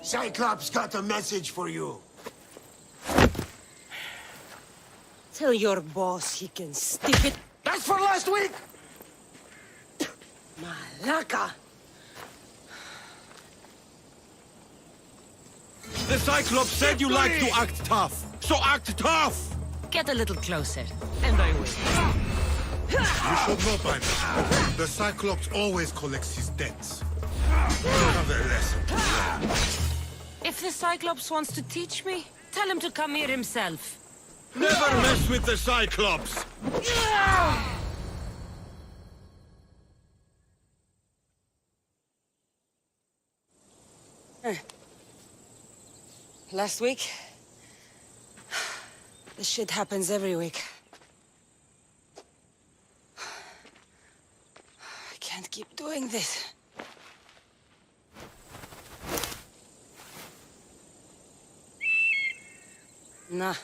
Cyclops got a message for you. Tell your boss he can stick it. That's for last week! Malaka! The Cyclops said you like to act tough, so act tough! Get a little closer, and I will. You should know by now. The Cyclops always collects his debts. You have a lesson to learn. If the Cyclops wants to teach me, tell him to come here himself. Never mess with the Cyclops! Last week? This shit happens every week. I can't keep doing this. Nah.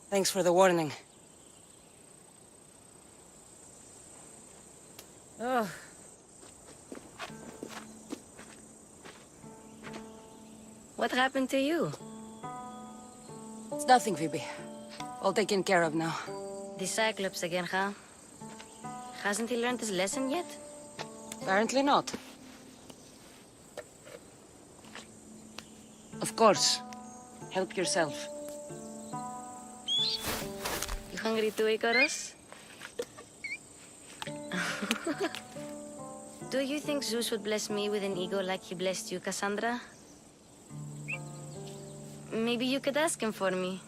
Thanks for the warning. Oh. What happened to you? It's nothing, Phoebe. All taken care of now. The Cyclops again, huh? Hasn't he learned his lesson yet? Apparently not. Of course. Help yourself. You hungry too, Icarus? Do you think Zeus would bless me with an ego like he blessed you, Cassandra? Maybe you could ask him for me.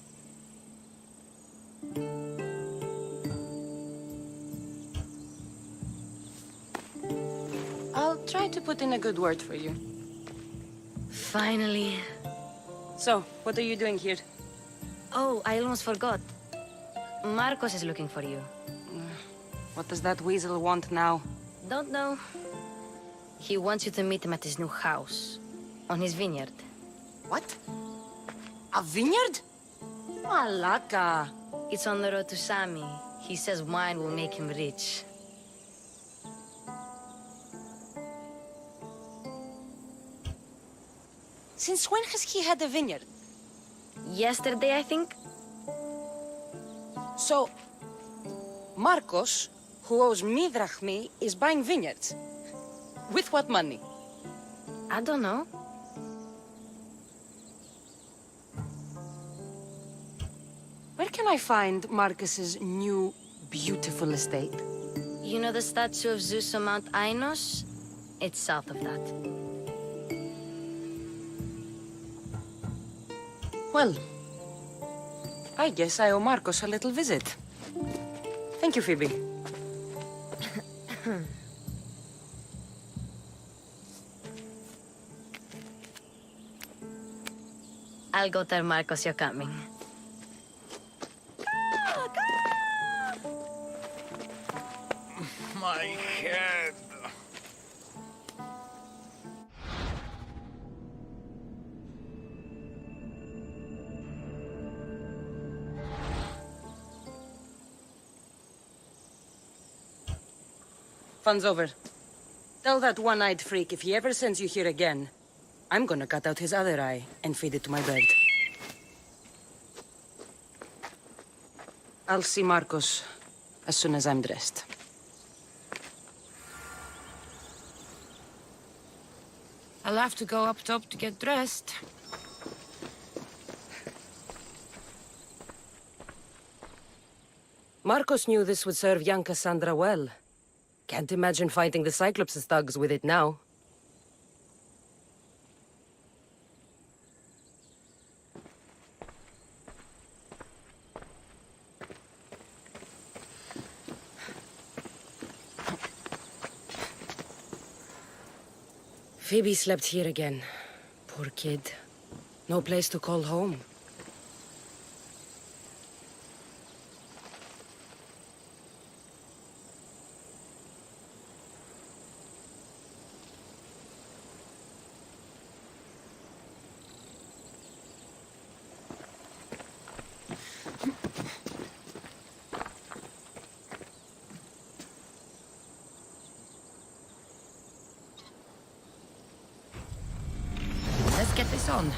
I'll try to put in a good word for you. Finally. So, what are you doing here? Oh, I almost forgot. Marcos is looking for you. What does that weasel want now? Don't know. He wants you to meet him at his new house. On his vineyard. What? A vineyard? Malaka. It's on the road to Sami. He says wine will make him rich. Since when has he had a vineyard? Yesterday, I think? So, Marcos, who owes me drachmi, is buying vineyards. With what money? I don't know. Where can I find Marcus's new, beautiful estate? You know the statue of Zeus on Mount Ainos? It's south of that. Well, I guess I owe Marcos a little visit. Thank you, Phoebe. I'll go tell Marcos you're coming. My head. Fun's over. Tell that one-eyed freak if he ever sends you here again, I'm gonna cut out his other eye and feed it to my bird. I'll see Marcos as soon as I'm dressed. I'll have to go up top to get dressed. Marcos knew this would serve young Cassandra well. Can't imagine fighting the Cyclops' thugs with it now. Phoebe slept here again. Poor kid. No place to call home. get this on.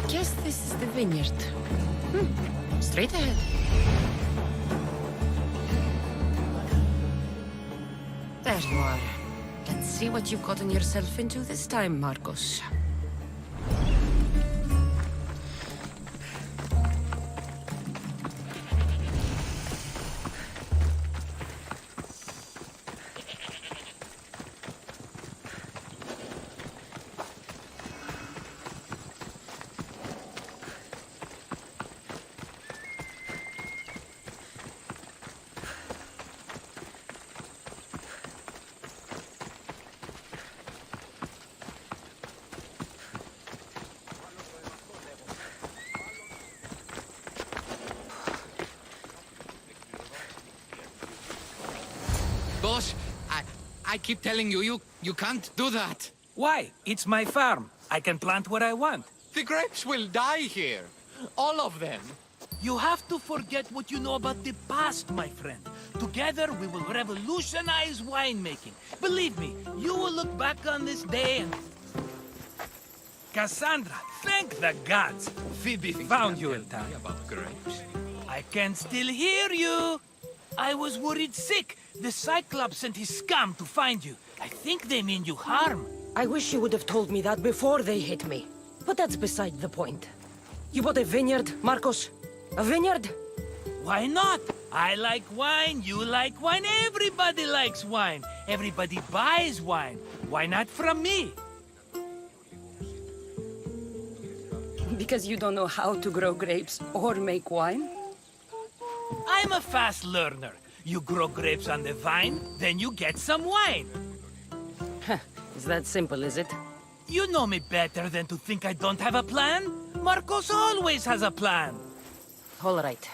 Guess this is the vineyard. Straight ahead. There you are. Let's see what you've gotten yourself into this time, Marcos. Boss, I keep telling you, you can't do that. Why? It's my farm. I can plant what I want. The grapes will die here. All of them. You have to forget what you know about the past, my friend. Together, we will revolutionize winemaking. Believe me, you will look back on this day and... Cassandra, thank the gods. Phoebe found you in time. About grapes. I can still hear you. I was worried sick. The Cyclops sent his scum to find you. I think they mean you harm. I wish you would have told me that before they hit me. But that's beside the point. You bought a vineyard, Marcos? A vineyard? Why not? I like wine, you like wine, everybody likes wine. Everybody buys wine. Why not from me? Because you don't know how to grow grapes or make wine? I'm a fast learner. You grow grapes on the vine, then you get some wine. Is that simple, is it? You know me better than to think I don't have a plan. Marcos always has a plan. All right.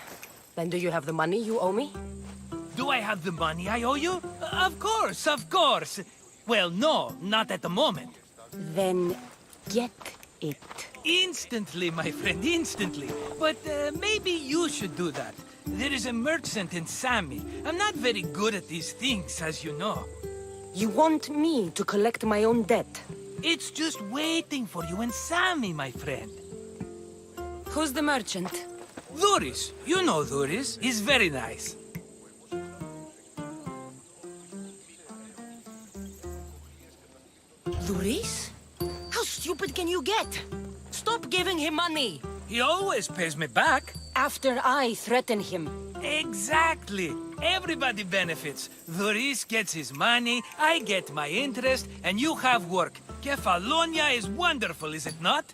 Then do you have the money you owe me? Do I have the money I owe you? Of course, of course. Well, no, not at the moment. Then get it. Instantly, my friend, instantly. But maybe you should do that. There is a merchant in Sami. I'm not very good at these things, as you know. You want me to collect my own debt? It's just waiting for you in Sami, my friend. Who's the merchant? Duris. You know Duris. He's very nice. Luis? How stupid can you get? Stop giving him money! He always pays me back. After I threaten him. Exactly. Everybody benefits. Duris gets his money, I get my interest, and you have work. Kefalonia is wonderful, is it not?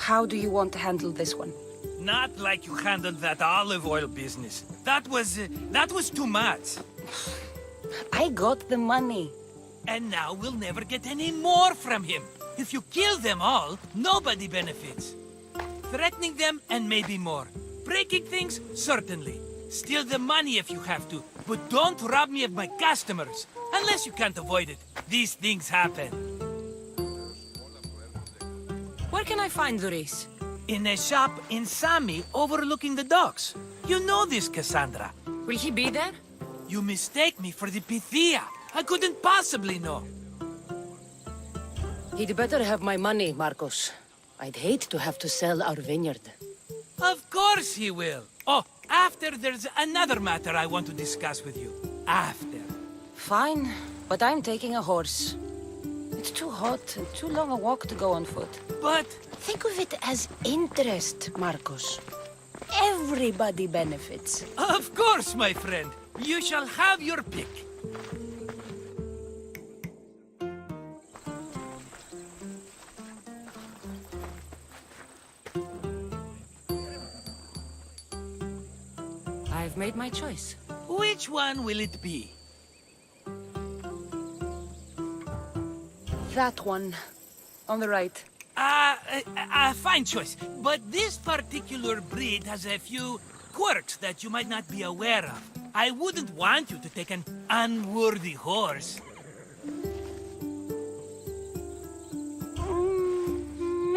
How do you want to handle this one? Not like you handled that olive oil business. That was too much. I got the money. And now we'll never get any more from him. If you kill them all, nobody benefits. Threatening them, and maybe more. Breaking things, certainly. Steal the money if you have to, but don't rob me of my customers. Unless you can't avoid it. These things happen. Where can I find Duris? In a shop in Sami, overlooking the docks. You know this, Cassandra. Will he be there? You mistake me for the Pythia. I couldn't possibly know. He'd better have my money, Marcos. I'd hate to have to sell our vineyard. Of course he will. Oh, after there's another matter I want to discuss with you. After. Fine, but I'm taking a horse. It's too hot and too long a walk to go on foot. But Think of it as interest, Marcos. Everybody benefits. of course, my friend. You shall have your pick. I've made my choice. Which one will it be? That one. On the right. Fine choice. But this particular breed has a few quirks that you might not be aware of. I wouldn't want you to take an unworthy horse.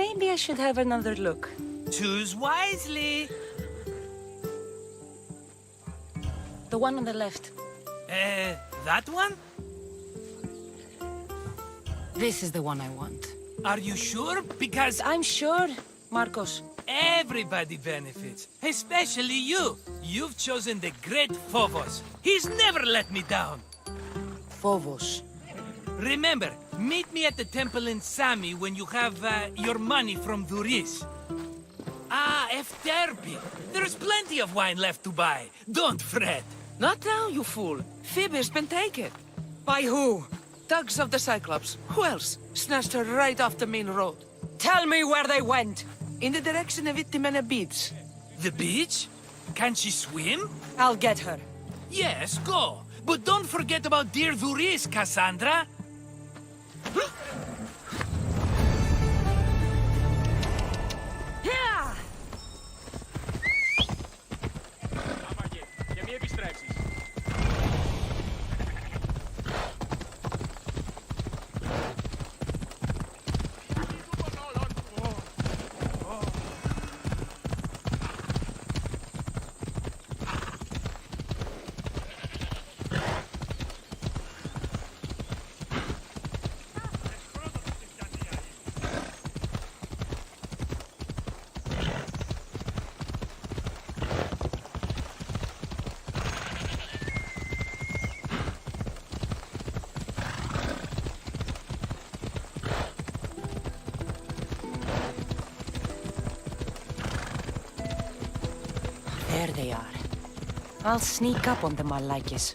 Maybe I should have another look. Choose wisely. The one on the left. That one? This is the one I want. Are you sure? Because I'm sure, Marcos. everybody benefits, especially you. You've chosen the great Phobos. He's never let me down. Phobos. Remember, meet me at the temple in Sami when you have your money from Duris. Ah, Efterpi. There's plenty of wine left to buy. Don't fret. Not now, you fool. Phoebe's been taken. By who? Thugs of the Cyclops. Who else? Snatched her right off the main road. Tell me where they went. In the direction of Itimena Beach. The beach? Can she swim? I'll get her. Yes, go. But don't forget about dear Duris, Cassandra. Yeah! There they are. I'll sneak up on them, Malakis.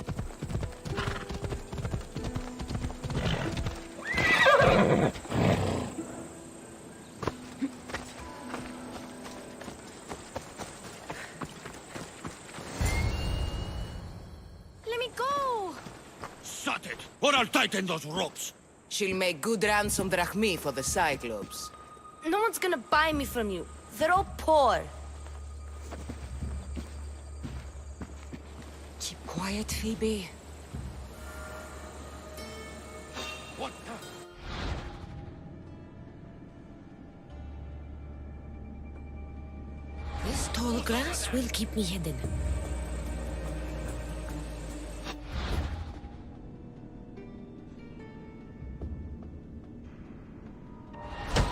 Let me go! Shut it, or I'll tighten those ropes. She'll make good ransom drachmi for the Cyclops. No one's gonna buy me from you. They're all poor. Keep quiet, Phoebe. What? This tall grass will keep me hidden.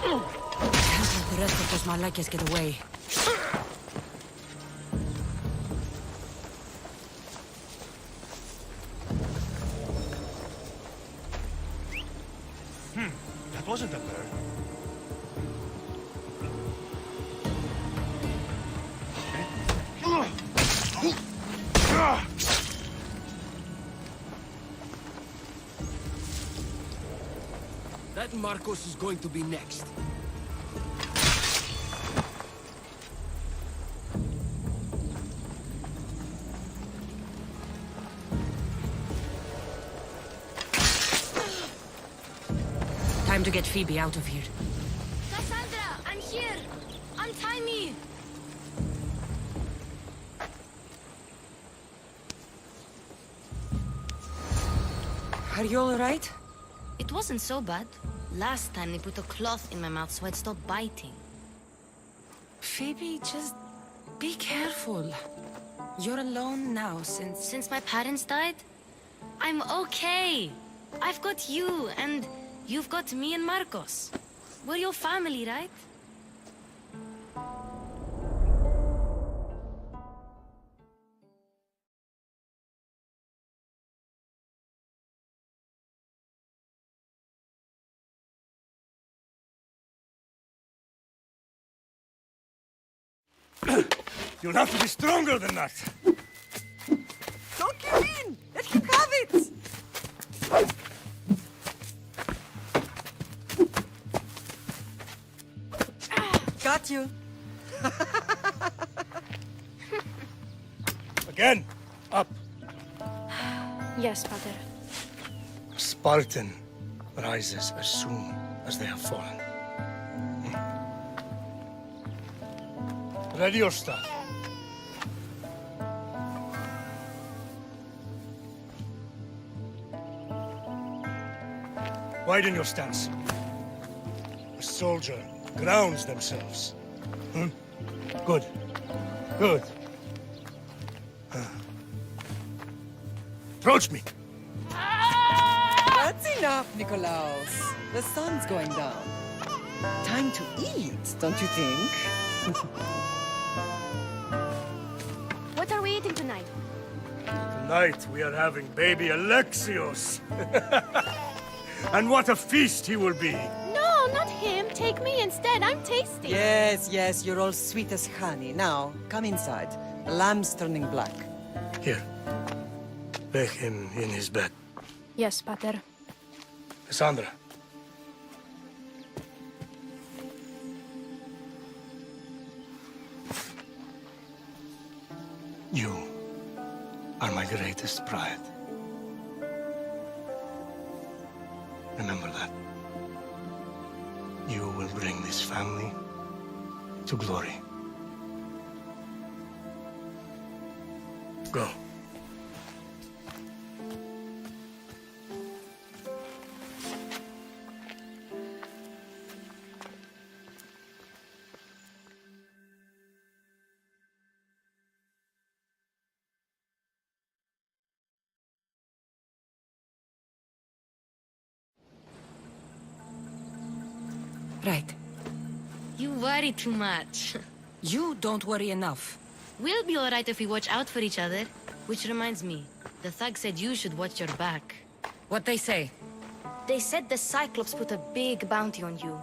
Can't let the rest of those Malakias get away. That wasn't a bird. That Marcos is going to be next. to get Phoebe out of here. Cassandra, I'm here! Untie me! Are you all right? It wasn't so bad. Last time they put a cloth in my mouth so I'd stop biting. Phoebe, just be careful. You're alone now Since my parents died? I'm okay. I've got you, and you've got me and Marcos. We're your family, right? You'll have to be stronger than that. Don't give in! Let him have it! Got you. Again, up. Yes, Father. Spartan rises as soon as they have fallen. Ready your staff. Widen your stance. A soldier grounds themselves. Good. Good. Approach me. That's enough, Nikolaus. The sun's going down. Time to eat, don't you think? What are we eating tonight? Tonight we are having baby Alexios. And what a feast he will be. No, not him. Take me instead. I'm tasty. Yes, yes, you're all sweet as honey. Now, come inside. The lamb's turning black. Here. Lay him in his bed. Yes, Pater. Cassandra. You are my greatest pride. Remember that. You will bring this family to glory. Go. Right. You worry too much. You don't worry enough. We'll be alright if we watch out for each other. Which reminds me, the thug said you should watch your back. What they say? They said the Cyclops put a big bounty on you.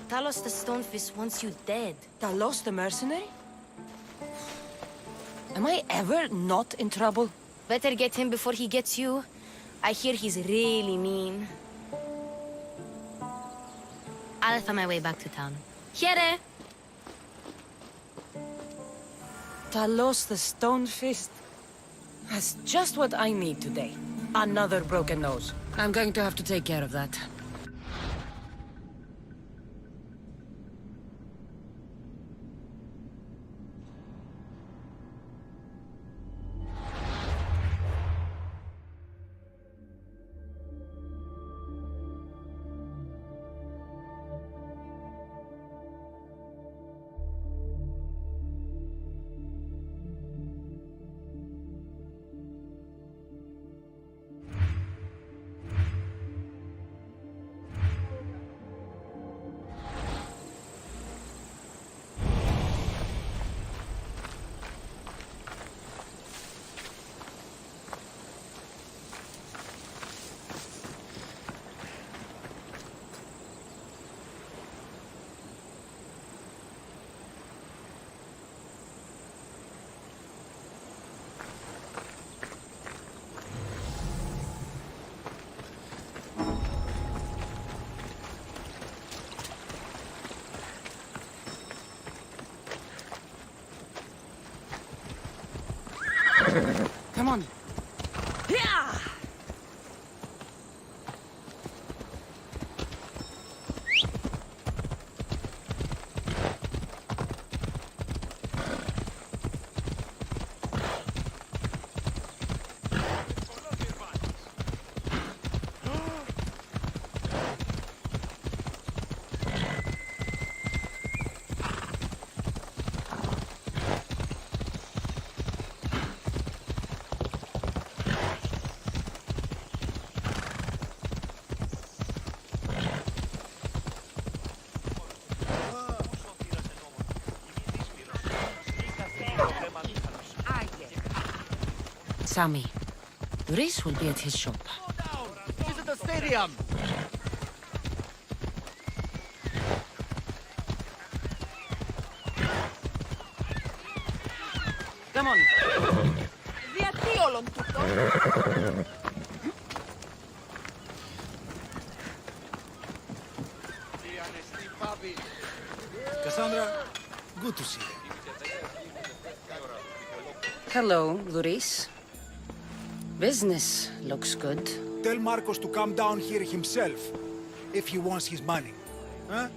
Talos the Stonefist wants you dead. Talos the mercenary? Am I ever not in trouble? Better get him before he gets you. I hear he's really mean. I'll find my way back to town. Here! Talos the Stonefist? That's just what I need today. Another broken nose. I'm going to have to take care of that. Come on. Sammy. Reese will be at his shop. Visit the stadium. Come on. Γιατί όλον τούτο? Cassandra, good to see you. Hello, Luis. Business looks good. Tell Marcos to come down here himself, if he wants his money. Huh?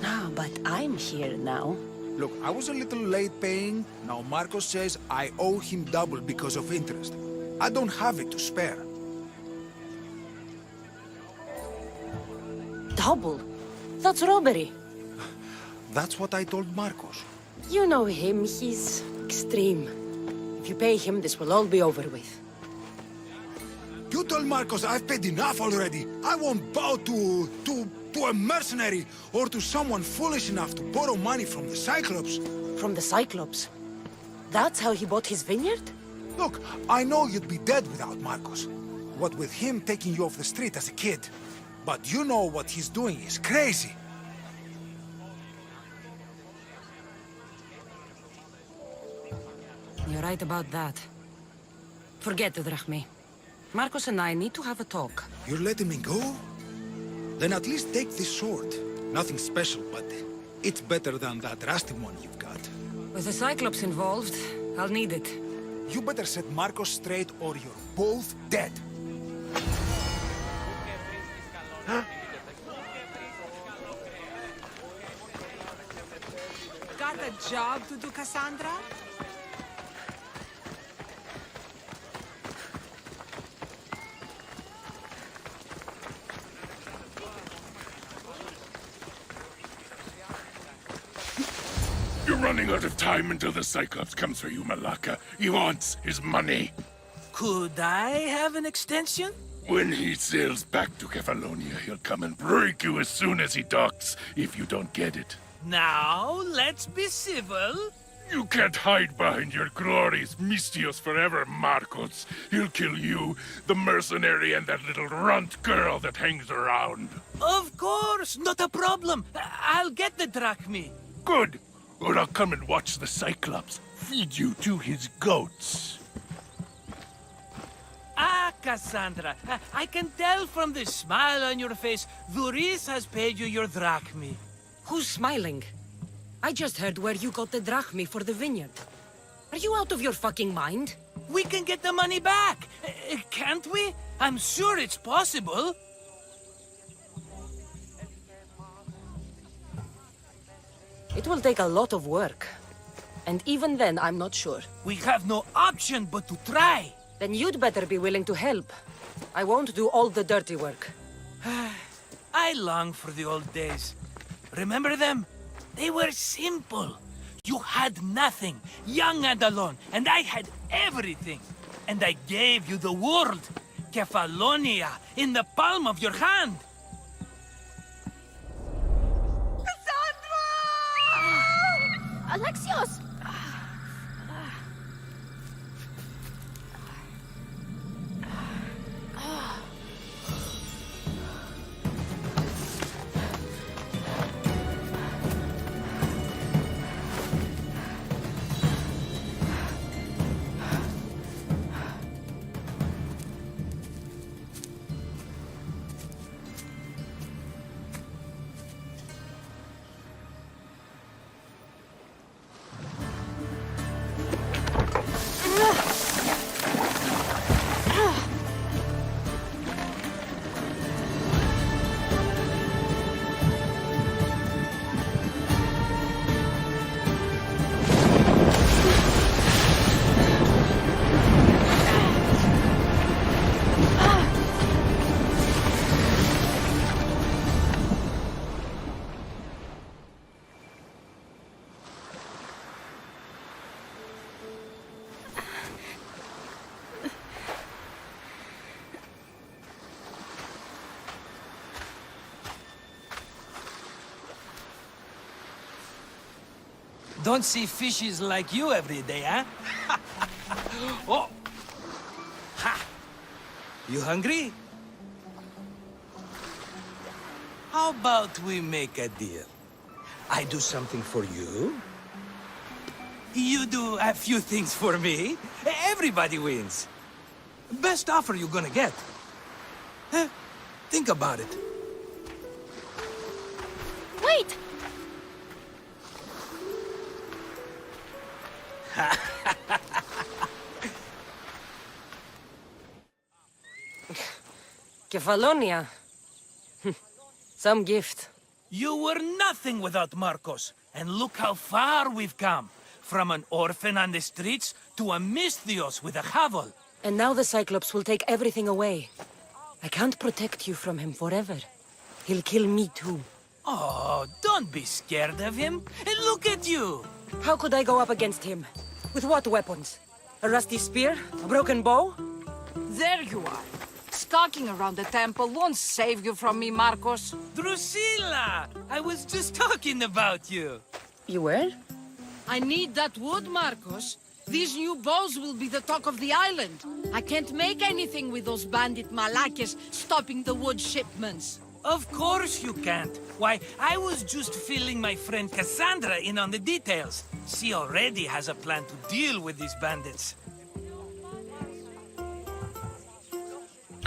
No, but I'm here now. Look, I was a little late paying. Now Marcos says I owe him double because of interest. I don't have it to spare. Double? That's robbery. That's what I told Marcos. You know him, he's extreme. If you pay him, this will all be over with. You told Marcos I've paid enough already. I won't bow to a mercenary or to someone foolish enough to borrow money from the Cyclops. From the Cyclops? That's how he bought his vineyard? Look, I know you'd be dead without Marcos. What with him taking you off the street as a kid. But you know what he's doing is crazy. You're right about that. Forget the drachmi. Marcos and I need to have a talk. You're letting me go? Then at least take this sword. Nothing special, but it's better than that rusty one you've got. With the Cyclops involved, I'll need it. You better set Marcos straight or you're both dead. Got a job to do, Cassandra? You're running out of time until the Cyclops comes for you, Malaka. He wants his money. Could I have an extension? When he sails back to Kefalonia, he'll come and break you as soon as he docks, if you don't get it. Now, let's be civil. You can't hide behind your glories, Mistios forever, Marcos. He'll kill you, the mercenary, and that little runt girl that hangs around. Of course, not a problem. I'll get the drachmi. Good. Or I'll come and watch the Cyclops feed you to his goats. Ah, Cassandra, I can tell from the smile on your face, Duris has paid you your drachmi. Who's smiling? I just heard where you got the drachmi for the vineyard. Are you out of your fucking mind? We can get the money back, can't we? I'm sure it's possible. It will take a lot of work. And even then, I'm not sure. We have no option but to try. Then you'd better be willing to help. I won't do all the dirty work. I long for the old days. Remember them? They were simple. You had nothing, young and alone, and I had everything. And I gave you the world, Kefalonia, in the palm of your hand. Alexios! Don't see fishes like you every day, huh? Oh! You hungry? How about we make a deal? I do something for you. You do a few things for me. Everybody wins. Best offer you're gonna get. Huh? Think about it. Wait! Kefalonia. Some gift. You were nothing without Marcos. And look how far we've come. From an orphan on the streets to a Misthios with a hovel. And now the Cyclops will take everything away. I can't protect you from him forever. He'll kill me too. Oh, don't be scared of him. And look at you. How could I go up against him? With what weapons? A rusty spear? A broken bow? There you are. Skulking around the temple won't save you from me, Marcos. Drusilla! I was just talking about you. You were? I need that wood, Marcos. These new bows will be the talk of the island. I can't make anything with those bandit malakes stopping the wood shipments. Of course you can't. Why, I was just filling my friend Cassandra in on the details. She already has a plan to deal with these bandits.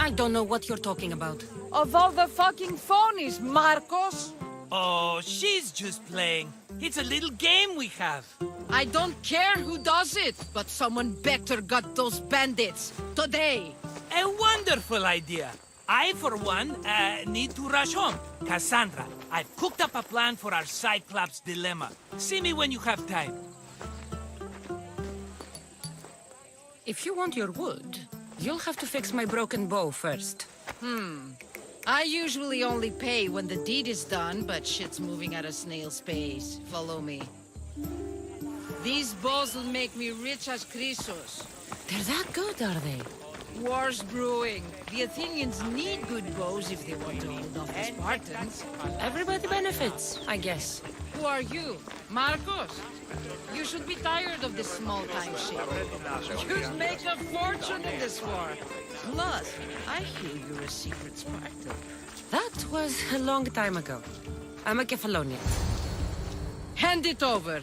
I don't know what you're talking about. Of all the fucking phonies, Marcos! Oh, she's just playing. It's a little game we have. I don't care who does it, but someone better got those bandits. Today. A wonderful idea. I, for one, need to rush home. Cassandra, I've cooked up a plan for our Cyclops dilemma. See me when you have time. If you want your wood, you'll have to fix my broken bow first. I usually only pay when the deed is done, but shit's moving at a snail's pace. Follow me. These bows will make me rich as Chrysos. They're that good, are they? War's brewing. The Athenians need good bows if they want to hold off the Spartans. Everybody benefits, I guess. Who are you? Marcos? You should be tired of this small-time shit. You'd make a fortune in this war. Plus, I hear you're a secret Spartan. That was a long time ago. I'm a Kefalonian. Hand it over.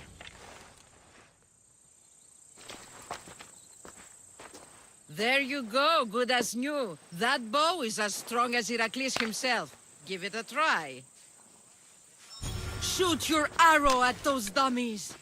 There you go, good as new. That bow is as strong as Heracles himself. Give it a try. Shoot your arrow at those dummies.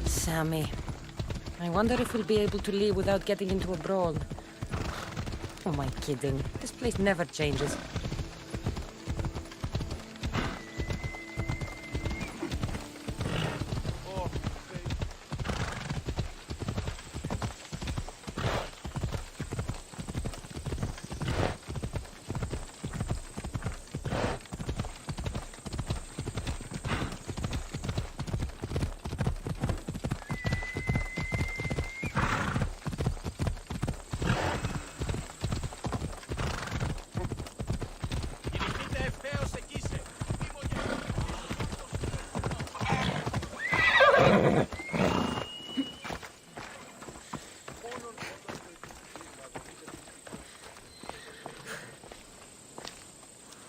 Sammy. I wonder if we'll be able to leave without getting into a brawl. Oh, am I kidding? This place never changes.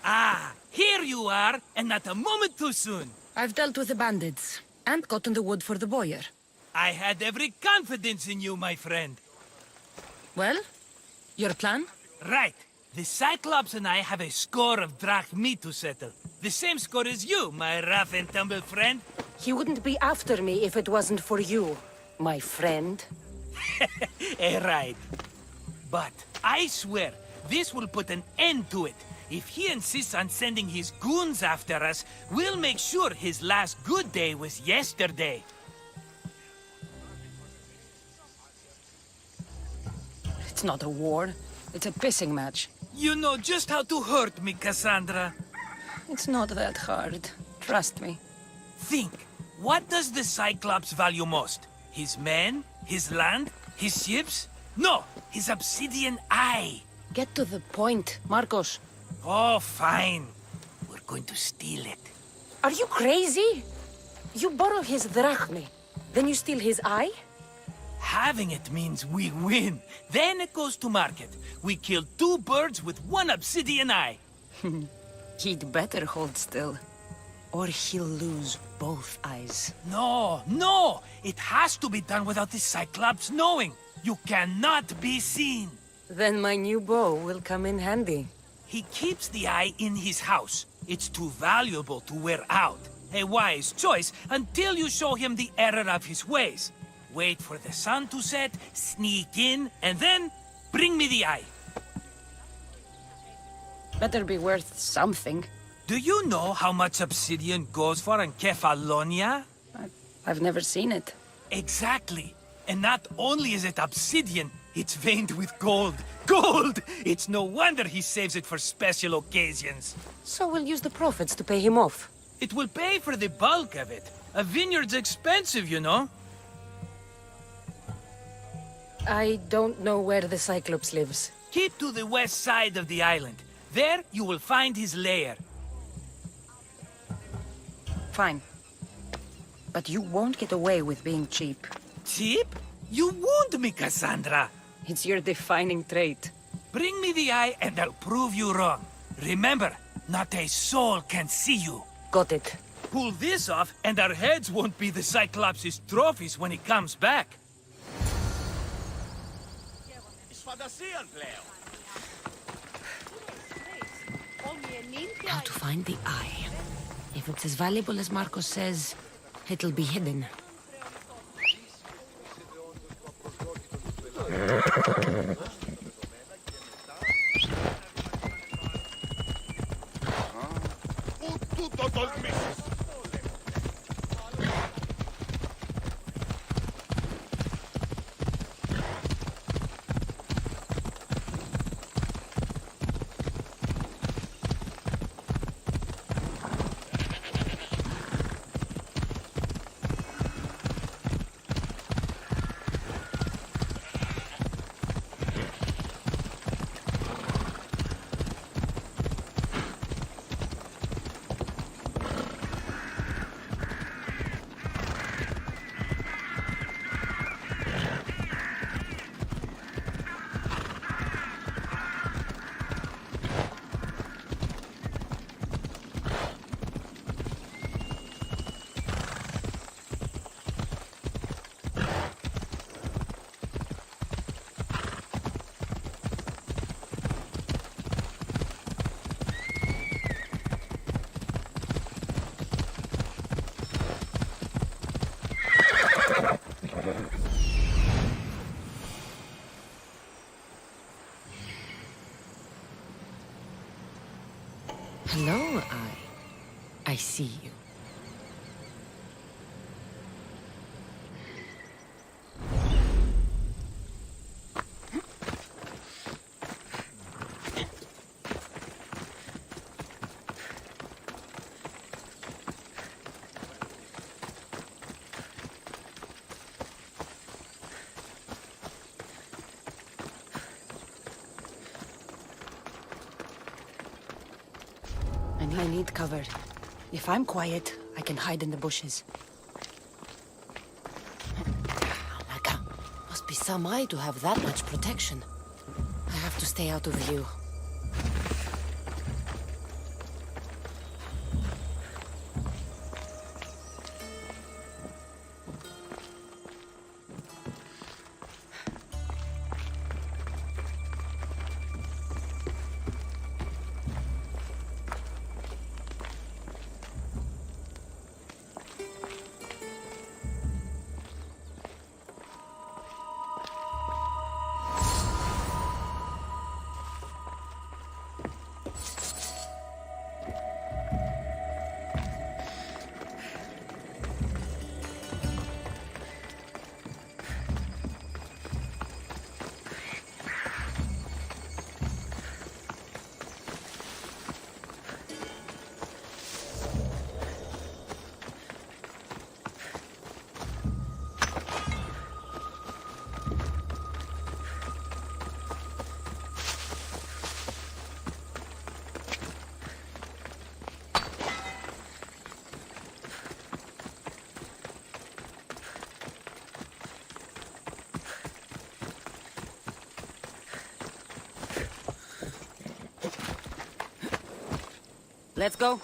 Ah, here you are, and not a moment too soon. I've dealt with the bandits, and gotten the wood for the boiler. I had every confidence in you, my friend. Well, your plan? Right. The Cyclops and I have a score of drachmi to settle. The same score as you, my rough and tumble friend. He wouldn't be after me if it wasn't for you, my friend. Right. But I swear, this will put an end to it. If he insists on sending his goons after us, we'll make sure his last good day was yesterday. It's not a war. It's a pissing match. You know just how to hurt me, Cassandra. It's not that hard. Trust me. Think, what does the Cyclops value most? His men? His land? His ships? No, his obsidian eye. Get to the point, Marcos. Oh, fine. We're going to steal it. Are you crazy? You borrow his drachmi, then you steal his eye? Having it means we win. Then it goes to market. We kill 2 birds with 1 obsidian eye. He'd better hold still, or he'll lose both eyes. No, no! It has to be done without the Cyclops knowing. You cannot be seen. Then my new bow will come in handy. He keeps the eye in his house. It's too valuable to wear out. A wise choice until you show him the error of his ways. Wait for the sun to set, sneak in, and then bring me the eye. Better be worth something. Do you know how much obsidian goes for in Kefalonia? I've never seen it. Exactly. And not only is it obsidian, it's veined with gold. Gold! It's no wonder he saves it for special occasions. So we'll use the profits to pay him off. It will pay for the bulk of it. A vineyard's expensive, you know. I don't know where the Cyclops lives. Keep to the west side of the island. There you will find his lair. Fine. But you won't get away with being cheap. Cheap? You wound me, Cassandra. It's your defining trait. Bring me the eye and I'll prove you wrong. Remember, not a soul can see you. Got it. Pull this off and our heads won't be the Cyclops' trophies when he comes back. How to find the eye. If it's as valuable as Marcos says, it'll be hidden. Hello, I see you. I need cover. If I'm quiet, I can hide in the bushes. Oh my god. Must be some eye to have that much protection. I have to stay out of view. Let's go.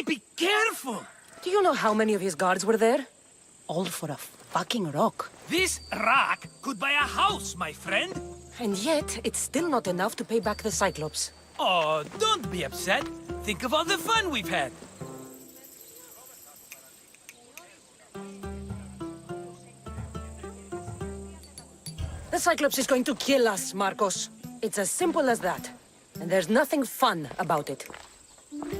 Be careful! Do you know how many of his guards were there? All for a fucking rock. This rock could buy a house, my friend. And yet, it's still not enough to pay back the Cyclops. Oh, don't be upset. Think of all the fun we've had. The Cyclops is going to kill us, Marcos. It's as simple as that. And there's nothing fun about it.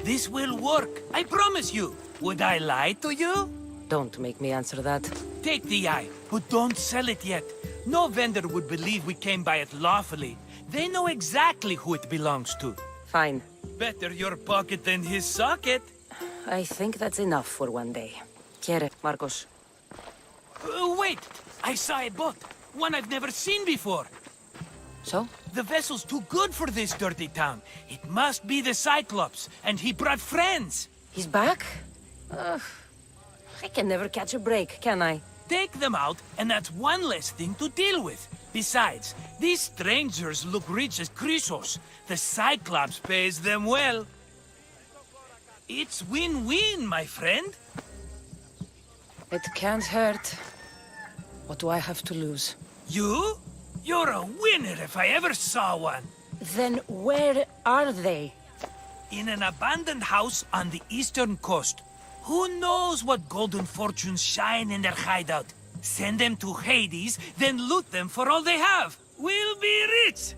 This will work, I promise you. Would I lie to you? Don't make me answer that. Take the eye, but don't sell it yet. No vendor would believe we came by it lawfully. They know exactly who it belongs to. Fine. Better your pocket than his socket. I think that's enough for one day. Quiere, Marcos. Wait! I saw a boat. One I've never seen before. So? The vessel's too good for this dirty town. It must be the Cyclops, and he brought friends. He's back? I can never catch a break, can I? Take them out, and that's one less thing to deal with. Besides, these strangers look rich as Chrysos. The Cyclops pays them well. It's win-win, my friend. It can't hurt. What do I have to lose? You? You're a winner if I ever saw one. Then where are they? In an abandoned house on the eastern coast. Who knows what golden fortunes shine in their hideout? Send them to Hades, then loot them for all they have. We'll be rich!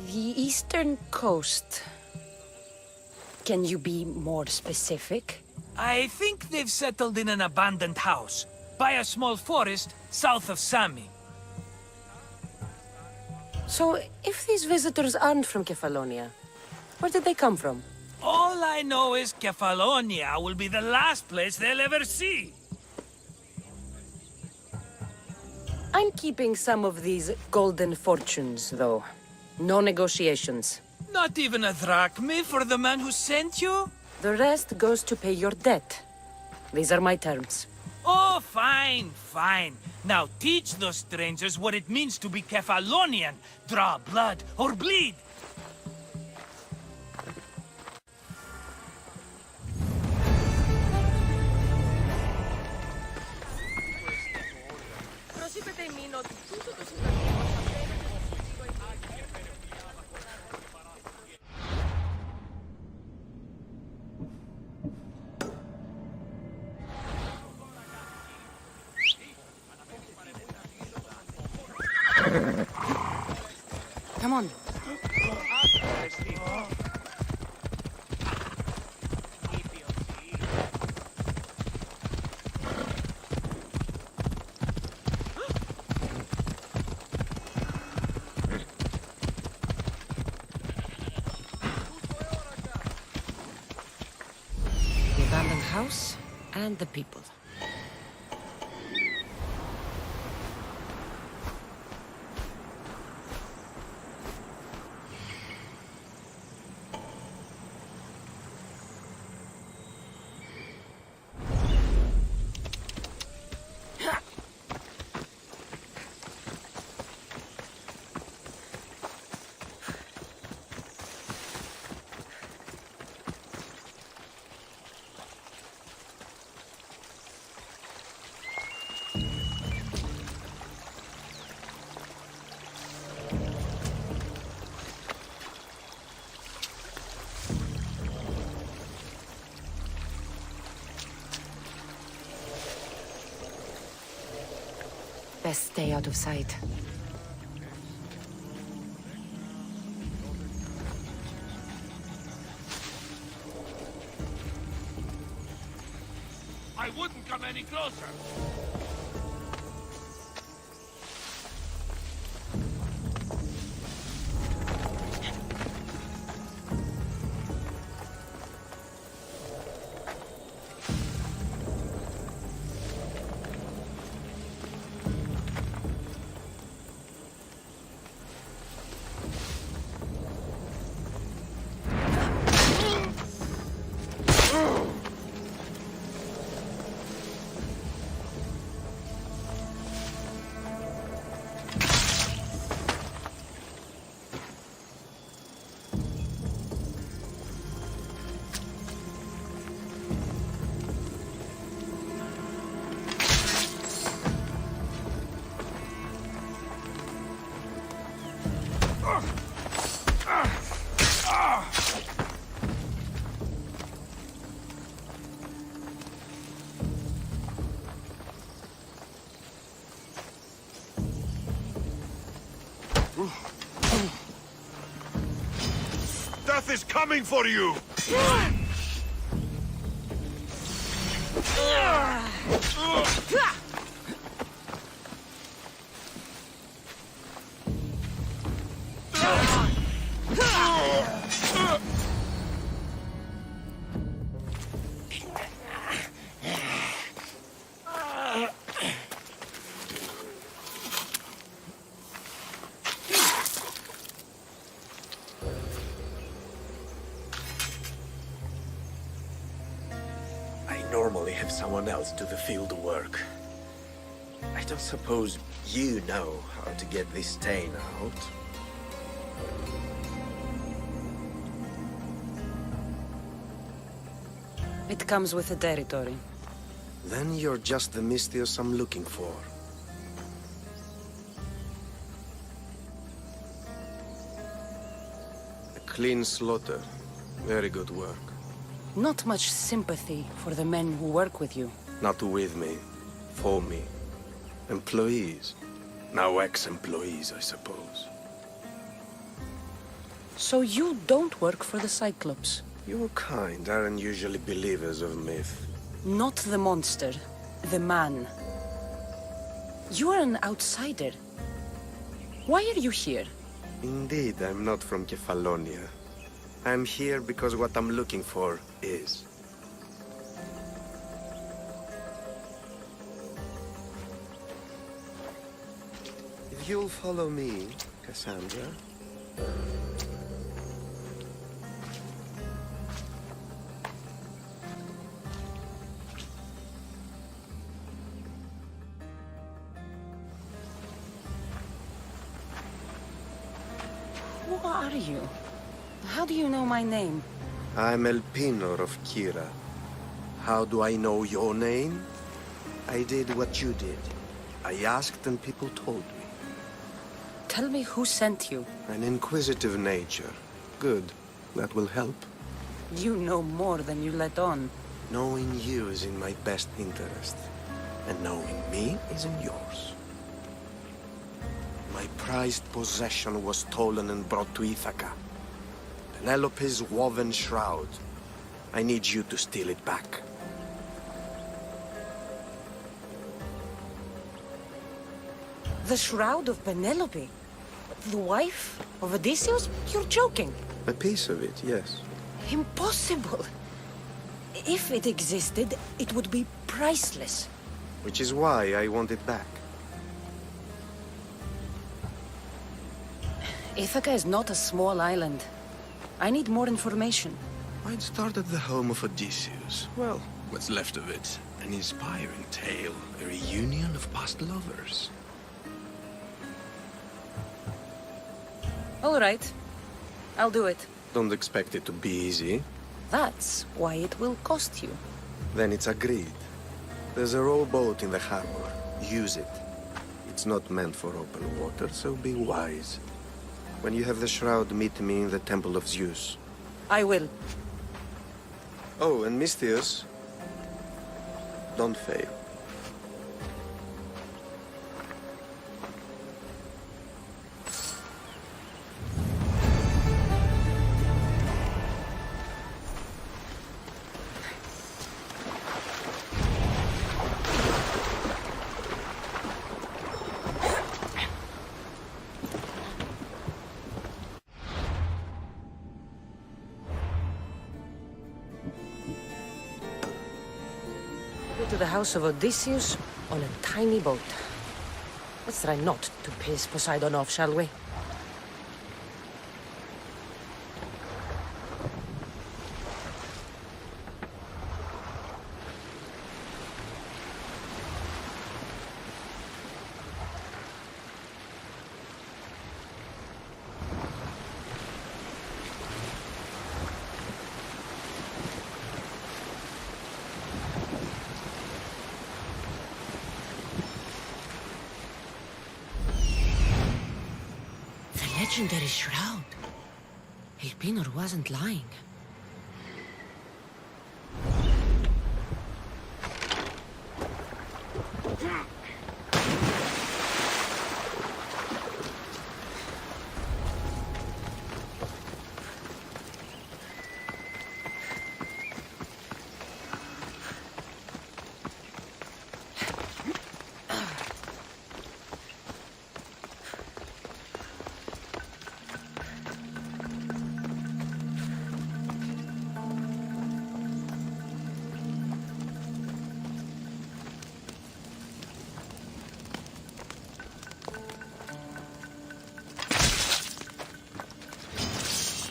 The eastern coast. Can you be more specific? I think they've settled in an abandoned house, by a small forest south of Sami. So, if these visitors aren't from Kefalonia, where did they come from? All I know is Kefalonia will be the last place they'll ever see. I'm keeping some of these golden fortunes, though. No negotiations. Not even a drachma for the man who sent you? The rest goes to pay your debt. These are my terms. Oh, fine, fine. Now teach those strangers what it means to be Kefalonian. Draw blood or bleed. Come on. The abandoned house and the people. Best stay out of sight. I wouldn't come any closer. Death is coming for you! Normally have someone else do the field work. I don't suppose you know how to get this stain out. It comes with the territory. Then you're just the Mystios I'm looking for. A clean slaughter. Very good work. Not much sympathy for the men who work with you. Not with me. For me. Employees. Now ex-employees, I suppose. So you don't work for the Cyclops? Your kind aren't usually believers of myth. Not the monster. The man. You are an outsider. Why are you here? Indeed, I'm not from Kefalonia. I'm here because what I'm looking for is. If you'll follow me, Cassandra. Who are you? How do you know my name? I'm Elpinor of Kira. How do I know your name? I did what you did. I asked and people told me. Tell me who sent you. An inquisitive nature. Good. That will help. You know more than you let on. Knowing you is in my best interest. And knowing me is in yours. My prized possession was stolen and brought to Ithaca. Penelope's woven shroud. I need you to steal it back. The shroud of Penelope? The wife of Odysseus? You're joking. A piece of it, yes. Impossible. If it existed, it would be priceless. Which is why I want it back. Ithaca is not a small island. I need more information. I'd start at the home of Odysseus. Well, what's left of it. An inspiring tale. A reunion of past lovers. All right. I'll do it. Don't expect it to be easy. That's why it will cost you. Then it's agreed. There's a rowboat in the harbor. Use it. It's not meant for open water, so be wise. When you have the shroud, meet me in the Temple of Zeus. I will. Oh, and Mystios, don't fail. to the house of Odysseus on a tiny boat. Let's try not to piss Poseidon off, shall we? Legendary shroud. Elpinor wasn't lying.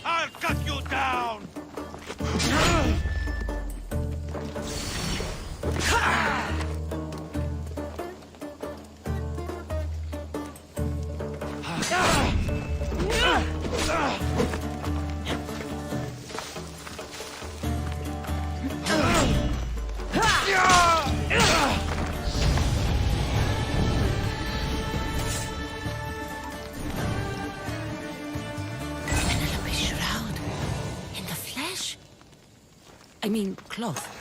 I'll cut you down! I mean, cloth.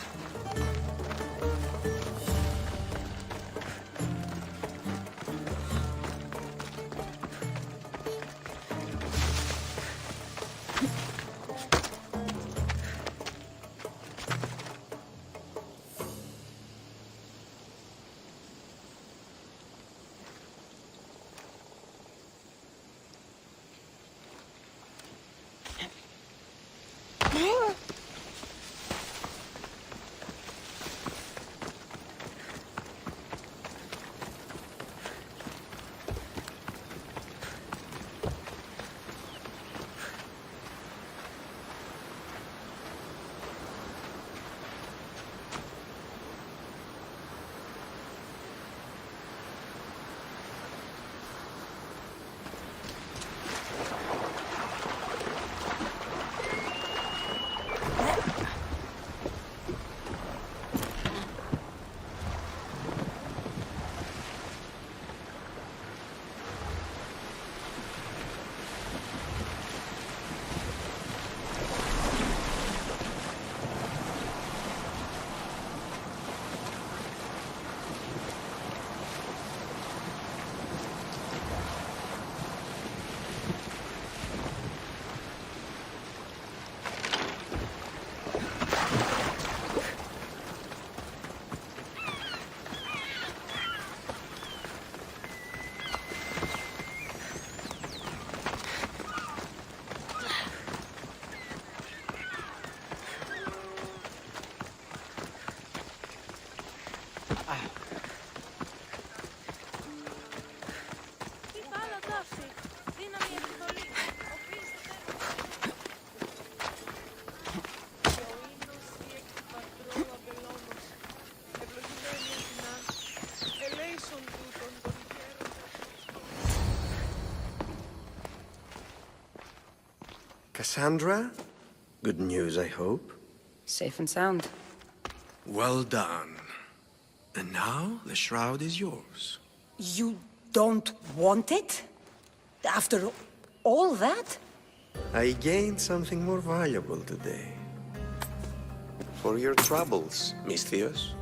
Cassandra? Good news, I hope. Safe and sound. Well done. And now the shroud is yours. You don't want it? After all that? I gained something more valuable today. For your troubles, Misthios.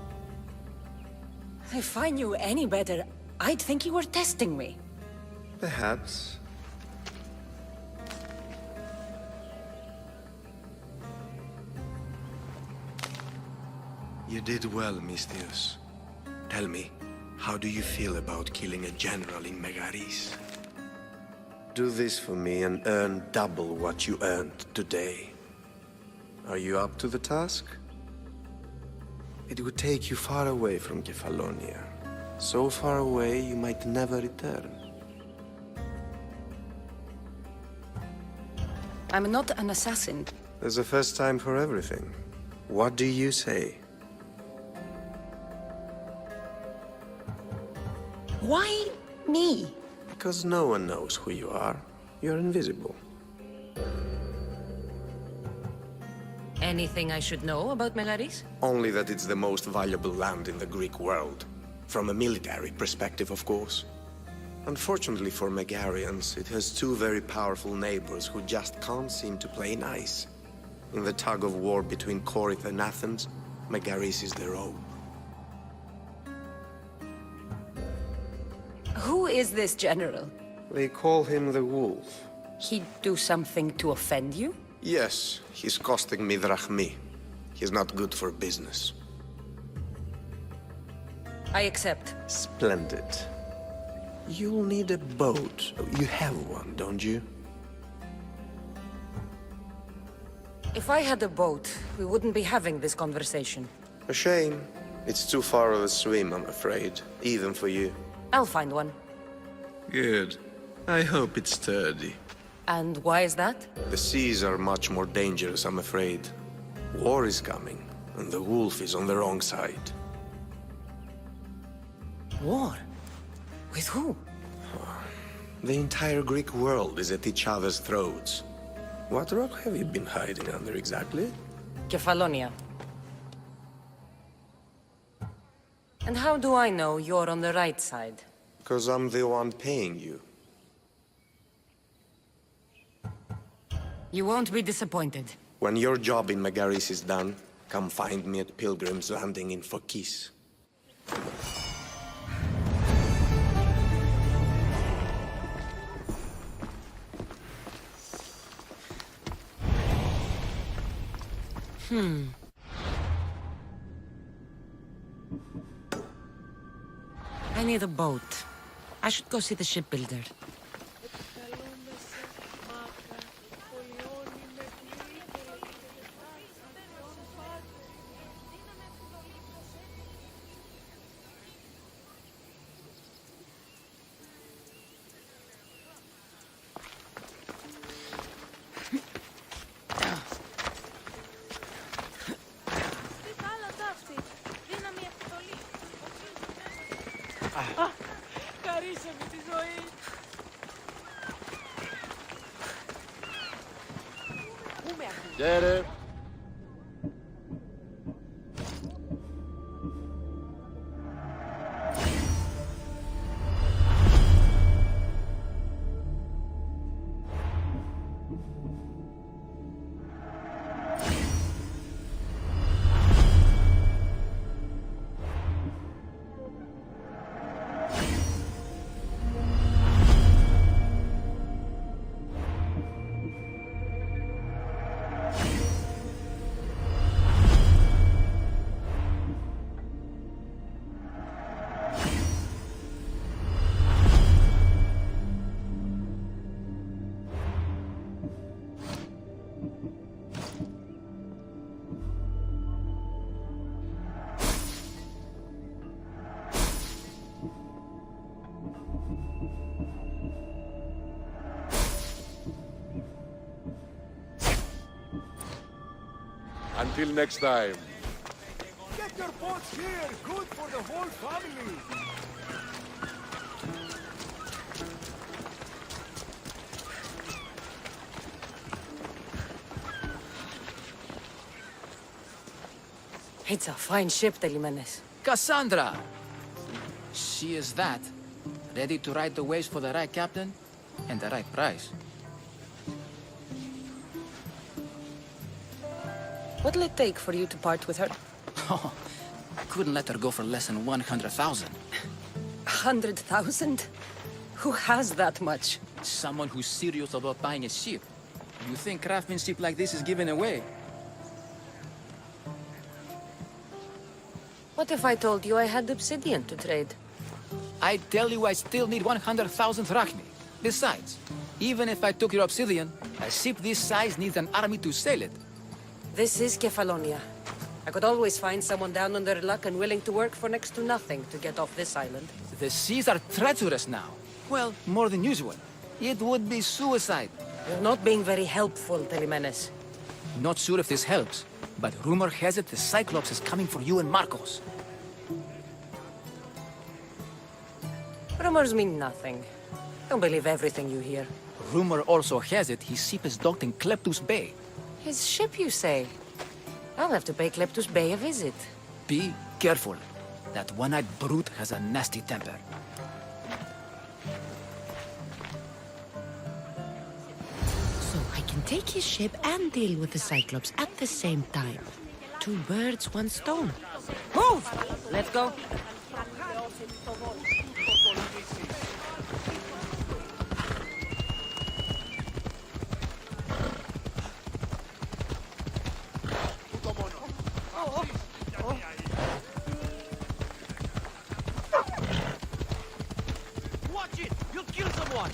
If I knew any better, I'd think you were testing me. Perhaps. You did well, Misthios. Tell me, how do you feel about killing a general in Megaris? Do this for me and earn double what you earned today. Are you up to the task? It would take you far away from Kefalonia. So far away you might never return. I'm not an assassin. There's a first time for everything. What do you say? Why me? Because no one knows who you are. You're invisible. Anything I should know about Megaris? Only that it's the most valuable land in the Greek world. From a military perspective, of course. Unfortunately for Megarians, it has two very powerful neighbors who just can't seem to play nice. In the tug of war between Corinth and Athens, Megaris is their own. Who is this general? They call him the Wolf. He'd do something to offend you? Yes, he's costing me drachmi. He's not good for business. I accept. Splendid. You'll need a boat. You have one, don't you? If I had a boat, we wouldn't be having this conversation. A shame. It's too far of a swim, I'm afraid. Even for you. I'll find one. Good. I hope it's sturdy. And why is that? The seas are much more dangerous, I'm afraid. War is coming, and the wolf is on the wrong side. War? With who? The entire Greek world is at each other's throats. What rock have you been hiding under exactly? Kefalonia. And how do I know you're on the right side? Because I'm the one paying you. You won't be disappointed. When your job in Megaris is done, come find me at Pilgrim's Landing in Phokis. I need a boat. I should go see the shipbuilder. Get it. Until next time. Get your boats here! Good for the whole family! It's a fine ship, Telimenes. Cassandra! She is that. Ready to ride the waves for the right captain and the right price. What'll it take for you to part with her? Oh, couldn't let her go for less than 100,000. 100,000? Who has that much? Someone who's serious about buying a ship. You think craftsmanship like this is given away? What if I told you I had obsidian to trade? I tell you I still need 100,000 drachmi. Besides, even if I took your obsidian, a ship this size needs an army to sail it. This is Kefalonia. I could always find someone down on their luck and willing to work for next to nothing to get off this island. The seas are treacherous now. Well, more than usual. It would be suicide. You're not being very helpful, Telemenes. Not sure if this helps, but rumor has it the Cyclops is coming for you and Marcos. Rumors mean nothing. Don't believe everything you hear. Rumor also has it his ship is docked in Kleptus Bay. His ship, you say? I'll have to pay Kleptus Bay a visit. Be careful. That one-eyed brute has a nasty temper. So I can take his ship and deal with the Cyclops at the same time. 2 birds, 1 stone. Move! Let's go. Watch it! You'll kill someone!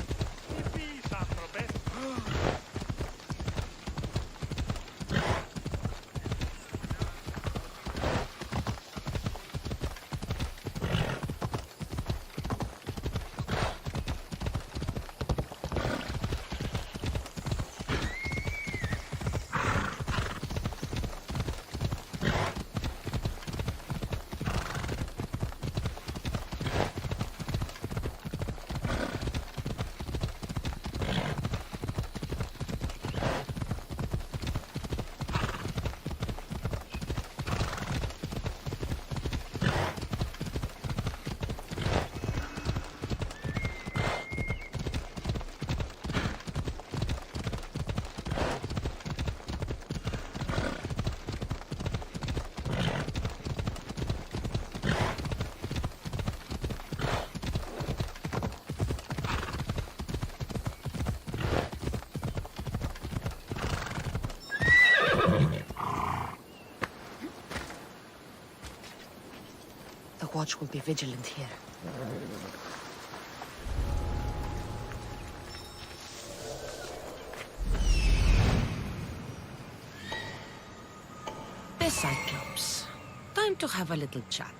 The watch will be vigilant here. The Cyclops. Time to have a little chat.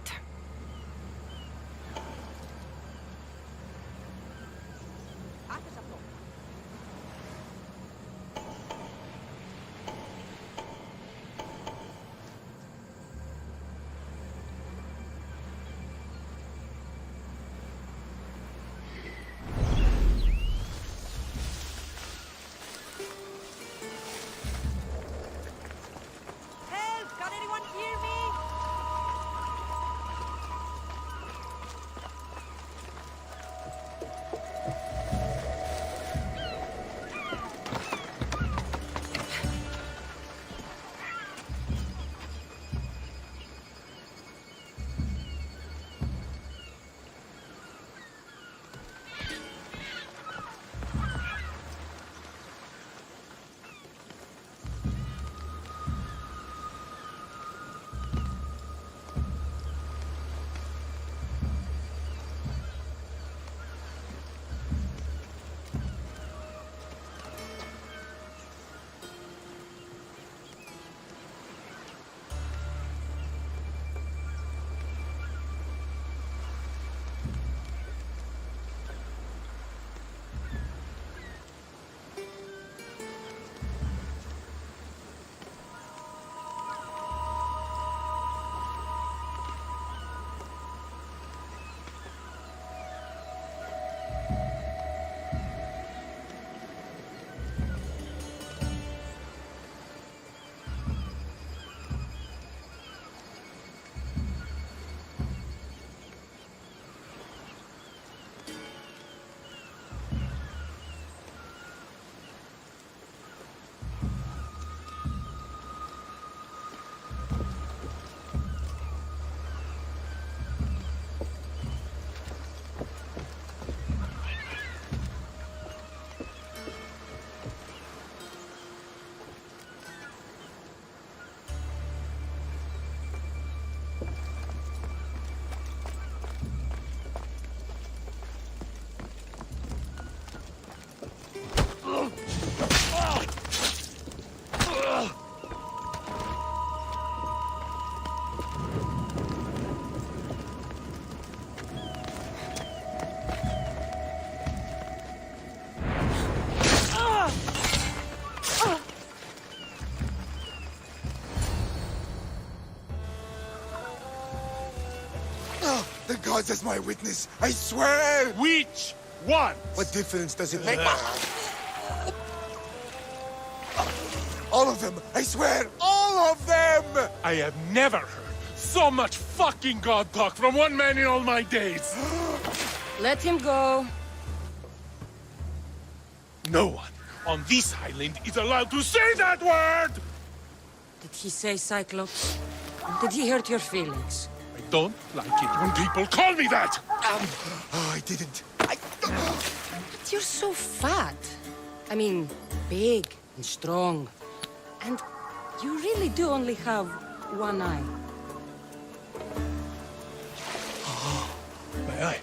gods as my witness. I swear! Which one? What difference does it make? All of them! I swear! All of them! I have never heard so much fucking god talk from one man in all my days. Let him go. No one on this island is allowed to say that word! Did he say Cyclops? Did he hurt your feelings? I don't like it when people call me that! Oh, I didn't. But you're so fat. I mean, big and strong. And you really do only have one eye. My eye.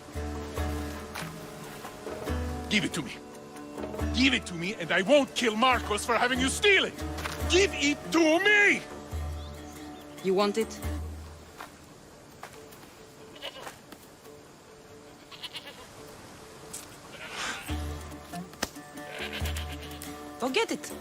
Give it to me. Give it to me, and I won't kill Marcos for having you steal it! Give it to me! You want it? Go get it.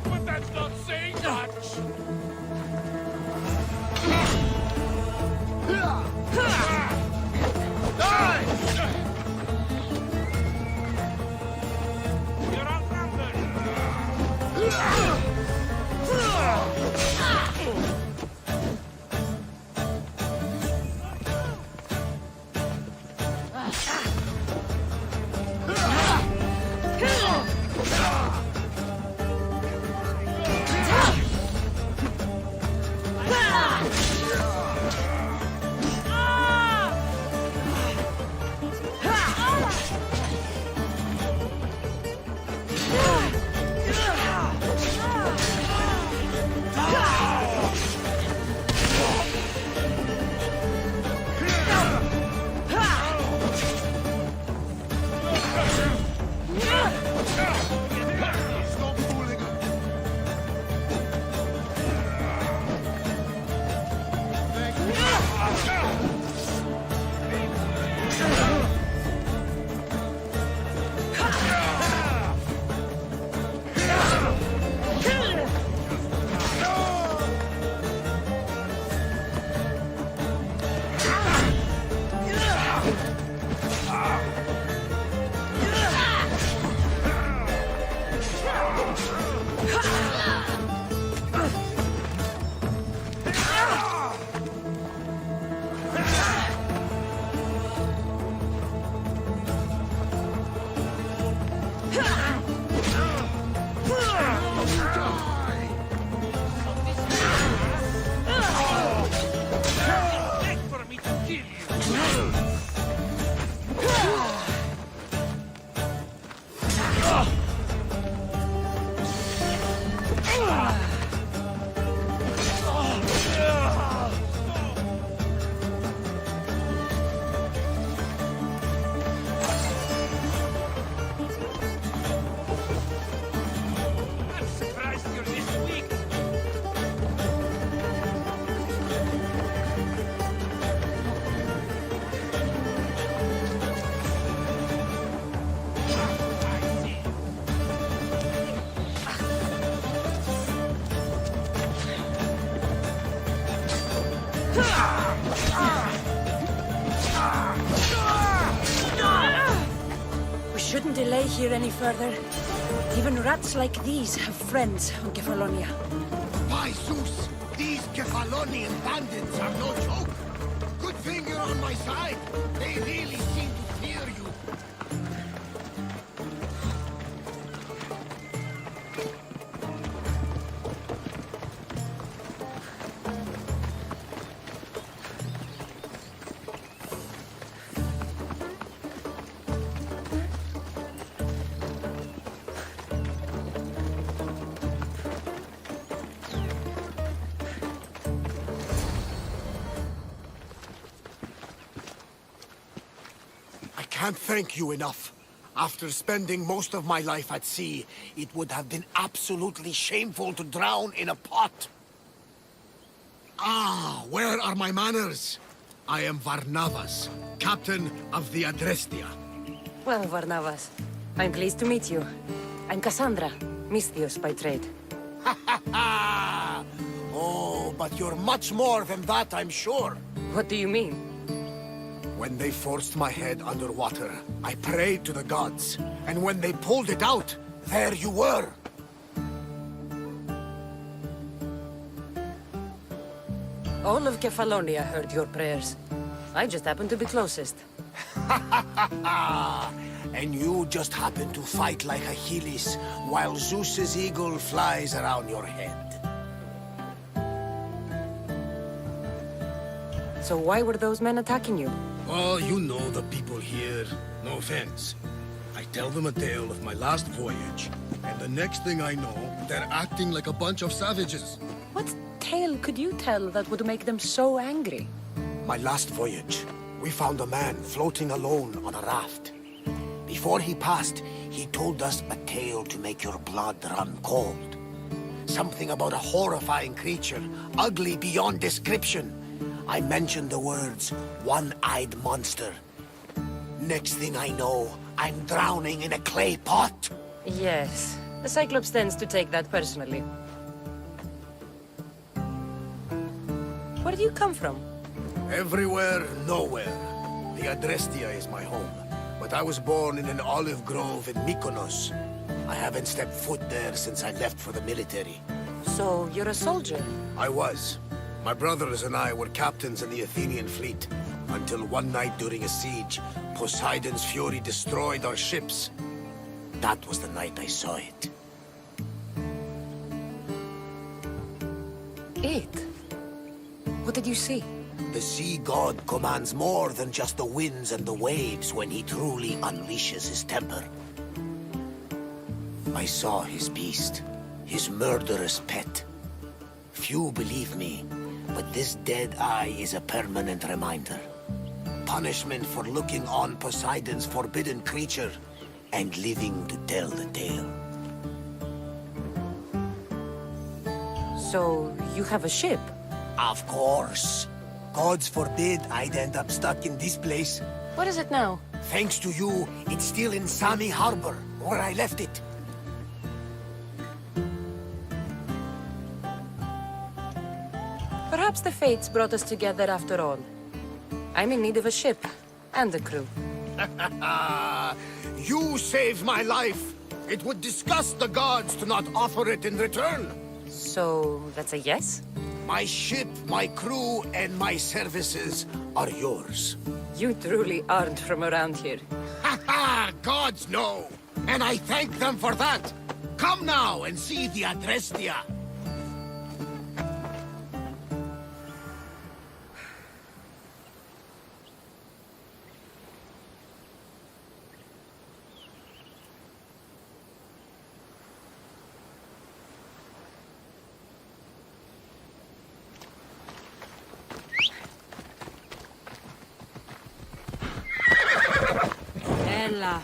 But that's not saying much! You're outnumbered! We shouldn't delay here any further. Even rats like these have friends on Kefalonia. By Zeus, these Kefalonian bandits are no joke. Good thing you're on my side. They really seem to fear you. can't thank you enough. After spending most of my life at sea, it would have been absolutely shameful to drown in a pot. Ah, where are my manners? I am Varnavas, captain of the Adrestia. Well, Varnavas, I'm pleased to meet you. I'm Cassandra, Misthios by trade. Oh, but you're much more than that, I'm sure. What do you mean? When they forced my head underwater, I prayed to the gods. And when they pulled it out, there you were. All of Kefalonia heard your prayers. I just happened to be closest. And you just happen to fight like Achilles, while Zeus's eagle flies around your head. So why were those men attacking you? Oh, you know the people here. No offense. I tell them a tale of my last voyage, and the next thing I know, they're acting like a bunch of savages. What tale could you tell that would make them so angry? My last voyage, we found a man floating alone on a raft. Before he passed, he told us a tale to make your blood run cold. Something about a horrifying creature, ugly beyond description. I mentioned the words, one-eyed monster. Next thing I know, I'm drowning in a clay pot. Yes, the Cyclops tends to take that personally. Where do you come from? Everywhere, nowhere. The Adrestia is my home. But I was born in an olive grove in Mykonos. I haven't stepped foot there since I left for the military. So, you're a soldier? I was. My brothers and I were captains in the Athenian fleet, until one night during a siege, Poseidon's fury destroyed our ships. That was the night I saw it. It? What did you see? The sea god commands more than just the winds and the waves when he truly unleashes his temper. I saw his beast, his murderous pet. Few believe me, but this dead eye is a permanent reminder. Punishment for looking on Poseidon's forbidden creature and living to tell the tale. So, you have a ship? Of course. Gods forbid I'd end up stuck in this place. What is it now? Thanks to you, it's still in Sami Harbor, where I left it. Perhaps the fates brought us together after all. I'm in need of a ship, and a crew. You saved my life. It would disgust the gods to not offer it in return. So, that's a yes? My ship, my crew, and my services are yours. You truly aren't from around here. Ha ha! Gods know! And I thank them for that! Come now and see the Adrestia! Ella.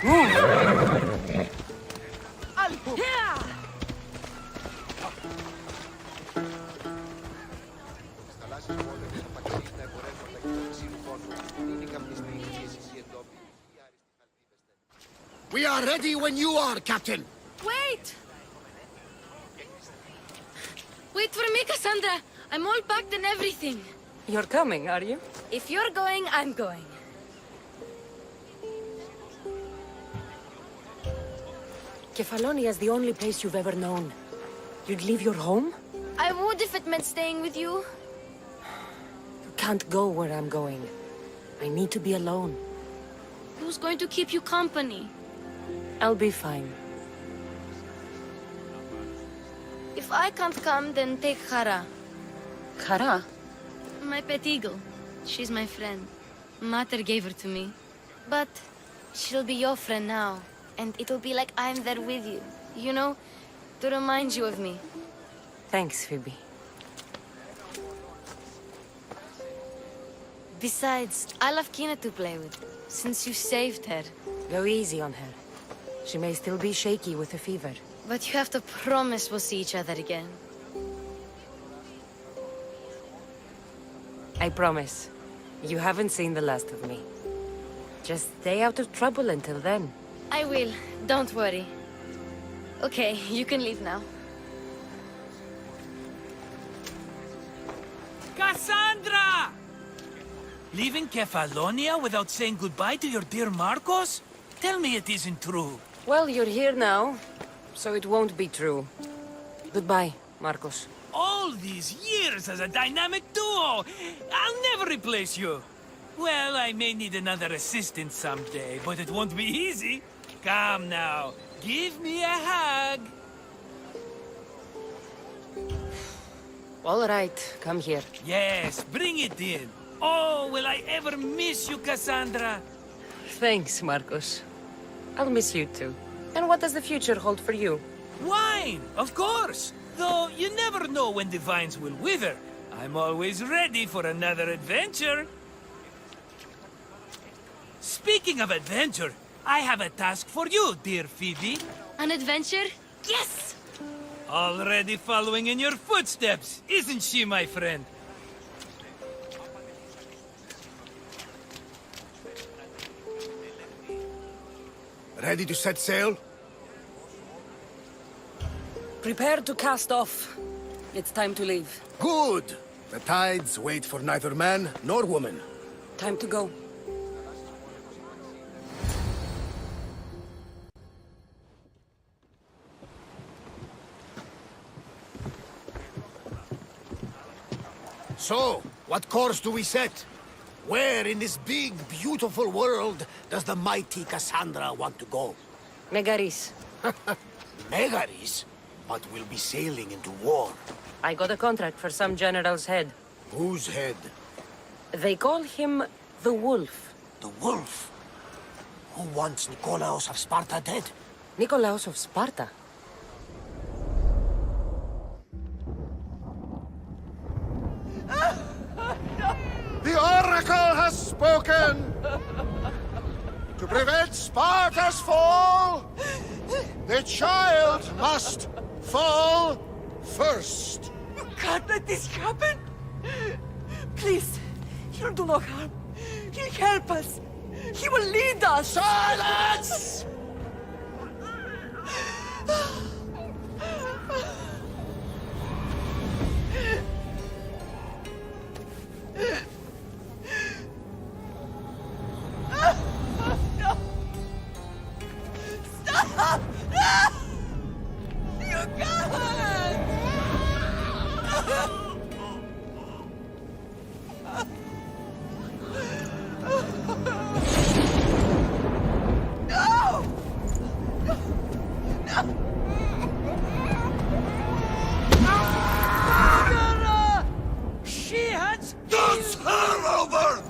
We are ready when you are, Captain. Wait! Wait for me, Cassandra. I'm all packed and everything. You're coming, are you? If you're going, I'm going. Kefalonia is the only place you've ever known. You'd leave your home? I would if it meant staying with you. You can't go where I'm going. I need to be alone. Who's going to keep you company? I'll be fine. If I can't come, then take Hara. Kara? My pet eagle. She's my friend. Mater gave her to me. But she'll be your friend now. And it'll be like I'm there with you. You know? To remind you of me. Thanks, Phoebe. Besides, I'll have Kina to play with. Since you saved her. Go easy on her. She may still be shaky with the fever. But you have to promise we'll see each other again. I promise. You haven't seen the last of me. Just stay out of trouble until then. I will. Don't worry. Okay, you can leave now. Cassandra! Leaving Kefalonia without saying goodbye to your dear Marcos? Tell me it isn't true. Well, you're here now, so it won't be true. Goodbye, Marcos. All these years as a dynamic duo! I'll never replace you! Well, I may need another assistant someday, but it won't be easy. Come now, give me a hug! All right, come here. Yes, bring it in. Oh, will I ever miss you, Cassandra? Thanks, Marcos. I'll miss you too. And what does the future hold for you? Wine, of course! Though you never know when the vines will wither. I'm always ready for another adventure. Speaking of adventure, I have a task for you, dear Phoebe. An adventure? Yes! Already following in your footsteps, isn't she, my friend? Ready to set sail? Prepare to cast off. It's time to leave. Good! The tides wait for neither man nor woman. Time to go. So, what course do we set? Where in this big, beautiful world does the mighty Cassandra want to go? Megaris. Megaris? But we'll be sailing into war. I got a contract for some general's head. Whose head? They call him the Wolf. The Wolf? Who wants Nikolaos of Sparta dead? Nikolaos of Sparta? The Oracle has spoken! To prevent Sparta's fall, the child must fall first. You can't let this happen! Please, he'll do no harm. He'll help us. He will lead us. Silence! No! Stop! No! You can't! No! No! Sarah! She has... Dance her over!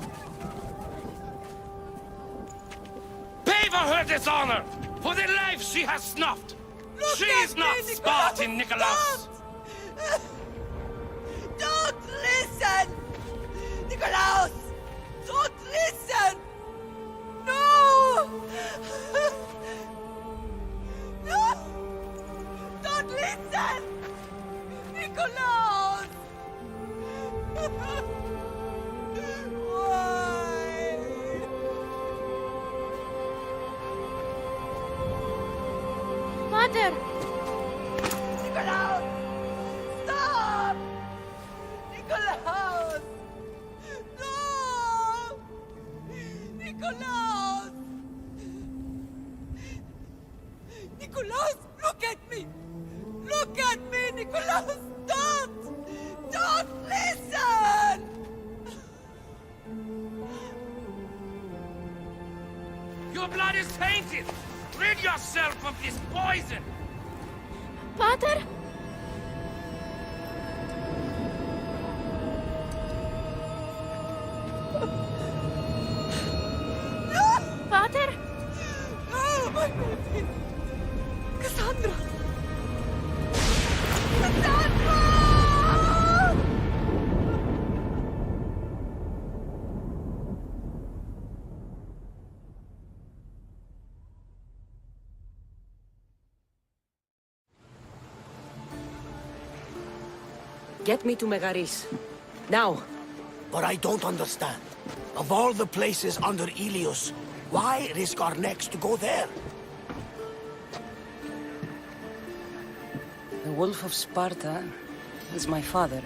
Pay for her dishonor! For the life she has snuffed! She's not Spartan, Nikolaos! Don't listen! Nikolaos! Don't listen! No! Mother! Nikolaus! Stop! Nikolaus! No! Nikolaus! Nikolaus, look at me! Look at me, Nikolaus! Don't! Don't listen! Your blood is tainted! Rid yourself of this poison! Pater? Pater? Oh, my baby! Cassandra! Cassandra! Get me to Megaris. Now. But I don't understand. Of all the places under Ilios, why risk our necks to go there? The Wolf of Sparta is my father.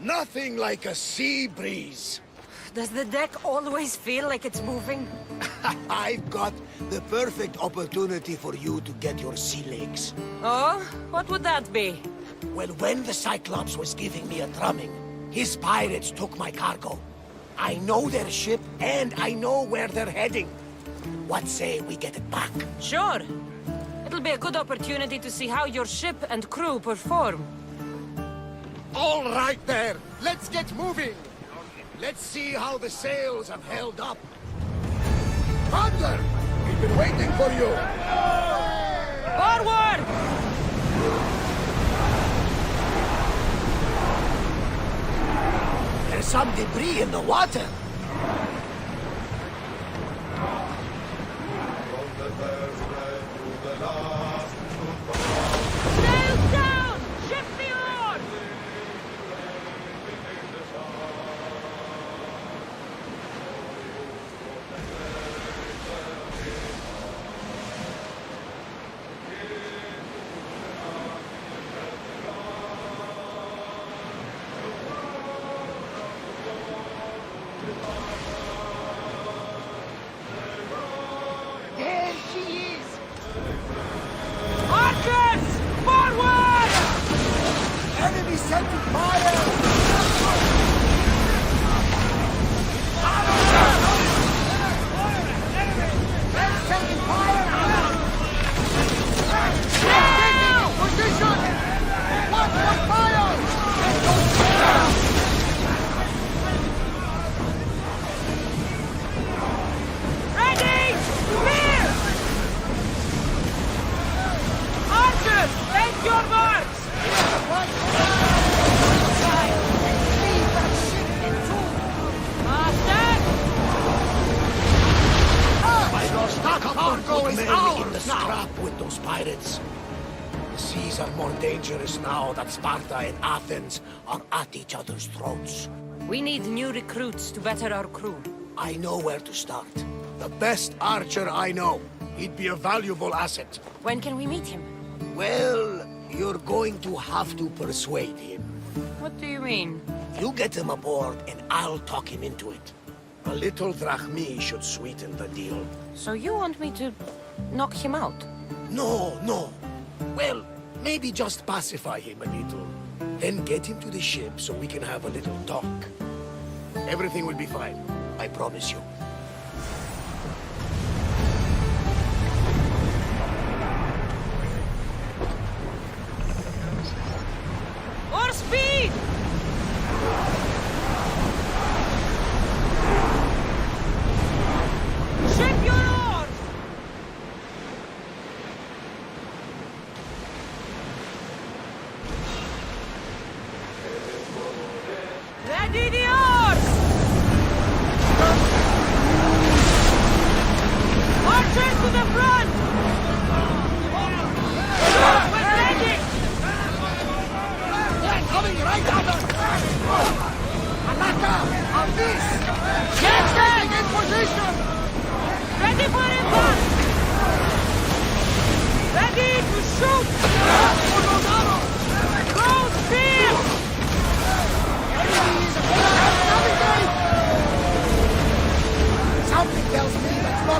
Nothing like a sea breeze. Does the deck always feel like it's moving? I've got the perfect opportunity for you to get your sea legs. Oh? What would that be? Well, when the Cyclops was giving me a drumming, his pirates took my cargo. I know their ship, and I know where they're heading. What say we get it back? Sure. It'll be a good opportunity to see how your ship and crew perform. All right there, let's get moving. Let's see how the sails have held up. Thunder! We've been waiting for you. Forward! There's some debris in the water. Sails down! Shift the oars! There she is! Archers! Forward! Enemy sending fire! Sending fire! Position! Watch the fire! Ready! Clear! Archers, take your marks! Cargo is ours in the scrap with those pirates. The seas are more dangerous now that Sparta and Athens are at each other's throats. We need new recruits to better our crew. I know where to start. The best archer I know. He'd be a valuable asset. When can we meet him? Well, you're going to have to persuade him. What do you mean? You get him aboard and I'll talk him into it. A little drachmi should sweeten the deal. So you want me to knock him out? No, no. Well, maybe just pacify him a little. Then get him to the ship so we can have a little talk. Everything will be fine. I promise you. More speed! Ship your oars!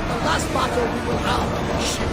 not the last battle we will have. Shit.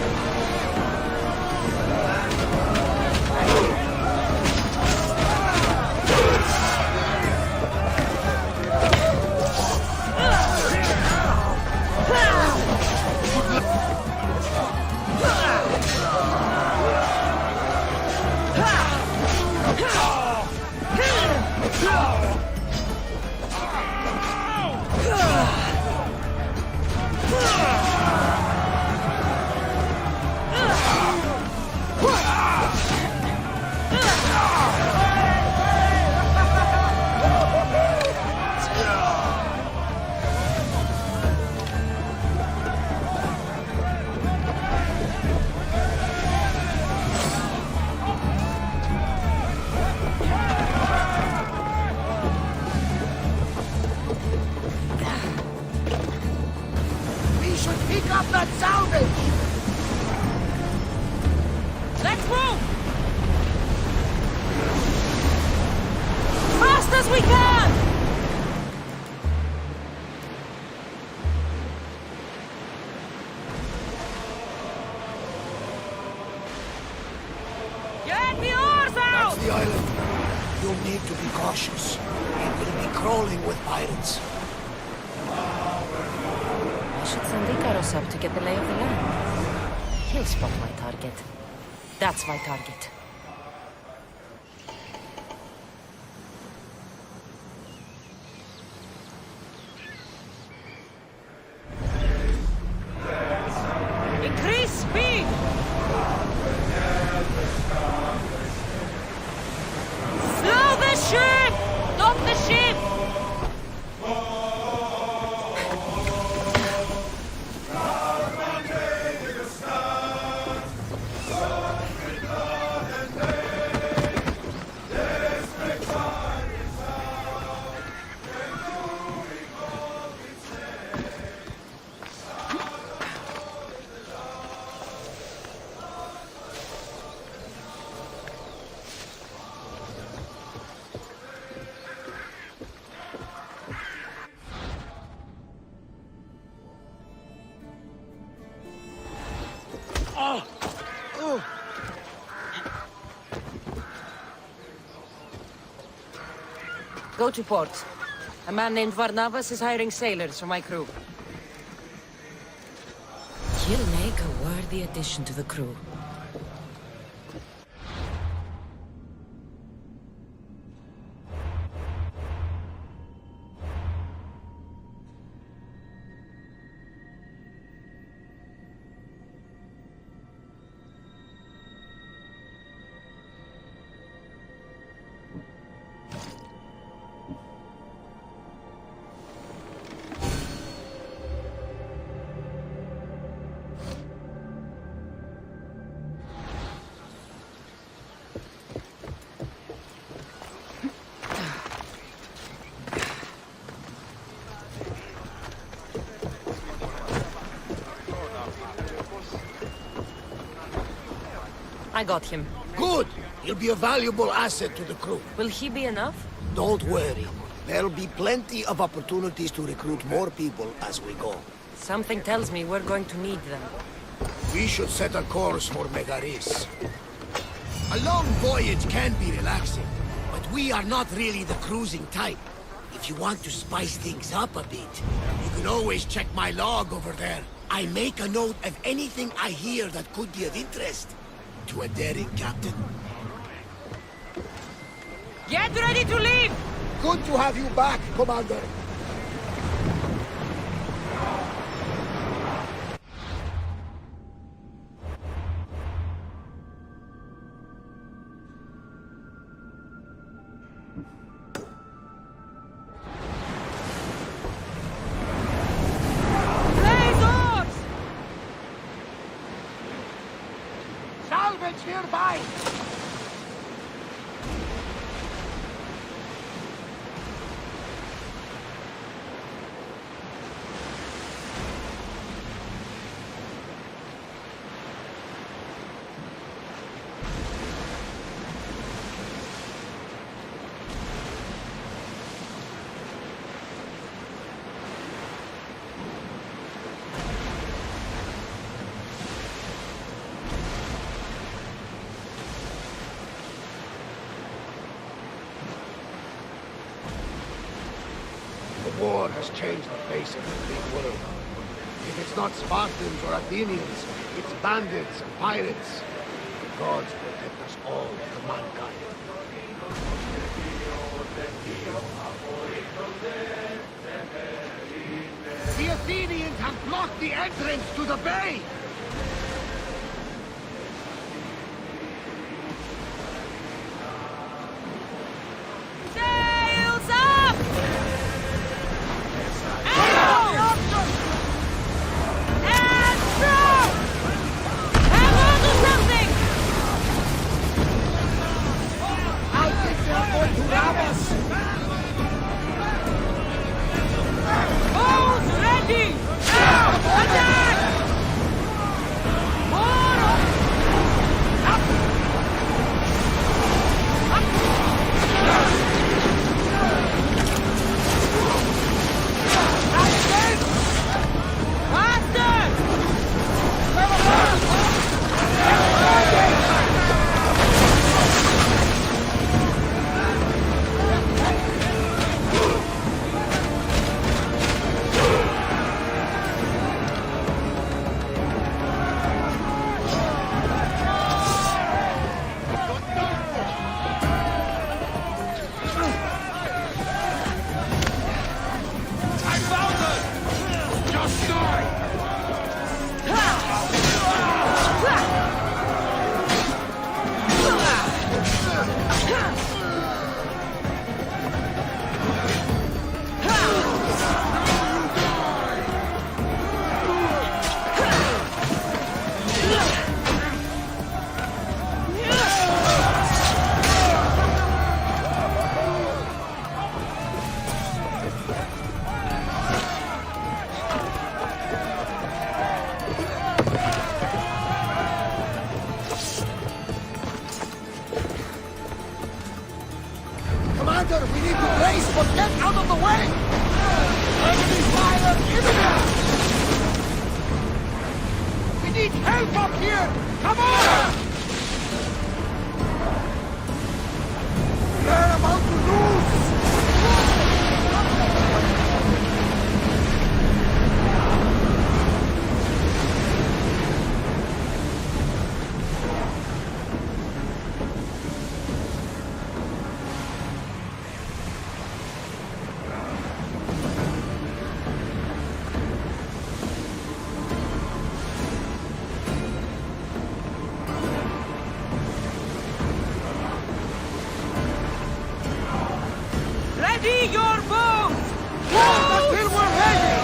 We should pick up that salvage! Let's move! Fast as we can! Get the oars out! That's the island. You'll need to be cautious. It will be crawling with pirates. I should send Icaros up to get the lay of the land. He'll spot my target. That's my target. Increase speed! Slow the ship! Stop the ship! Go to port. A man named Varnavas is hiring sailors for my crew. He'll make a worthy addition to the crew. I got him. Good! He'll be a valuable asset to the crew. Will he be enough? Don't worry. There'll be plenty of opportunities to recruit more people as we go. Something tells me we're going to need them. We should set a course for Megaris. A long voyage can be relaxing, but we are not really the cruising type. If you want to spice things up a bit, you can always check my log over there. I make a note of anything I hear that could be of interest to a daring captain. Get ready to leave! Good to have you back, Commander. Salvage nearby! war has changed the face of the Greek world. If it's not Spartans or Athenians, it's bandits and pirates. The gods protect us all from mankind. The Athenians have blocked the entrance to the bay! Sails up! Out! And throw! Hang on to something! I think they're going to rob us! Boats ready! Attack! More! Up! Commander, we need to race, but get out of the way! Enemy fire imminent! We need help up here! Come on! They're about to lose! Ready your boats! Until we're ready!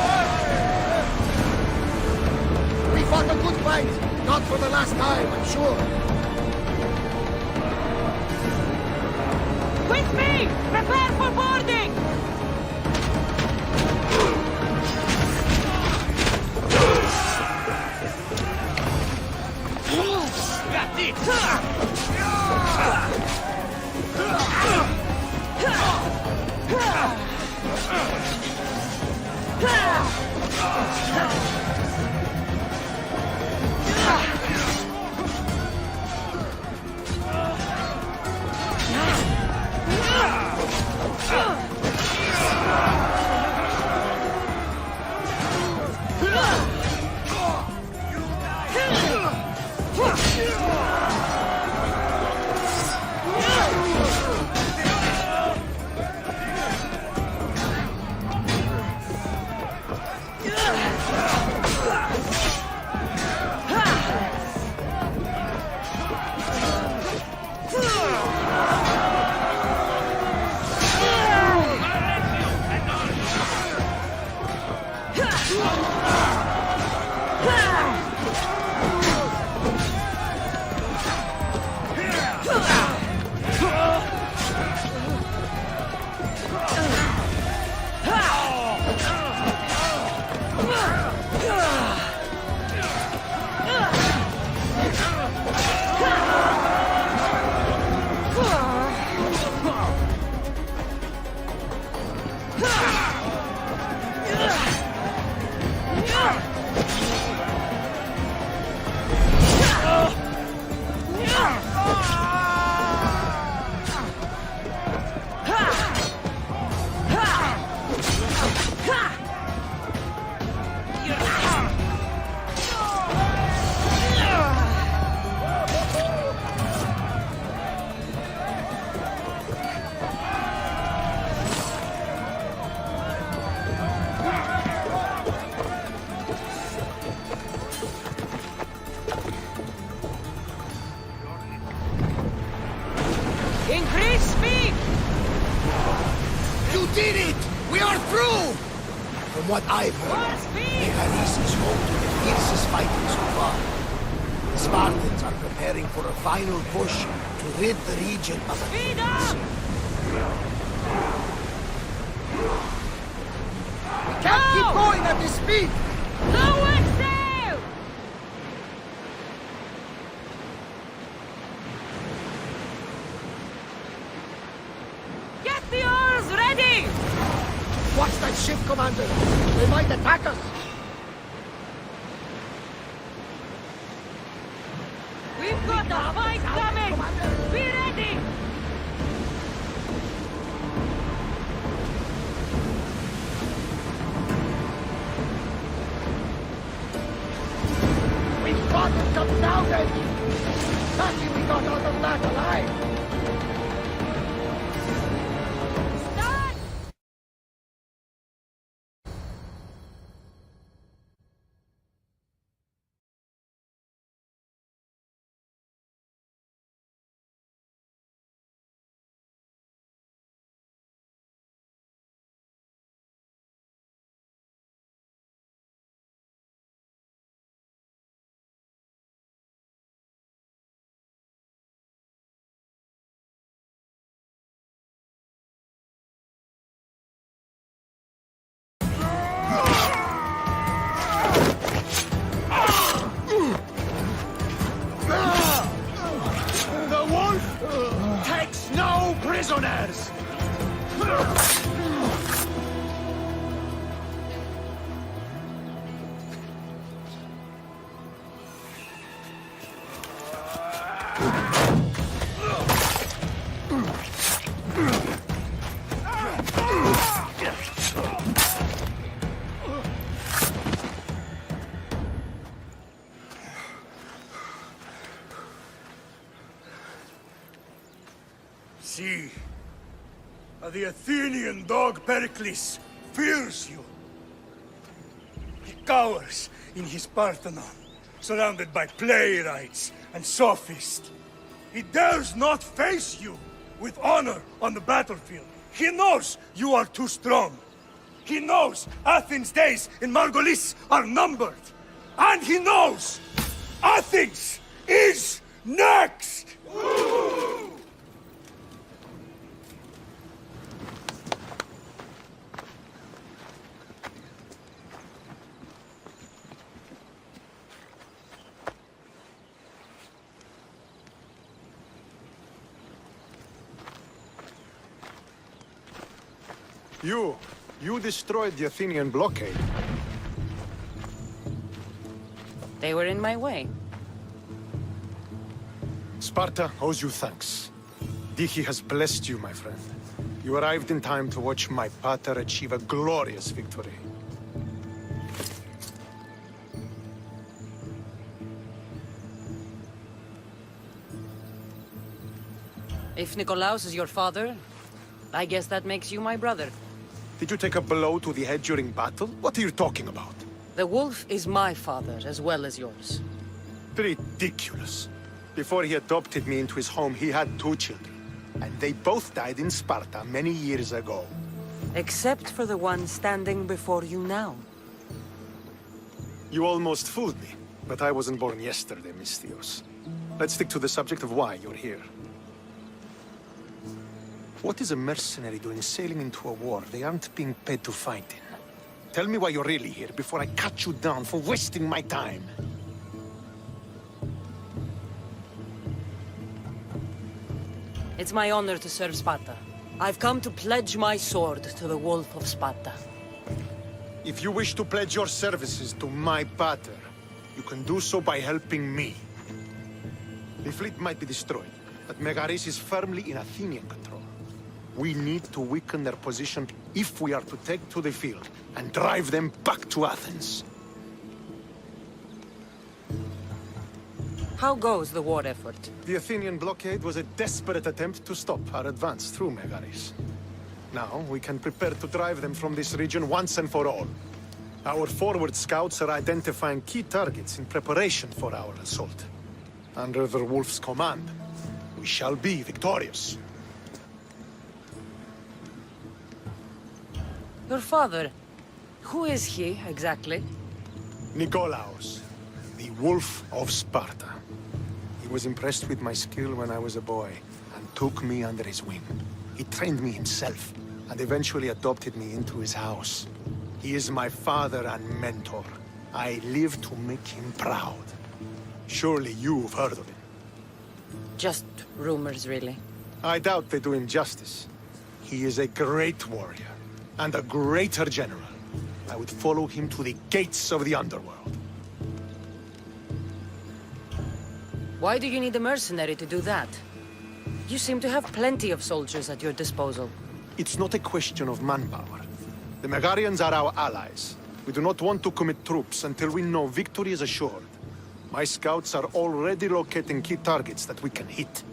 We fought a good fight, not for the last time, I'm sure. With me! Prepare for boarding! Got it! From what I've heard, Megaris is home to the fiercest fighting so far. The Spartans are preparing for a final push to rid the region of Athens. We can't keep going at this speed! Lower sail! Get the oars ready! Watch that ship, Commander! They might attack us! We've got a fight coming! Be ready! We fought some salvage! Lucky we got out of that alive! Start! The wolf takes no prisoners! See, the Athenian dog Pericles fears you. He cowers in his Parthenon, surrounded by playwrights and sophists. He dares not face you with honor on the battlefield. He knows you are too strong. He knows Athens' days in Margolis are numbered. And he knows Athens is next! You destroyed the Athenian blockade. They were in my way. Sparta owes you thanks. Diki has blessed you, my friend. You arrived in time to watch my pater achieve a glorious victory. If Nikolaos is your father, I guess that makes you my brother. Did you take a blow to the head during battle? What are you talking about? The wolf is my father as well as yours. Ridiculous. Before he adopted me into his home, he had 2 children. And they both died in Sparta many years ago. Except for the one standing before you now. You almost fooled me, but I wasn't born yesterday, Mystios. Let's stick to the subject of why you're here. What is a mercenary doing sailing into a war they aren't being paid to fight in? Tell me why you're really here before I cut you down for wasting my time. It's my honor to serve Sparta. I've come to pledge my sword to the Wolf of Sparta. If you wish to pledge your services to my pater, you can do so by helping me. The fleet might be destroyed, but Megaris is firmly in Athenian control. We need to weaken their position if we are to take to the field and drive them back to Athens. How goes the war effort? The Athenian blockade was a desperate attempt to stop our advance through Megaris. Now we can prepare to drive them from this region once and for all. Our forward scouts are identifying key targets in preparation for our assault. Under the Wolf's command, we shall be victorious. Your father, Who is he, exactly? Nikolaos, the Wolf of Sparta. He was impressed with my skill when I was a boy, and took me under his wing. He trained me himself, and eventually adopted me into his house. He is my father and mentor. I live to make him proud. Surely you've heard of him. Just rumors, really. I doubt they do him justice. He is a great warrior, and a greater general. I would follow him to the gates of the underworld. Why do you need a mercenary to do that? You seem to have plenty of soldiers at your disposal. It's not a question of manpower. The Megarians are our allies. We do not want to commit troops until we know victory is assured. My scouts are already locating key targets that we can hit.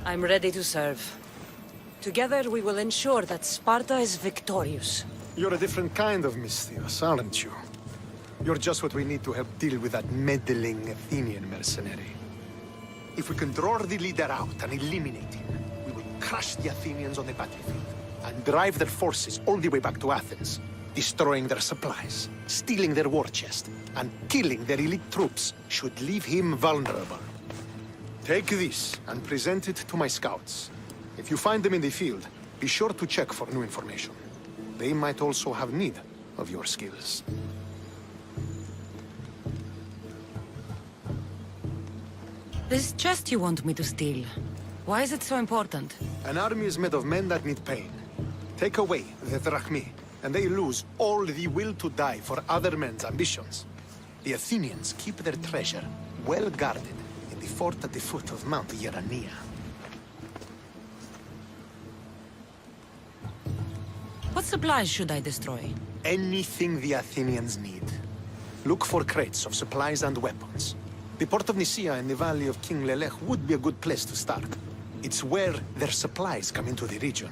I'm ready to serve. Together we will ensure that Sparta is victorious. You're a different kind of Misthios, aren't you? You're just what we need to help deal with that meddling Athenian mercenary. If we can draw the leader out and eliminate him, we will crush the Athenians on the battlefield and drive their forces all the way back to Athens, destroying their supplies, stealing their war chest, and killing their elite troops should leave him vulnerable. Take this and present it to my scouts. If you find them in the field, be sure to check for new information. They might also have need of your skills. This chest you want me to steal, why is it so important? An army is made of men that need pain. Take away the drachmi, and they lose all the will to die for other men's ambitions. The Athenians keep their treasure well guarded in the fort at the foot of Mount Yerania. What supplies should I destroy? Anything the Athenians need. Look for crates of supplies and weapons. The port of Nicaea in the valley of King Lelech would be a good place to start. It's where their supplies come into the region.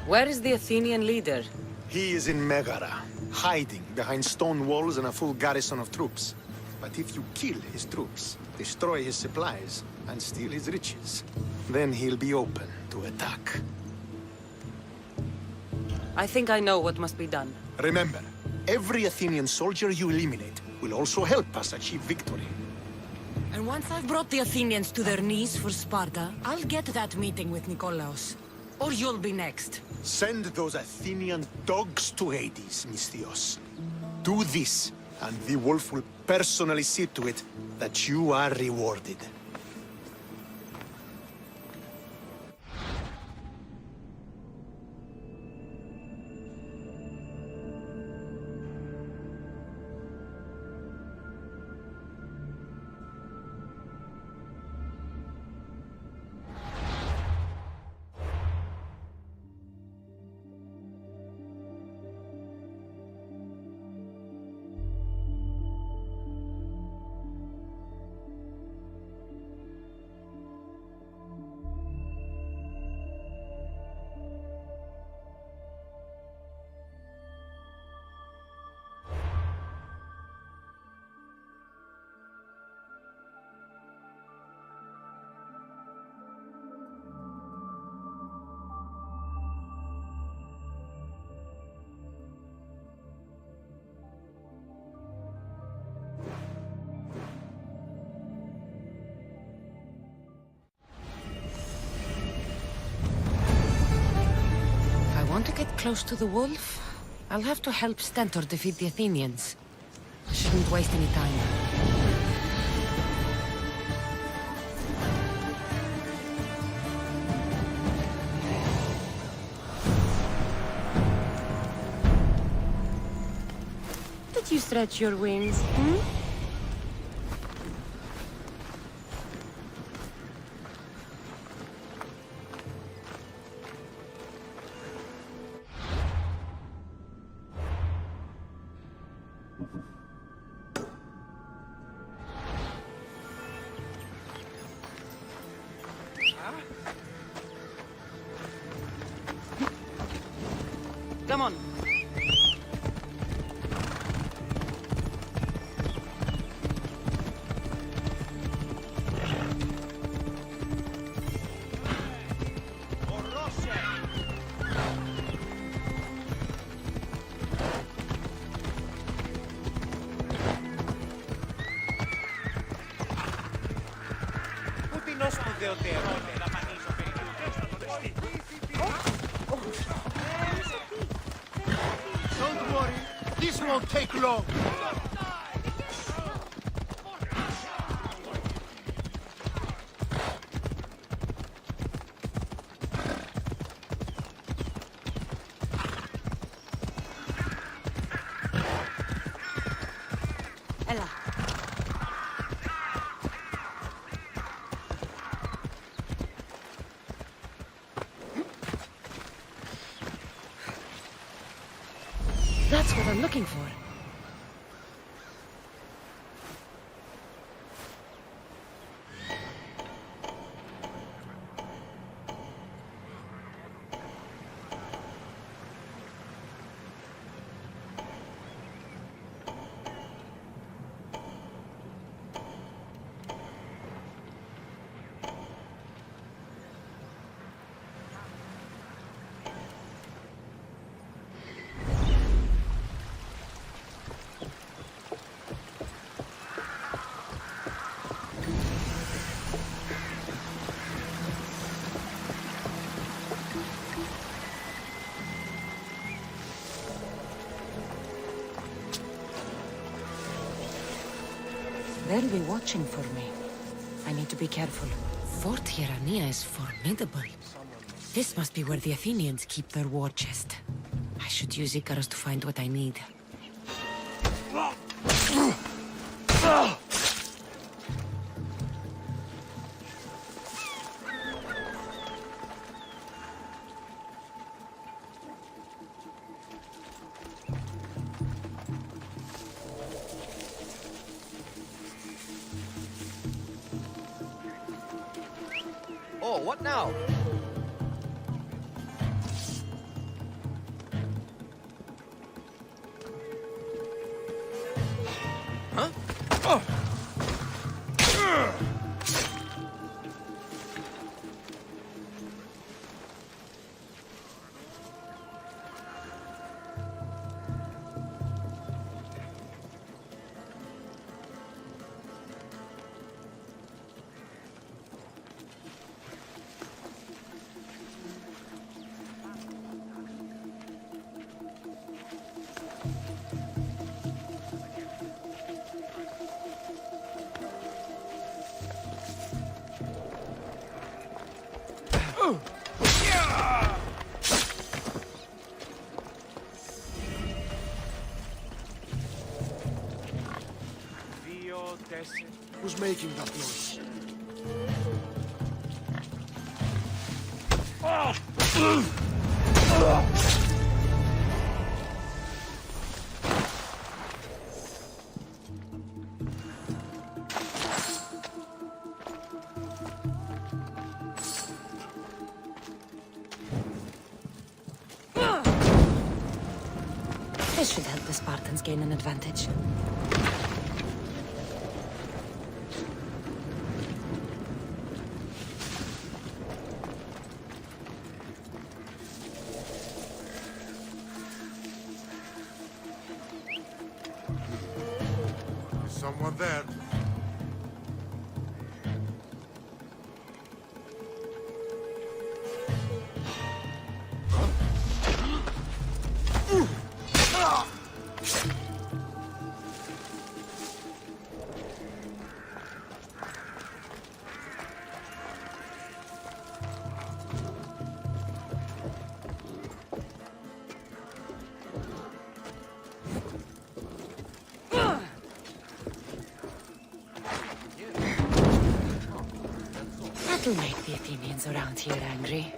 Where is the Athenian leader? He is in Megara, hiding behind stone walls and a full garrison of troops. But if you kill his troops, destroy his supplies, and steal his riches, then he'll be open to attack. I think I know what must be done. Remember, every Athenian soldier you eliminate will also help us achieve victory. And once I've brought the Athenians to their knees for Sparta, I'll get that meeting with Nikolaos. Or you'll be next. Send those Athenian dogs to Hades, Misthios. Do this, and the wolf will personally see to it that you are rewarded. Want to get close to the wolf? I'll have to help Stentor defeat the Athenians. I shouldn't waste any time. Did you stretch your wings, Come on. Don't worry, this won't take long. Ella. That's what I'm looking for. They'll be watching for me. I need to be careful. Fort Hierania is formidable. This must be where the Athenians keep their war chest. I should use Icarus to find what I need. Oh, what now? Huh? Oh. Who's making that noise? This should help the Spartans gain an advantage. Is someone there? That'll make the Athenians around here angry.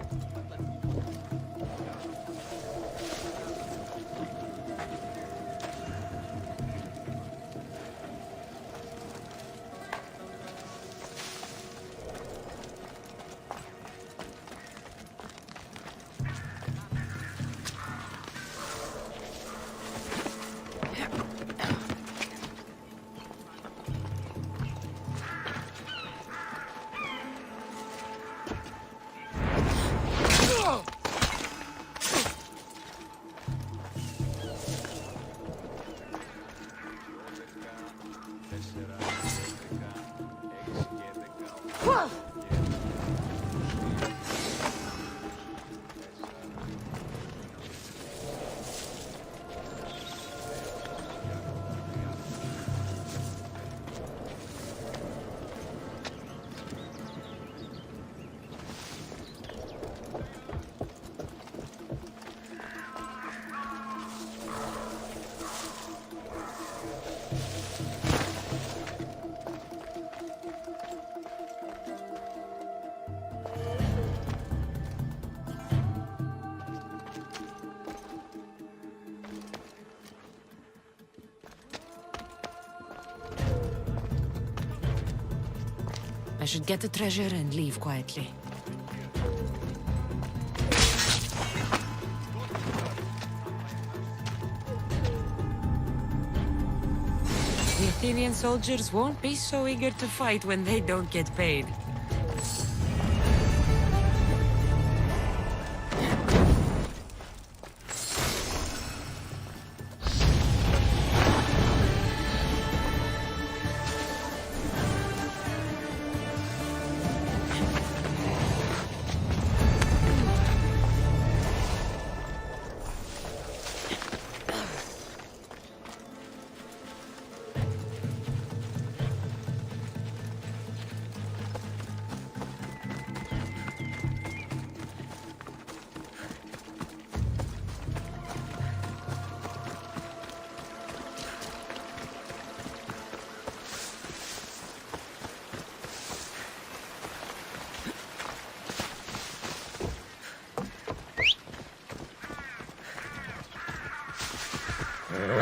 I should get the treasure and leave quietly. The Athenian soldiers won't be so eager to fight when they don't get paid.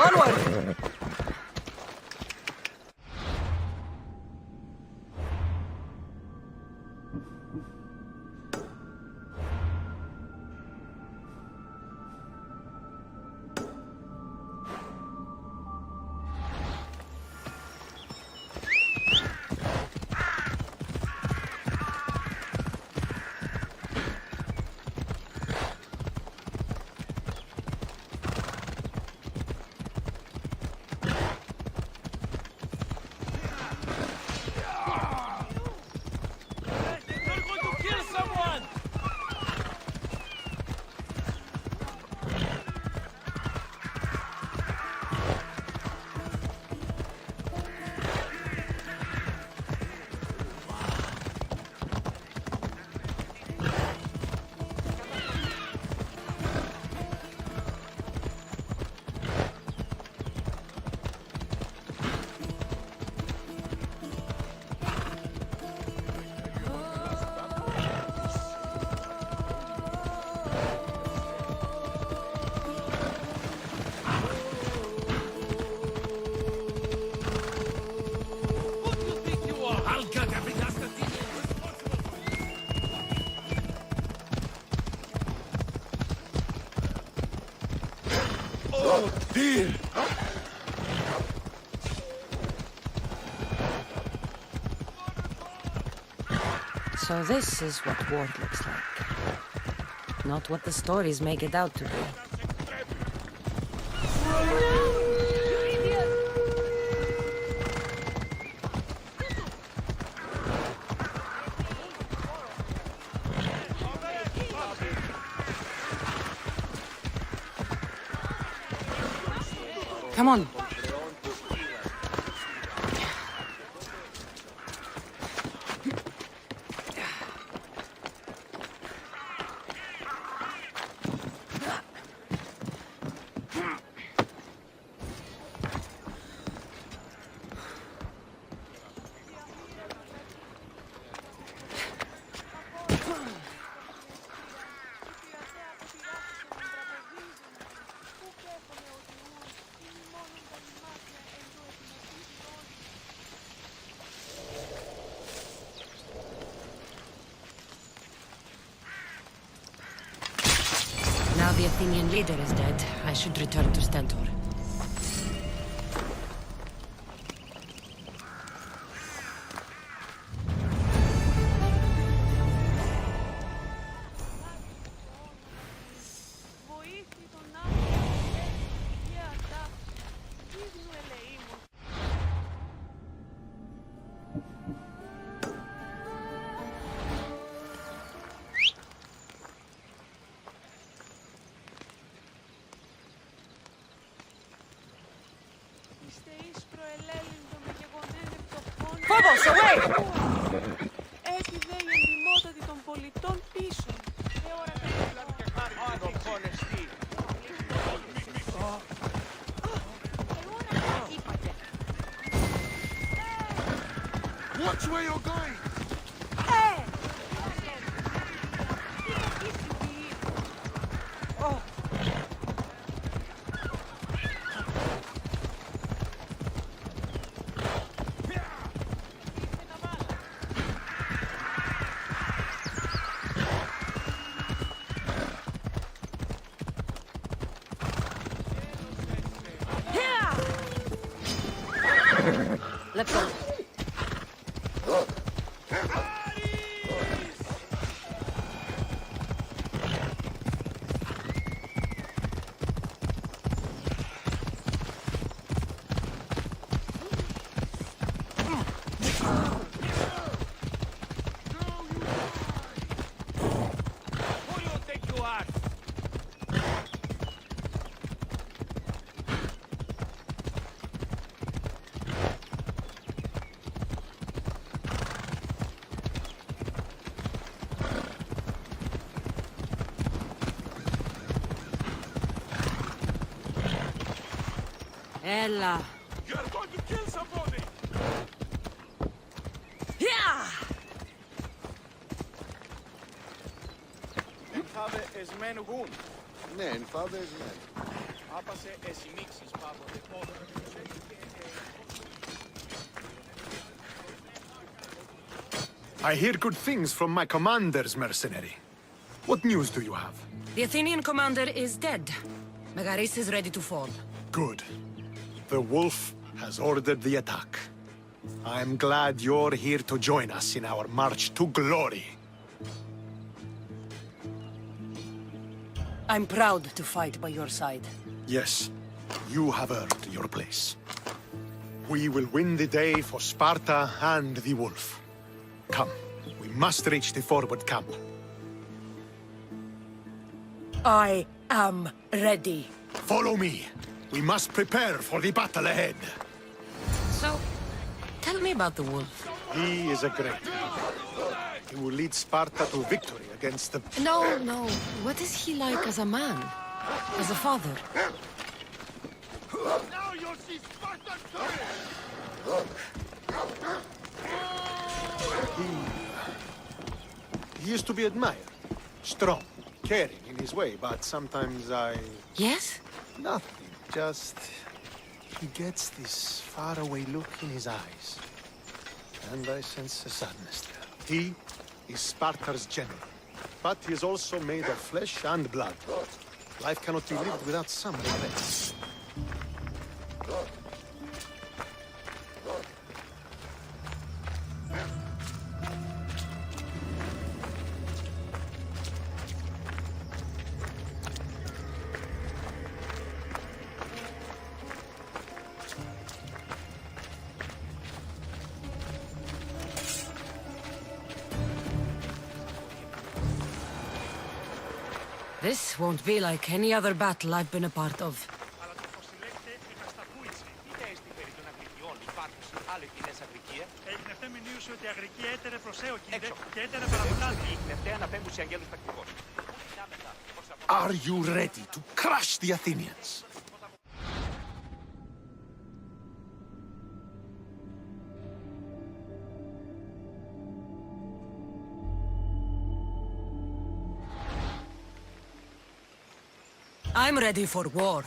Onward! Dear! So this is what war looks like. Not what the stories make it out to be. Come on. Now the Athenian leader is dead, I should return to Stentor. Phobos, away! Έφυγε η εντιμότατη των πολιτών πίσω. Watch where you're going! Let's go. Ella. You're going to kill somebody! Yeah! Ενθάβε εσμένου γουν. Ναι, ενθάβε εσμένου. Άπασε εσυνήξεις πάπονται πόδο. I hear good things from my commanders, mercenary. What news do you have? The Athenian commander is dead. Megaris is ready to fall. Good. The wolf has ordered the attack. I'm glad you're here to join us in our march to glory. I'm proud to fight by your side. Yes, you have earned your place. We will win the day for Sparta and the wolf. Come, we must reach the forward camp. I am ready. Follow me. We must prepare for the battle ahead. So, tell me about the wolf. He is a great leader. He will lead Sparta to victory against the... No. What is he like as a man? As a father? Now you'll see Spartan He used to be admired. Strong, caring in his way, but sometimes I... Yes? Nothing. Just... he gets this faraway look in his eyes. And I sense a sadness there. He is Sparta's general. But he is also made of flesh and blood. Life cannot be lived without some regret. This won't be like any other battle I've been a part of. Are you ready to crush the Athenians? I'm ready for war.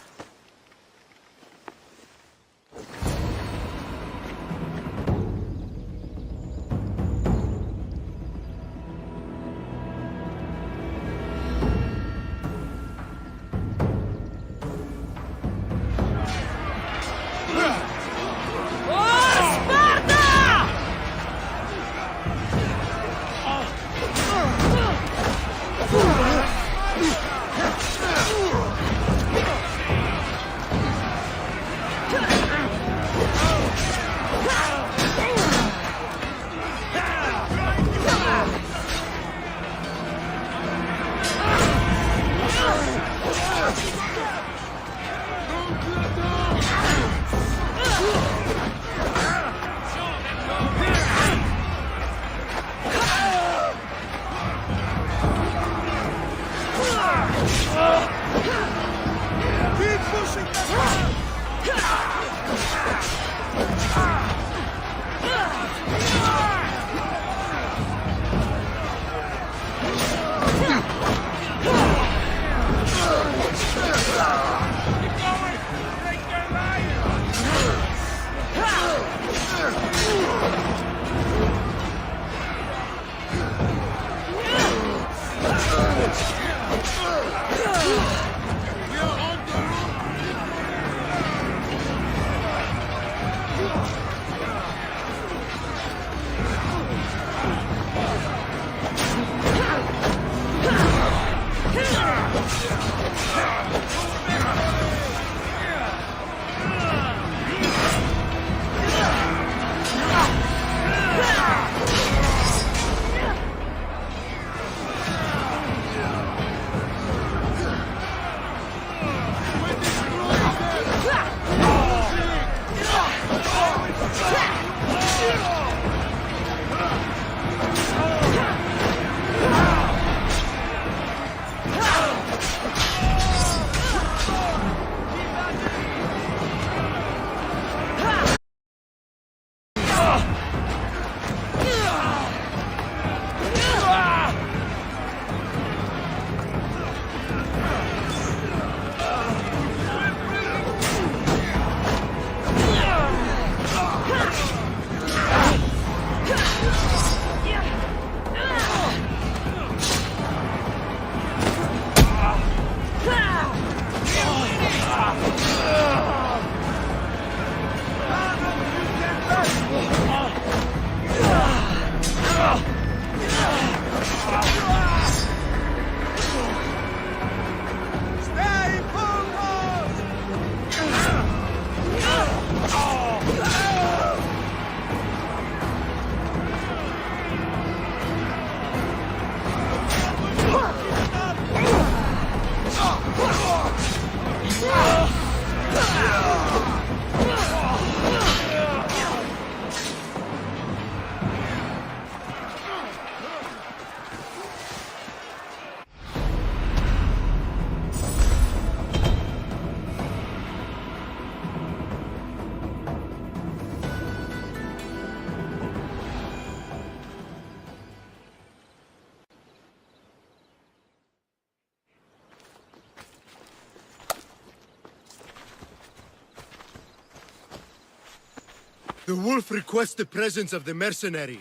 The wolf requests the presence of the mercenary.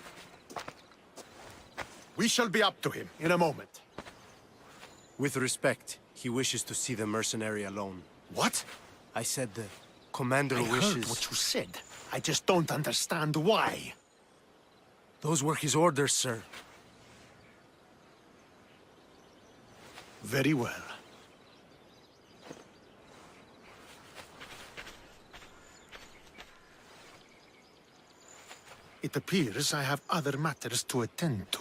We shall be up to him in a moment. With respect, he wishes to see the mercenary alone. What? I said the commander I wishes... heard what you said. I just don't understand why. Those were his orders, sir. Very well. It appears I have other matters to attend to.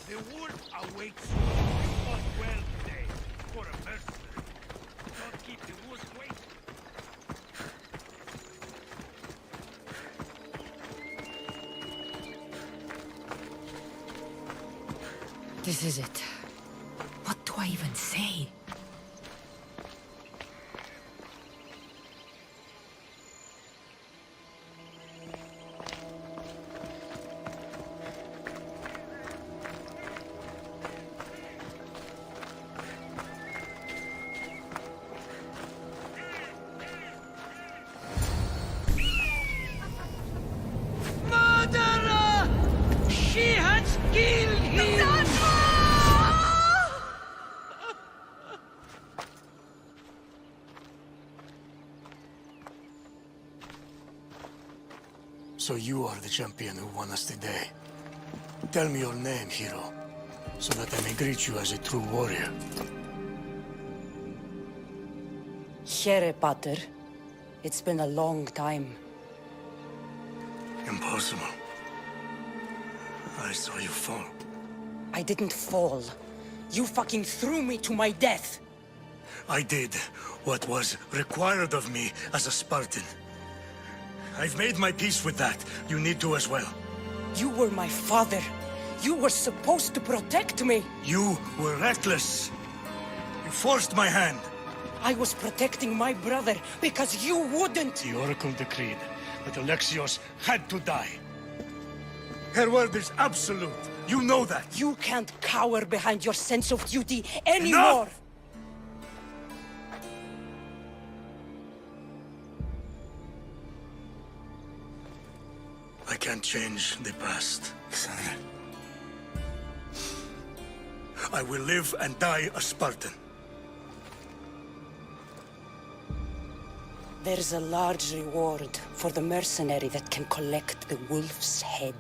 The wolf awaits you. You fought well today. For a mercenary. Don't keep the wolf waiting. This is it. What do I even say? Murderer! She has killed him! So you are the champion who won us today. Tell me your name, hero, so that I may greet you as a true warrior. Here, Pater. It's been a long time. Impossible. I saw you fall. I didn't fall. You fucking threw me to my death. I did what was required of me as a Spartan. I've made my peace with that. You need to as well. You were my father. You were supposed to protect me. You were reckless. You forced my hand. I was protecting my brother because you wouldn't. The Oracle decreed that Alexios had to die. Her word is absolute. You know that. You can't cower behind your sense of duty anymore. Enough! I can't change the past, Cassandra. I will live and die a Spartan. There's a large reward for the mercenary that can collect the wolf's head.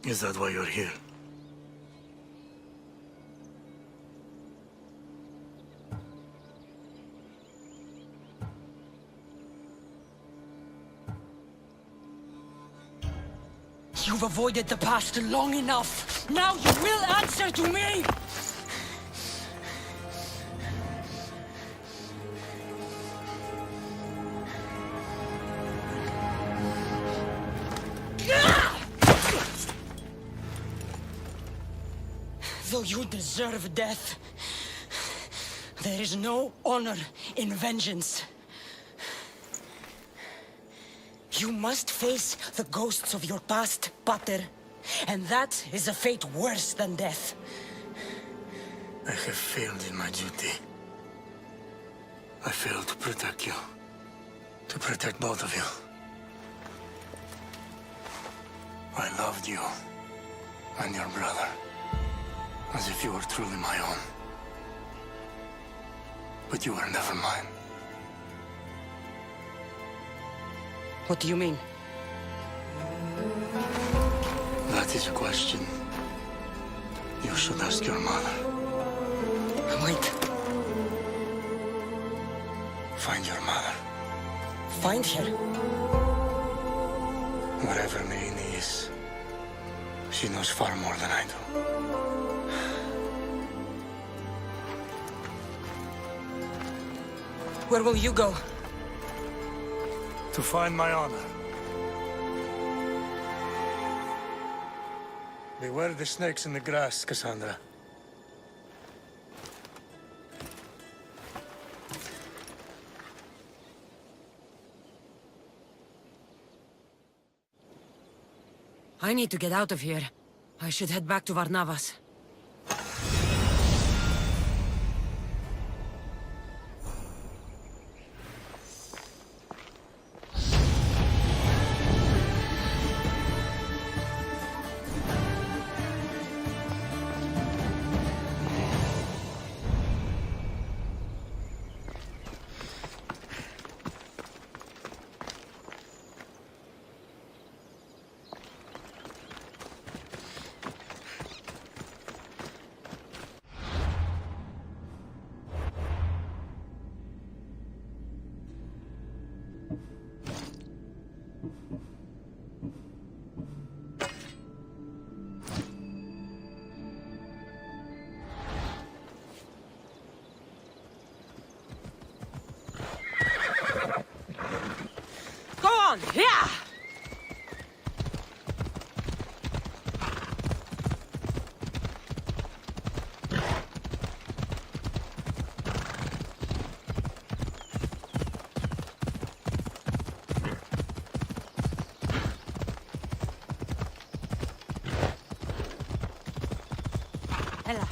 Is that why you're here? You've avoided the past long enough. Now you will answer to me! Though you deserve death, there is no honor in vengeance. You must face the ghosts of your past, Pater, and that is a fate worse than death. I have failed in my duty. I failed to protect you. To protect both of you. I loved you and your brother as if you were truly my own. But you were never mine. What do you mean? That is a question you should ask your mother. Wait. Find your mother. Find her? Wherever Merini is, she knows far more than I do. Where will you go? To find my honor. Beware the snakes in the grass, Cassandra. I need to get out of here. I should head back to Varnavas. Yeah! Ella.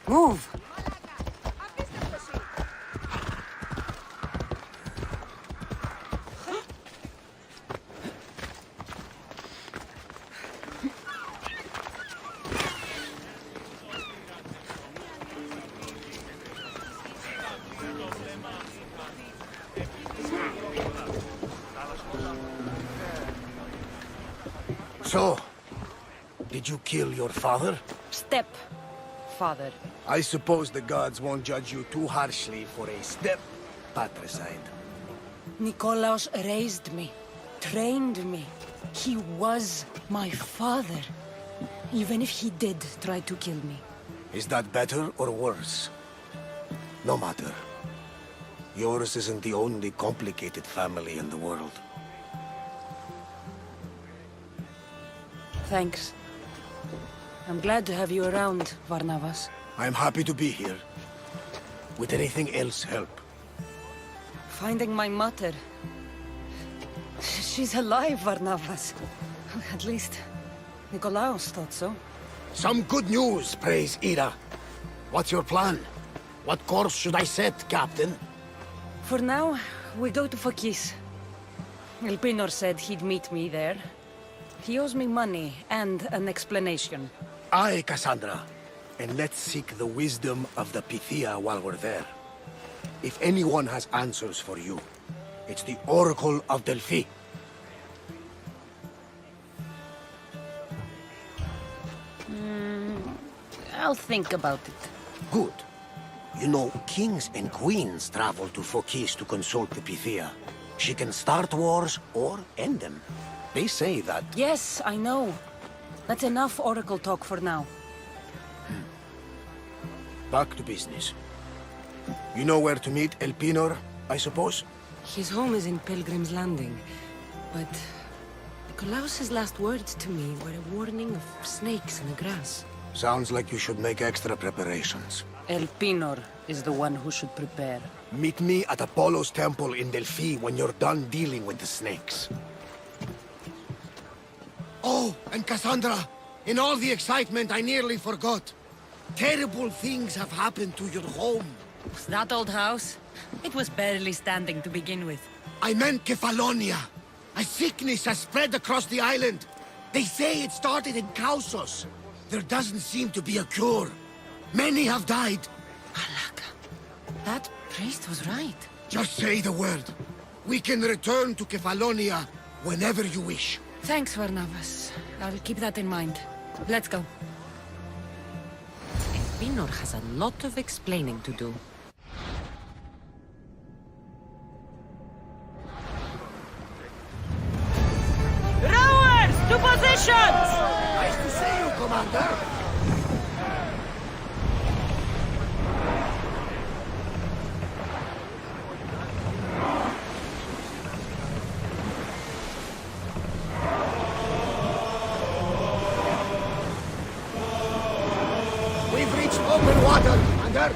Move! So, did you kill your father? Step, father. I suppose the gods won't judge you too harshly for a step patricide. Nikolaos raised me, trained me. He was my father. Even if he did try to kill me. Is that better or worse? No matter. Yours isn't the only complicated family in the world. Thanks. I'm glad to have you around, Varnavas. I'm happy to be here. Would anything else help? Finding my mother. She's alive, Varnavas. At least, Nikolaos thought so. Some good news, praise Ira. What's your plan? What course should I set, Captain? For now, we go to Phokis. Elpinor said he'd meet me there. He owes me money and an explanation. Aye, Cassandra. And let's seek the wisdom of the Pythia while we're there. If anyone has answers for you, it's the Oracle of Delphi. I'll think about it. Good. You know, kings and queens travel to Phokis to consult the Pythia. She can start wars or end them. They say that... Yes, I know. That's enough Oracle talk for now. Back to business. You know where to meet Elpinor, I suppose? His home is in Pilgrim's Landing, but Nikolaos's last words to me were a warning of snakes in the grass. Sounds like you should make extra preparations. Elpinor is the one who should prepare. Meet me at Apollo's temple in Delphi when you're done dealing with the snakes. Oh, and Cassandra, in all the excitement, I nearly forgot. Terrible things have happened to your home. That old house? It was barely standing to begin with. I meant Kefalonia. A sickness has spread across the island. They say it started in Kausos. There doesn't seem to be a cure. Many have died. Alaka, that priest was right. Just say the word. We can return to Kefalonia whenever you wish. Thanks, Varnavas. I'll keep that in mind. Let's go. Espinor has a lot of explaining to do. Rowers, to positions! Nice to see you, Commander. We've reached open water, Commander.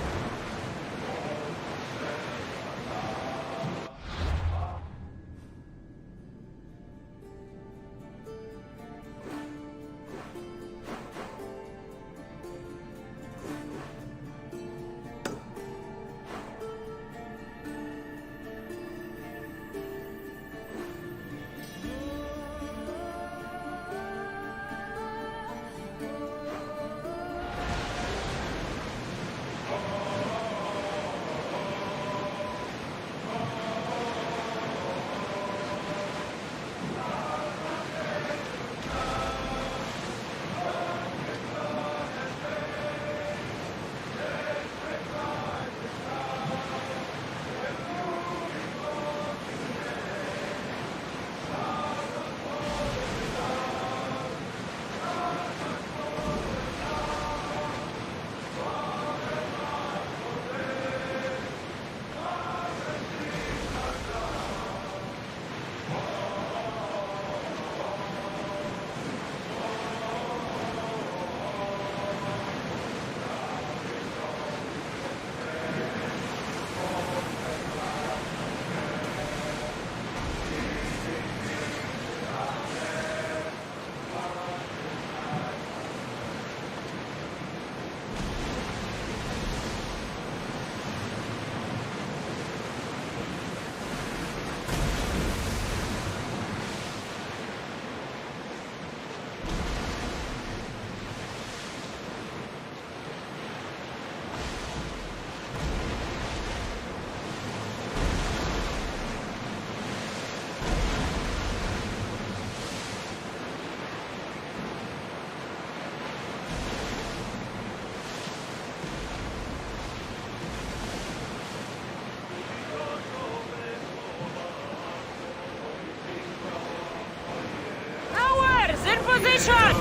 Position!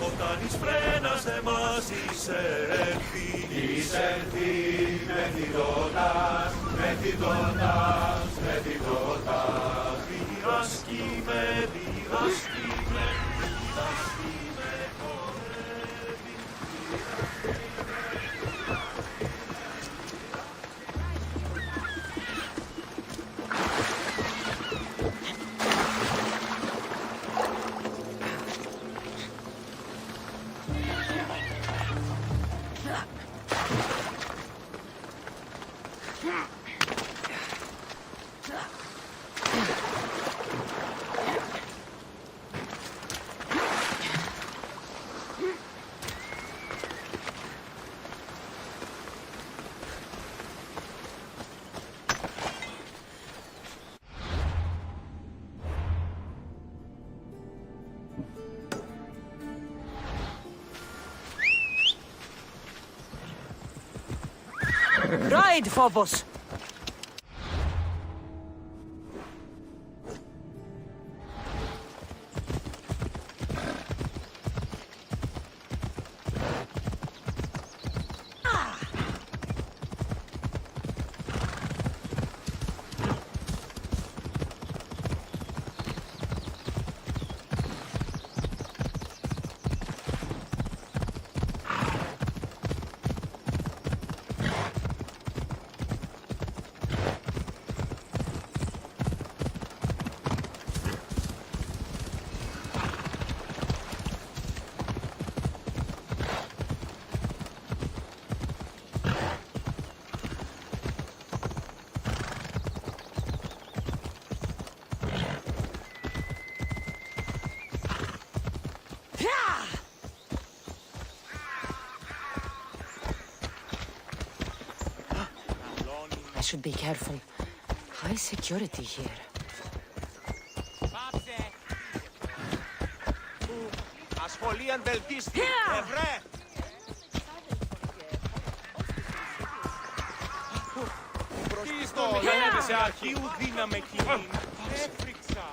Όταν εις φρένας εμάς εισέλθει με θητώτας, διδάσκει με, Ride, Phobos! I should be careful. High security here. Ilian Veltisti, Evre! Τι στον μεγαλεύεσαι αρχίου δύναμε κοινή. Έφρυξα.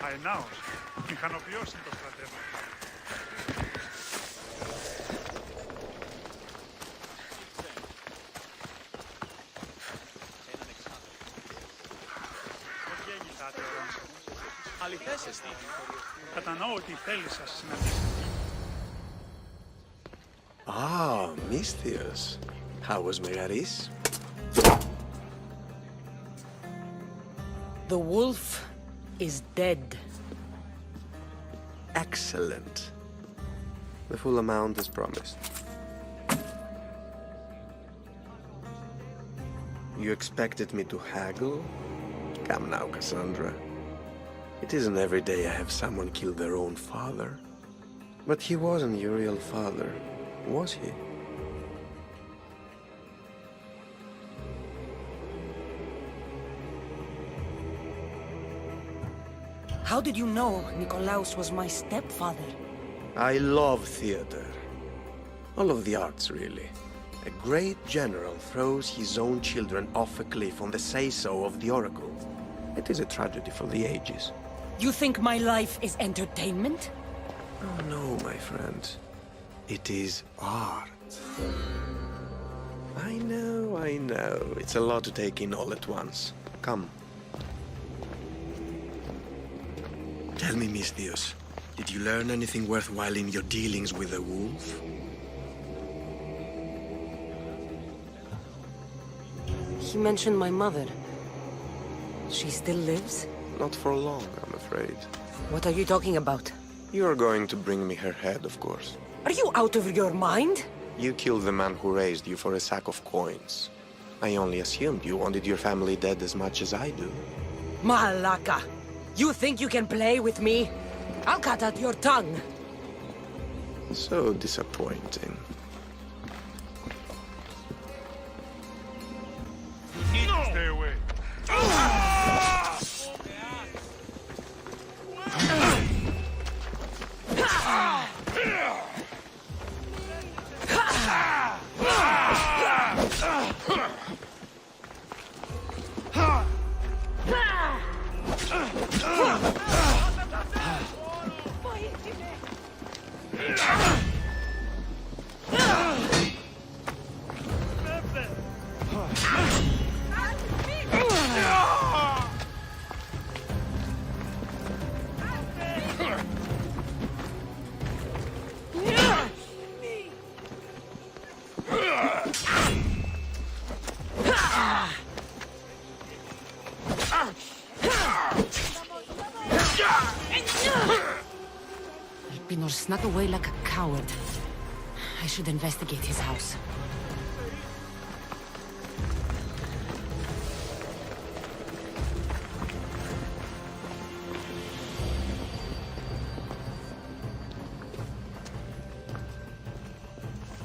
Αενάως, μηχανοποιώσει το στρατεύμα. Αληθές εστί. Κατανοώ ότι θέλει σας συναντήσει. Ah, Misthios. How was Megaris? The wolf is dead. Excellent. The full amount is promised. You expected me to haggle? Come now, Cassandra. It isn't every day I have someone kill their own father. But he wasn't your real father, was he? How did you know Nikolaos was my stepfather? I love theater. All of the arts, really. A great general throws his own children off a cliff on the say-so of the oracle. It is a tragedy for the ages. You think my life is entertainment? Oh no, my friend. It is art. I know. It's a lot to take in all at once. Come. Tell me, Misthios, did you learn anything worthwhile in your dealings with the wolf? He mentioned my mother. She still lives? Not for long, I'm afraid. What are you talking about? You're going to bring me her head, of course. Are you out of your mind? You killed the man who raised you for a sack of coins. I only assumed you wanted your family dead as much as I do. Malaka! You think you can play with me? I'll cut out your tongue! So disappointing. Stay away. Elpinor snuck away like a coward. I should investigate his house.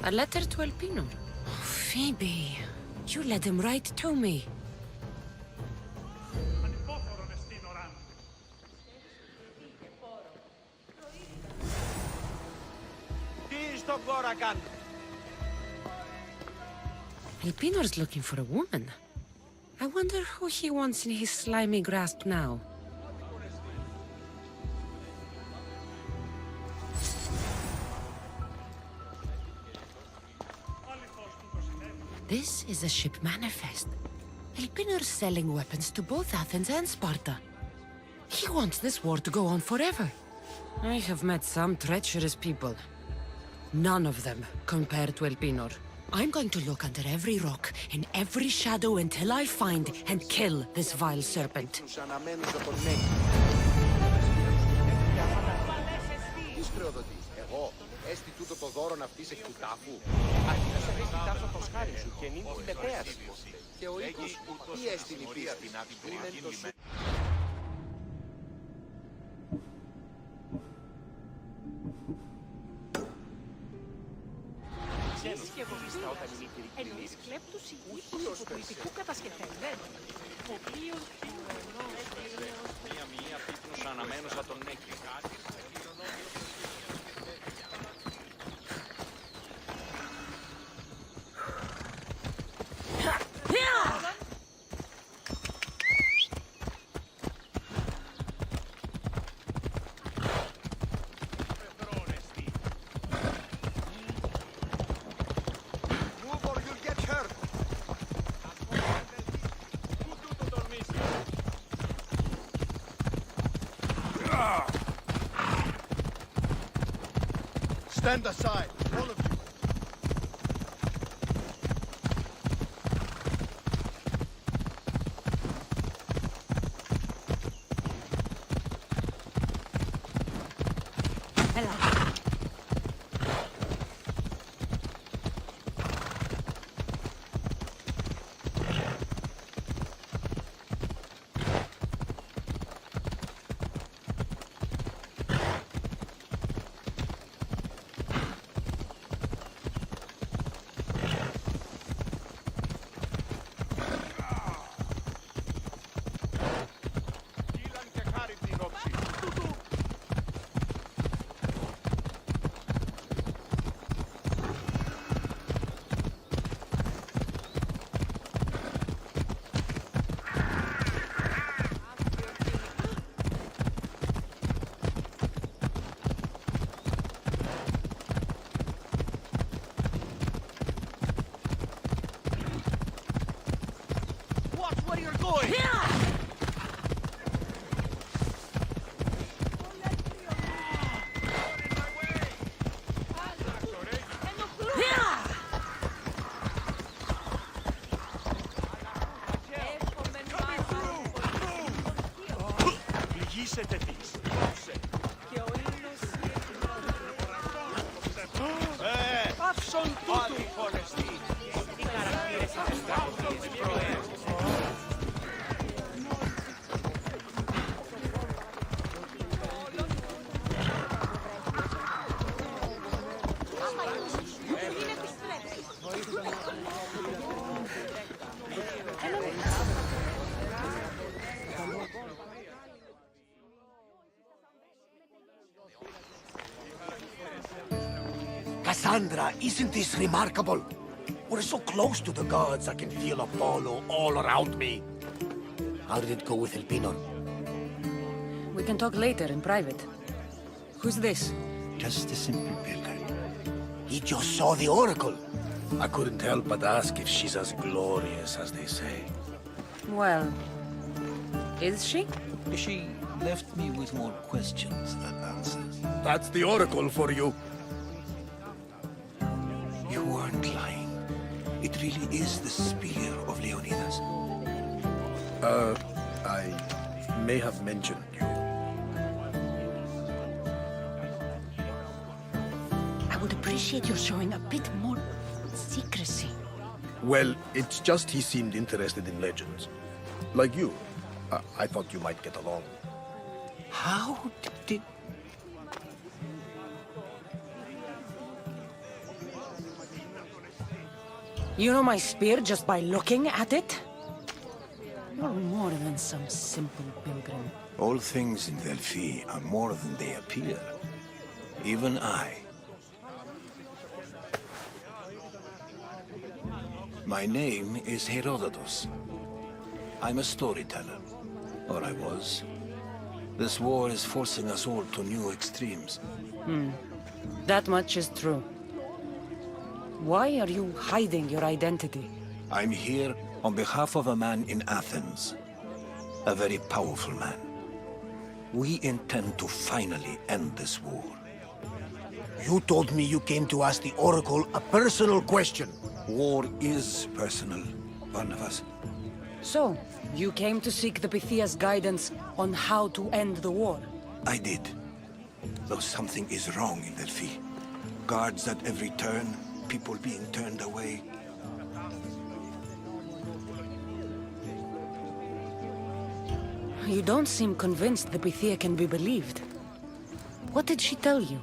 A letter to Elpinor. Oh, Phoebe, you let him write to me. Elpinor's looking for a woman. I wonder who he wants in his slimy grasp now. This is a ship manifest. Elpinor's selling weapons to both Athens and Sparta. He wants this war to go on forever. I have met some treacherous people. None of them compared to Elpinor. I'm going to look under every rock, in every shadow until I find and kill this vile serpent. Τους αναμένους από τον Νέκη. Τι χρεοδοτείς, εγώ, έστι τούτο το δώρον αυτής εκ του τάφου. Αρχικά σε έχει τάφο το σχάρι σου και νύν της μετέας σου. Και ο οίκος, τι έστι η πίστη, είναι το σου. Εννοείς κλέπτους ηγείτους υποτριτικού κατασκευαίνε. Ο οποίος του ενός Μία πίπνους αναμένους από τον Νέκη. Stand aside, all of you. Πληγήσετε της. και ο ήλιος Άφσον τούτου. Άλλη χωρεστή. Τι χαρακτήρες αυτές προές. Cassandra, isn't this remarkable? We're so close to the gods, I can feel Apollo all around me. How did it go with Elpinor? We can talk later in private. Who's this? Just a simple pilgrim. He just saw the oracle. I couldn't help but ask if she's as glorious as they say. Well, is she? She left me with more questions than answers. That's the oracle for you. You weren't lying. It really is the spear of Leonidas. I may have mentioned you. I would appreciate your showing a bit more secrecy. Well, it's just he seemed interested in legends. Like you. I thought you might get along. How did... You know my spear just by looking at it? You're more than some simple pilgrim. All things in Delphi are more than they appear. Even I. My name is Herodotus. I'm a storyteller. Or I was. This war is forcing us all to new extremes. That much is true. Why are you hiding your identity? I'm here on behalf of a man in Athens. A very powerful man. We intend to finally end this war. You told me you came to ask the oracle a personal question. War is personal, Barnabas. So, you came to seek the Pythia's guidance on how to end the war? I did. Though something is wrong in Delphi. Guards at every turn, people being turned away. You don't seem convinced the Pythia can be believed. What did she tell you?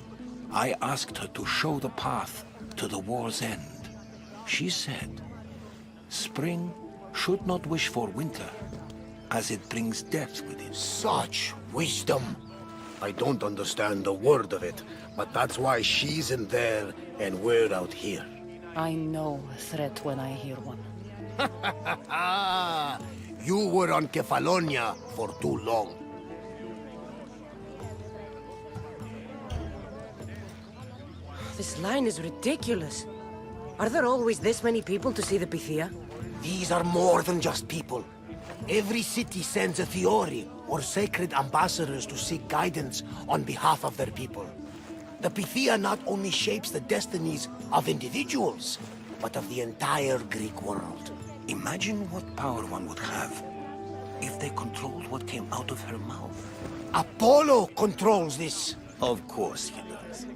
I asked her to show the path to the war's end. She said, spring should not wish for winter, as it brings death with it. Such wisdom! I don't understand a word of it, but that's why she's in there and we're out here. I know a threat when I hear one. You were on Kefalonia for too long. This line is ridiculous. Are there always this many people to see the Pythia? These are more than just people. Every city sends a Fiori, or sacred ambassadors to seek guidance on behalf of their people. The Pythia not only shapes the destinies of individuals, but of the entire Greek world. Imagine what power one would have if they controlled what came out of her mouth. Apollo controls this. Of course he does.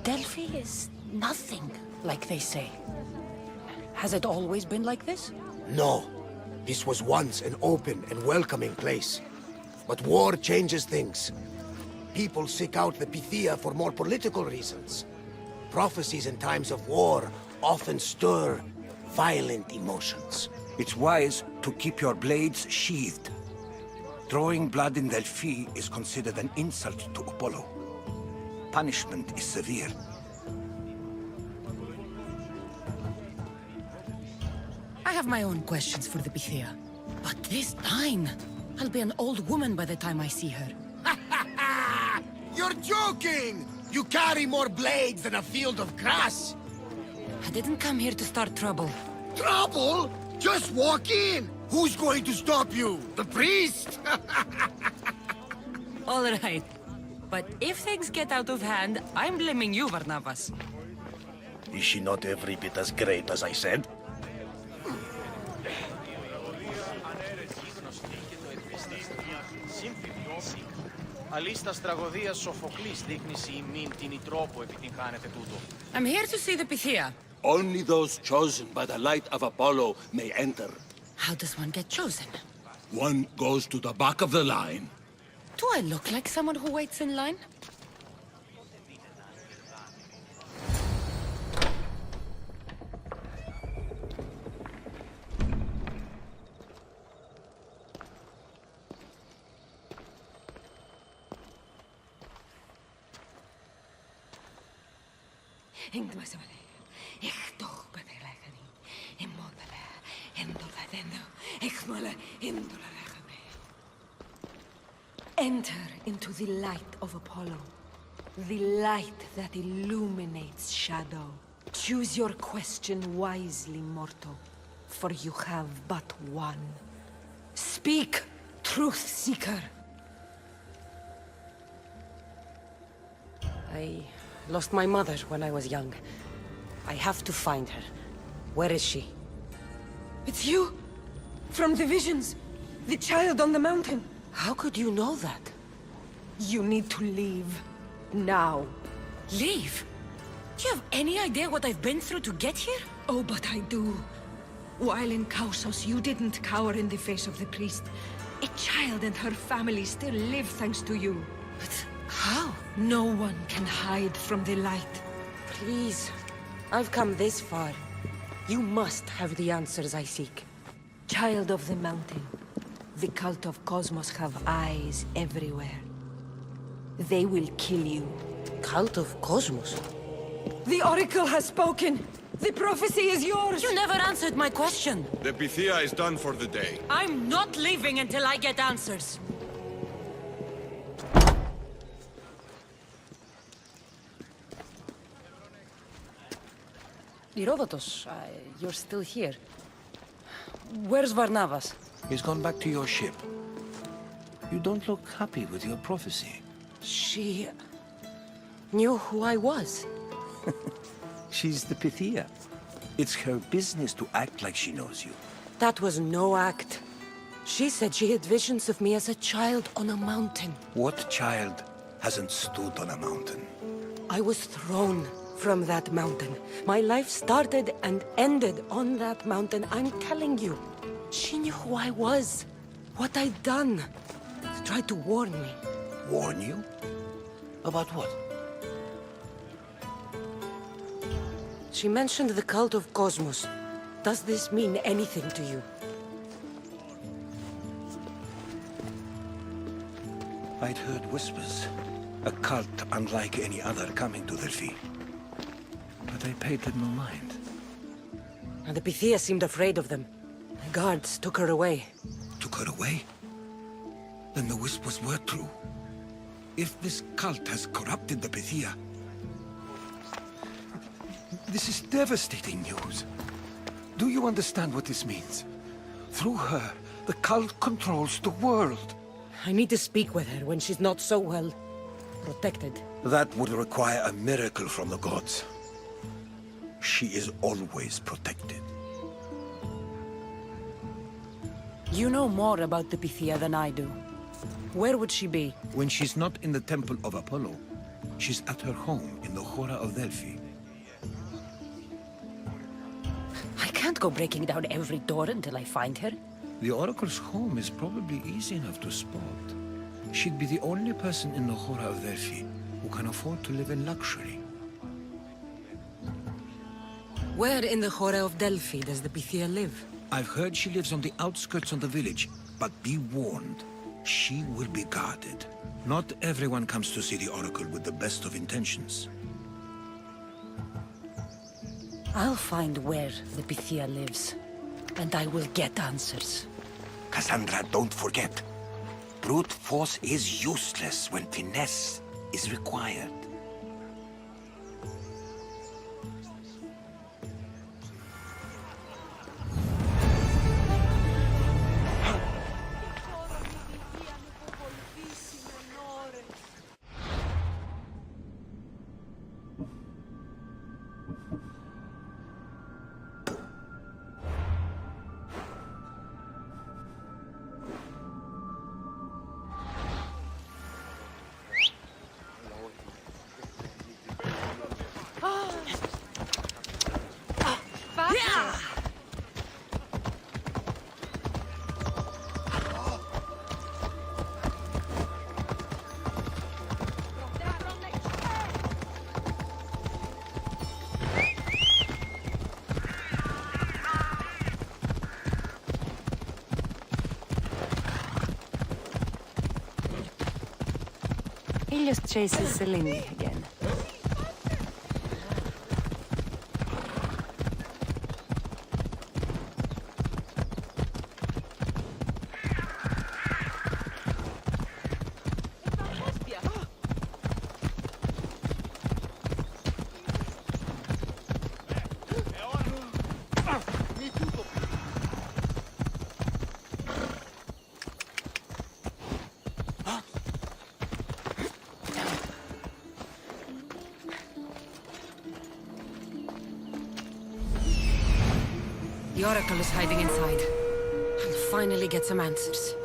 Delphi is nothing, like they say. Has it always been like this? No. This was once an open and welcoming place. But war changes things. People seek out the Pythia for more political reasons. Prophecies in times of war often stir violent emotions. It's wise to keep your blades sheathed. Drawing blood in Delphi is considered an insult to Apollo. Punishment is severe. I have my own questions for the Pythia. But this time, I'll be an old woman by the time I see her. You're joking! You carry more blades than a field of grass! I didn't come here to start trouble. Trouble? Just walk in! Who's going to stop you? The priest? All right. But if things get out of hand, I'm blaming you, Barnabas. Is she not every bit as great as I said? Αλίστας τραγωδίας Σοφοκλής δείχνει σε ημίν την ητρόπο επιτυγχάνεται τούτο. I'm here to see the Pythia. Only those chosen by the light of Apollo may enter. How does one get chosen? One goes to the back of the line. Do I look like someone who waits in line? Enter into the light of Apollo. The light that illuminates shadow. Choose your question wisely, mortal, for you have but one. Speak, truth seeker. I lost my mother when I was young. I have to find her. Where is she? It's you! From the visions! The child on the mountain! How could you know that? You need to leave. Now. Leave? Do you have any idea what I've been through to get here? Oh, but I do. While in Kausos, you didn't cower in the face of the priest. A child and her family still live thanks to you. But how? No one can hide from the light. Please. I've come this far. You must have the answers I seek. Child of the mountain. The cult of Cosmos have eyes everywhere. They will kill you. Cult of Cosmos? The Oracle has spoken! The prophecy is yours! You never answered my question! The Pythia is done for the day. I'm not leaving until I get answers! Herodotus, you're still here. Where's Barnabas? He's gone back to your ship. You don't look happy with your prophecy. She knew who I was. She's the Pythia. It's her business to act like she knows you. That was no act. She said she had visions of me as a child on a mountain. What child hasn't stood on a mountain? I was thrown from that mountain. My life started and ended on that mountain, I'm telling you. She knew who I was, what I'd done. She tried to warn me. Warn you? About what? She mentioned the cult of Cosmos. Does this mean anything to you? I'd heard whispers. A cult unlike any other coming to Delphi. But I paid them no mind. And the Pythia seemed afraid of them. The guards took her away. Took her away? Then the whispers were true. If this cult has corrupted the Pythia... This is devastating news. Do you understand what this means? Through her, the cult controls the world. I need to speak with her when she's not so well protected. That would require a miracle from the gods. She is always protected. You know more about the Pythia than I do. Where would she be? When she's not in the Temple of Apollo, she's at her home in the Hora of Delphi. I can't go breaking down every door until I find her. The Oracle's home is probably easy enough to spot. She'd be the only person in the Hora of Delphi who can afford to live in luxury. Where in the Hora of Delphi does the Pythia live? I've heard she lives on the outskirts of the village, but be warned, she will be guarded. Not everyone comes to see the Oracle with the best of intentions. I'll find where the Pythia lives, and I will get answers. Cassandra, don't forget. Brute force is useless when finesse is required. He just chases Selene again. The Oracle is hiding inside. I'll finally get some answers.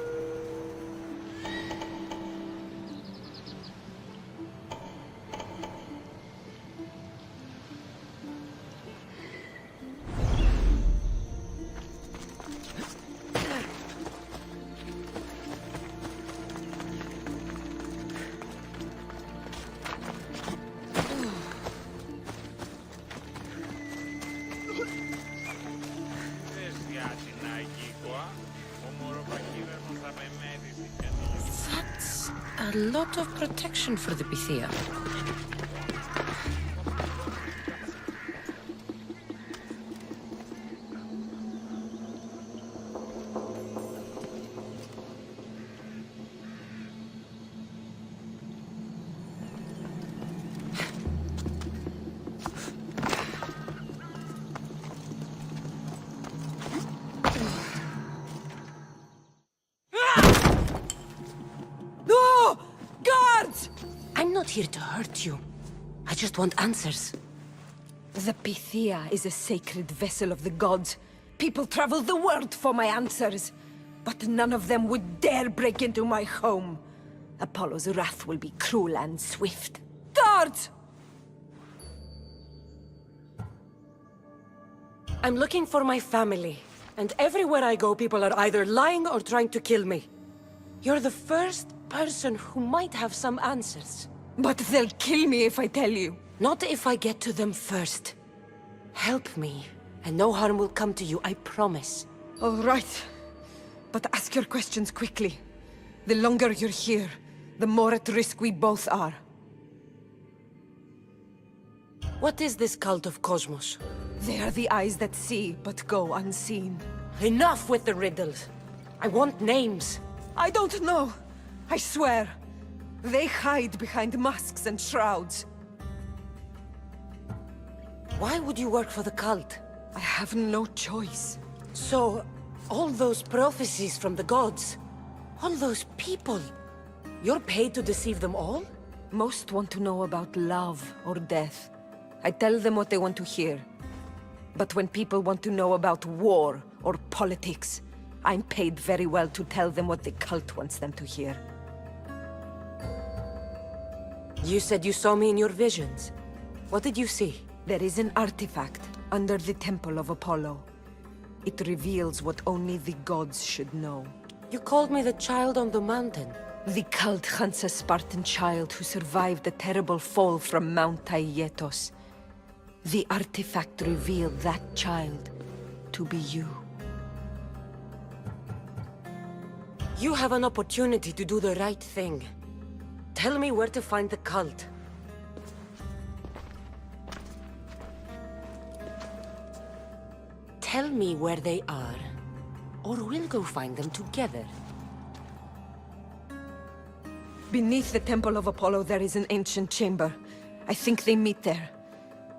That's a lot of protection for the Pythia. No! Guards! I'm not here to hurt you. I just want answers. The Pythia is a sacred vessel of the gods. People travel the world for my answers. But none of them would dare break into my home. Apollo's wrath will be cruel and swift. Guards! I'm looking for my family. And everywhere I go, people are either lying or trying to kill me. You're the first person who might have some answers. But they'll kill me if I tell you. Not if I get to them first. Help me, and no harm will come to you, I promise. All right. But ask your questions quickly. The longer you're here, the more at risk we both are. What is this cult of Cosmos? They are the eyes that see, but go unseen. Enough with the riddles. I want names. I don't know. I swear. They hide behind masks and shrouds. Why would you work for the cult? I have no choice. So, all those prophecies from the gods, all those people, you're paid to deceive them all? Most want to know about love or death. I tell them what they want to hear. But when people want to know about war or politics, I'm paid very well to tell them what the cult wants them to hear. You said you saw me in your visions. What did you see? There is an artifact under the Temple of Apollo. It reveals what only the gods should know. You called me the child on the mountain. The cult hunts a Spartan child who survived a terrible fall from Mount Taygetos. The artifact revealed that child to be you. You have an opportunity to do the right thing. Tell me where to find the cult. Tell me where they are, or we'll go find them together. Beneath the Temple of Apollo there is an ancient chamber. I think they meet there.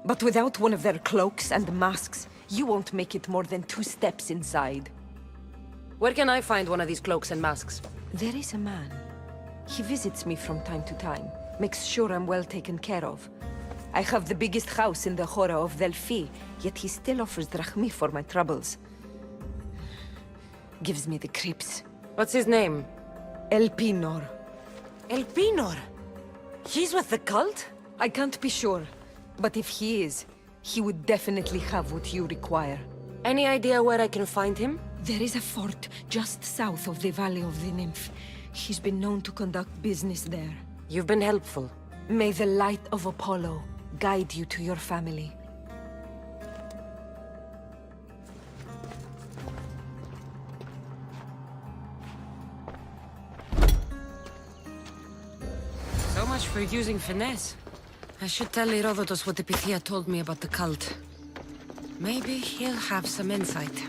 But without one of their cloaks and masks, you won't make it more than 2 steps inside. Where can I find one of these cloaks and masks? There is a man. He visits me from time to time, makes sure I'm well taken care of. I have the biggest house in the Hora of Delphi, yet he still offers drachmi for my troubles. Gives me the creeps. What's his name? Elpinor. Elpinor? He's with the cult? I can't be sure, but if he is, he would definitely have what you require. Any idea where I can find him? There is a fort just south of the Valley of the Nymph. He's been known to conduct business there. You've been helpful. May the light of Apollo guide you to your family. So much for using finesse. I should tell Herodotus what the Pythia told me about the cult. Maybe he'll have some insight.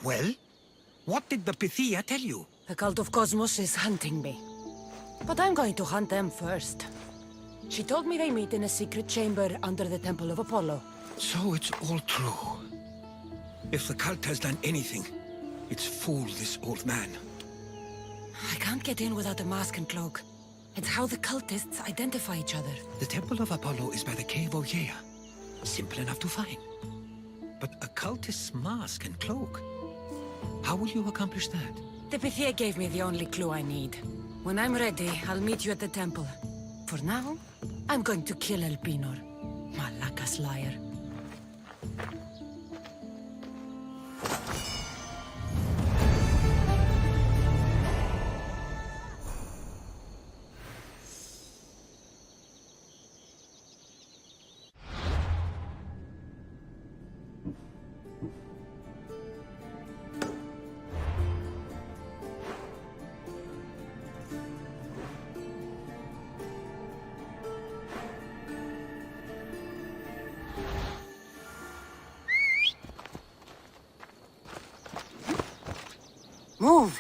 Well, What did the Pythia tell you? The cult of Cosmos is hunting me. But I'm going to hunt them first. She told me they meet in a secret chamber under the Temple of Apollo. So it's all true. If the cult has done anything, it's fooled this old man. I can't get in without a mask and cloak. It's how the cultists identify each other. The Temple of Apollo is by the Cave of Yea. Simple enough to find. But a cultist's mask and cloak? How will you accomplish that? The Pythia gave me the only clue I need. When I'm ready, I'll meet you at the temple. For now, I'm going to kill Elpinor. Malaka's liar. Move!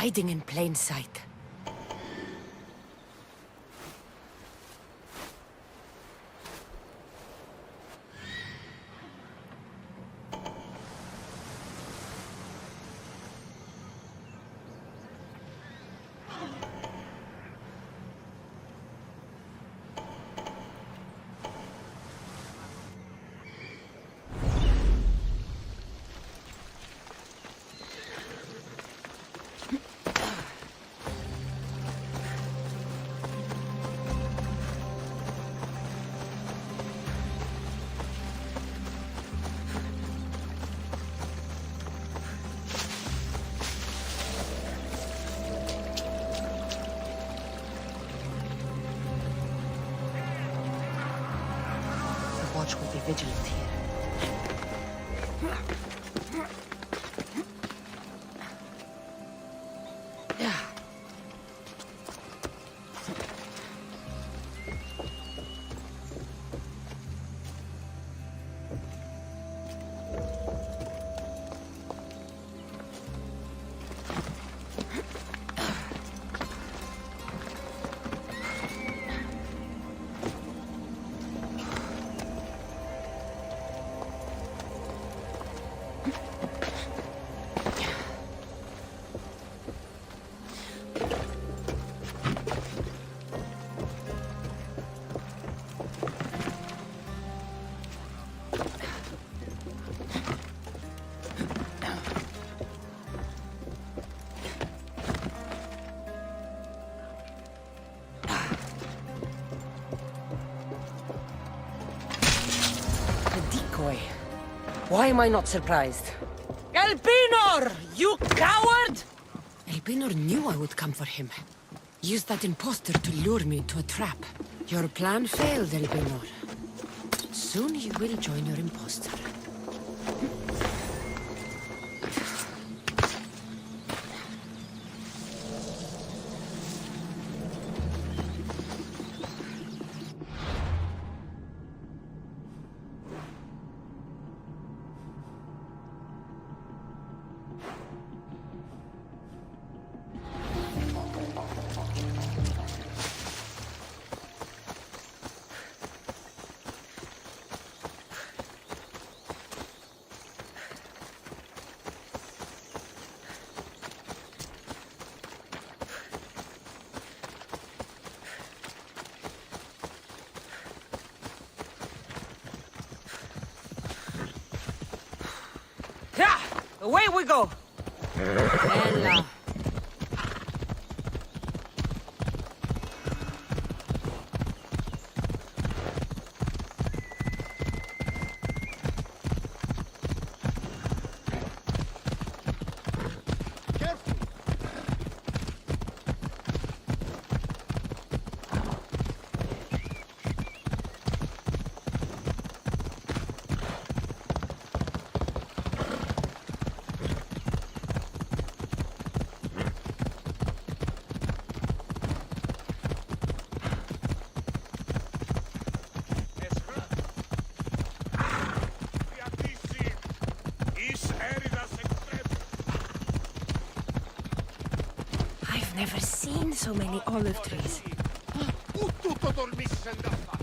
Hiding in plain sight. Will be vigilant here. Why am I not surprised? Elpinor! You coward! Elpinor knew I would come for him. Used that imposter to lure me to a trap. Your plan failed, Elpinor. Soon you will join your imposter. Away we go! Bella. I've never seen so many olive trees. Πού τούτο τολμήσεις εντάφτα!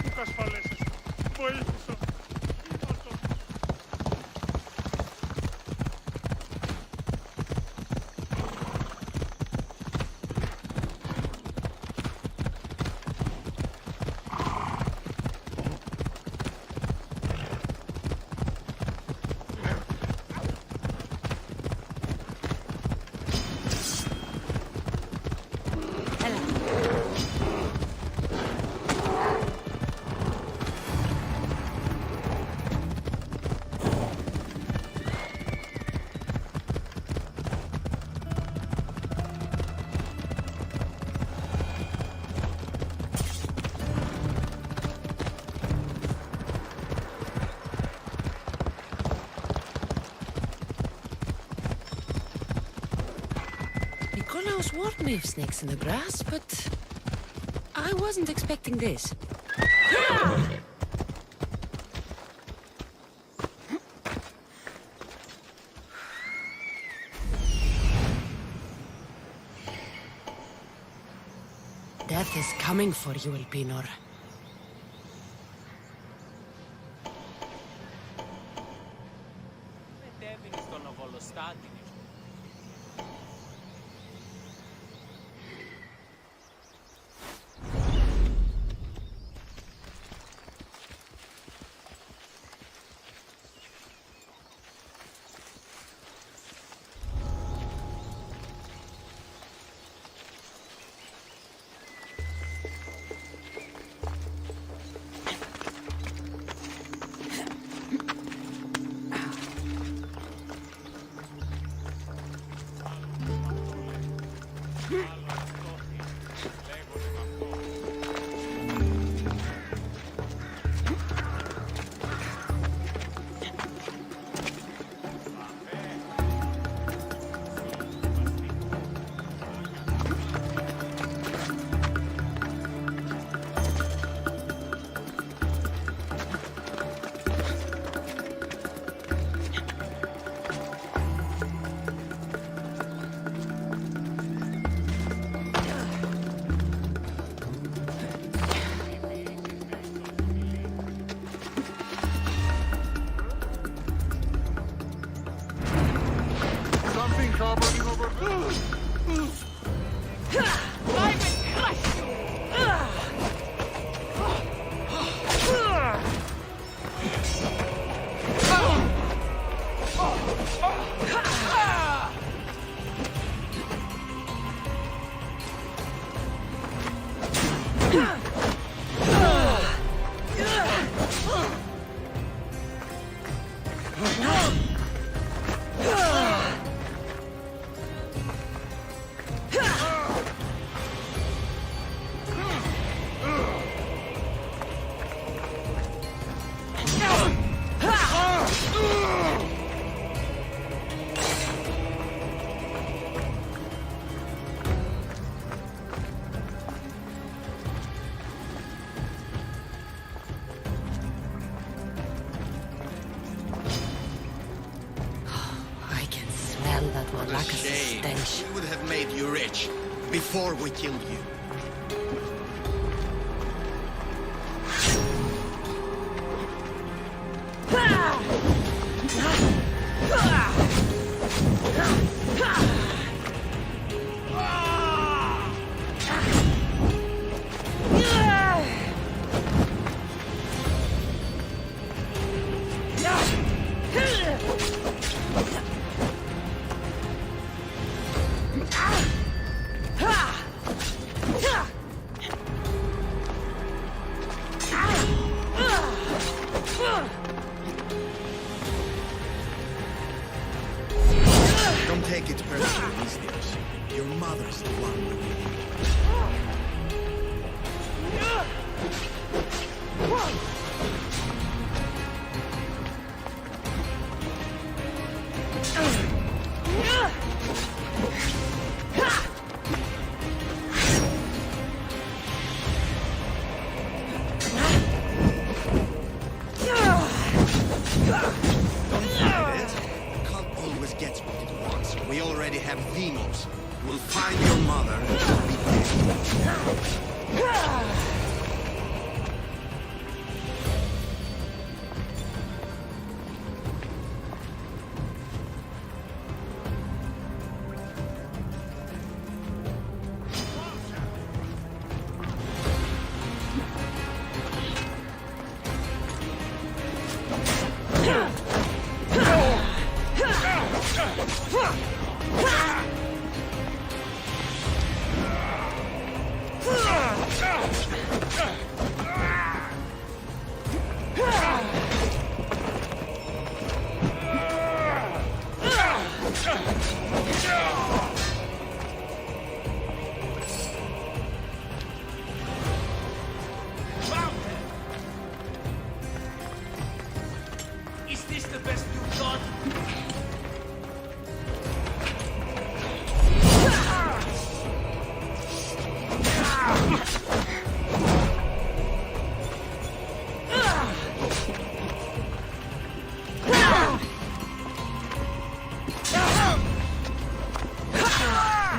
Πού κασφαλέσαι. Βοήθησο. Nikolaos warned me of snakes in the grass, but I wasn't expecting this. Death is coming for you, Elpinor. Μετέβηνε στον Οβολοστάτη. We would have made you rich before we killed you. last one. We already have Demos. We'll find your mother and she'll be dead. Is this the best you've got?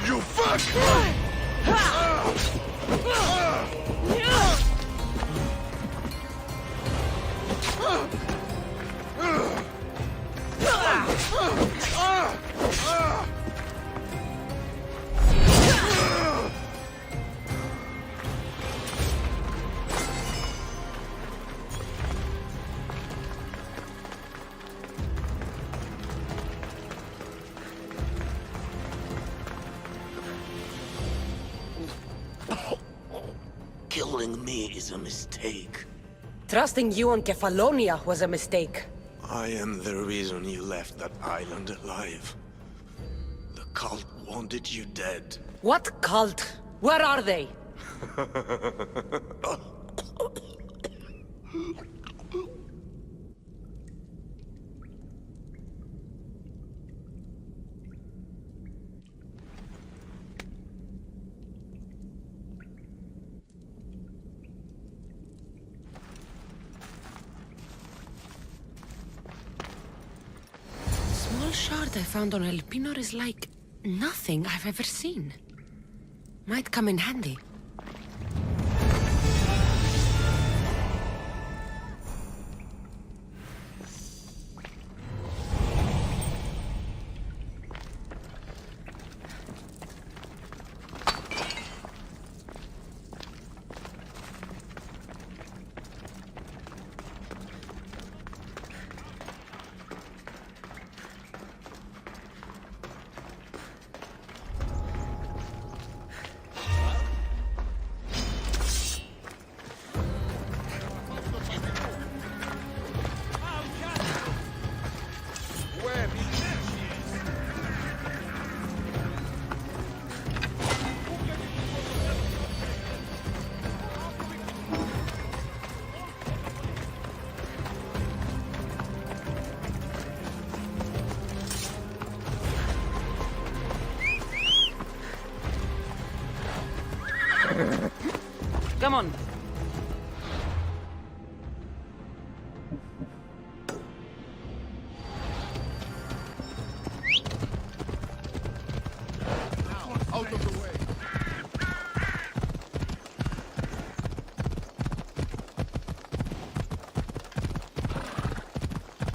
You fuck! Killing me is a mistake. Trusting you on Kefalonia was a mistake. I am the reason you left that island alive. The cult wanted you dead. What cult? Where are they? Small shard I found on Elpinor is like nothing I've ever seen. Might come in handy. Come on. Out of the way.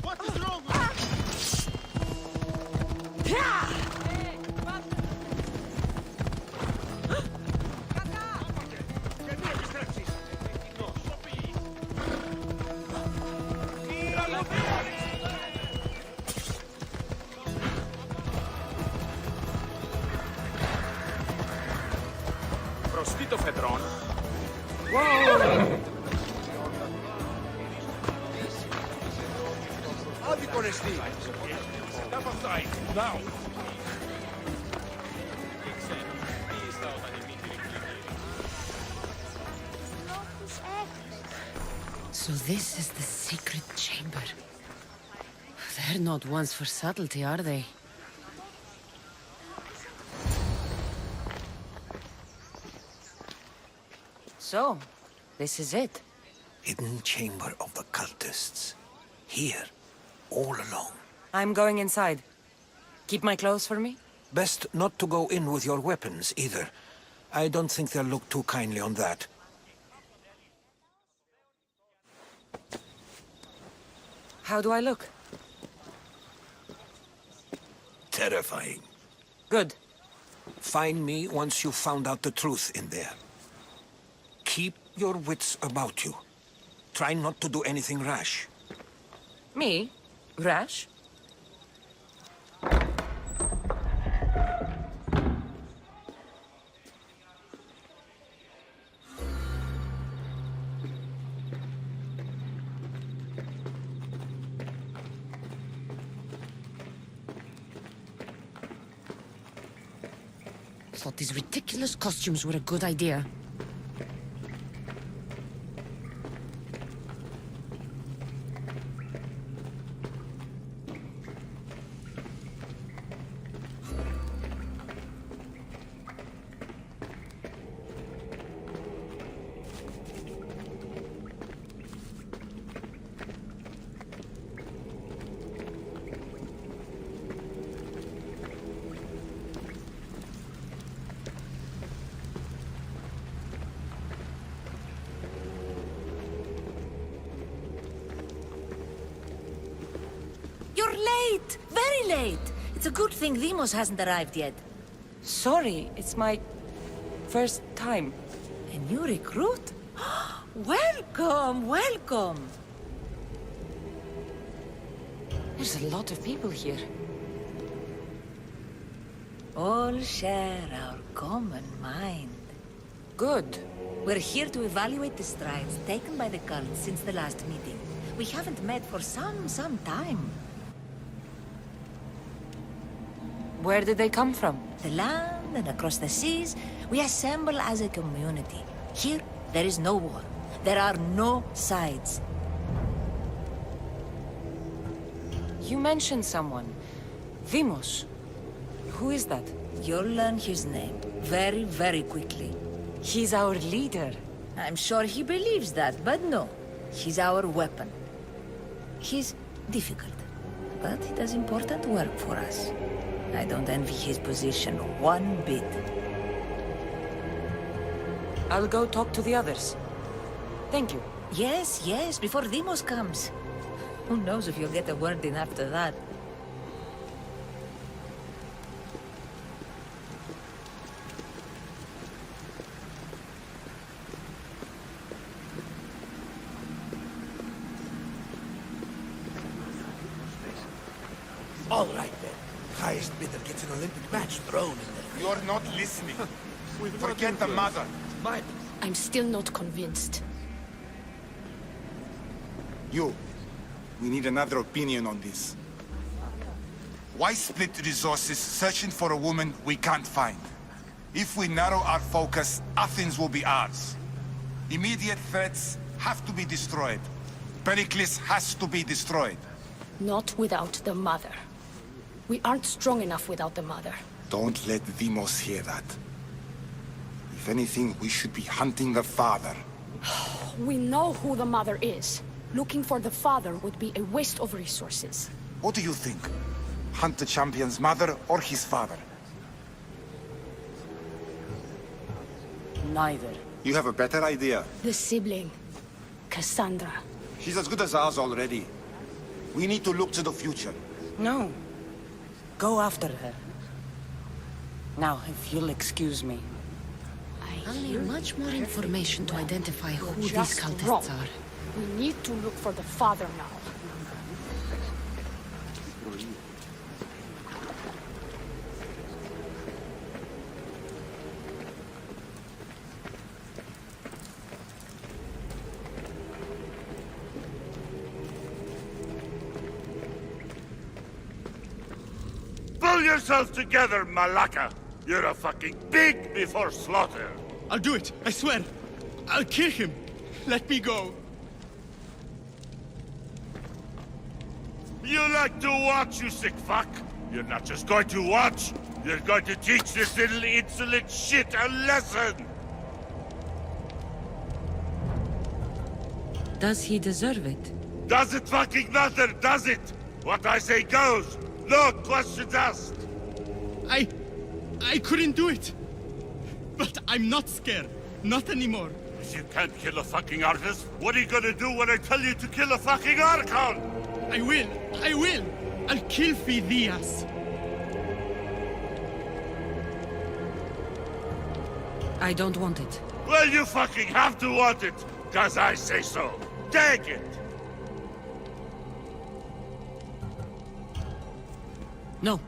What is wrong with Προστεί το φεδρόν. Άδικον εστί. Step aside, now. So this is the secret chamber. They're not ones for subtlety, are they? So, this is it. Hidden chamber of the cultists. Here, all alone. I'm going inside. Keep my clothes for me? Best not to go in with your weapons, either. I don't think they'll look too kindly on that. How do I look? Terrifying. Good. Find me once you've found out the truth in there. Keep your wits about you. Try not to do anything rash. Me? Rash? Thought these ridiculous costumes were a good idea. You're late! Very late! It's a good thing Demos hasn't arrived yet. Sorry, it's my first time. A new recruit? Welcome, welcome! There's a lot of people here. All share our common mind. Good. We're here to evaluate the strides taken by the cult since the last meeting. We haven't met for some time. Where did they come from? The land and across the seas, we assemble as a community. Here, there is no war. There are no sides. You mentioned someone. Demos. Who is that? You'll learn his name very, very quickly. He's our leader. I'm sure he believes that, but no. He's our weapon. He's difficult, but he does important work for us. I don't envy his position one bit. I'll go talk to the others. Thank you. Yes, yes, before Demos comes. Who knows if you'll get a word in after that. All right, then. Highest bidder gets an Olympic match thrown in there. You're not listening. Forget the mother. I'm still not convinced. You. We need another opinion on this. Why split resources searching for a woman we can't find? If we narrow our focus, Athens will be ours. Immediate threats have to be destroyed. Pericles has to be destroyed. Not without the mother. We aren't strong enough without the mother. Don't let Demos hear that. If anything, we should be hunting the father. We know who the mother is. Looking for the father would be a waste of resources. What do you think? Hunt the champion's mother or his father? Neither. You have a better idea. The sibling, Cassandra. She's as good as ours already. We need to look to the future. No. Go after her. Now, if you'll excuse me. I'll need much more information to identify who these Just cultists wrong. are. We need to look for the father now. Pull yourself together, Malaka! You're a fucking pig before slaughter! I'll do it, I swear. I'll kill him. Let me go. You like to watch, you sick fuck? You're not just going to watch. You're going to teach this little insolent shit a lesson. Does he deserve it? Does it fucking matter, does it? What I say goes. No questions asked. I couldn't do it. But I'm not scared. Not anymore. If you can't kill a fucking artist, what are you gonna do when I tell you to kill a fucking Archon? I will. I'll kill Phidias. I don't want it. Well, you fucking have to want it, 'cause I say so. Take it! No,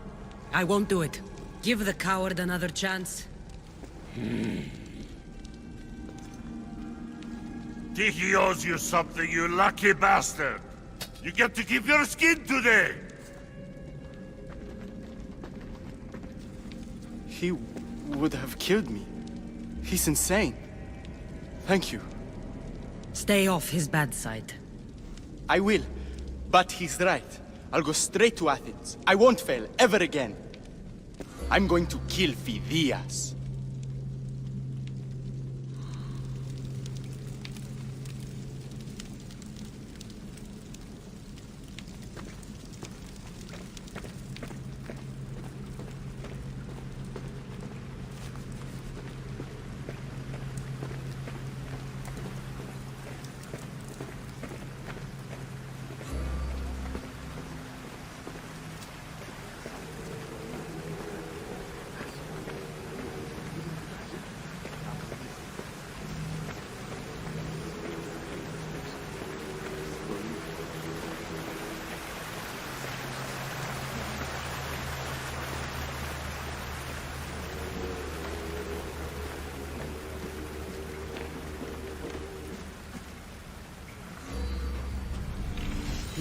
I won't do it. Give the coward another chance. Tiki owes you something, you lucky bastard. You get to keep your skin today. He would have killed me. He's insane. Thank you. Stay off his bad side. I will. But he's right. I'll go straight to Athens. I won't fail ever again. I'm going to kill Phidias.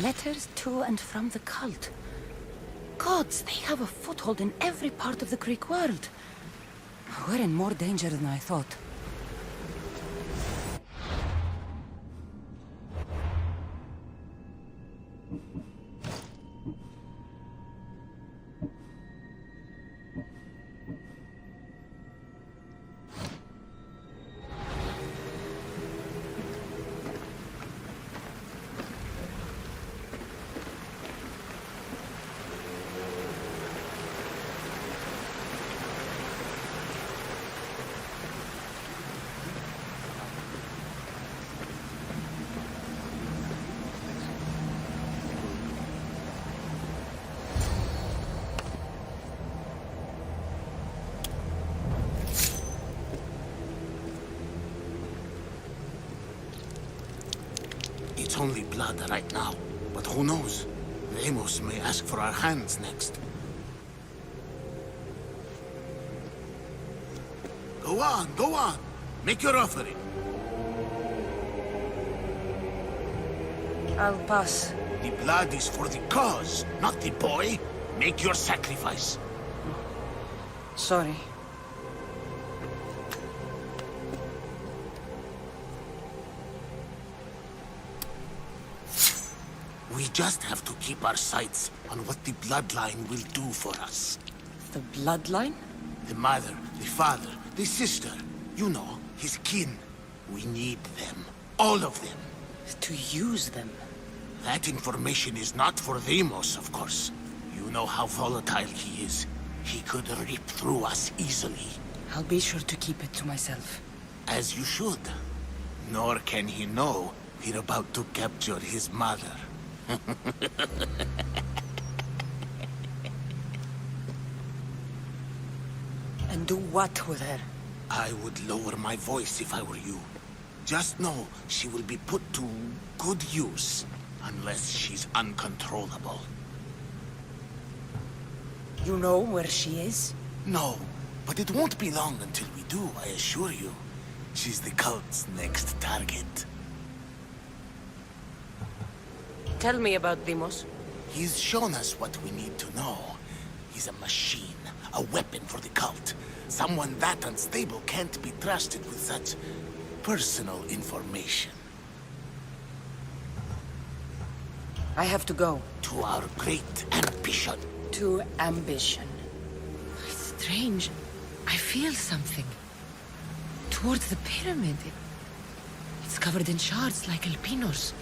Letters to and from the cult. Gods, they have a foothold in every part of the Greek world. We're in more danger than I thought. It's only blood right now, but who knows? Amos may ask for our hands next. Go on. Make your offering. I'll pass. The blood is for the cause, not the boy. Make your sacrifice. Sorry. We just have to keep our sights on what the bloodline will do for us. The bloodline? The mother, the father, the sister. You know, his kin. We need them. All of them. To use them? That information is not for Deimos, of course. You know how volatile he is. He could rip through us easily. I'll be sure to keep it to myself. As you should. Nor can he know we're about to capture his mother. And do what with her? I would lower my voice if I were you. Just know she will be put to good use, unless she's uncontrollable. You know where she is? No, but it won't be long until we do, I assure you. She's the cult's next target. Tell me about Deimos. He's shown us what we need to know. He's a machine, a weapon for the cult. Someone that unstable can't be trusted with such personal information. I have to go. To our great ambition. To ambition. Strange. I feel something. Towards the pyramid. It's covered in shards like El Pinor's.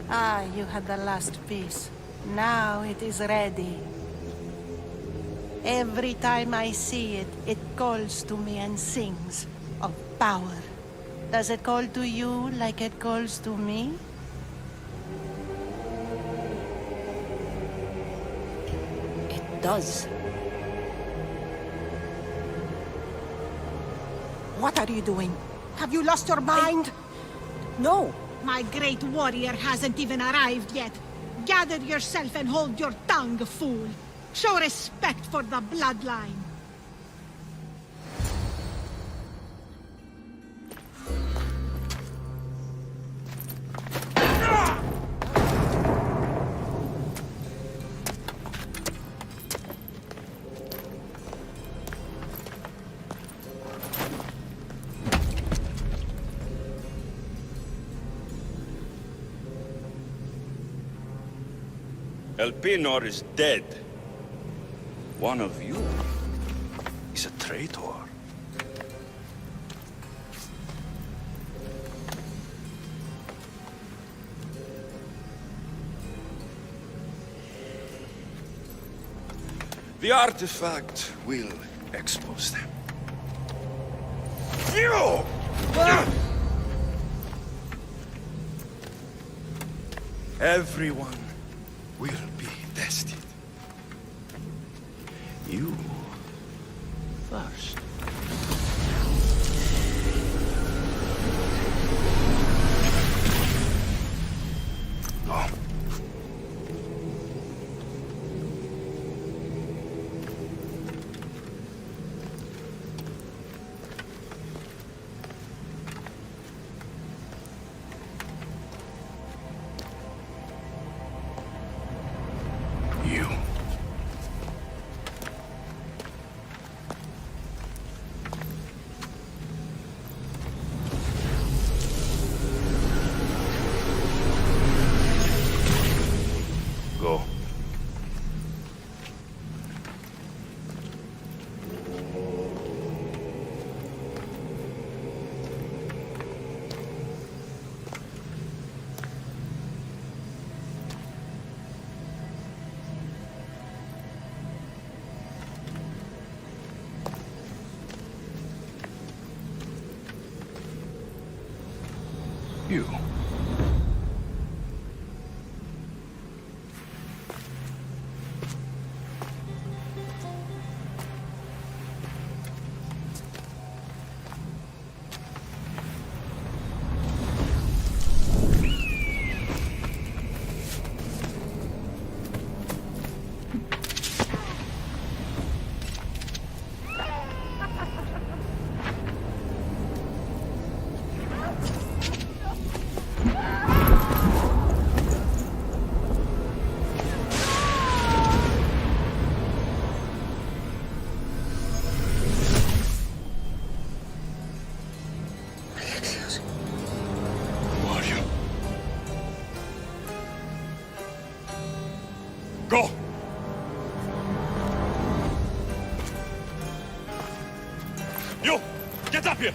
Ah, you had the last piece. Now it is ready. Every time I see it, it calls to me and sings of power. Does it call to you like it calls to me? It does. What are you doing? Have you lost your mind? No. My great warrior hasn't even arrived yet. Gather yourself and hold your tongue, fool. Show respect for the bloodline. El Pinor is dead. One of you is a traitor. The artifact will expose them. You! Everyone will be tested. You first. Go. You. Go. You. Who are you? Go! You! Get up here!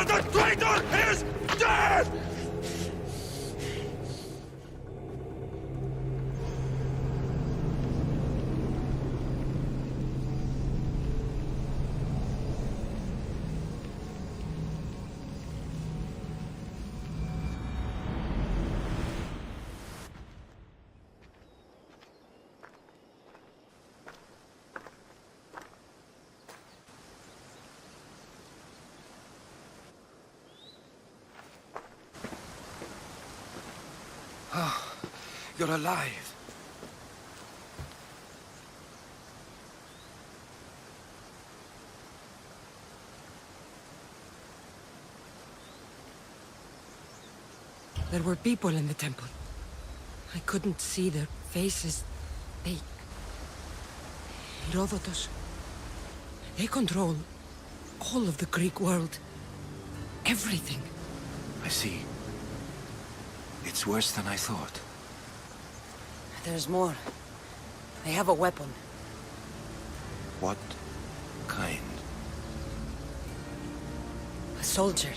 The traitor is dead! Oh, you're alive. There were people in the temple. I couldn't see their faces. Herodotus. They control all of the Greek world. Everything. I see. It's worse than I thought. There's more. They have a weapon. What kind? A soldier.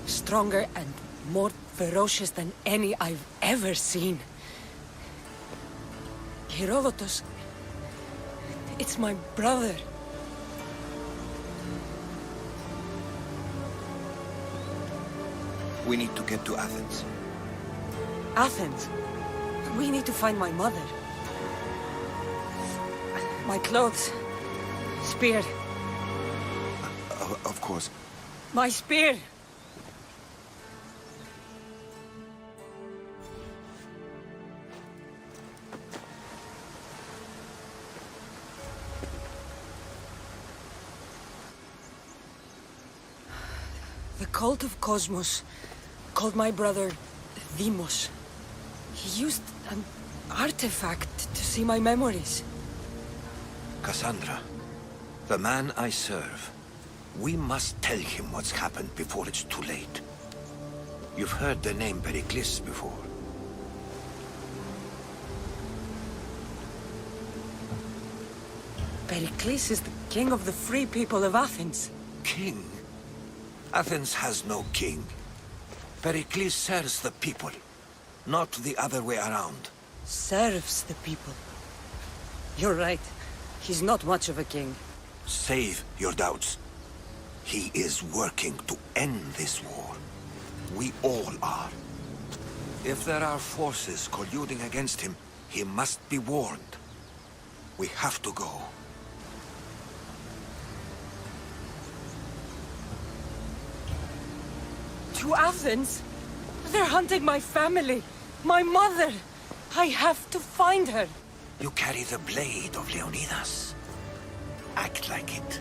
Stronger and more ferocious than any I've ever seen. Herodotus. It's my brother. We need to get to Athens. Athens? We need to find my mother. My clothes. Spear. Of course. My spear! The cult of Cosmos called my brother Deimos. He used an artifact to see my memories. Cassandra, the man I serve. We must tell him what's happened before it's too late. You've heard the name Pericles before. Pericles is the king of the free people of Athens. King? Athens has no king. Pericles serves the people, not the other way around. Serves the people. You're right. He's not much of a king. Save your doubts. He is working to end this war. We all are. If there are forces colluding against him, he must be warned. We have to go. To Athens? They're hunting my family. My mother. I have to find her. You carry the blade of Leonidas. Act like it.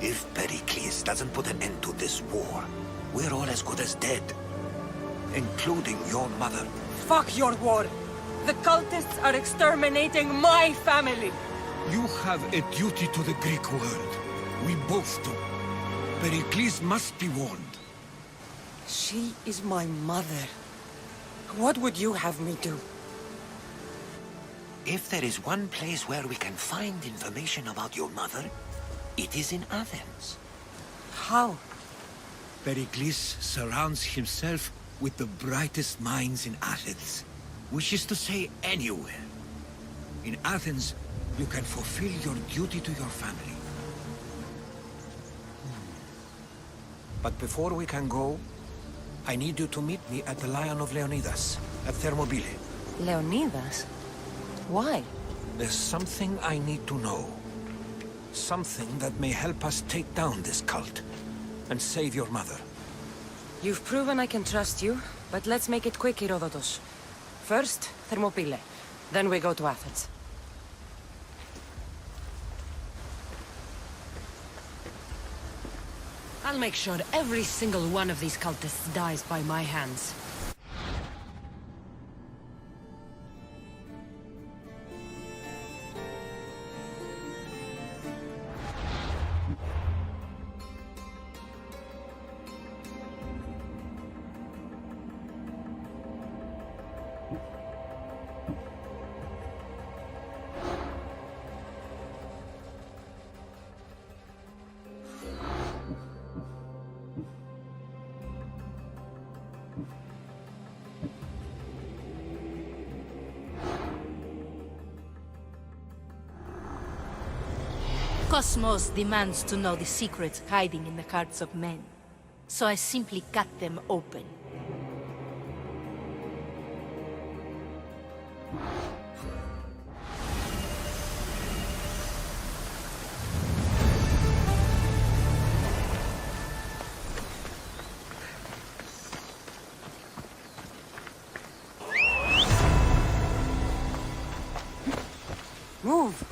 If Pericles doesn't put an end to this war, we're all as good as dead. Including your mother. Fuck your war. The cultists are exterminating my family. You have a duty to the Greek world. We both do. Pericles must be warned. She is my mother. What would you have me do? If there is one place where we can find information about your mother, it is in Athens. How? Pericles surrounds himself with the brightest minds in Athens. Which is to say, anywhere. In Athens, you can fulfill your duty to your family. But before we can go, I need you to meet me at the Lion of Leonidas, at Thermopylae. Leonidas? Why? There's something I need to know. Something that may help us take down this cult and save your mother. You've proven I can trust you, but let's make it quick, Herodotus. First, Thermopylae. Then we go to Athens. I'll make sure every single one of these cultists dies by my hands. Cosmos demands to know the secrets hiding in the hearts of men. So I simply cut them open. Move!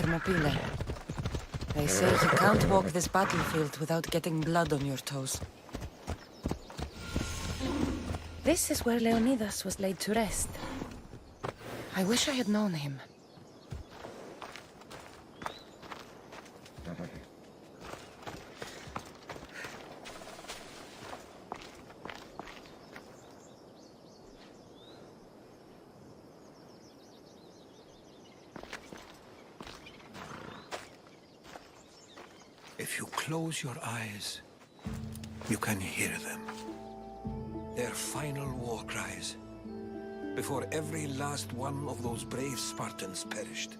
Thermopylae. They say you can't walk this battlefield without getting blood on your toes. This is where Leonidas was laid to rest. I wish I had known him. If you close your eyes, you can hear them. Their final war cries, before every last one of those brave Spartans perished.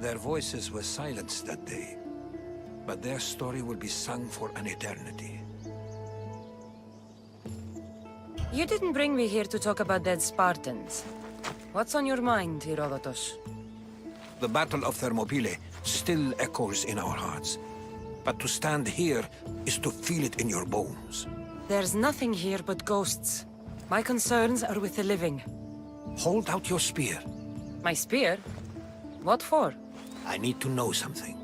Their voices were silenced that day, but their story will be sung for an eternity. You didn't bring me here to talk about dead Spartans. What's on your mind, Herodotus? The Battle of Thermopylae still echoes in our hearts. But to stand here is to feel it in your bones. There's nothing here but ghosts. My concerns are with the living. Hold out your spear. My spear? What for? I need to know something.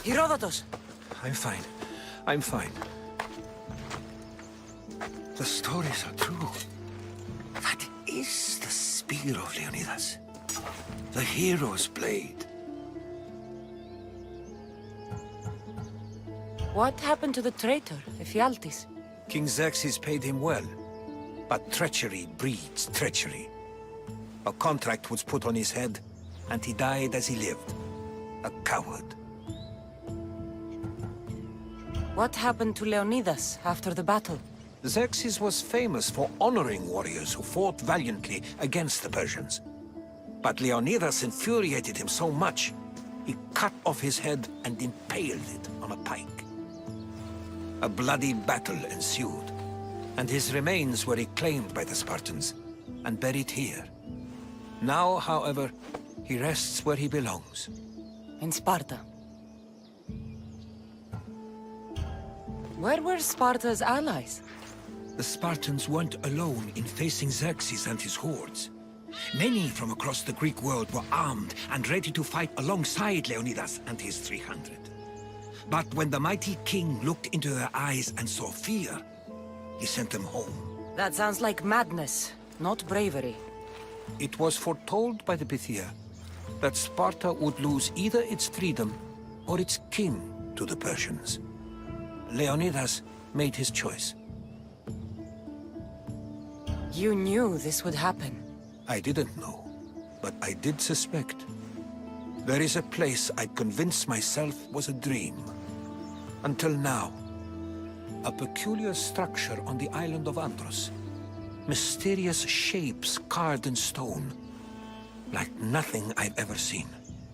Herodotus! I'm fine. I'm fine. The stories are true. That is the spear of Leonidas. The hero's blade. What happened to the traitor, Ephialtes? King Xerxes paid him well. But treachery breeds treachery. A contract was put on his head, and he died as he lived. A coward. What happened to Leonidas after the battle? Xerxes was famous for honoring warriors who fought valiantly against the Persians. But Leonidas infuriated him so much, he cut off his head and impaled it on a pike. A bloody battle ensued, and his remains were reclaimed by the Spartans and buried here. Now, however, he rests where he belongs. In Sparta. Where were Sparta's allies? The Spartans weren't alone in facing Xerxes and his hordes. Many from across the Greek world were armed and ready to fight alongside Leonidas and his 300. But when the mighty king looked into their eyes and saw fear, he sent them home. That sounds like madness, not bravery. It was foretold by the Pythia that Sparta would lose either its freedom or its king to the Persians. Leonidas made his choice. You knew this would happen. I didn't know, but I did suspect. There is a place I'd convinced myself was a dream. Until now. A peculiar structure on the island of Andros. Mysterious shapes carved in stone. Like nothing I've ever seen.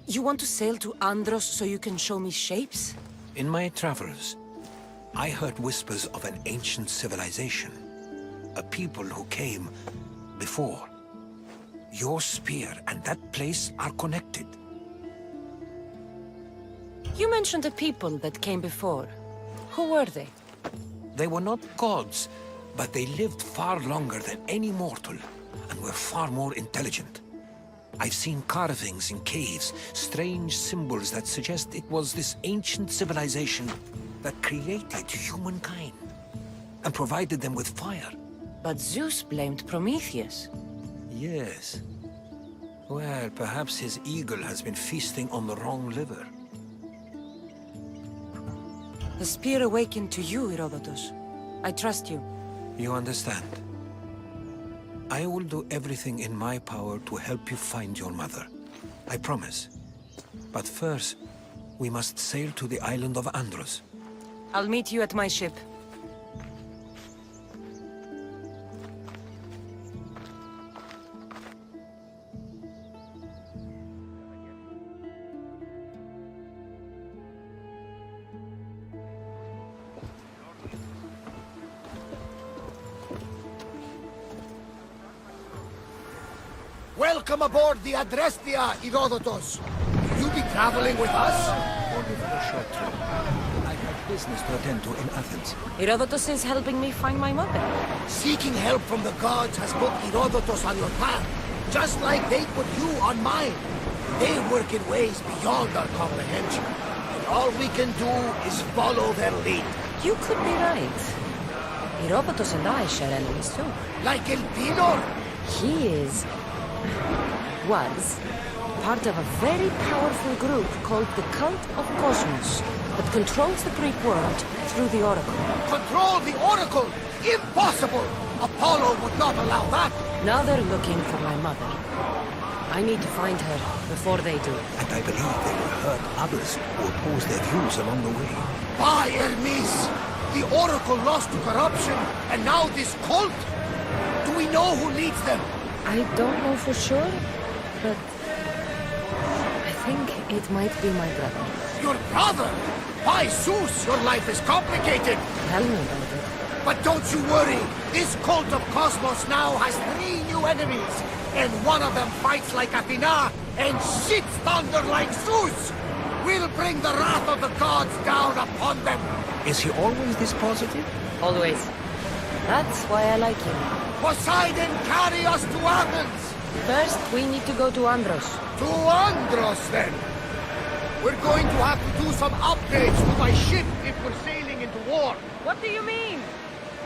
You want to sail to Andros so you can show me shapes? In my travels, I heard whispers of an ancient civilization. A people who came before. Your spear and that place are connected. You mentioned a people that came before. Who were they? They were not gods, but they lived far longer than any mortal, and were far more intelligent. I've seen carvings in caves, strange symbols that suggest it was this ancient civilization that created humankind, and provided them with fire. But Zeus blamed Prometheus. Yes. Well, perhaps his eagle has been feasting on the wrong liver. The spear awakened to you, Herodotus. I trust you. You understand. I will do everything in my power to help you find your mother. I promise. But first, we must sail to the island of Andros. I'll meet you at my ship. Welcome aboard the Adrestia, Herodotus. Will you be traveling with us? Only for a short trip. I have business to attend to in Athens. Herodotus is helping me find my mother. Seeking help from the gods has put Herodotus on your path, just like they put you on mine. They work in ways beyond our comprehension, and all we can do is follow their lead. You could be right. Herodotus and I share enemies too. Like Elpinor? He was part of a very powerful group called the Cult of Cosmos that controls the Greek world through the Oracle. Control the Oracle? Impossible! Apollo would not allow that! Now they're looking for my mother. I need to find her before they do. And I believe they will hurt others who oppose their views along the way. By Hermes! The Oracle lost to corruption, and now this cult? Do we know who leads them? I don't know for sure, but I think it might be my brother. Your brother? By Zeus, your life is complicated. Tell me about it. But don't you worry. This cult of Cosmos now has 3 new enemies. And one of them fights like Athena and shits thunder like Zeus. We'll bring the wrath of the gods down upon them. Is he always this positive? Always. That's why I like him. Poseidon, carry us to Athens! First, we need to go to Andros. To Andros, then! We're going to have to do some upgrades to my ship if we're sailing into war. What do you mean?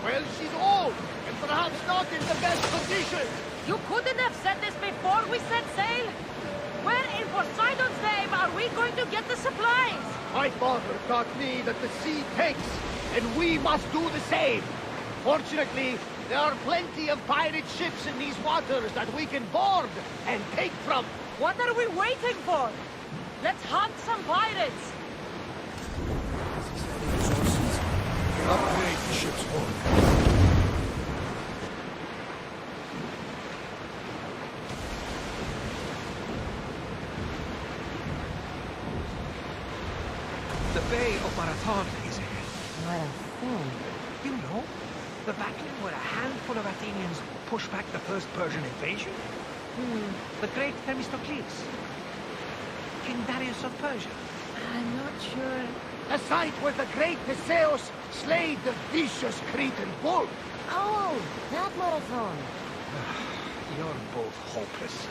Well, she's old, and perhaps not in the best condition. You couldn't have said this before we set sail? Where in Poseidon's name are we going to get the supplies? My father taught me that the sea takes, and we must do the same. Fortunately, there are plenty of pirate ships in these waters that we can board and take from. What are we waiting for? Let's hunt some pirates! Upgrade the ship's hull. The Bay of Marathon is ahead. Marathon? You know, the battle where a handful of Athenians pushed back the first Persian invasion? The great Themistocles. King Darius of Persia. I'm not sure. The site where the great Theseus slayed the vicious Cretan bull. Oh, that Marathon. You're both hopeless.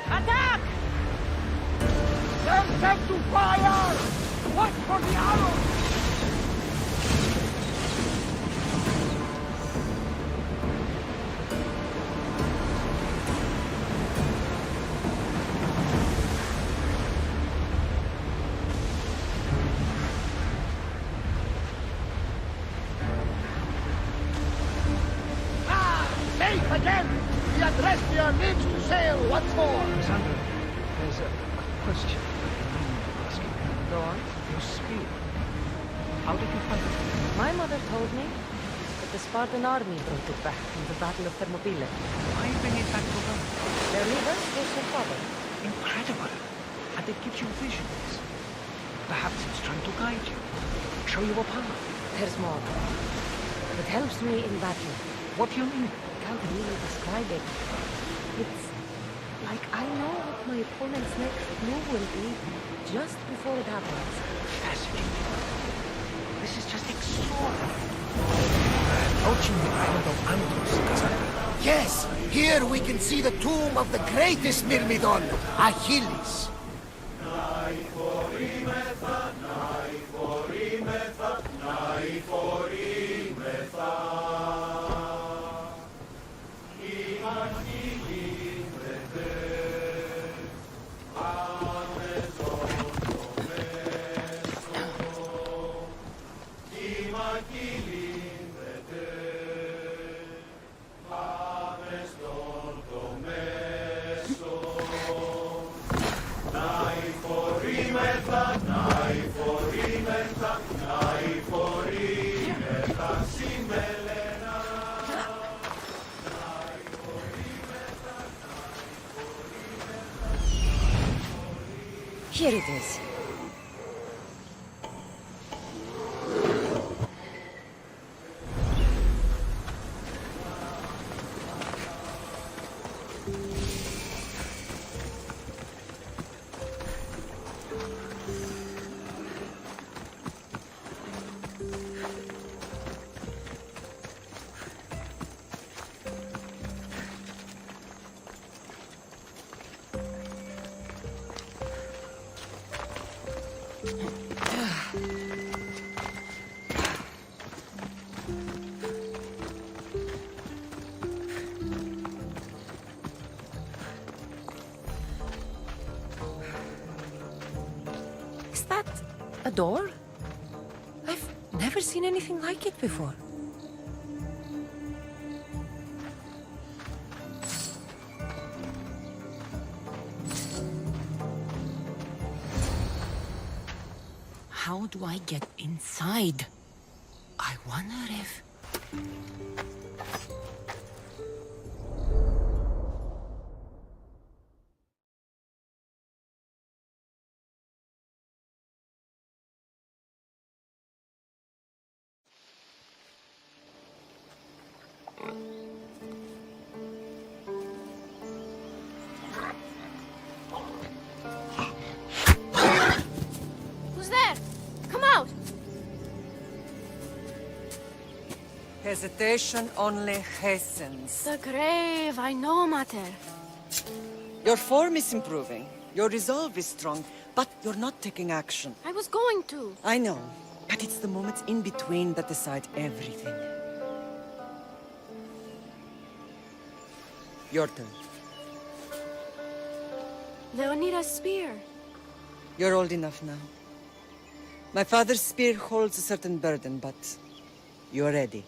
Attack! Send them to fire! Watch for the arrows! Safe again! The Adrestia lives to sail once more! Sandra, there's a question I need to ask you. Go on. Your spear. How did you find it? My mother told me that the Spartan army brought it back from the Battle of Thermopylae. Why bring it back to her? Their leader was her father. Incredible. And it gives you visions. Perhaps it's trying to guide you. Show you a path. There's more. It helps me in battle. What do you mean? Can't really describe it. It's like I know what my opponent's next move will be just before it happens. Fascinating. This is just extraordinary. Approaching the island of Andros, Cassandra. Yes! Here we can see the tomb of the greatest Myrmidon, Achilles. Here it is. Is that a door? I've never seen anything like it before. How do I get inside? I wonder if... Hesitation only hastens. The grave, I know, Mater. Your form is improving. Your resolve is strong, but you're not taking action. I was going to. I know, but it's the moments in between that decide everything. Your turn. Leonida's spear. You're old enough now. My father's spear holds a certain burden, but you're ready.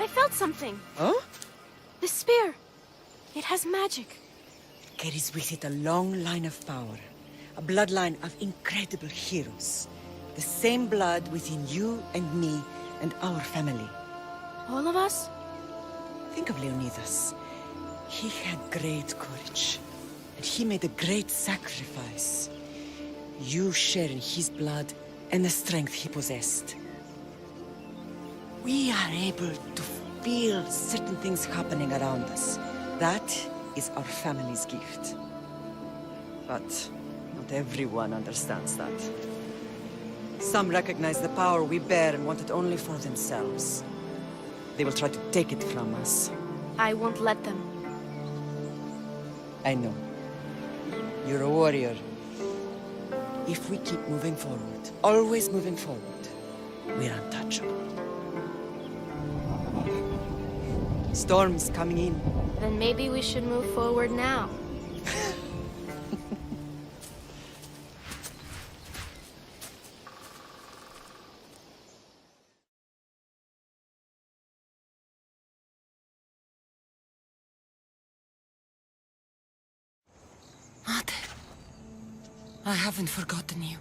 I felt something. Huh? The spear. It has magic. Carries with it a long line of power. A bloodline of incredible heroes. The same blood within you and me and our family. All of us? Think of Leonidas. He had great courage. And he made a great sacrifice. You share in his blood and the strength he possessed. We are able to feel certain things happening around us. That is our family's gift. But not everyone understands that. Some recognize the power we bear and want it only for themselves. They will try to take it from us. I won't let them. I know. You're a warrior. If we keep moving forward, always moving forward, we're untouchable. Storm's coming in. Then maybe we should move forward now. Mate, I haven't forgotten you.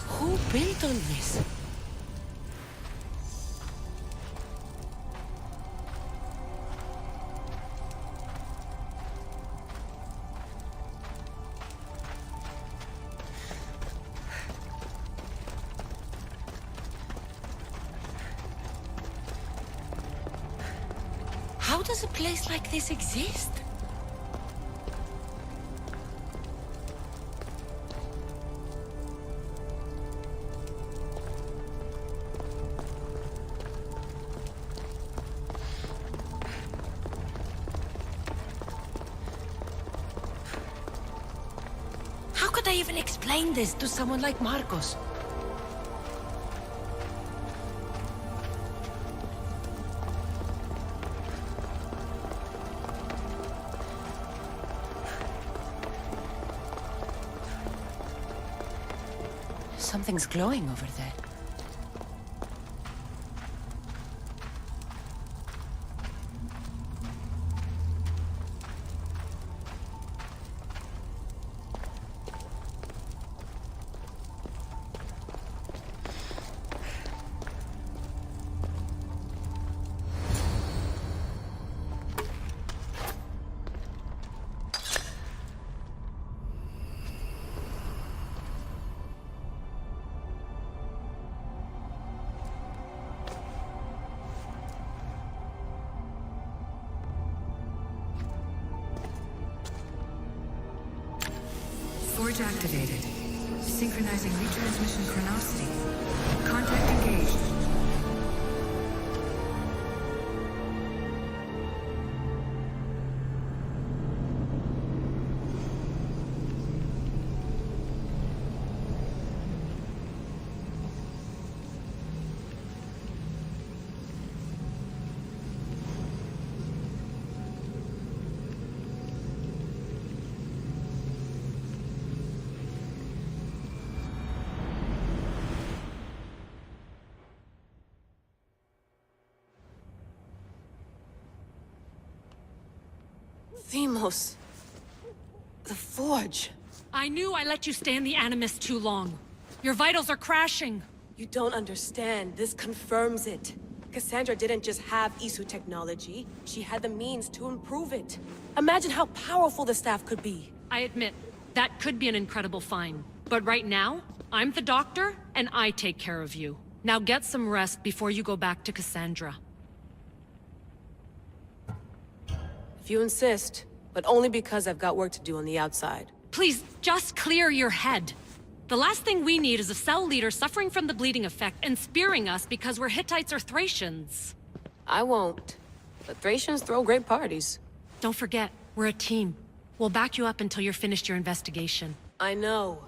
Who built all this? How does a place like this exist? How could I even explain this to someone like Marcos? Something's glowing over there. Forge activated. Synchronizing retransmission chronicity. Contact engaged. Themos. The forge. I knew I let you stay in the Animus too long. Your vitals are crashing. You don't understand. This confirms it. Cassandra didn't just have Isu technology. She had the means to improve it. Imagine how powerful the staff could be. I admit, that could be an incredible find. But right now, I'm the doctor, and I take care of you. Now get some rest before you go back to Cassandra. If you insist, but only because I've got work to do on the outside. Please, just clear your head. The last thing we need is a cell leader suffering from the bleeding effect and spearing us because we're Hittites or Thracians. I won't. But Thracians throw great parties. Don't forget, we're a team. We'll back you up until you're finished your investigation. I know.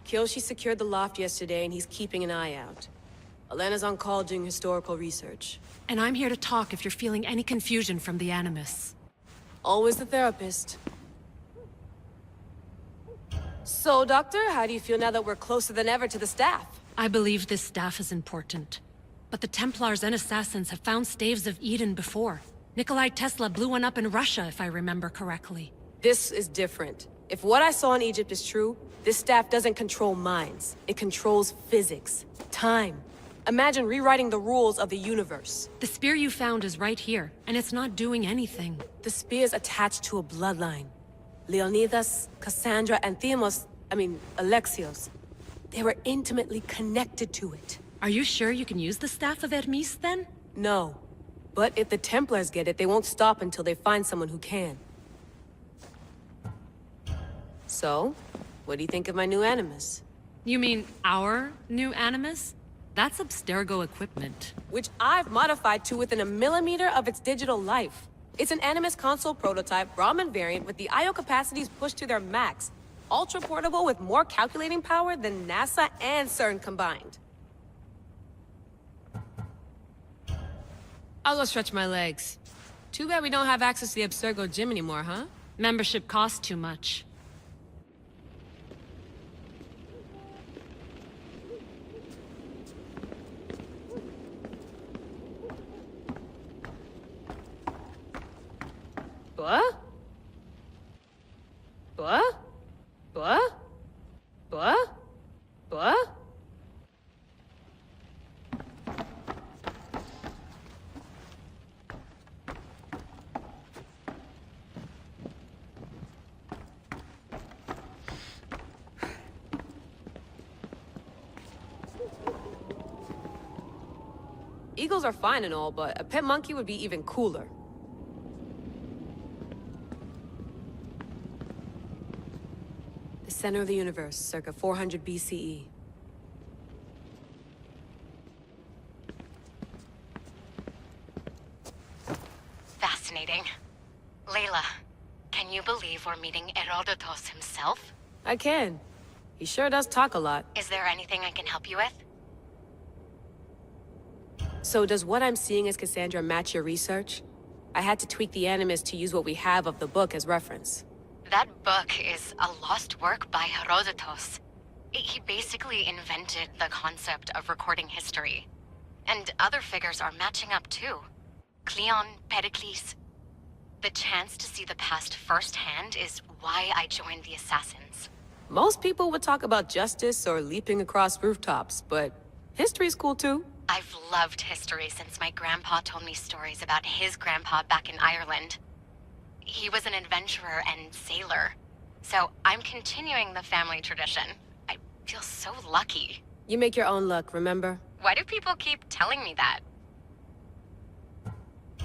Kyoshi secured the loft yesterday and he's keeping an eye out. Elena's on call doing historical research. And I'm here to talk if you're feeling any confusion from the Animus. Always the therapist. So, Doctor, how do you feel now that we're closer than ever to the staff? I believe this staff is important. But the Templars and Assassins have found staves of Eden before. Nikolai Tesla blew one up in Russia, if I remember correctly. This is different. If what I saw in Egypt is true, this staff doesn't control minds. It controls physics, time. Imagine rewriting the rules of the universe. The spear you found is right here, and it's not doing anything. The spear's attached to a bloodline. Leonidas, Cassandra, and Alexios. They were intimately connected to it. Are you sure you can use the Staff of Hermes, then? No. But if the Templars get it, they won't stop until they find someone who can. So, what do you think of my new Animus? You mean our new Animus? That's Abstergo equipment. Which I've modified to within a millimeter of its digital life. It's an Animus console prototype, Brahmin variant with the I/O capacities pushed to their max. Ultra portable with more calculating power than NASA and CERN combined. I'll go stretch my legs. Too bad we don't have access to the Abstergo gym anymore, huh? Membership costs too much. What? What? What? What? What? Eagles are fine and all, but a pet monkey would be even cooler. The center of the universe, circa 400 BCE. Fascinating. Layla, can you believe we're meeting Herodotus himself? I can. He sure does talk a lot. Is there anything I can help you with? So does what I'm seeing as Cassandra match your research? I had to tweak the Animus to use what we have of the book as reference. That book is a lost work by Herodotus. He basically invented the concept of recording history. And other figures are matching up too. Cleon, Pericles. The chance to see the past firsthand is why I joined the Assassins. Most people would talk about justice or leaping across rooftops, but history's cool too. I've loved history since my grandpa told me stories about his grandpa back in Ireland. He was an adventurer and sailor. So I'm continuing the family tradition. I feel so lucky. You make your own luck, remember? Why do people keep telling me that?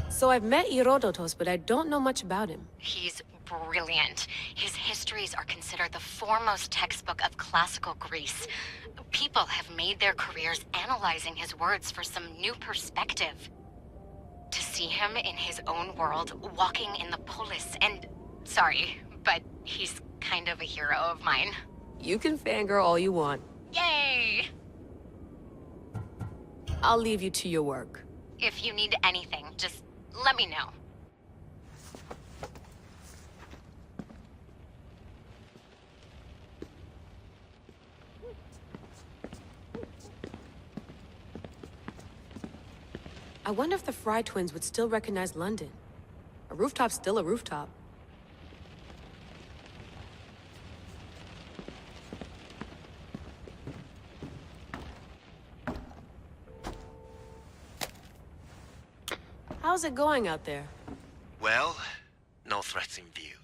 So I've met Herodotus, but I don't know much about him. He's brilliant. His histories are considered the foremost textbook of classical Greece. People have made their careers analyzing his words for some new perspective. To see him in his own world, walking in the polis, and... Sorry, but he's kind of a hero of mine. You can fangirl all you want. Yay! I'll leave you to your work. If you need anything, just let me know. I wonder if the Fry twins would still recognize London. A rooftop's still a rooftop. How's it going out there? Well, no threats in view.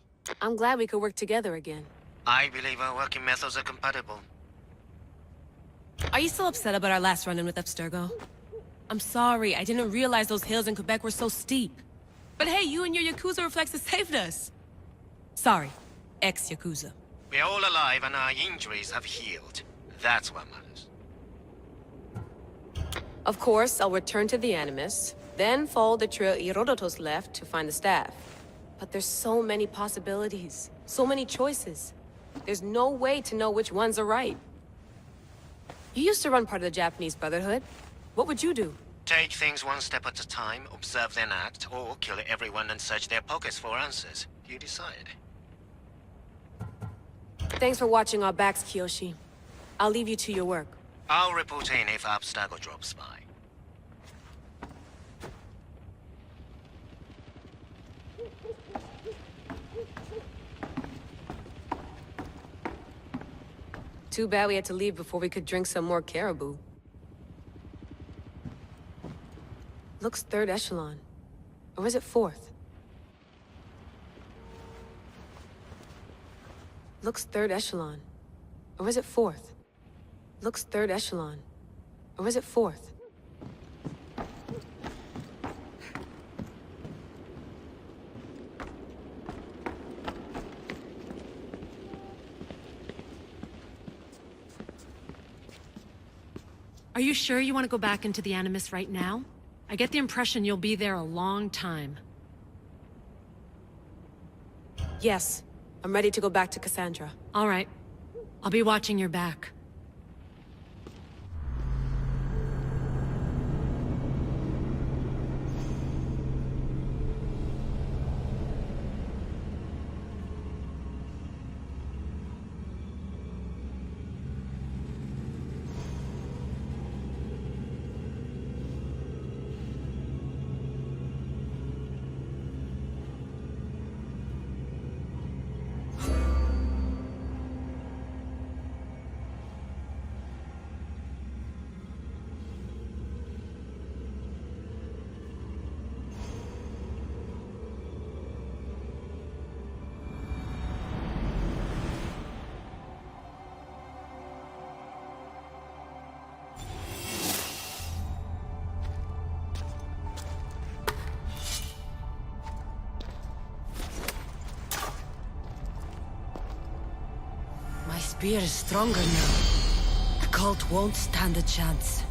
I'm glad we could work together again. I believe our working methods are compatible. Are you still upset about our last run-in with Abstergo? I'm sorry, I didn't realize those hills in Quebec were so steep. But hey, you and your Yakuza reflexes saved us. Sorry, ex-Yakuza. We're all alive and our injuries have healed. That's what matters. Of course, I'll return to the Animus, then follow the trail Herodotus left to find the staff. But there's so many possibilities, so many choices. There's no way to know which ones are right. You used to run part of the Japanese Brotherhood. What would you do? Take things one step at a time, observe then act, or kill everyone and search their pockets for answers. You decide. Thanks for watching our backs, Kiyoshi. I'll leave you to your work. I'll report in if Abstergo drops by. Too bad we had to leave before we could drink some more caribou. Looks third echelon. Or is it fourth? Looks third echelon. Or is it fourth? Looks third echelon. Or is it fourth? Are you sure you want to go back into the Animus right now? I get the impression you'll be there a long time. Yes. I'm ready to go back to Cassandra. All right. I'll be watching your back. My spear is stronger now. The cult won't stand a chance.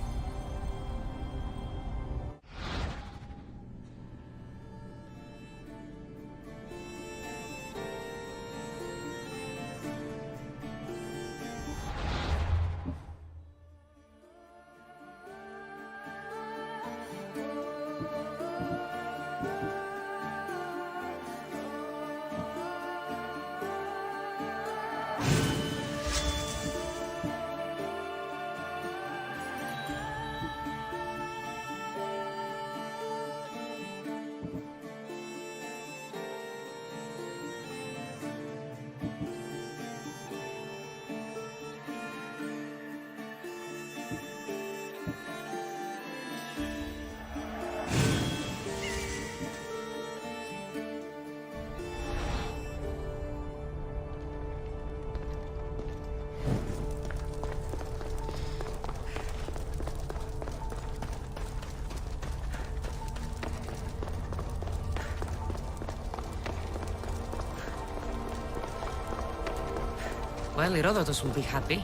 Well, Herodotus will be happy.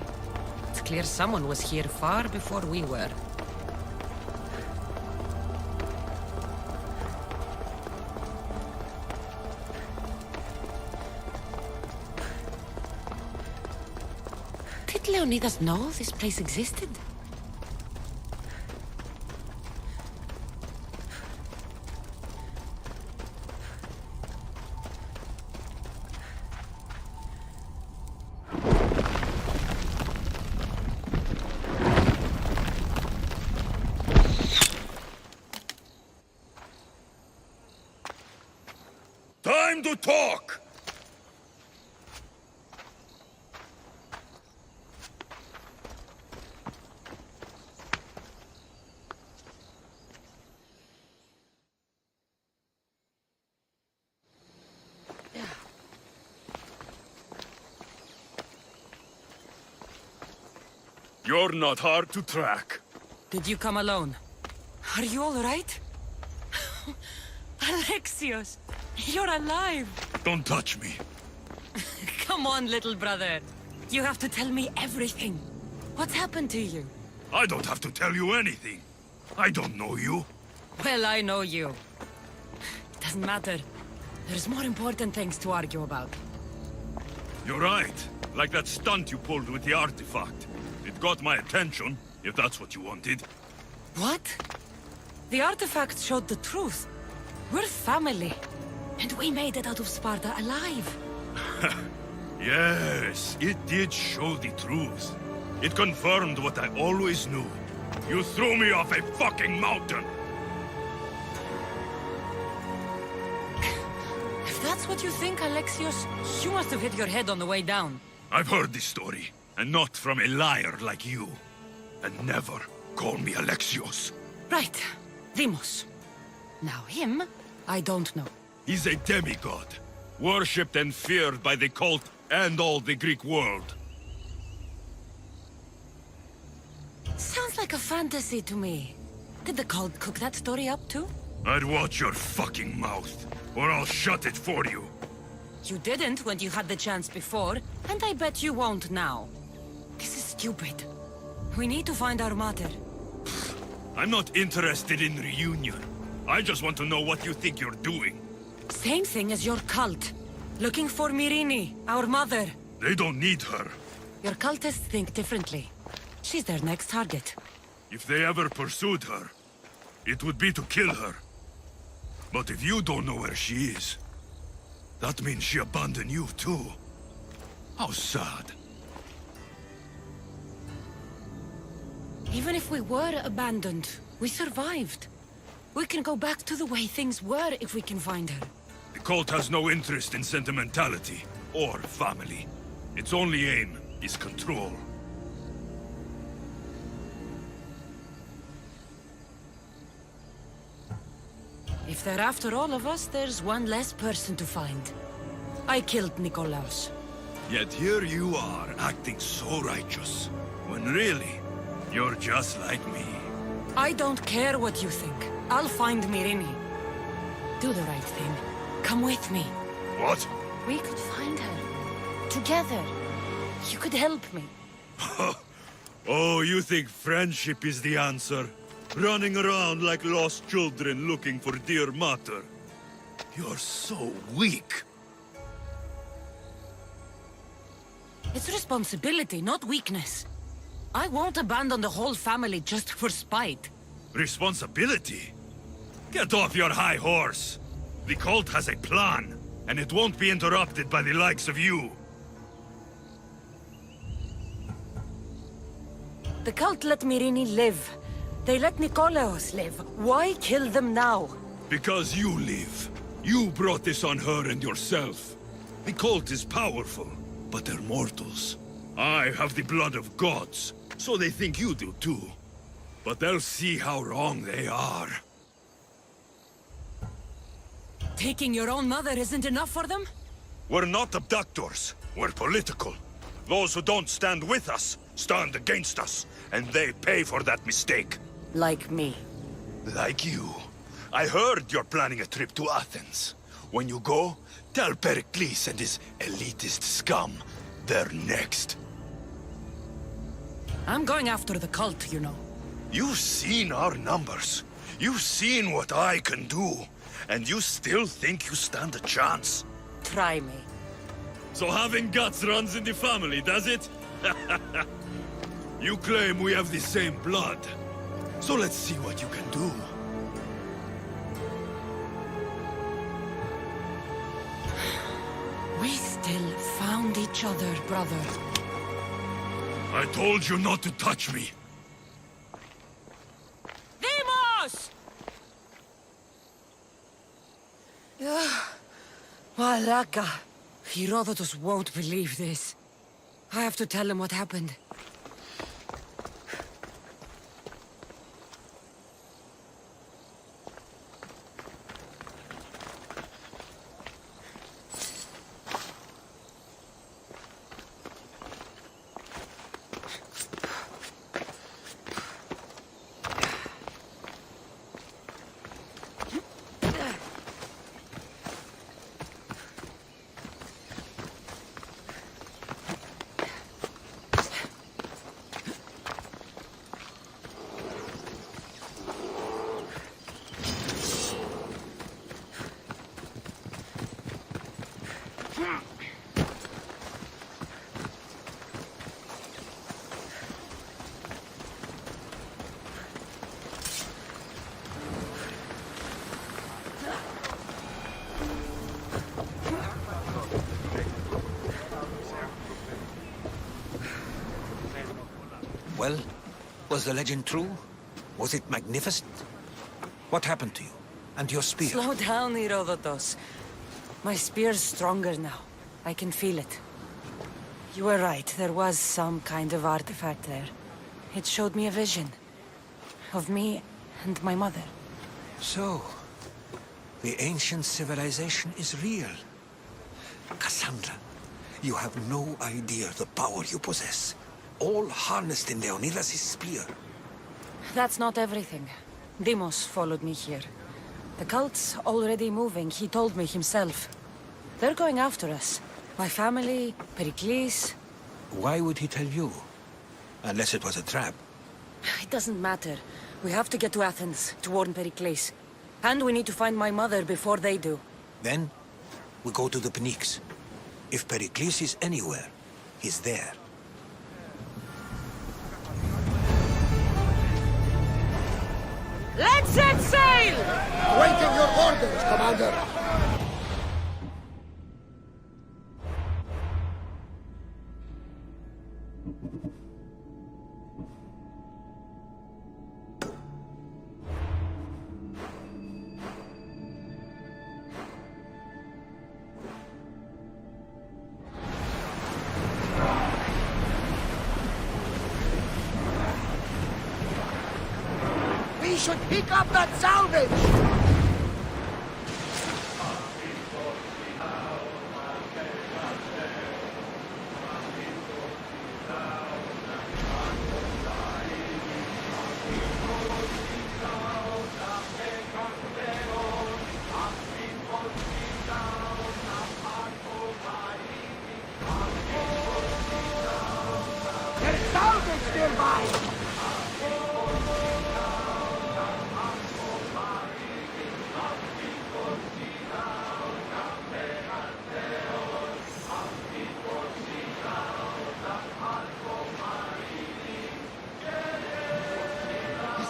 It's clear someone was here far before we were. Did Leonidas know this place existed? Time to talk! You're not hard to track. Did you come alone? Are you all right? Alexios, you're alive. Don't touch me. Come on, little brother. You have to tell me everything. What's happened to you? I don't have to tell you anything. I don't know you. Well, I know you. It doesn't matter. There's more important things to argue about. You're right. Like that stunt you pulled with the artifact. It got my attention, if that's what you wanted. What? The artifact showed the truth. We're family. And we made it out of Sparta alive. Yes, it did show the truth. It confirmed what I always knew. You threw me off a fucking mountain! If that's what you think, Alexios, you must have hit your head on the way down. I've heard this story, and not from a liar like you. And never call me Alexios. Right. Demos. Now him, I don't know. He's a demigod, worshipped and feared by the cult and all the Greek world. Sounds like a fantasy to me. Did the cult cook that story up too? I'd watch your fucking mouth, or I'll shut it for you. You didn't when you had the chance before, and I bet you won't now. This is stupid. We need to find our mother. I'm not interested in reunion. I just want to know what you think you're doing. Same thing as your cult. Looking for Myrrine, our mother. They don't need her. Your cultists think differently. She's their next target. If they ever pursued her, it would be to kill her. But if you don't know where she is, that means she abandoned you too. How sad. Even if we were abandoned, we survived. We can go back to the way things were if we can find her. The cult has no interest in sentimentality or family. Its only aim is control. If they're after all of us, there's one less person to find. I killed Nikolaos. Yet here you are, acting so righteous, when really, you're just like me. I don't care what you think. I'll find Myrrine. Do the right thing. Come with me. What? We could find her. Together. You could help me. Oh, you think friendship is the answer? Running around like lost children looking for dear mater. You're so weak. It's responsibility, not weakness. I won't abandon the whole family just for spite. Responsibility? Get off your high horse. The cult has a plan, and it won't be interrupted by the likes of you. The cult let Myrrine live. They let Nikolaos live. Why kill them now? Because you live. You brought this on her and yourself. The cult is powerful, but they're mortals. I have the blood of gods, so they think you do too. But they'll see how wrong they are. Taking your own mother isn't enough for them? We're not abductors. We're political. Those who don't stand with us stand against us, and they pay for that mistake. Like me. Like you. I heard you're planning a trip to Athens. When you go, tell Pericles and his elitist scum they're next. I'm going after the cult, you know. You've seen our numbers. You've seen what I can do. And you still think you stand a chance? Try me. So having guts runs in the family, does it? You claim we have the same blood. So let's see what you can do. We still found each other, brother. I told you not to touch me. Demos! Malaka. Herodotus won't believe this. I have to tell him what happened. Well, was the legend true? Was it magnificent? What happened to you? And your spear? Slow down, Herodotus. My spear's stronger now. I can feel it. You were right, there was some kind of artifact there. It showed me a vision. Of me and my mother. So, the ancient civilization is real. Cassandra, you have no idea the power you possess. All harnessed in Leonidas' spear. That's not everything. Deimos followed me here. The cult's already moving, he told me himself. They're going after us. My family, Pericles. Why would he tell you? Unless it was a trap. It doesn't matter. We have to get to Athens to warn Pericles. And we need to find my mother before they do. Then, we go to the Pnyx. If Pericles is anywhere, he's there. Let's set sail! Waiting your orders, Commander! We should pick up that salvage! There's salvage nearby!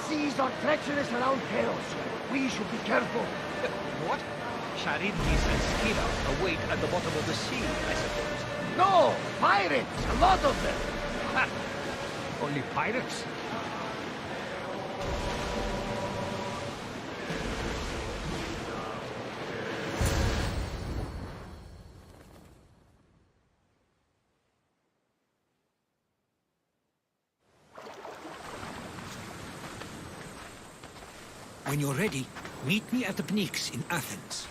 These are treacherous around Chaos. We should be careful. What? Charybdis and Scylla await at the bottom of the sea, I suppose. No! Pirates! A lot of them! Ha! Only pirates? When you're ready, meet me at the Pnyx in Athens.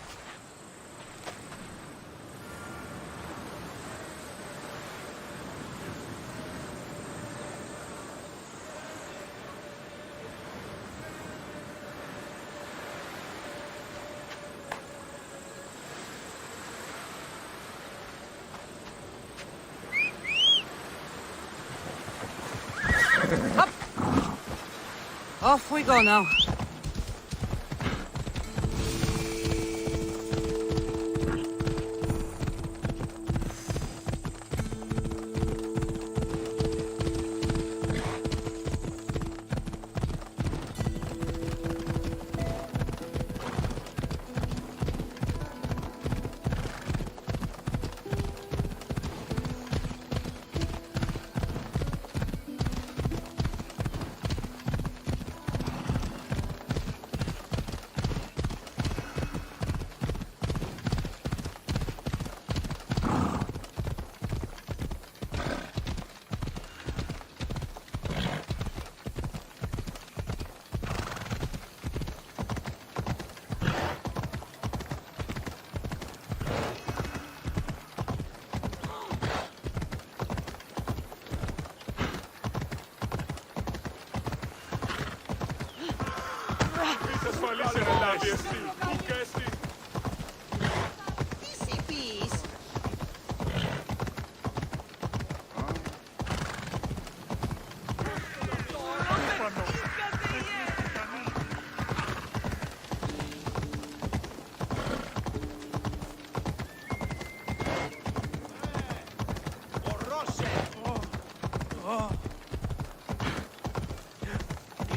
Up! Off we go now.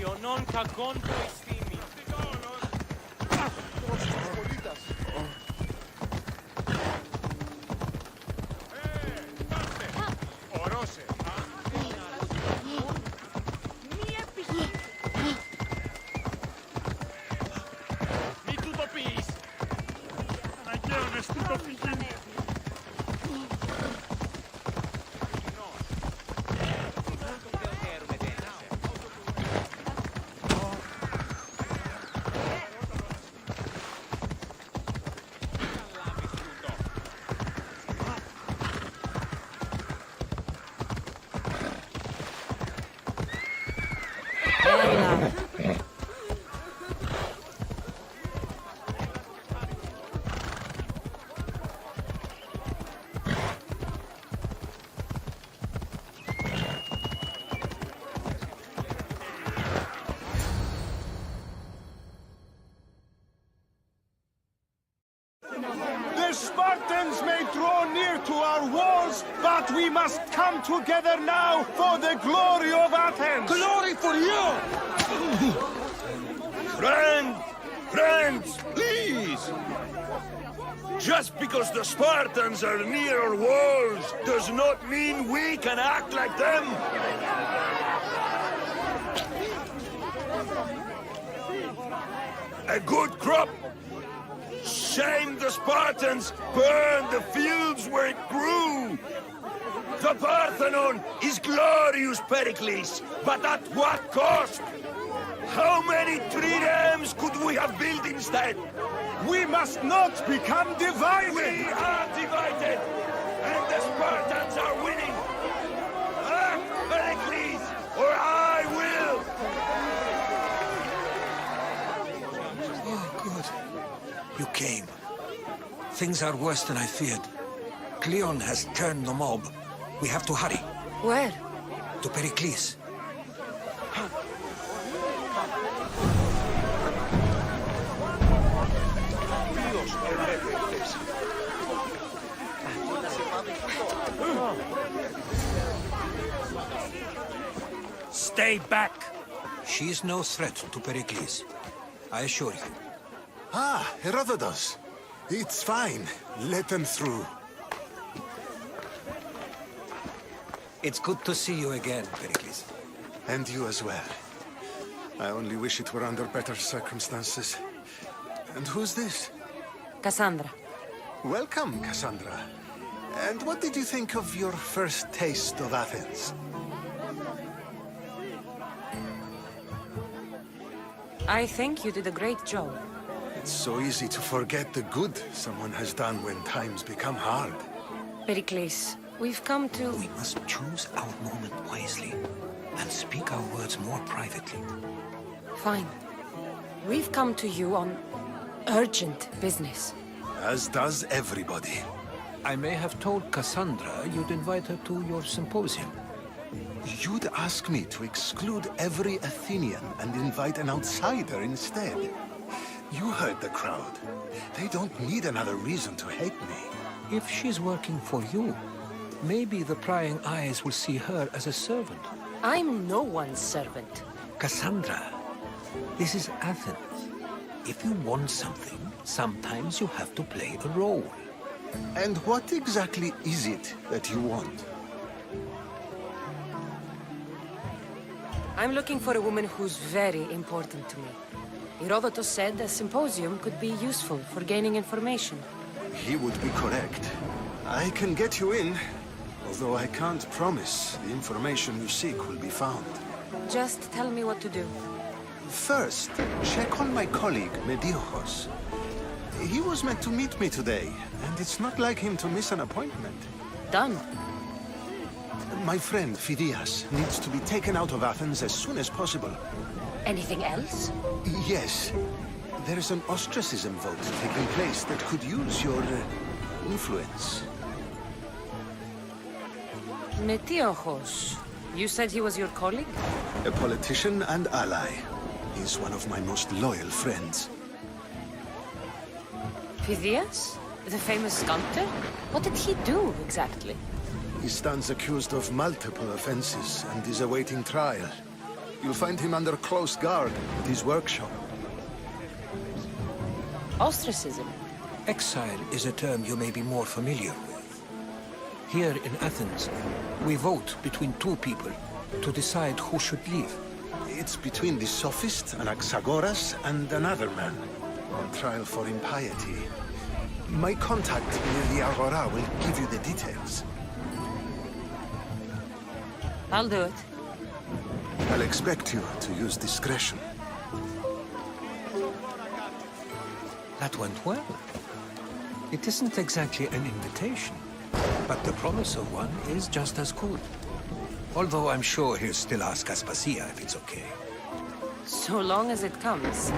Ιωνών κακών το εστίμη. Ορώσε. Μη του το πεις. Αναγκαίωνες του το φυγή. The Spartans may draw near to our walls, but we must come together now for the glory of Athens! Glory for you! Friends, please! Just because the Spartans are near our walls does not mean we can act like them! A good crop! Shame the Spartans burned the fields where it grew! The Parthenon is glorious, Pericles, but at what cost? How many triremes could we have built instead? We must not become divided! We are divided, and the Spartans are winning! Act, Pericles, or I will! Oh, good. You came. Things are worse than I feared. Cleon has turned the mob. We have to hurry. Where? To Pericles. Stay back! She is no threat to Pericles. I assure you. Ah, Herodotus. It's fine. Let them through. It's good to see you again, Pericles. And you as well. I only wish it were under better circumstances. And who's this? Cassandra. Welcome, Cassandra. And what did you think of your first taste of Athens? I think you did a great job. It's so easy to forget the good someone has done when times become hard. Pericles, we've come to... We must choose our moment wisely and speak our words more privately. Fine. We've come to you on urgent business. As does everybody. I may have told Cassandra you'd invite her to your symposium. You'd ask me to exclude every Athenian and invite an outsider instead. You heard the crowd. They don't need another reason to hate me. If she's working for you, maybe the prying eyes will see her as a servant. I'm no one's servant. Cassandra, this is Athens. If you want something, sometimes you have to play a role. And what exactly is it that you want? I'm looking for a woman who's very important to me. Herodotus said a symposium could be useful for gaining information. He would be correct. I can get you in, although I can't promise the information you seek will be found. Just tell me what to do. First, check on my colleague, Mediochos. He was meant to meet me today, and it's not like him to miss an appointment. Done. My friend, Phidias, needs to be taken out of Athens as soon as possible. Anything else? Yes. There's an ostracism vote taking place that could use your influence. Metiochos. You said he was your colleague? A politician and ally. He's one of my most loyal friends. Phidias? The famous sculptor? What did he do, exactly? He stands accused of multiple offenses and is awaiting trial. You'll find him under close guard at his workshop. Ostracism? Exile is a term you may be more familiar with. Here in Athens, we vote between two people to decide who should leave. It's between the sophist, Anaxagoras, and another man on trial for impiety. My contact near the Agora will give you the details. I'll do it. I'll expect you to use discretion. That went well. It isn't exactly an invitation, but the promise of one is just as good. Although I'm sure he'll still ask Aspasia if it's okay. So long as it comes.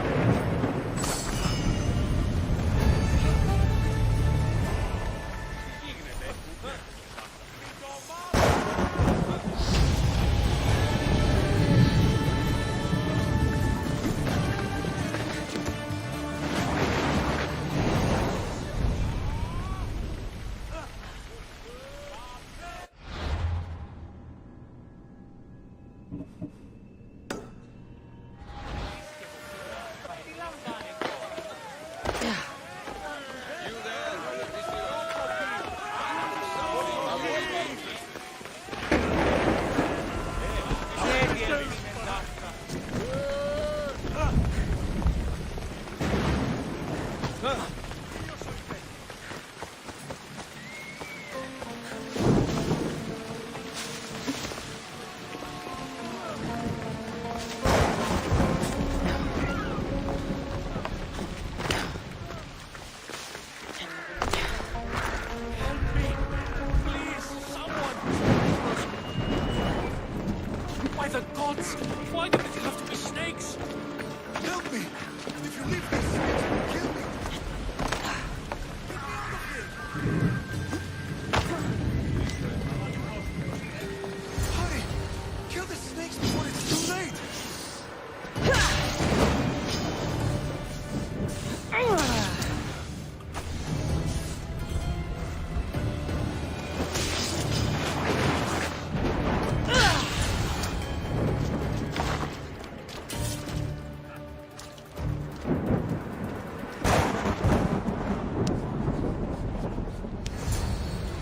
Why did it have to be snakes? Help me! If you leave this, kill me! Hurry! Kill the snakes before it's too late!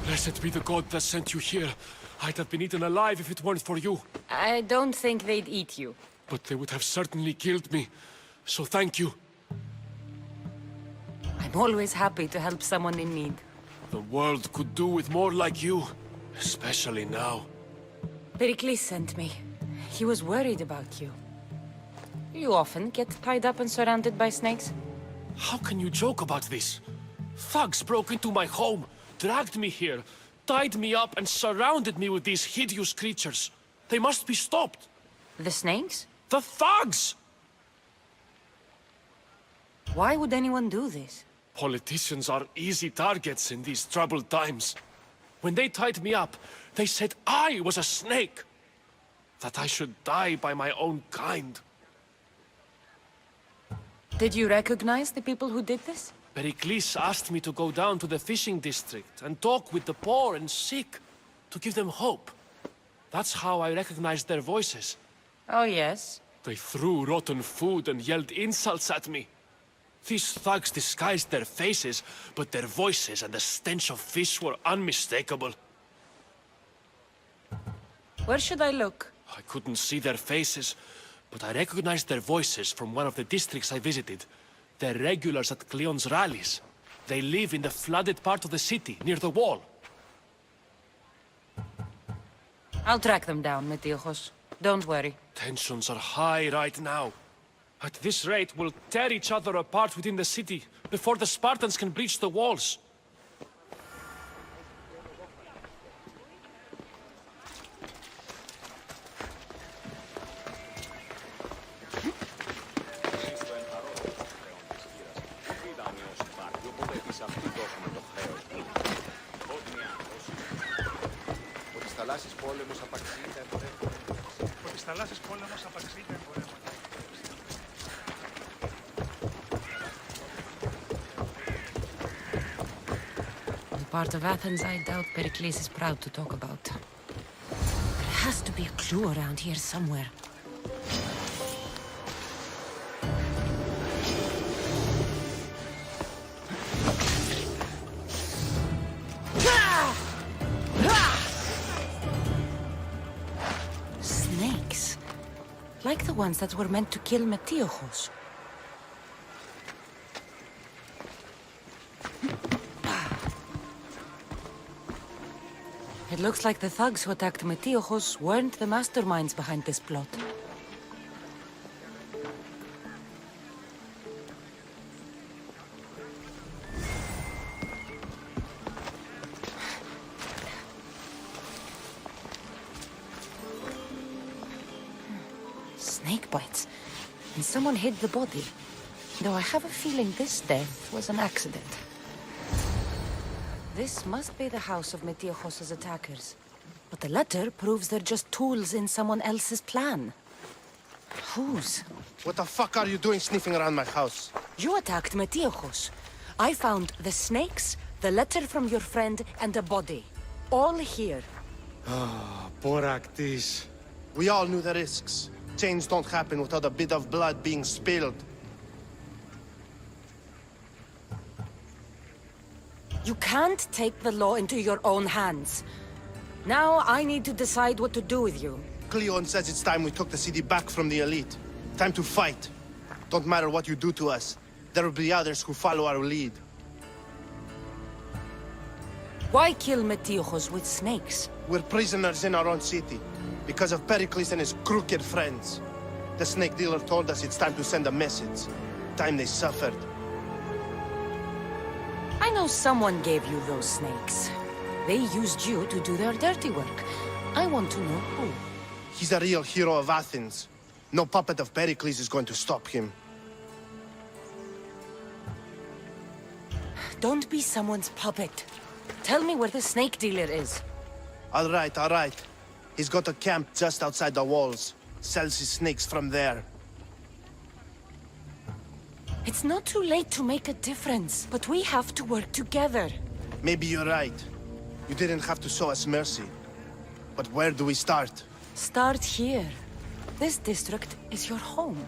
Blessed be the god that sent you here. I'd have been eaten alive if it weren't for you. I don't think they'd eat you. But they would have certainly killed me. So thank you. I'm always happy to help someone in need. The world could do with more like you. Especially now. Pericles sent me. He was worried about you. You often get tied up and surrounded by snakes? How can you joke about this? Thugs broke into my home, dragged me here, tied me up and surrounded me with these hideous creatures. They must be stopped. The snakes? The thugs! Why would anyone do this? Politicians are easy targets in these troubled times. When they tied me up, they said I was a snake. That I should die by my own kind. Did you recognize the people who did this? Pericles asked me to go down to the fishing district and talk with the poor and sick, to give them hope. That's how I recognized their voices. Oh, yes? They threw rotten food and yelled insults at me. These thugs disguised their faces, but their voices and the stench of fish were unmistakable. Where should I look? I couldn't see their faces, but I recognized their voices from one of the districts I visited. They're regulars at Cleon's rallies. They live in the flooded part of the city, near the wall. I'll track them down, Metiochos. Don't worry. Tensions are high right now. At this rate, we'll tear each other apart within the city, before the Spartans can breach the walls. part of Athens I doubt Pericles is proud to talk about. There has to be a clue around here somewhere. Snakes. Like the ones that were meant to kill Metiochos. It looks like the thugs who attacked Metiochos weren't the masterminds behind this plot. Snake bites. And someone hid the body. Though I have a feeling this death was an accident. This must be the house of Metiochos' attackers. But the letter proves they're just tools in someone else's plan. Whose? What the fuck are you doing sniffing around my house? You attacked Metiochos. I found the snakes, the letter from your friend, and a body. All here. Ah, Boraktis. We all knew the risks. Change don't happen without a bit of blood being spilled. You can't take the law into your own hands. Now I need to decide what to do with you. Cleon says it's time we took the city back from the elite. Time to fight. Don't matter what you do to us. There will be others who follow our lead. Why kill Metiochos with snakes? We're prisoners in our own city. Because of Pericles and his crooked friends. The snake dealer told us it's time to send a message. Time they suffered. I know someone gave you those snakes. They used you to do their dirty work. I want to know who. He's a real hero of Athens. No puppet of Pericles is going to stop him. Don't be someone's puppet. Tell me where the snake dealer is. All right, all right. He's got a camp just outside the walls. Sells his snakes from there. It's not too late to make a difference, but we have to work together. Maybe you're right. You didn't have to show us mercy. But where do we start? Start here. This district is your home.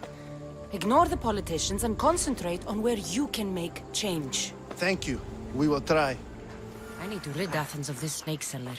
Ignore the politicians and concentrate on where you can make change. Thank you. We will try. I need to rid Athens of this snake seller.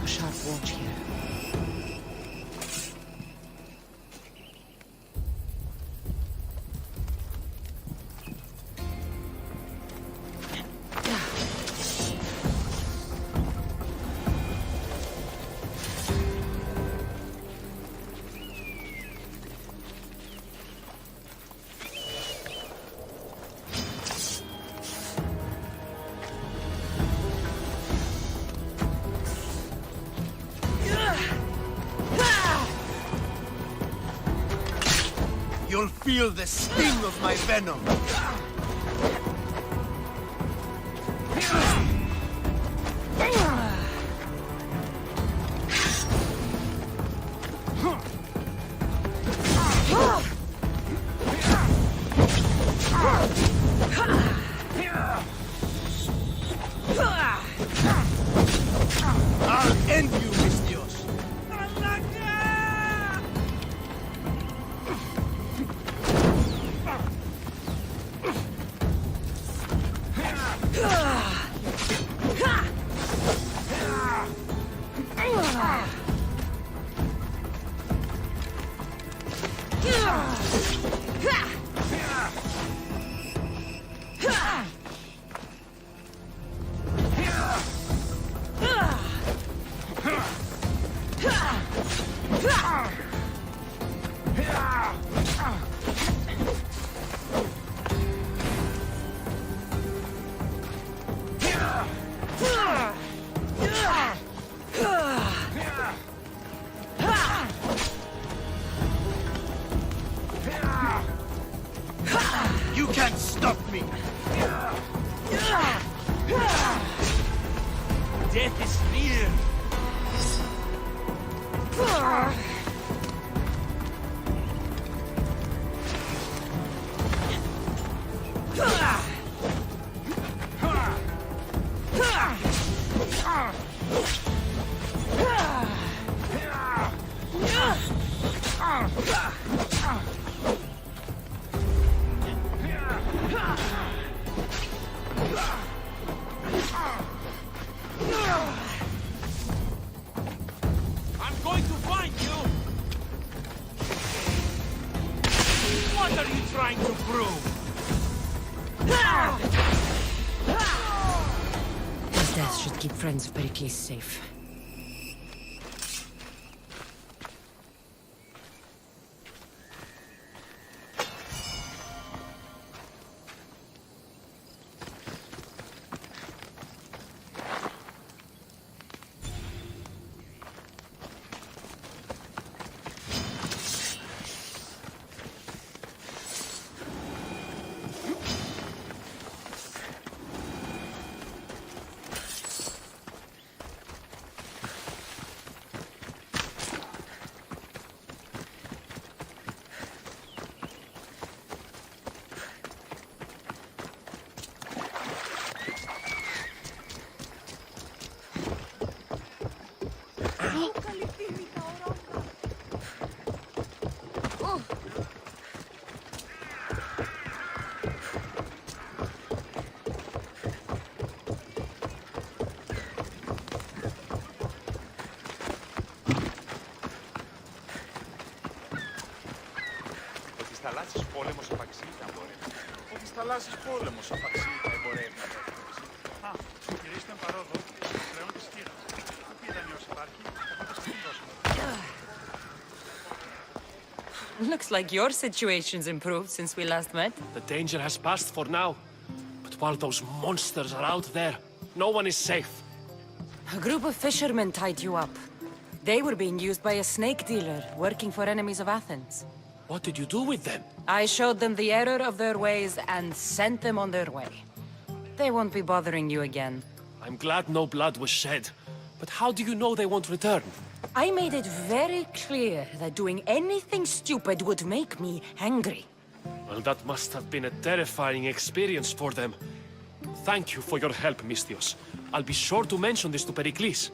Sharp watch here. You'll feel the sting of my venom. I'll end you, Mistios. can't stop me! Death is near! I'm going to find you! What are you trying to prove? His death should keep friends of Pericles safe. θαλάσσης πόλεμος απαξί τα εμπορεύματα. Ότι θαλάσσης πόλεμος απαξί τα εμπορεύματα. Α, κυρίστε παρόδο, πλέον της χείρας. Πού πήγαν όσοι υπάρχει, οπότε στην δώσουμε. Looks like your situation's improved since we last met. The danger has passed for now. But while those monsters are out there, no one is safe. A group of fishermen tied you up. They were being used by a snake dealer working for enemies of Athens. What did you do with them? I showed them the error of their ways and sent them on their way. They won't be bothering you again. I'm glad no blood was shed. But how do you know they won't return? I made it very clear that doing anything stupid would make me angry. Well, that must have been a terrifying experience for them. Thank you for your help, Mystios. I'll be sure to mention this to Pericles.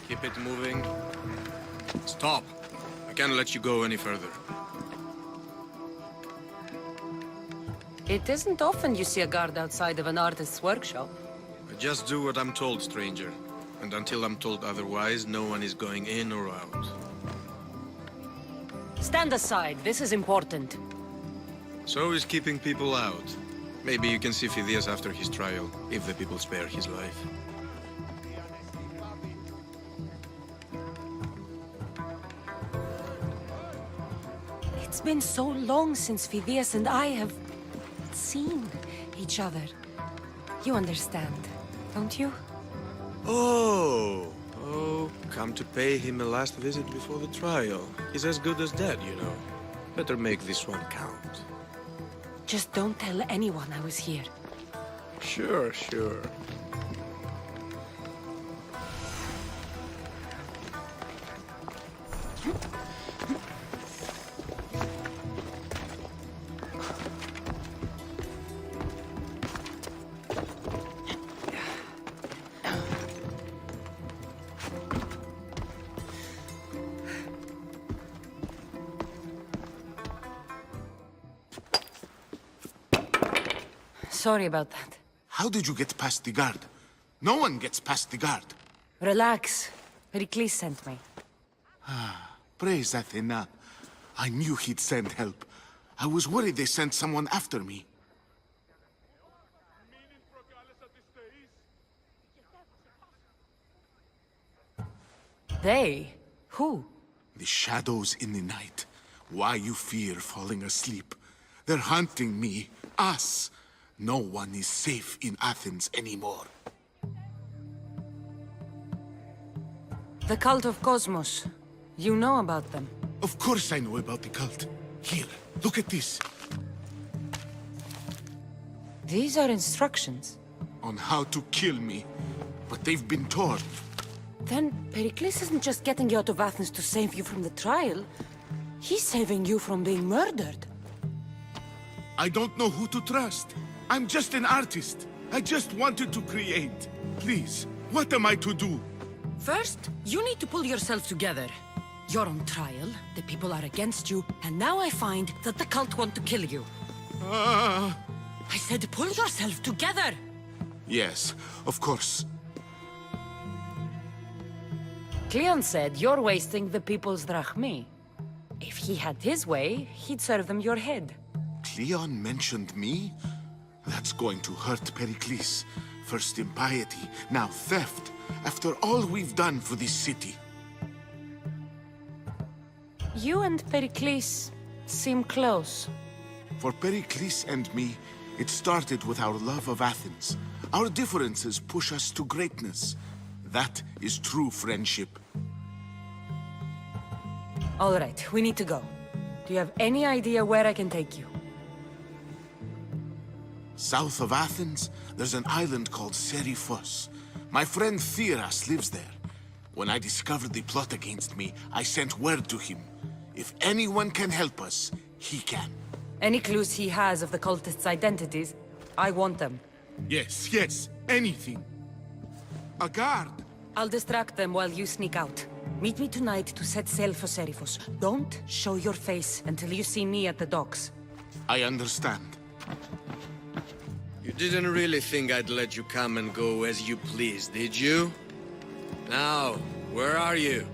Keep it moving. Stop! I can't let you go any further. It isn't often you see a guard outside of an artist's workshop. I just do what I'm told, stranger. And until I'm told otherwise, no one is going in or out. Stand aside, this is important. So is keeping people out. Maybe you can see Phidias after his trial, if the people spare his life. It's been so long since Phidias and I have seen each other. You understand, don't you? Oh, So, come to pay him a last visit before the trial. He's as good as dead, you know. Better make this one count. Just don't tell anyone I was here. Sure, sure. Sorry about that. How did you get past the guard? No one gets past the guard. Relax. Pericles sent me. Praise Athena. I knew he'd send help. I was worried they sent someone after me. They? Who? The shadows in the night. Why you fear falling asleep. They're hunting me. Us. No one is safe in Athens anymore. The cult of Cosmos. You know about them? Of course I know about the cult. Here, look at this. These are instructions. On how to kill me. But they've been torn. Then Pericles isn't just getting you out of Athens to save you from the trial. He's saving you from being murdered. I don't know who to trust. I'm just an artist. I just wanted to create. Please, what am I to do? First, you need to pull yourself together. You're on trial, the people are against you, and now I find that the cult want to kill you. I said pull yourself together! Yes, of course. Cleon said you're wasting the people's drachmi. If he had his way, he'd serve them your head. Cleon mentioned me? That's going to hurt Pericles. First impiety, now theft. After all we've done for this city. You and Pericles seem close. For Pericles and me, it started with our love of Athens. Our differences push us to greatness. That is true friendship. All right, we need to go. Do you have any idea where I can take you? South of Athens, there's an island called Seriphos. My friend Theras lives there. When I discovered the plot against me, I sent word to him. If anyone can help us, he can. Any clues he has of the cultists' identities, I want them. Yes, anything. A guard! I'll distract them while you sneak out. Meet me tonight to set sail for Seriphos. Don't show your face until you see me at the docks. I understand. You didn't really think I'd let you come and go as you please, did you? Now, where are you?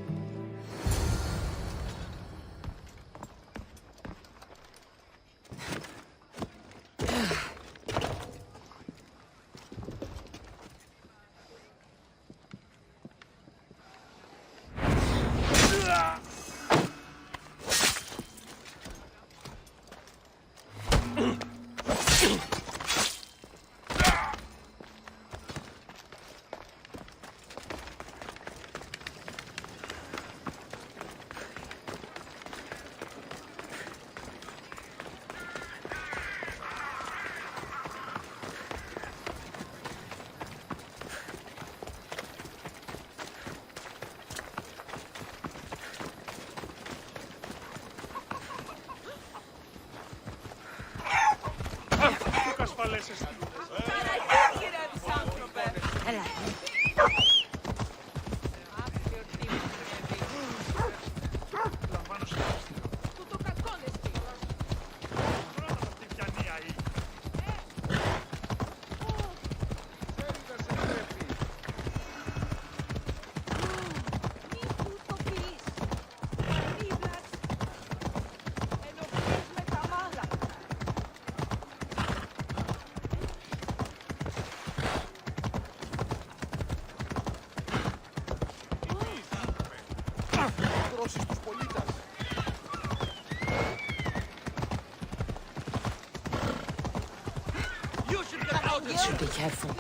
Should be careful.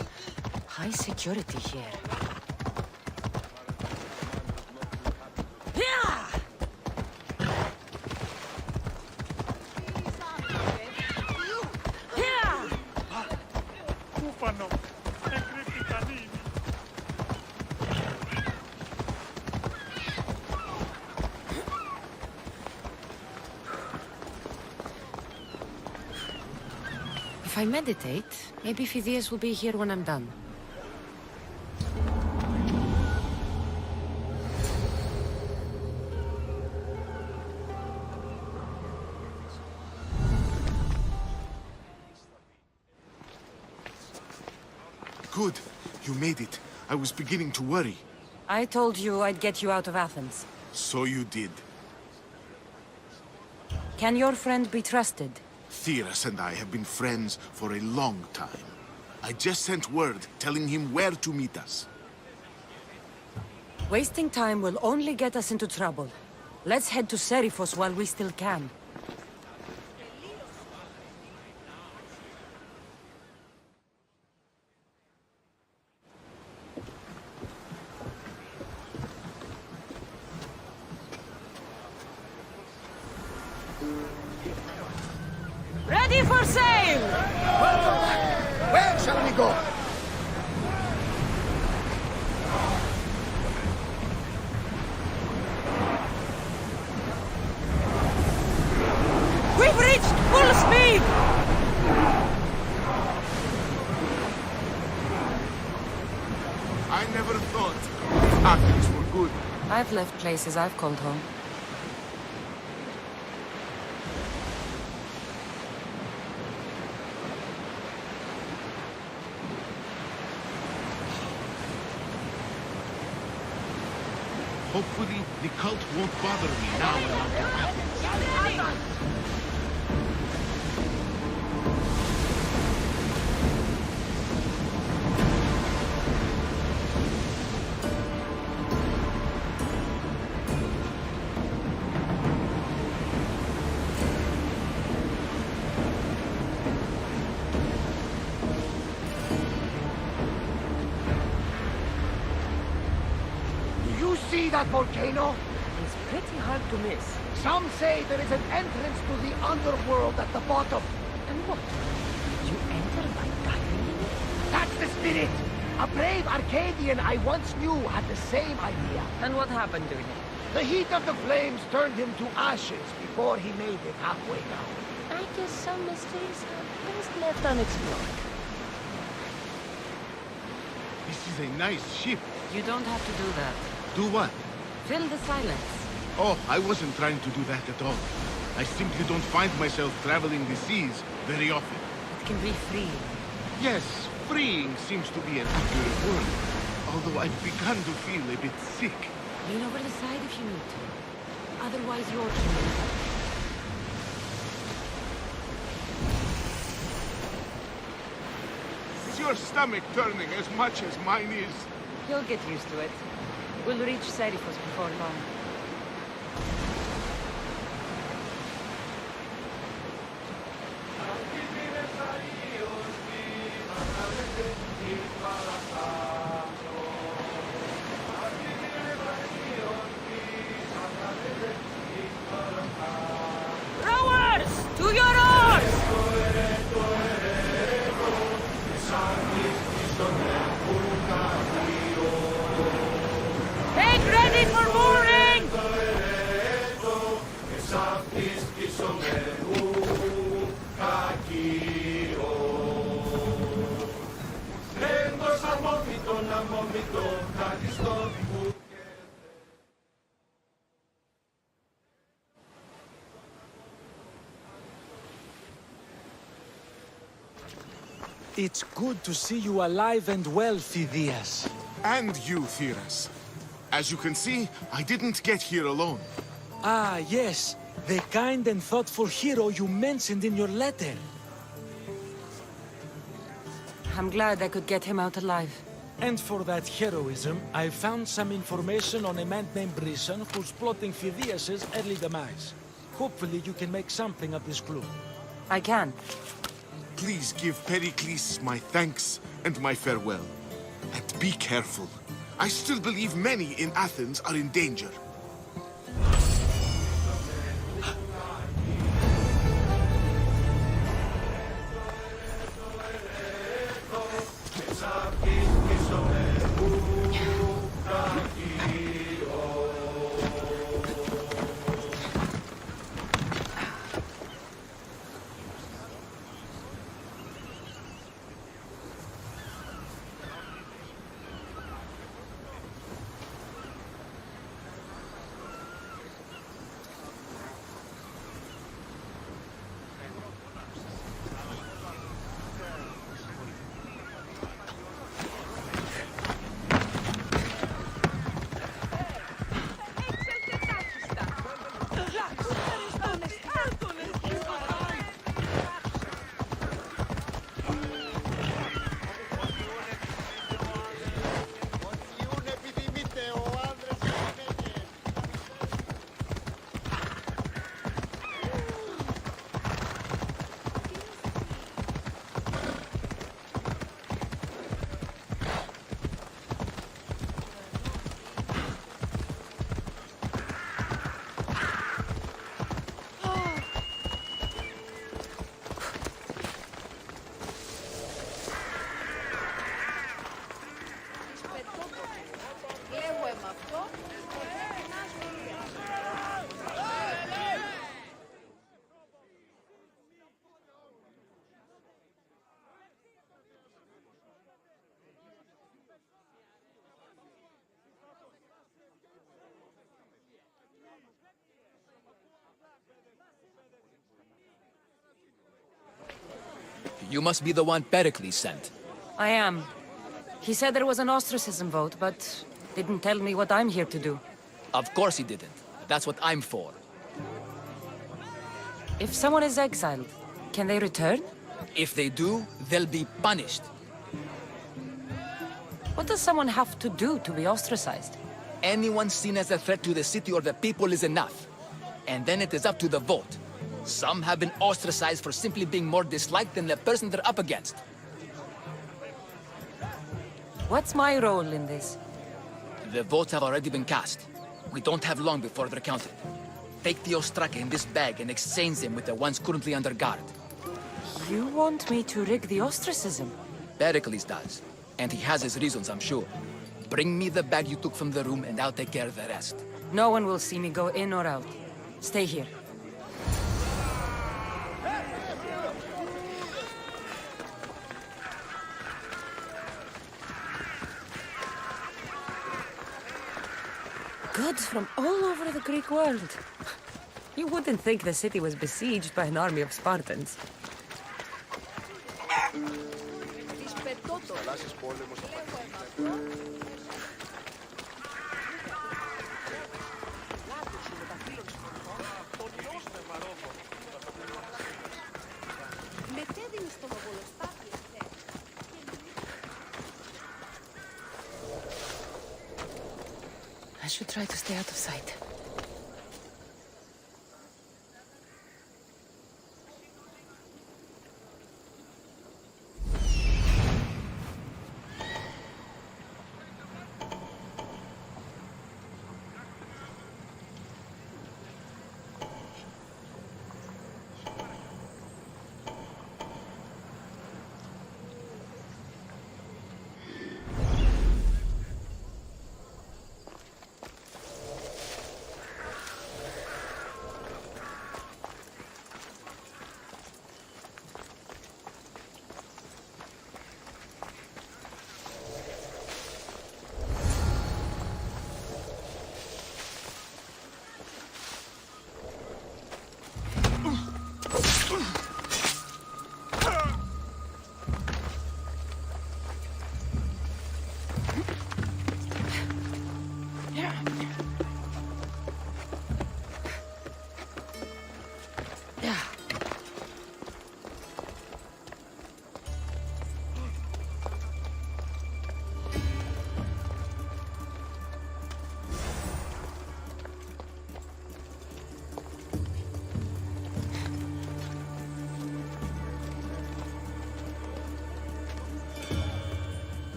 High security here. I meditate, maybe Phidias will be here when I'm done. Good. You made it. I was beginning to worry. I told you I'd get you out of Athens. So you did. Can your friend be trusted? Theras and I have been friends for a long time. I just sent word telling him where to meet us. Wasting time will only get us into trouble. Let's head to Seriphos while we still can. Ready for sail! Welcome back! Where shall we go? We've reached full speed! I never thought Athens were good. I've left places I've called home. Hopefully, the cult won't bother me now when I'm in Athens. You see that volcano? It's pretty hard to miss. Some say there is an entrance to the underworld at the bottom. And what? You enter by diving? That's the spirit! A brave Arcadian I once knew had the same idea. And what happened to him? The heat of the flames turned him to ashes before he made it halfway down. I guess some mysteries are best left unexplored. This is a nice ship. You don't have to do that. Do what? Fill the silence. Oh, I wasn't trying to do that at all. I simply don't find myself traveling the seas very often. It can be freeing. Yes, freeing seems to be an accurate word. Although I've begun to feel a bit sick. Lean over the side if you need to. Otherwise, you're human. Is your stomach turning as much as mine is? You'll get used to it. We'll reach Seriphos before long. Rowers! To your oars! Take ready for mooring! It's good to see you alive and well, Phidias. And you, Theras. As you can see, I didn't get here alone. Ah, yes. The kind and thoughtful hero you mentioned in your letter. I'm glad I could get him out alive. And for that heroism, I found some information on a man named Brisson who's plotting Phidias' early demise. Hopefully you can make something of this clue. I can. Please give Pericles my thanks and my farewell. And be careful. I still believe many in Athens are in danger. You must be the one Pericles sent. I am. He said there was an ostracism vote, but didn't tell me what I'm here to do. Of course he didn't. That's what I'm for. If someone is exiled, can they return? If they do, they'll be punished. What does someone have to do to be ostracized? Anyone seen as a threat to the city or the people is enough. And then it is up to the vote. Some have been ostracized for simply being more disliked than the person they're up against. What's my role in this? The votes have already been cast. We don't have long before they're counted. Take the ostraka in this bag and exchange them with the ones currently under guard. You want me to rig the ostracism? Pericles does. And he has his reasons, I'm sure. Bring me the bag you took from the room and I'll take care of the rest. No one will see me go in or out. Stay here. Goods from all over the Greek world. You wouldn't think the city was besieged by an army of Spartans. I should try to stay out of sight.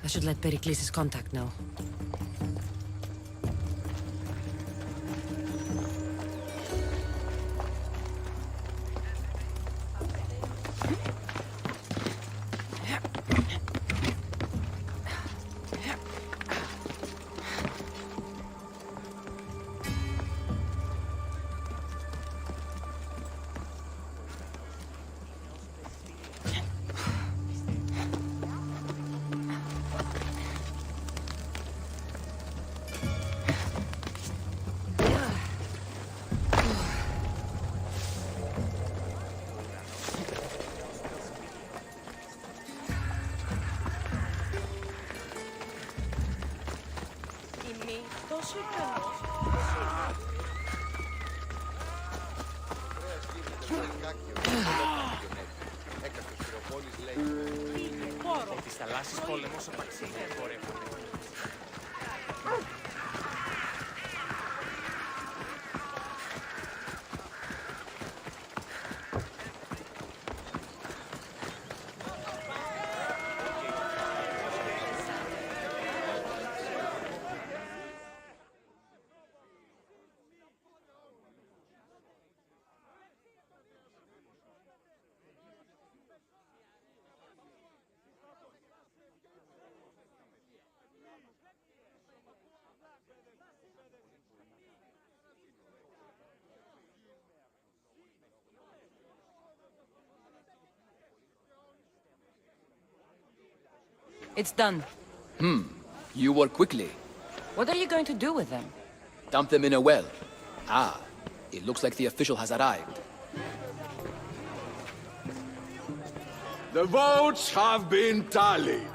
I should let Pericles' contact know. Ο της θαλάσσης πόλεμος απαξίωνε εμπορεύονται. It's done. You work quickly. What are you going to do with them? Dump them in a well. Ah, it looks like the official has arrived. The votes have been tallied.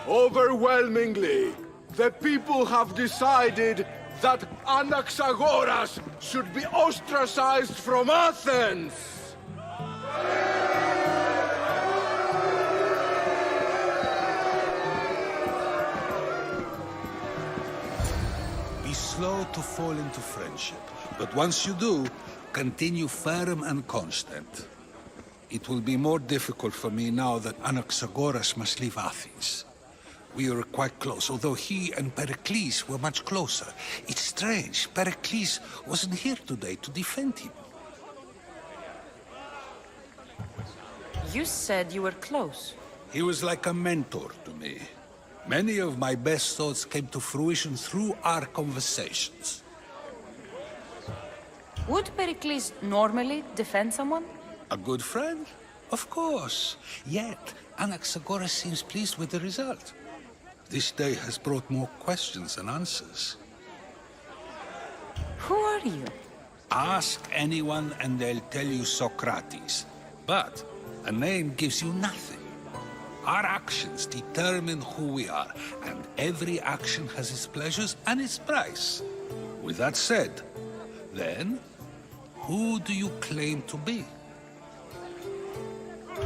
Overwhelmingly, the people have decided that Anaxagoras should be ostracized from Athens! Be slow to fall into friendship, but once you do, continue firm and constant. It will be more difficult for me now that Anaxagoras must leave Athens. We were quite close, although he and Pericles were much closer. It's strange, Pericles wasn't here today to defend him. You said you were close. He was like a mentor to me. Many of my best thoughts came to fruition through our conversations. Would Pericles normally defend someone? A good friend? Of course. Yet, Anaxagoras seems pleased with the result. This day has brought more questions than answers. Who are you? Ask anyone and they'll tell you Socrates. But a name gives you nothing. Our actions determine who we are, and every action has its pleasures and its price. With that said, then, who do you claim to be?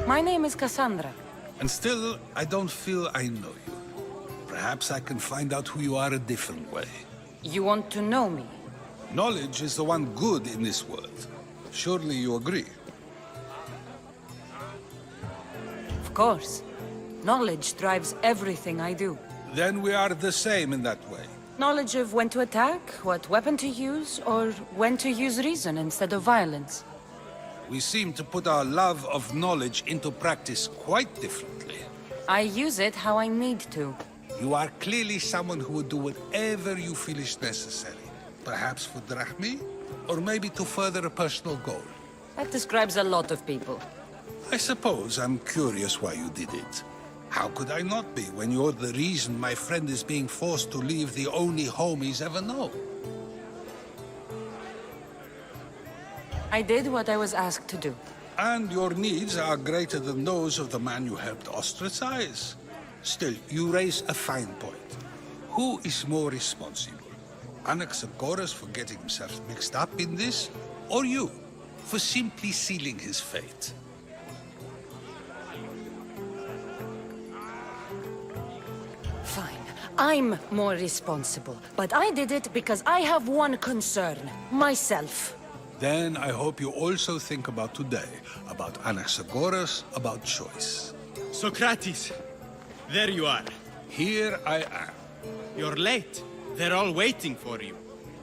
My name is Cassandra. And still, I don't feel I know you. Perhaps I can find out who you are a different way. You want to know me? Knowledge is the one good in this world. Surely you agree? Of course. Knowledge drives everything I do. Then we are the same in that way. Knowledge of when to attack, what weapon to use, or when to use reason instead of violence. We seem to put our love of knowledge into practice quite differently. I use it how I need to. You are clearly someone who would do whatever you feel is necessary. Perhaps for drachmi, or maybe to further a personal goal. That describes a lot of people. I suppose I'm curious why you did it. How could I not be when you're the reason my friend is being forced to leave the only home he's ever known? I did what I was asked to do. And your needs are greater than those of the man you helped ostracize. Still, you raise a fine point. Who is more responsible? Anaxagoras for getting himself mixed up in this? Or you, for simply sealing his fate? Fine. I'm more responsible. But I did it because I have one concern. Myself. Then I hope you also think about today. About Anaxagoras, about choice. Socrates! There you are. Here I am. You're late. They're all waiting for you.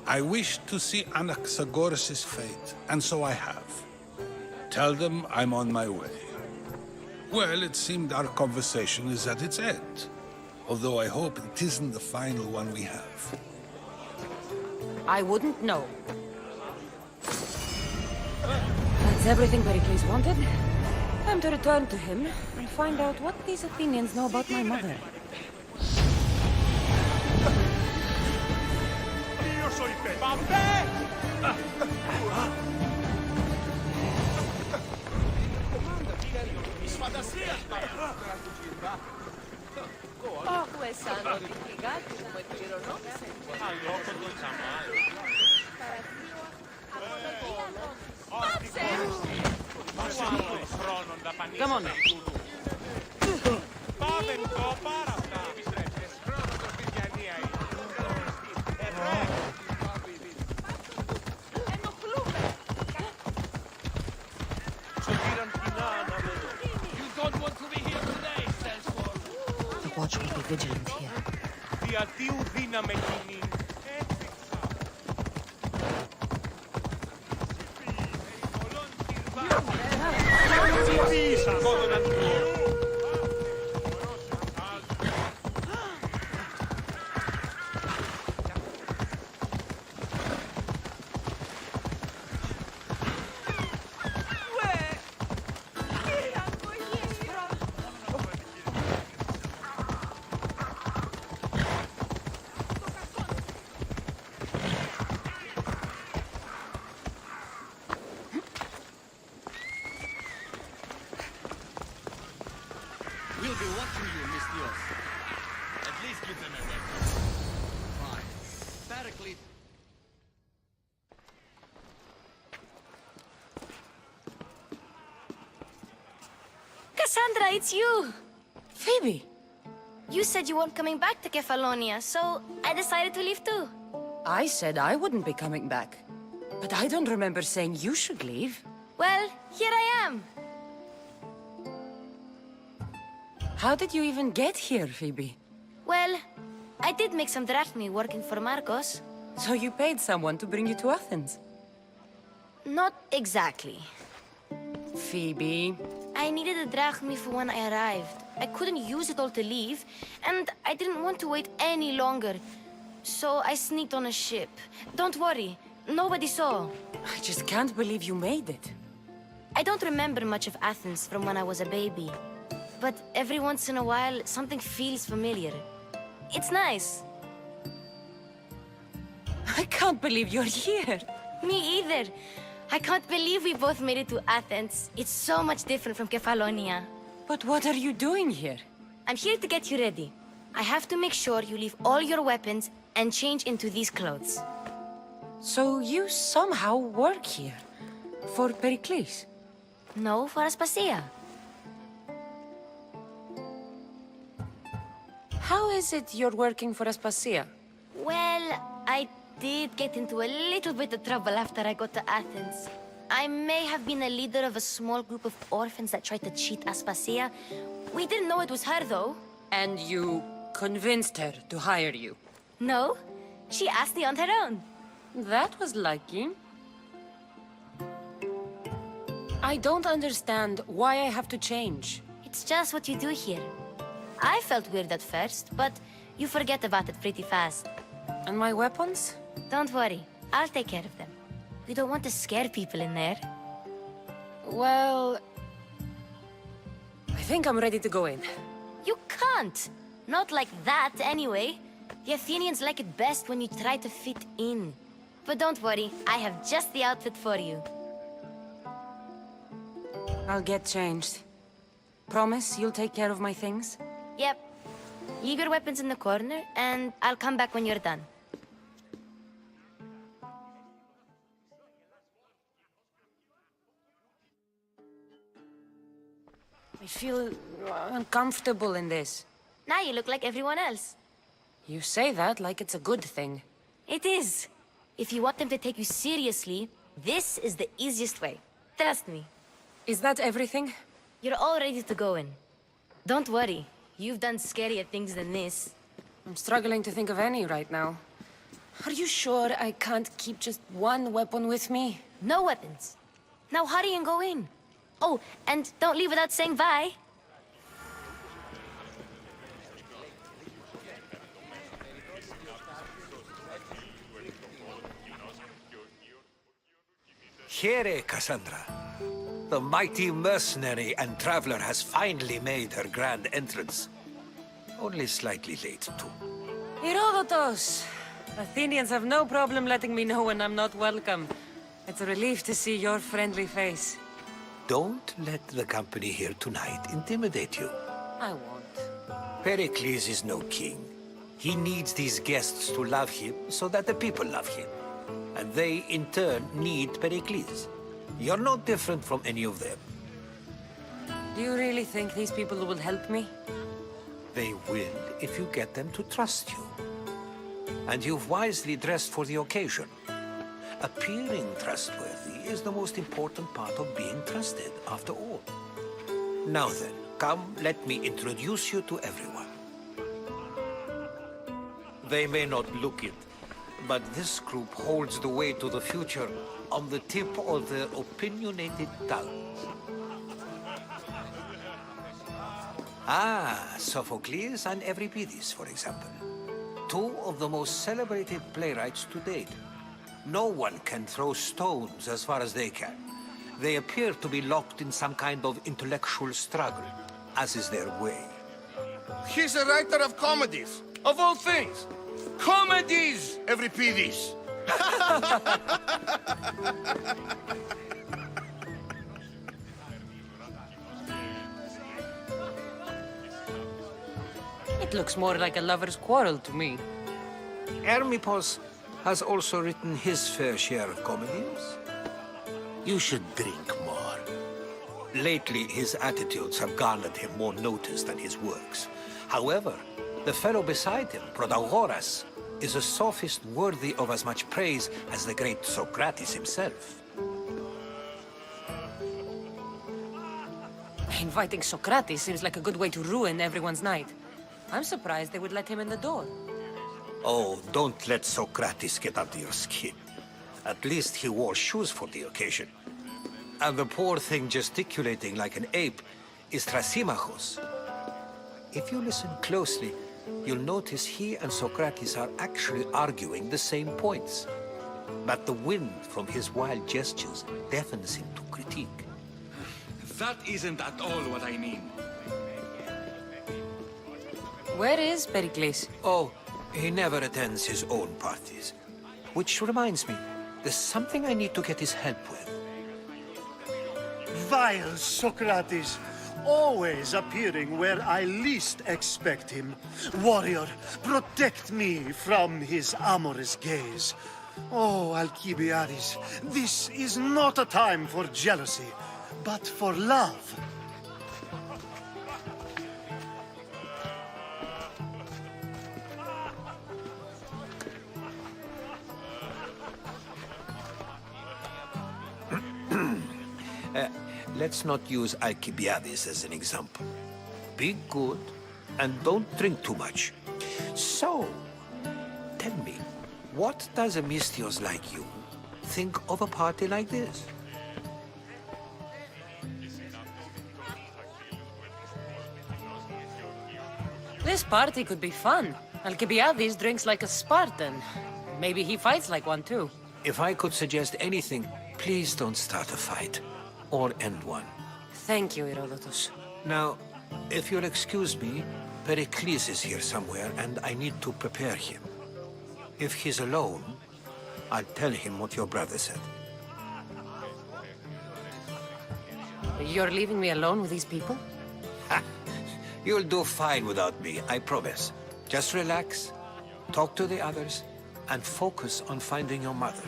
I wish to see Anaxagoras' fate, and so I have. Tell them I'm on my way. Well, it seemed our conversation is at its end. Although I hope it isn't the final one we have. I wouldn't know. That's everything Pericles wanted. Time to return to him and find out what these Athenians know about my mother. Come sanno di piegati come chironomante? Come on. The watch will be vigilant here. We'll be watching you, Mistios. At least give them a weapon. Fine. Pericles. Cassandra, it's you! Phoebe! You said you weren't coming back to Kefalonia, so I decided to leave too. I said I wouldn't be coming back. But I don't remember saying you should leave. Well, here I am. How did you even get here, Phoebe? Well, I did make some drachmi working for Marcos. So you paid someone to bring you to Athens? Not exactly. Phoebe... I needed a drachmi for when I arrived. I couldn't use it all to leave, and I didn't want to wait any longer. So I sneaked on a ship. Don't worry, nobody saw. I just can't believe you made it. I don't remember much of Athens from when I was a baby. But every once in a while, something feels familiar. It's nice. I can't believe you're here. Me either. I can't believe we both made it to Athens. It's so much different from Kefalonia. But what are you doing here? I'm here to get you ready. I have to make sure you leave all your weapons and change into these clothes. So you somehow work here? For Pericles? No, for Aspasia. How is it you're working for Aspasia? Well, I did get into a little bit of trouble after I got to Athens. I may have been a leader of a small group of orphans that tried to cheat Aspasia. We didn't know it was her, though. And you convinced her to hire you? No, she asked me on her own. That was lucky. I don't understand why I have to change. It's just what you do here. I felt weird at first, but you forget about it pretty fast. And my weapons? Don't worry, I'll take care of them. We don't want to scare people in there. Well... I think I'm ready to go in. You can't! Not like that, anyway. The Athenians like it best when you try to fit in. But don't worry, I have just the outfit for you. I'll get changed. Promise you'll take care of my things? Yep. Leave your weapons in the corner, and I'll come back when you're done. I feel uncomfortable in this. Now you look like everyone else. You say that like it's a good thing. It is. If you want them to take you seriously, this is the easiest way. Trust me. Is that everything? You're all ready to go in. Don't worry. You've done scarier things than this. I'm struggling to think of any right now. Are you sure I can't keep just one weapon with me? No weapons. Now hurry and go in. Oh, and don't leave without saying bye. Here, Cassandra. The mighty mercenary and traveler has finally made her grand entrance. Only slightly late, too. Herodotus! Athenians have no problem letting me know when I'm not welcome. It's a relief to see your friendly face. Don't let the company here tonight intimidate you. I won't. Pericles is no king. He needs these guests to love him so that the people love him. And they, in turn, need Pericles. You're no different from any of them. Do you really think these people will help me? They will if you get them to trust you. And you've wisely dressed for the occasion. Appearing trustworthy is the most important part of being trusted, after all. Now then, come, let me introduce you to everyone. They may not look it, but this group holds the way to the future on the tip of their opinionated tongues. Ah, Sophocles and Euripides, for example. Two of the most celebrated playwrights to date. No one can throw stones as far as they can. They appear to be locked in some kind of intellectual struggle, as is their way. He's a writer of comedies, of all things. Comedies, Euripides. looks more like a lover's quarrel to me. Hermipos has also written his fair share of comedies. You should drink more. Lately, his attitudes have garnered him more notice than his works. However, the fellow beside him, Protagoras, is a sophist worthy of as much praise as the great Socrates himself. Inviting Socrates seems like a good way to ruin everyone's night. I'm surprised they would let him in the door. Oh, don't let Socrates get under your skin. At least he wore shoes for the occasion. And the poor thing gesticulating like an ape is Thrasymachos. If you listen closely, you'll notice he and Socrates are actually arguing the same points. But the wind from his wild gestures deafens him to critique. That isn't at all what I mean. Where is Pericles? Oh, he never attends his own parties. Which reminds me, there's something I need to get his help with. Vile Socrates, always appearing where I least expect him. Warrior, protect me from his amorous gaze. Oh, Alcibiades, this is not a time for jealousy, but for love. Let's not use Alcibiades as an example. Be good, and don't drink too much. So, tell me, what does a Mystios like you think of a party like this? This party could be fun. Alcibiades drinks like a Spartan. Maybe he fights like one too. If I could suggest anything, please don't start a fight. Or end one. Thank you, Herodotus. Now, if you'll excuse me, Pericles is here somewhere, and I need to prepare him. If he's alone, I'll tell him what your brother said. You're leaving me alone with these people? You'll do fine without me, I promise. Just relax, talk to the others, and focus on finding your mother.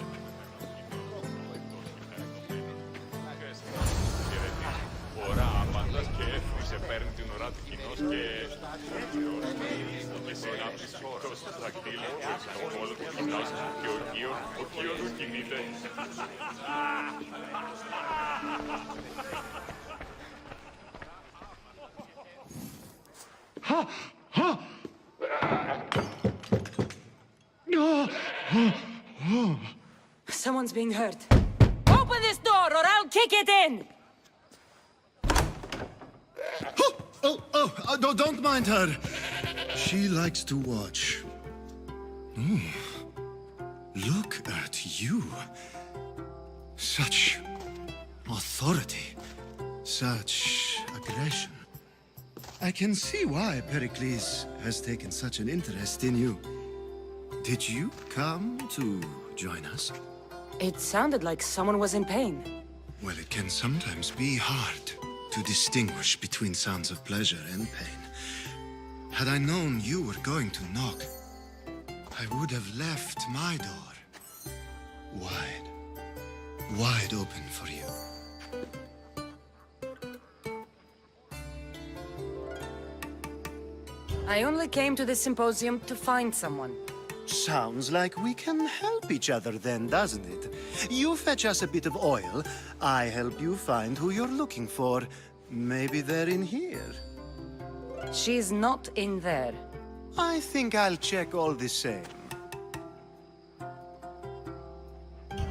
Someone's being hurt. Open this door or I'll kick it in! Don't mind her. She likes to watch. Look at you. Such authority. Such aggression. I can see why Pericles has taken such an interest in you. Did you come to join us? It sounded like someone was in pain. Well, it can sometimes be hard to distinguish between sounds of pleasure and pain. Had I known you were going to knock, I would have left my door wide open for you. I only came to this symposium to find someone. Sounds like we can help each other then, doesn't it? You fetch us a bit of oil, I help you find who you're looking for. Maybe they're in here. She's not in there. I think I'll check all the same.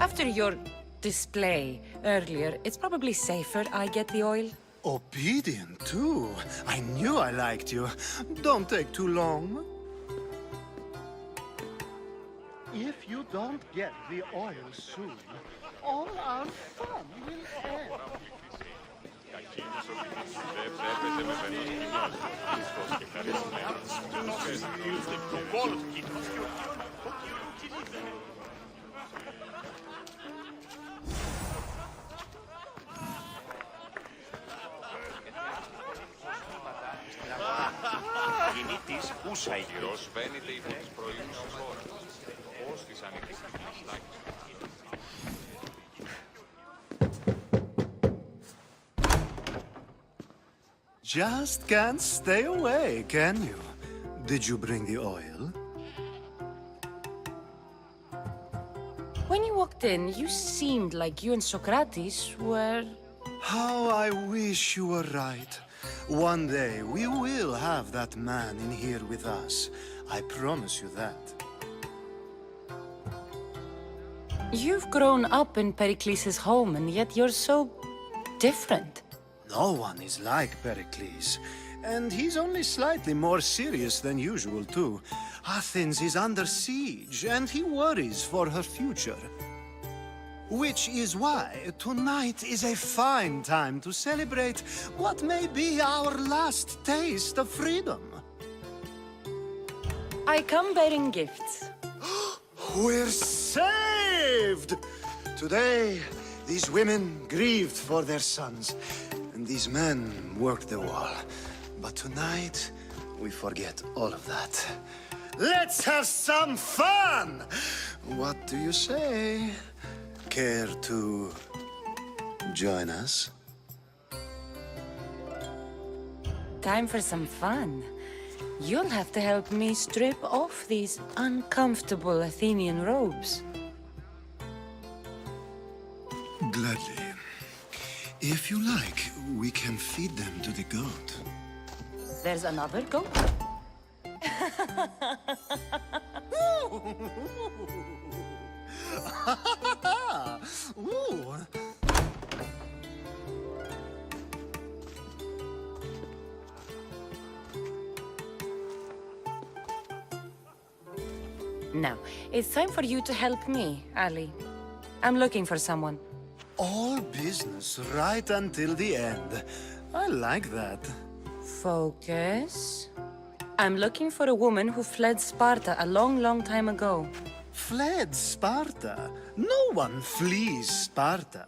After your display earlier, it's probably safer I get the oil. Obedient, too. I knew I liked you. Don't take too long. If you don't get the oil soon, all our fun will end. σκηνή της ούσα ηχηρός φαίνεται υπό τις προηγούμενες ώρες. Ως της ανοιχτής μαστάκης. Just can't stay away, can you? Did you bring the oil? When you walked in, you seemed like you and Socrates were... How I wish you were right. One day, we will have that man in here with us. I promise you that. You've grown up in Pericles' home, and yet you're so different. No one is like Pericles. And he's only slightly more serious than usual, too. Athens is under siege, and he worries for her future. Which is why tonight is a fine time to celebrate what may be our last taste of freedom. I come bearing gifts. We're saved! Today, these women grieved for their sons, and these men worked the wall. But tonight, we forget all of that. Let's have some fun! What do you say? Care to join us? Time for some fun. You'll have to help me strip off these uncomfortable Athenian robes. Gladly. If you like, we can feed them to the goat. There's another goat? Ooh. Now, it's time for you to help me, Ali. I'm looking for someone. All business right until the end. I like that. Focus. I'm looking for a woman who fled Sparta a long, long time ago. Fled Sparta? No one flees Sparta.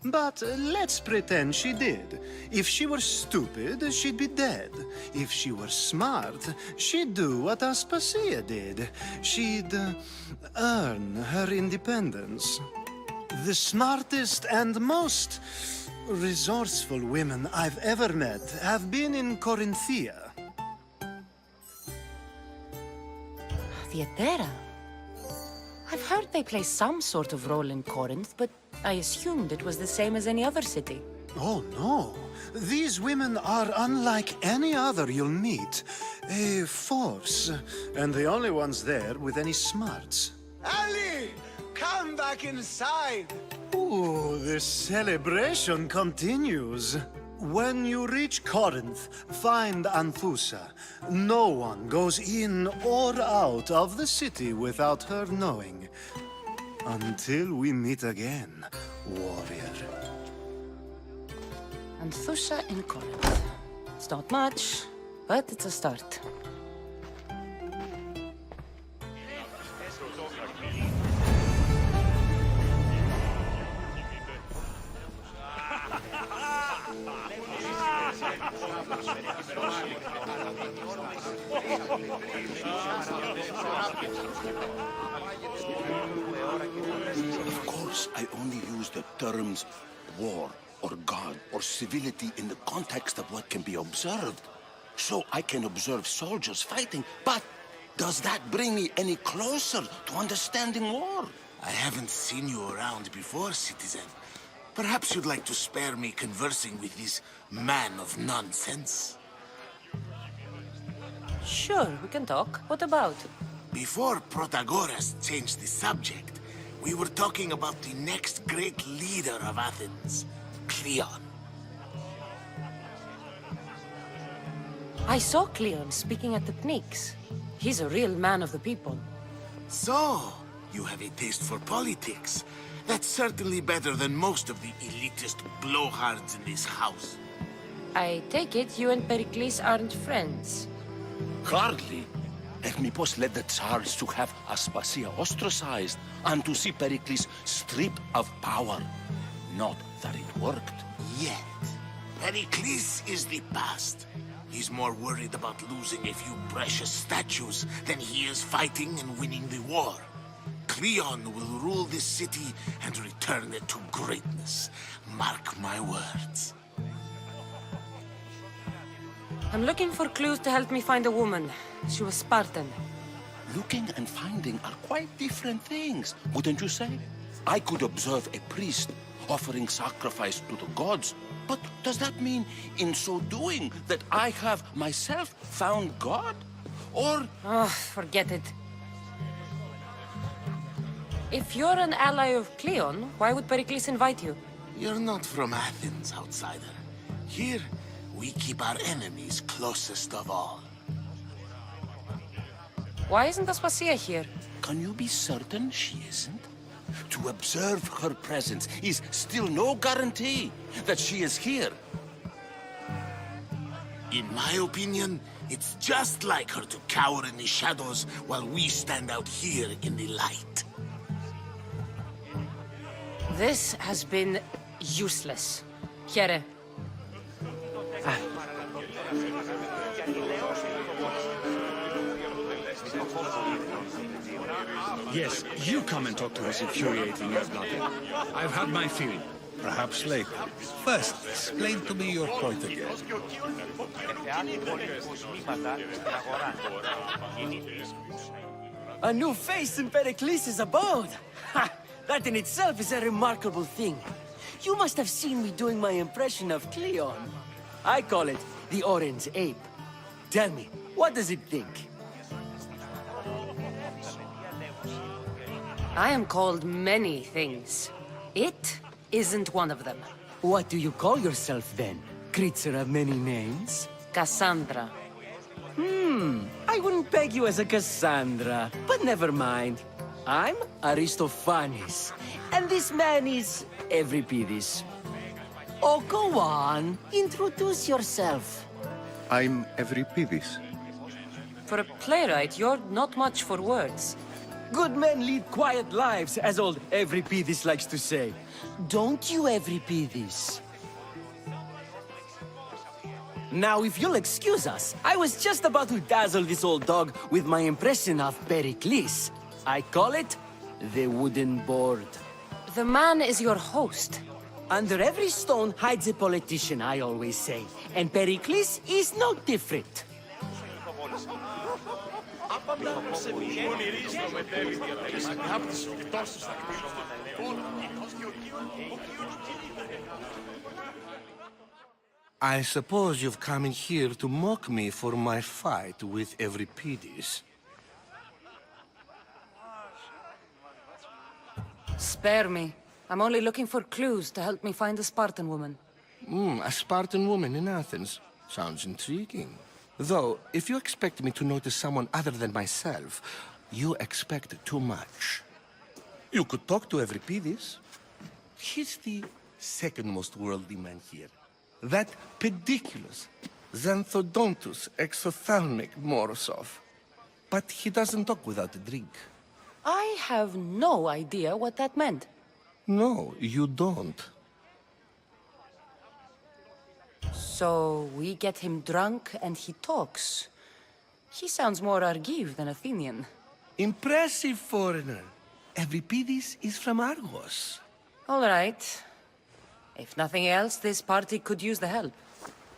But let's pretend she did. If she were stupid, she'd be dead. If she were smart, she'd do what Aspasia did. She'd earn her independence. The smartest and most resourceful women I've ever met have been in Corinthia. Theatera? I've heard they play some sort of role in Corinth, but I assumed it was the same as any other city. Oh, no. These women are unlike any other you'll meet. A force, and the only ones there with any smarts. Ali! Come back inside! Ooh, the celebration continues. When you reach Corinth, find Anthusa. No one goes in or out of the city without her knowing. Until we meet again, warrior. Anthusa in Corinth. It's not much, but it's a start. Of course, I only use the terms war or God or civility in the context of what can be observed. So I can observe soldiers fighting, but does that bring me any closer to understanding war? I haven't seen you around before, citizen. Perhaps you'd like to spare me conversing with this man of nonsense? Sure, we can talk. What about? Before Protagoras changed the subject, we were talking about the next great leader of Athens, Cleon. I saw Cleon speaking at the Pnyx. He's a real man of the people. So, you have a taste for politics. That's certainly better than most of the elitist blowhards in this house. I take it you and Pericles aren't friends. Hardly. Hermippos led the Tsars to have Aspasia ostracized and to see Pericles stripped of power. Not that it worked. Yet. Pericles is the past. He's more worried about losing a few precious statues than he is fighting and winning the war. Cleon will rule this city and return it to greatness. Mark my words. I'm looking for clues to help me find a woman. She was Spartan. Looking and finding are quite different things, wouldn't you say? I could observe a priest offering sacrifice to the gods, but does that mean, in so doing, that I have myself found God? Or... Oh, forget it. If you're an ally of Cleon, why would Pericles invite you? You're not from Athens, outsider. Here, we keep our enemies closest of all. Why isn't Aspasia here? Can you be certain she isn't? To observe her presence is still no guarantee that she is here. In my opinion, it's just like her to cower in the shadows while we stand out here in the light. This has been useless. Here. Yes, you come and talk to this infuriating nothing. I've had my fill. Perhaps later. First, explain to me your point again. A new face in Pericles' abode! Ha! That in itself is a remarkable thing. You must have seen me doing my impression of Cleon. I call it the Orange Ape. Tell me, what does it think? I am called many things. It isn't one of them. What do you call yourself then? Creature of many names? Cassandra. I wouldn't peg you as a Cassandra, but never mind. I'm Aristophanes, and this man is Euripides. Oh, go on. Introduce yourself. I'm Euripides. For a playwright, you're not much for words. Good men lead quiet lives, as old Euripides likes to say. Don't you, Euripides? Now, if you'll excuse us, I was just about to dazzle this old dog with my impression of Pericles. I call it the wooden board. The man is your host. Under every stone hides a politician, I always say. And Pericles is no different. I suppose you've come in here to mock me for my fight with Euripides. Spare me. I'm only looking for clues to help me find a Spartan woman. A Spartan woman in Athens. Sounds intriguing. Though, if you expect me to notice someone other than myself, you expect too much. You could talk to Euripides. He's the second most worldly man here. That pediculous, Xanthodontus exophthalmic Morosov. But he doesn't talk without a drink. I have no idea what that meant. No, you don't. So we get him drunk and he talks. He sounds more Argive than Athenian. Impressive, foreigner. Euripides is from Argos. All right. If nothing else, this party could use the help.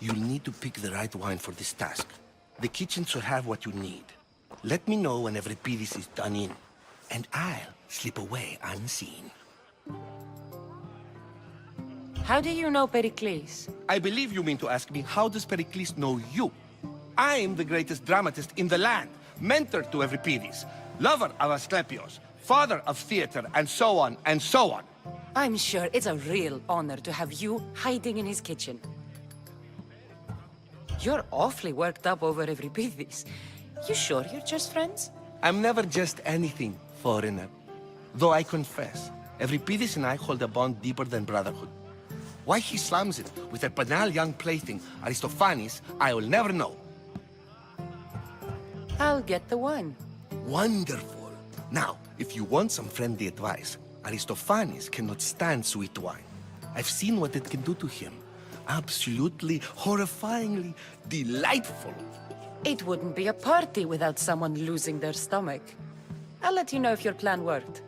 You'll need to pick the right wine for this task. The kitchen should have what you need. Let me know when Euripides is done in, and I'll slip away unseen. How do you know Pericles? I believe you mean to ask me, how does Pericles know you? I'm the greatest dramatist in the land, mentor to Euripides, lover of Asclepios, father of theater, and so on, and so on. I'm sure it's a real honor to have you hiding in his kitchen. You're awfully worked up over Euripides. You sure you're just friends? I'm never just anything, foreigner. Though I confess, Euripides and I hold a bond deeper than brotherhood. Why he slams it with a banal young plaything, Aristophanes, I will never know. I'll get the wine. Wonderful. Now, if you want some friendly advice, Aristophanes cannot stand sweet wine. I've seen what it can do to him. absolutely, horrifyingly delightful. It wouldn't be a party without someone losing their stomach. I'll let you know if your plan worked.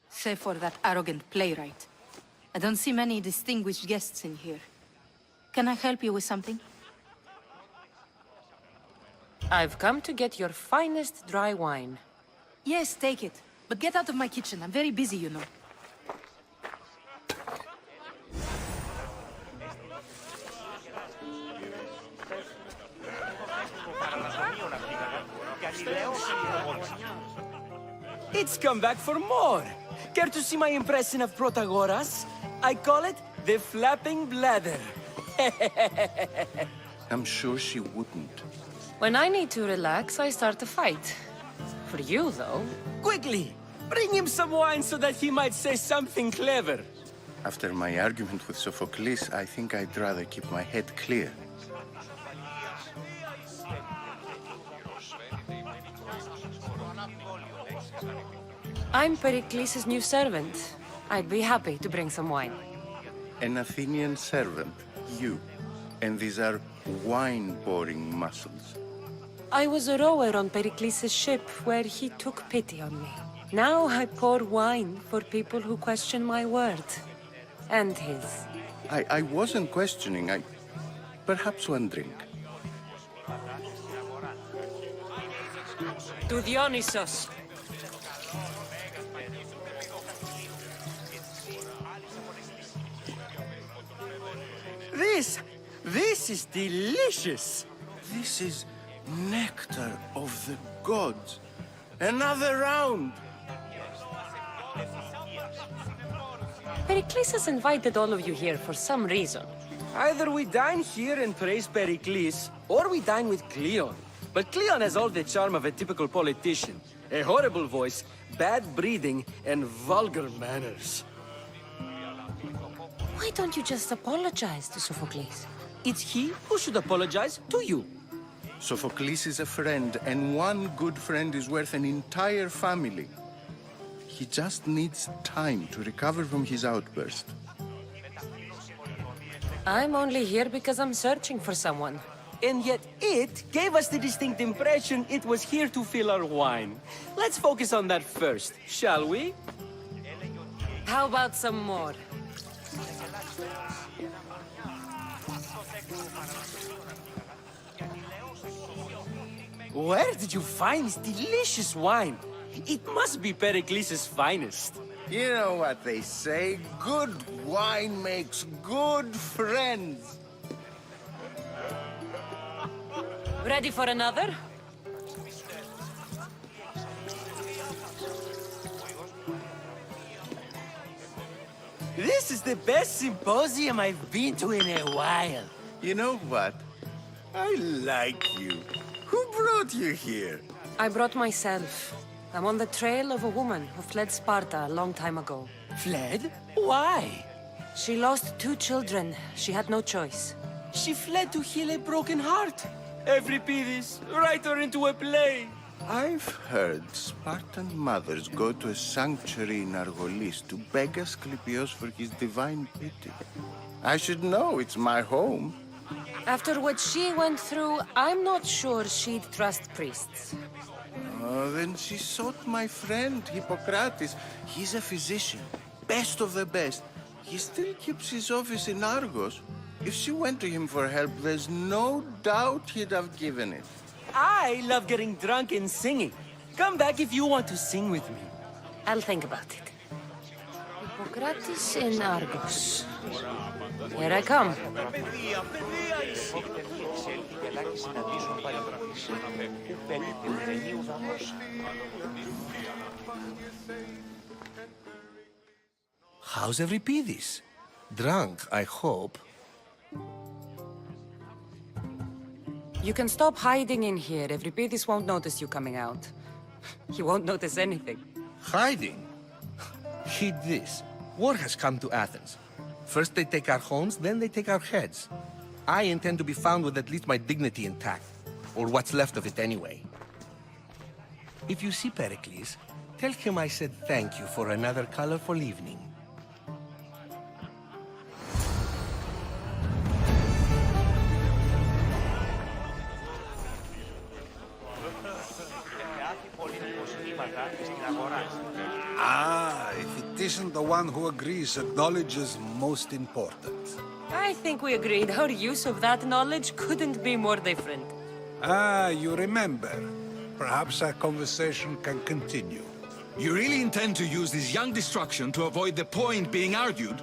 Save for that arrogant playwright. I don't see many distinguished guests in here. Can I help you with something? I've come to get your finest dry wine. Yes, take it. But get out of my kitchen. I'm very busy, you know. It's come back for more. Care to see my impression of Protagoras? I call it the flapping bladder. I'm sure she wouldn't. When I need to relax, I start a fight. For you, though... Quickly! Bring him some wine so that he might say something clever. After my argument with Sophocles, I think I'd rather keep my head clear. I'm Pericles' new servant. I'd be happy to bring some wine. An Athenian servant, you. And these are wine-pouring muscles. I was a rower on Pericles' ship where he took pity on me. Now I pour wine for people who question my word. And his. I wasn't questioning. Perhaps one drink. To Dionysos. This is delicious. This is nectar of the gods. Another round. Pericles has invited all of you here for some reason. Either we dine here and praise Pericles, or we dine with Cleon. But Cleon has all the charm of a typical politician. A horrible voice, bad breeding, and vulgar manners. Why don't you just apologize to Sophocles? It's he who should apologize to you. Sophocles is a friend, and one good friend is worth an entire family. He just needs time to recover from his outburst. I'm only here because I'm searching for someone. And yet it gave us the distinct impression it was here to fill our wine. Let's focus on that first, shall we? How about some more? Where did you find this delicious wine? It must be Pericles' finest. You know what they say, good wine makes good friends. Ready for another? This is the best symposium I've been to in a while. You know what? I like you. Who brought you here? I brought myself. I'm on the trail of a woman who fled Sparta a long time ago. Fled? Why? She lost 2 children. She had no choice. She fled to heal a broken heart. Euripides, write her into a play. I've heard Spartan mothers go to a sanctuary in Argolis to beg Asclepios for his divine pity. I should know, it's my home. After what she went through, I'm not sure she'd trust priests. Oh, then she sought my friend, Hippocrates. He's a physician, best of the best. He still keeps his office in Argos. If she went to him for help, there's no doubt he'd have given it. I love getting drunk and singing. Come back if you want to sing with me. I'll think about it. Hippocrates in Argos. Here I come. How's Euripides? Drunk, I hope. You can stop hiding in here. Euripides won't notice you coming out. He won't notice anything. Hiding? Heed this. War has come to Athens. First they take our homes, then they take our heads. I intend to be found with at least my dignity intact. Or what's left of it anyway. If you see Pericles, Tell him I said thank you for another colorful evening. Ah, if it isn't the one who agrees that knowledge is most important. I think we agreed our use of that knowledge couldn't be more different. Ah, you remember. Perhaps our conversation can continue. You really intend to use this young destruction to avoid the point being argued?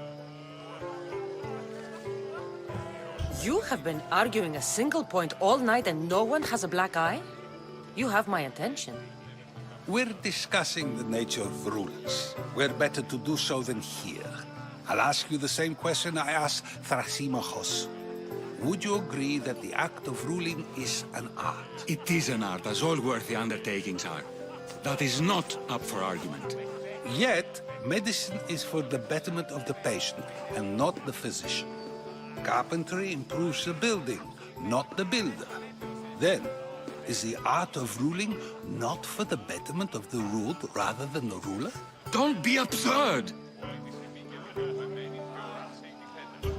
You have been arguing a single point all night and no one has a black eye? You have my attention. We're discussing the nature of rulers. Where better to do so than here? I'll ask you the same question I asked Thrasimachos. Would you agree that the act of ruling is an art? It is an art, as all worthy undertakings are. That is not up for argument. Yet, medicine is for the betterment of the patient, and not the physician. Carpentry improves the building, not the builder. Then, is the art of ruling not for the betterment of the ruled rather than the ruler? Don't be absurd!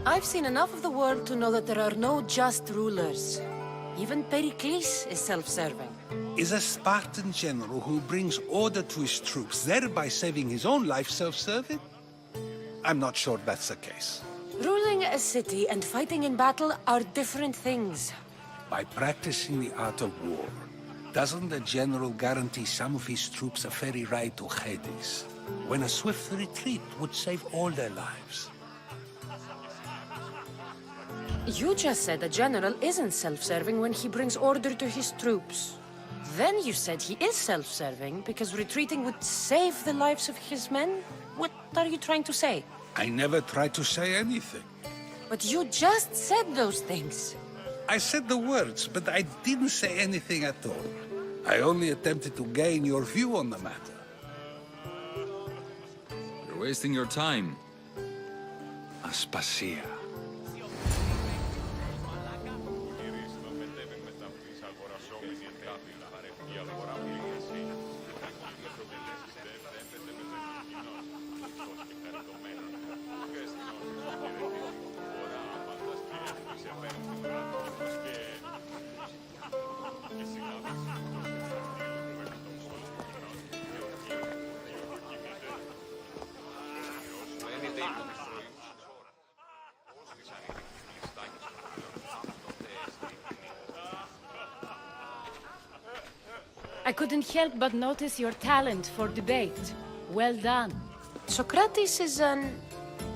I've seen enough of the world to know that there are no just rulers. Even Pericles is self-serving. Is a Spartan general who brings order to his troops, thereby saving his own life, self-serving? I'm not sure that's the case. Ruling a city and fighting in battle are different things. By practicing the art of war, doesn't the general guarantee some of his troops a ferry ride to Hades, when a swift retreat would save all their lives? You just said a general isn't self-serving when he brings order to his troops. Then you said he is self-serving because retreating would save the lives of his men? What are you trying to say? I never tried to say anything. But you just said those things. I said the words, but I didn't say anything at all. I only attempted to gain your view on the matter. You're wasting your time. Aspasia. I couldn't help but notice your talent for debate. Well done. Socrates is an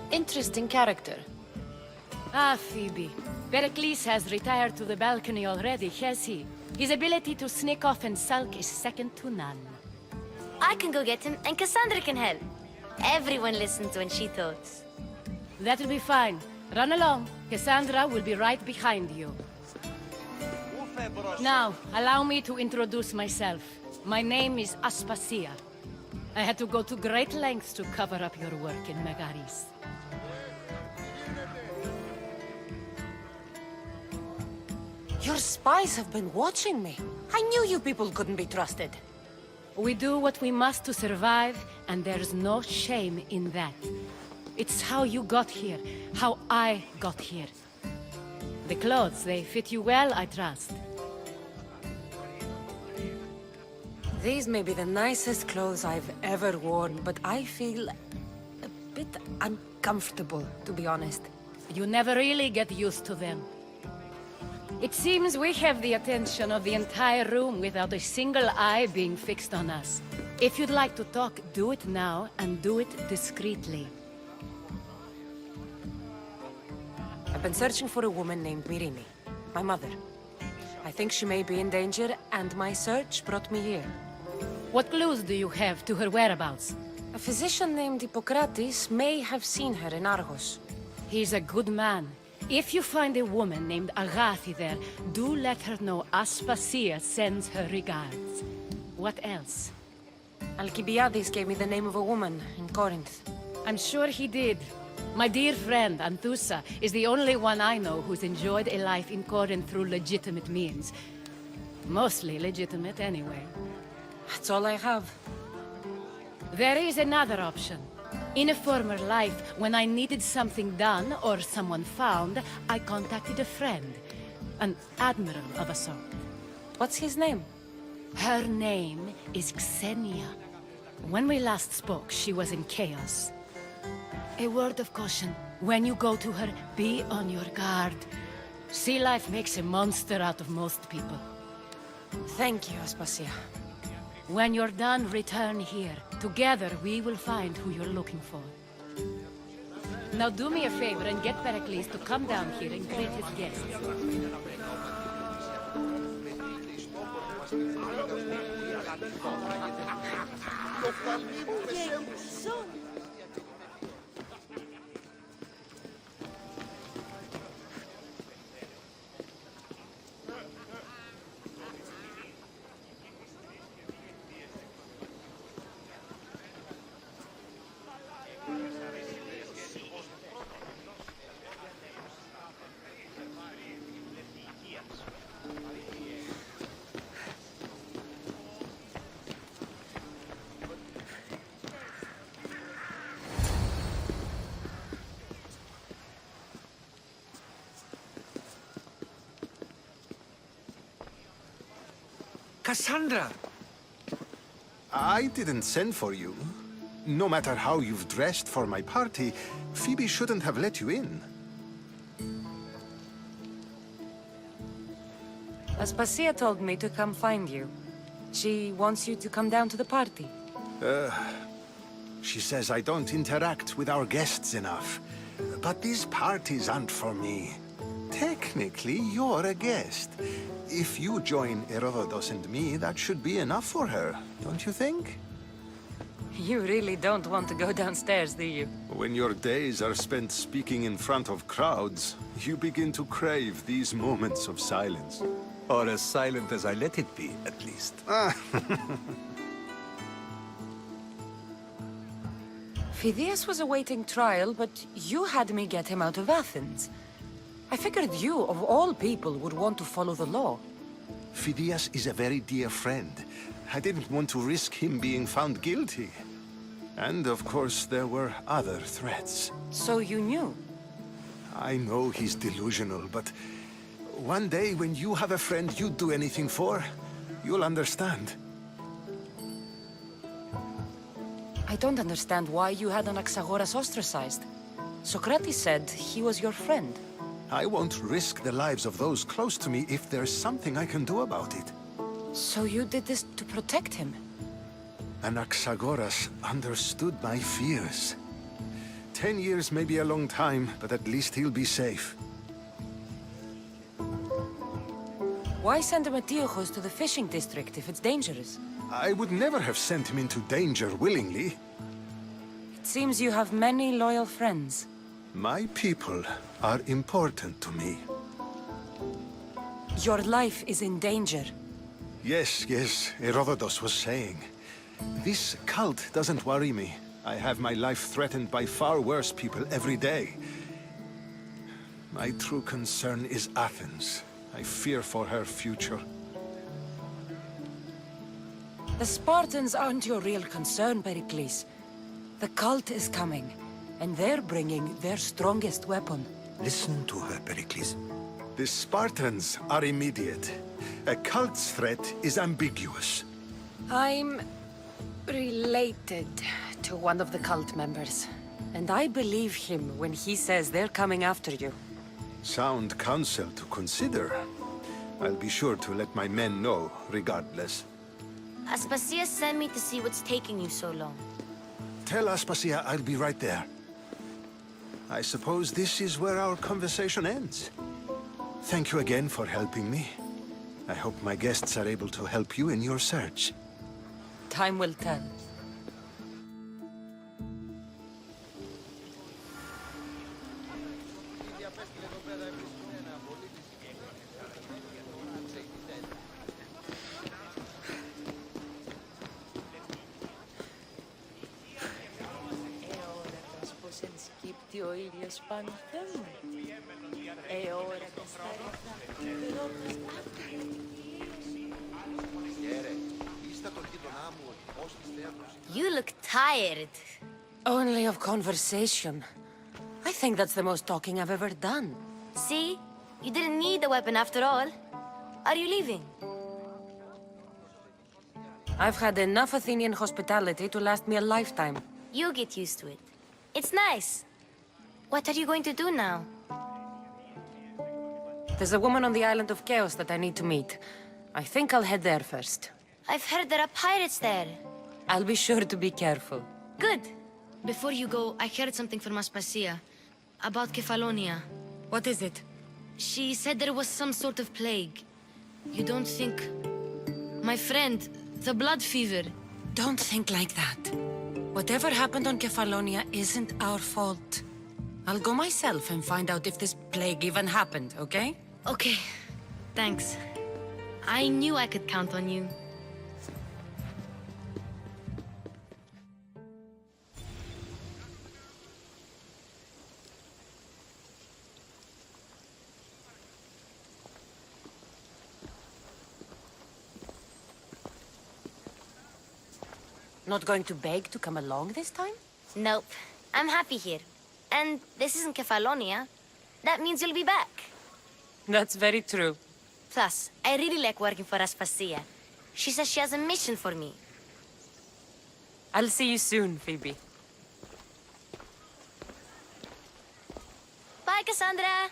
interesting character. Ah, Phoebe. Pericles has retired to the balcony already, has he? His ability to sneak off and sulk is second to none. I can go get him, and Cassandra can help. Everyone listens when she talks. That'll be fine. Run along. Cassandra will be right behind you. Now, allow me to introduce myself. My name is Aspasia. I had to go to great lengths to cover up your work in Megaris. Your spies have been watching me. I knew you people couldn't be trusted. We do what we must to survive, and there's no shame in that. It's how you got here, how I got here. The clothes, they fit you well, I trust. These may be the nicest clothes I've ever worn, but I feel a bit uncomfortable, to be honest. You never really get used to them. It seems we have the attention of the entire room without a single eye being fixed on us. If you'd like to talk, do it now, and do it discreetly. I've been searching for a woman named Myrine, my mother. I think she may be in danger, and my search brought me here. What clues do you have to her whereabouts? A physician named Hippocrates may have seen her in Argos. He's a good man. If you find a woman named Agathi there, do let her know Aspasia sends her regards. What else? Alcibiades gave me the name of a woman in Corinth. I'm sure he did. My dear friend, Anthusa, is the only one I know who's enjoyed a life in Corinth through legitimate means. Mostly legitimate, anyway. That's all I have. There is another option. In a former life, when I needed something done or someone found, I contacted a friend. An admiral of a sort. What's his name? Her name is Xenia. When we last spoke, she was in chaos. A word of caution. When you go to her, be on your guard. Sea life makes a monster out of most people. Thank you, Aspasia. When you're done, return here. Together, we will find who you're looking for. Now do me a favor and get Pericles to come down here and greet his guests. Cassandra! I didn't send for you. No matter how you've dressed for my party, Phoebe shouldn't have let you in. Aspasia told me to come find you. She wants you to come down to the party. She says I don't interact with our guests enough. But these parties aren't for me. Technically, you're a guest. If you join Herodotus and me, that should be enough for her, don't you think? You really don't want to go downstairs, do you? When your days are spent speaking in front of crowds, you begin to crave these moments of silence. Or as silent as I let it be, at least. Phidias was awaiting trial, but you had me get him out of Athens. I figured you, of all people, would want to follow the law. Phidias is a very dear friend. I didn't want to risk him being found guilty. And of course, there were other threats. So you knew? I know he's delusional, but one day when you have a friend you'd do anything for, you'll understand. I don't understand why you had Anaxagoras ostracized. Socrates said he was your friend. I won't risk the lives of those close to me if there's something I can do about it. So you did this to protect him? Anaxagoras understood my fears. 10 years may be a long time, but at least he'll be safe. Why send Metiochos to the fishing district if it's dangerous? I would never have sent him into danger willingly. It seems you have many loyal friends. My people are important to me. Your life is in danger. Yes, Herodotus was saying. This cult doesn't worry me. I have my life threatened by far worse people every day. My true concern is Athens. I fear for her future. The Spartans aren't your real concern, Pericles. The cult is coming, and they're bringing their strongest weapon. Listen to her, Pericles. The Spartans are immediate. A cult's threat is ambiguous. I'm related to one of the cult members, and I believe him when he says they're coming after you. Sound counsel to consider. I'll be sure to let my men know, regardless. Aspasia sent me to see what's taking you so long. Tell Aspasia I'll be right there. I suppose this is where our conversation ends. Thank you again for helping me. I hope my guests are able to help you in your search. Time will tell. Ο ήλιος πάνω μου. Ώρα τα στάρια θα You look tired. Only of conversation. I think that's the most talking I've ever done. See? You didn't need the weapon after all. Are you leaving? I've had enough Athenian hospitality to last me a lifetime. You get used to it. It's nice. What are you going to do now? There's a woman on the island of Chaos that I need to meet. I think I'll head there first. I've heard there are pirates there. I'll be sure to be careful. Good. Before you go, I heard something from Aspasia. About Kefalonia. What is it? She said there was some sort of plague. You don't think... My friend, the blood fever. Don't think like that. Whatever happened on Kefalonia isn't our fault. I'll go myself and find out if this plague even happened, okay? Okay. Thanks. I knew I could count on you. Not going to beg to come along this time? Nope. I'm happy here. And this isn't Kefalonia. That means you'll be back. That's very true. Plus, I really like working for Aspasia. She says she has a mission for me. I'll see you soon, Phoebe. Bye, Cassandra!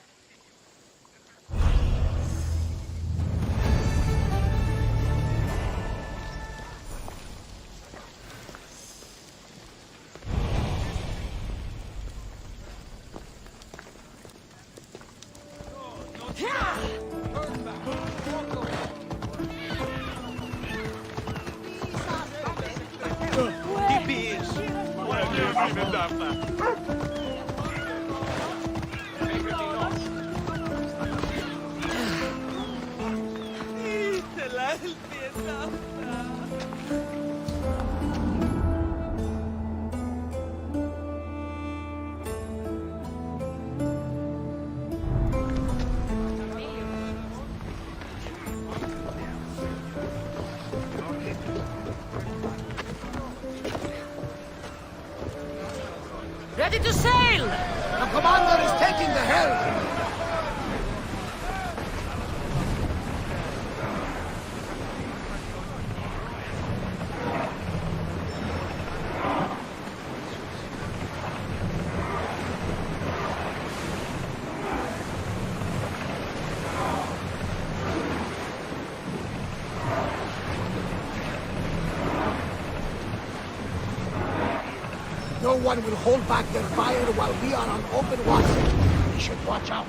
Ready to sail! The commander is taking the helm! No one will hold back their fire while we are on open water. We should watch out.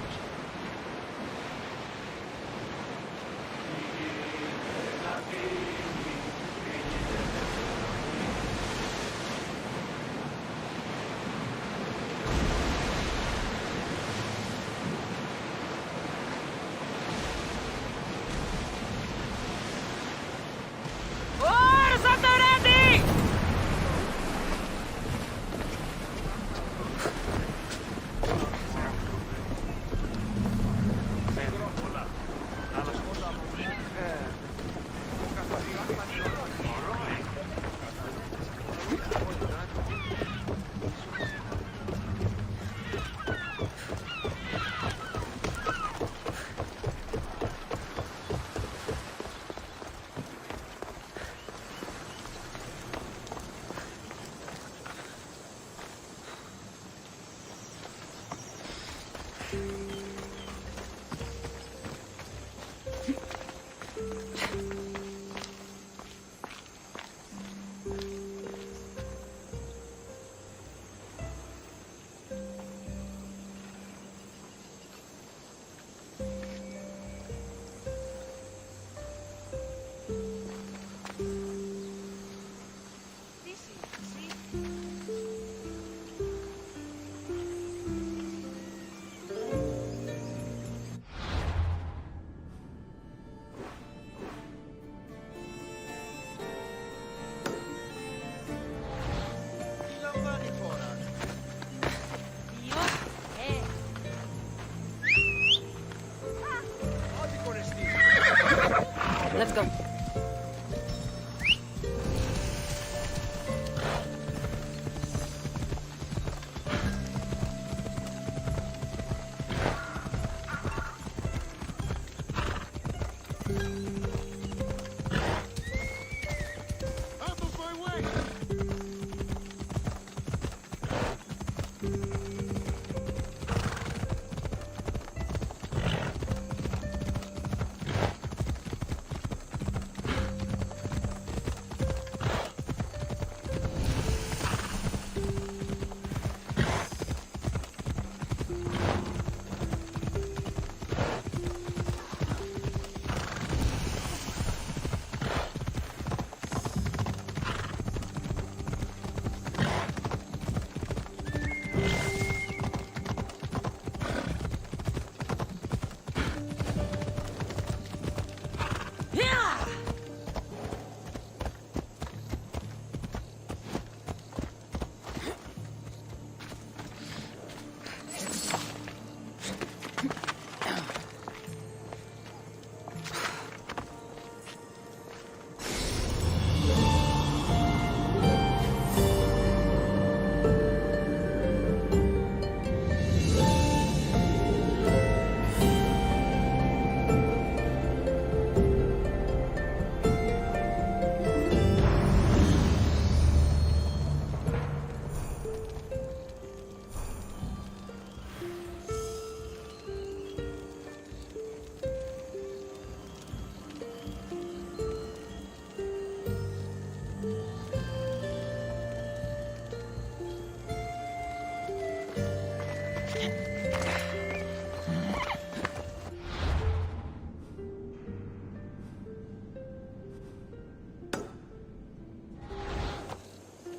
Oars at the ready!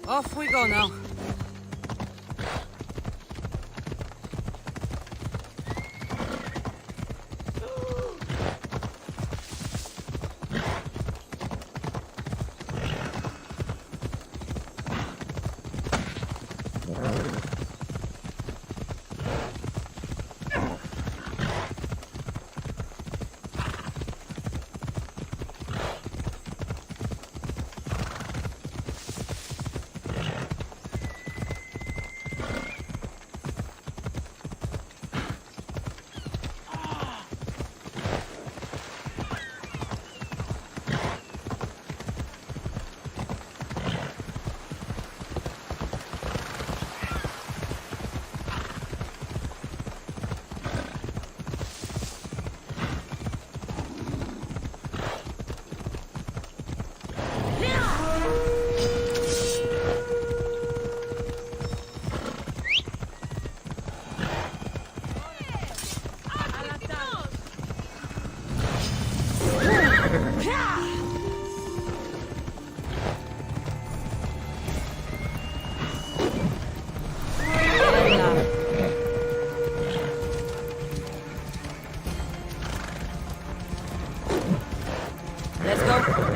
Off we go now. Let's go.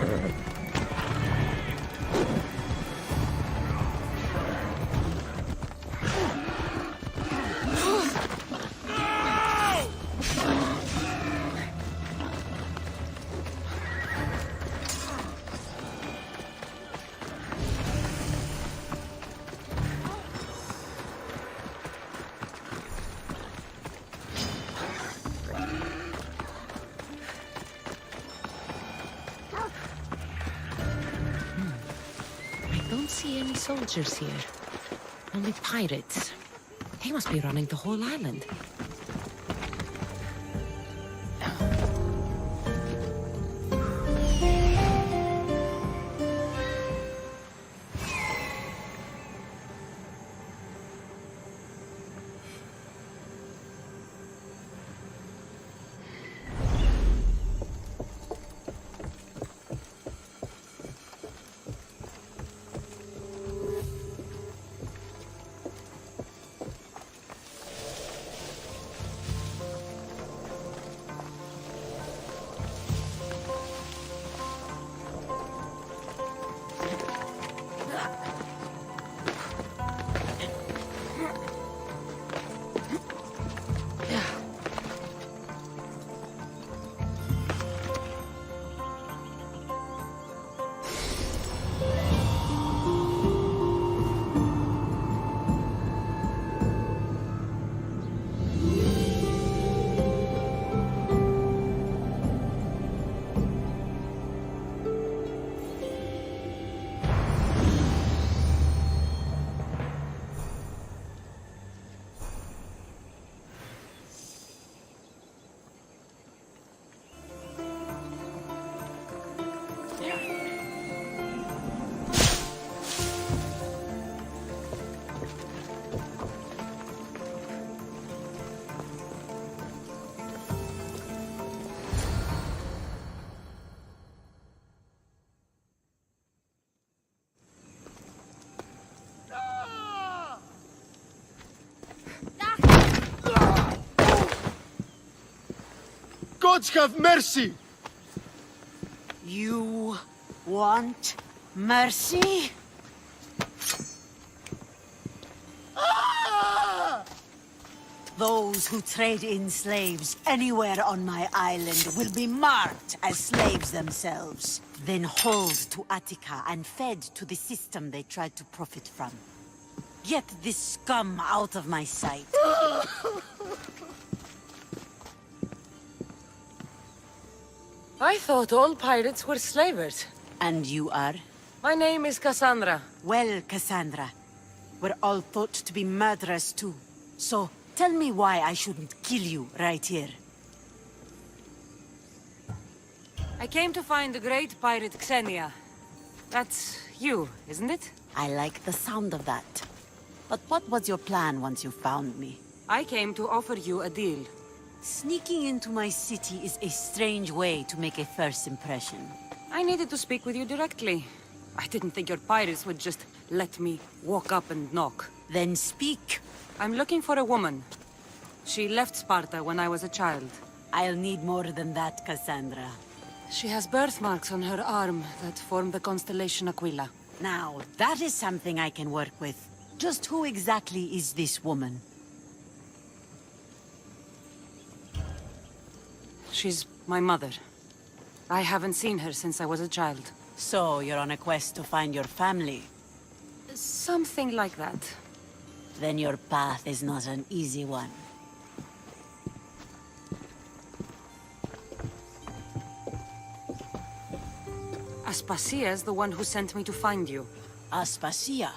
See any soldiers here. Only pirates. They must be running the whole island. Gods have mercy! You want mercy? Those who trade in slaves anywhere on my island will be marked as slaves themselves, then hauled to Attica and fed to the system they tried to profit from. Get this scum out of my sight. I thought all pirates were slavers. And you are? My name is Cassandra. Well, Cassandra, we're all thought to be murderers too. So, tell me why I shouldn't kill you right here. I came to find the great pirate Xenia. That's you, isn't it? I like the sound of that. But what was your plan once you found me? I came to offer you a deal. Sneaking into my city is a strange way to make a first impression. I needed to speak with you directly. I didn't think your pirates would just let me walk up and knock. Then speak. I'm looking for a woman. She left Sparta when I was a child. I'll need more than that, Cassandra. She has birthmarks on her arm that form the constellation Aquila. Now, that is something I can work with. Just who exactly is this woman? She's my mother. I haven't seen her since I was a child. So, you're on a quest to find your family? Something like that. Then your path is not an easy one. Aspasia is the one who sent me to find you. Aspasia?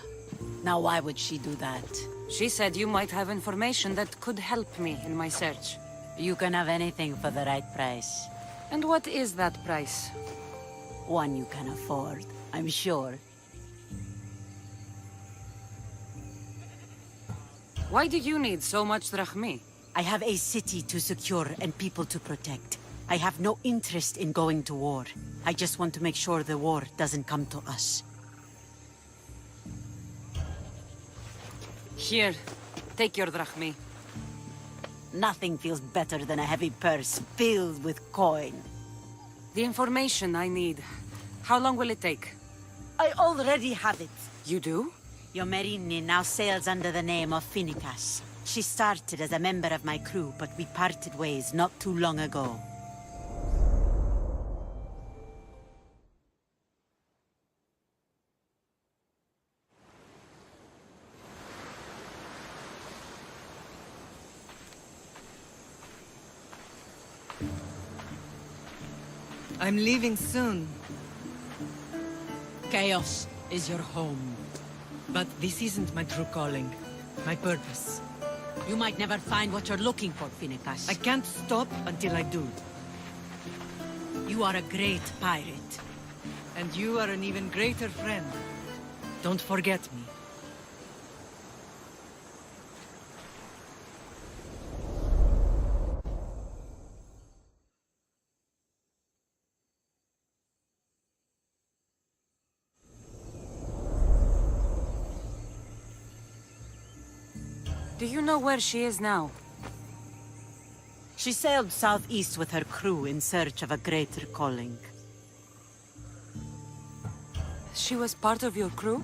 Now why would she do that? She said you might have information that could help me in my search. You can have anything for the right price. And what is that price? One you can afford, I'm sure. Why do you need so much drachmi? I have a city to secure and people to protect. I have no interest in going to war. I just want to make sure the war doesn't come to us. Here, take your drachmi. Nothing feels better than a heavy purse filled with coin. The information I need. How long will it take? I already have it. You do? Yomerini now sails under the name of Finicas. She started as a member of my crew, but we parted ways not too long ago. I'm leaving soon. Chaos is your home. But this isn't my true calling. My purpose. You might never find what you're looking for, Finicas. I can't stop until I do. You are a great pirate. And you are an even greater friend. Don't forget me. Do you know where she is now? She sailed southeast with her crew in search of a greater calling. She was part of your crew?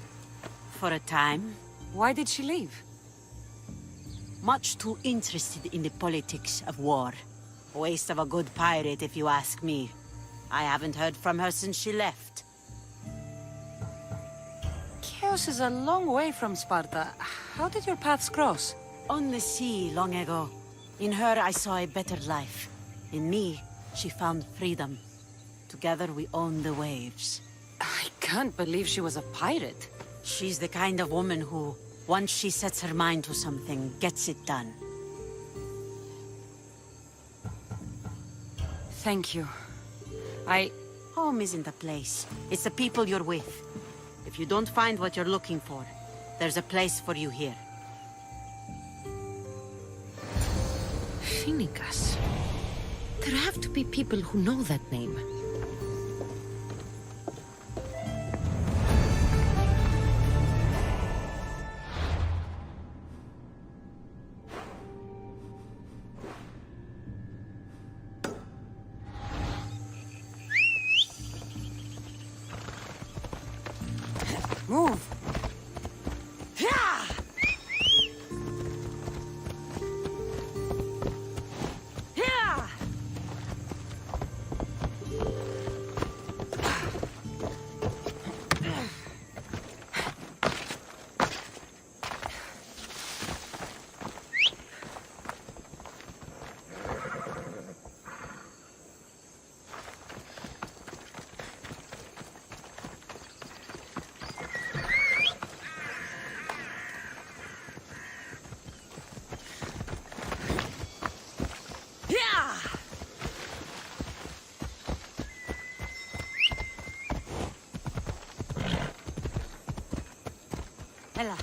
For a time. Why did she leave? Much too interested in the politics of war. Waste of a good pirate, if you ask me. I haven't heard from her since she left. Chaos is a long way from Sparta. How did your paths cross? On the sea, long ago. In her, I saw a better life. In me, she found freedom. Together, we owned the waves. I can't believe she was a pirate. She's the kind of woman who, once she sets her mind to something, gets it done. Thank you. Home isn't a place. It's the people you're with. If you don't find what you're looking for, there's a place for you here. Finicas. There have to be people who know that name. Move! Ella.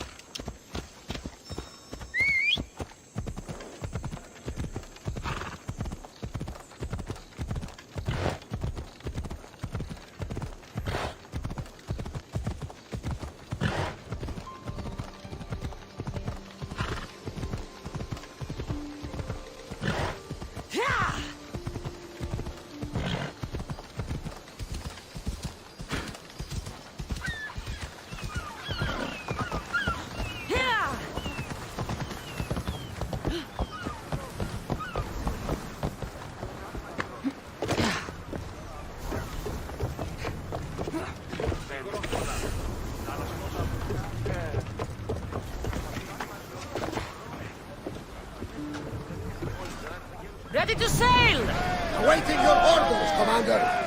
Ready to sail! Awaiting your orders, Commander.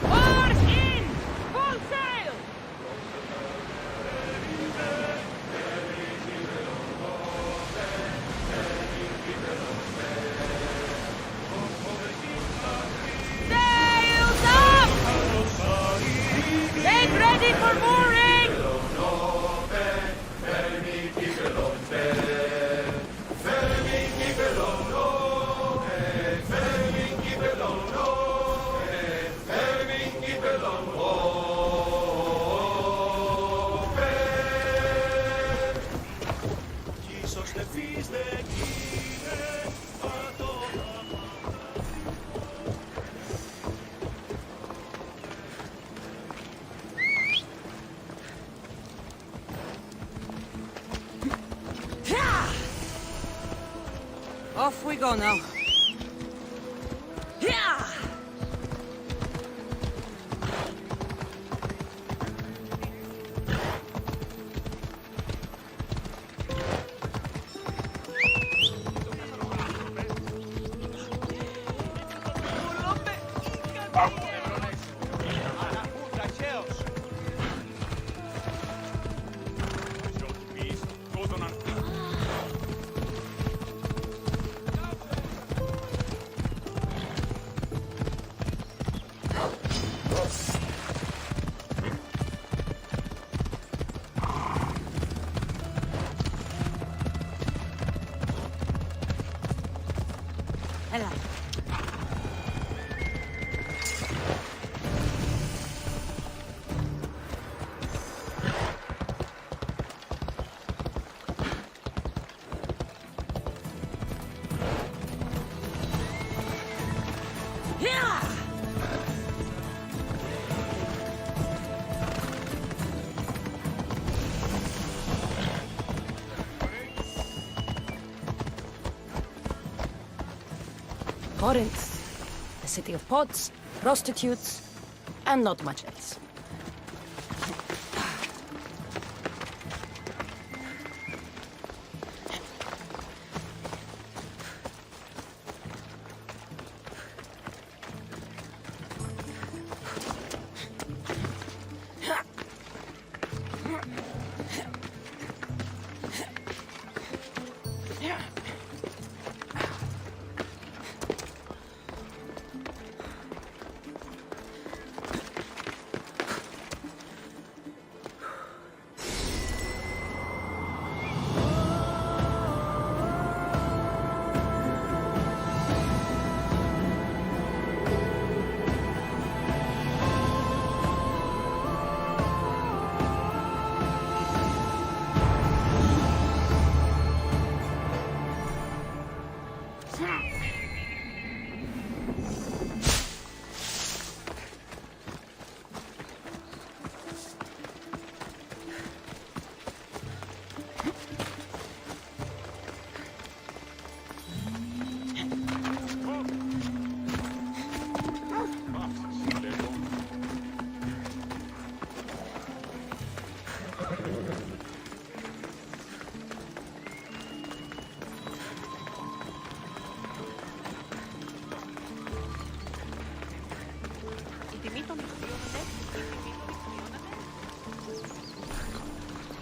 Oars in! Full sail! Sails up! Get ready for mooring! Off we go now. Yeah! Hello. Yeah! Corinth, the city of pots, prostitutes, and not much else.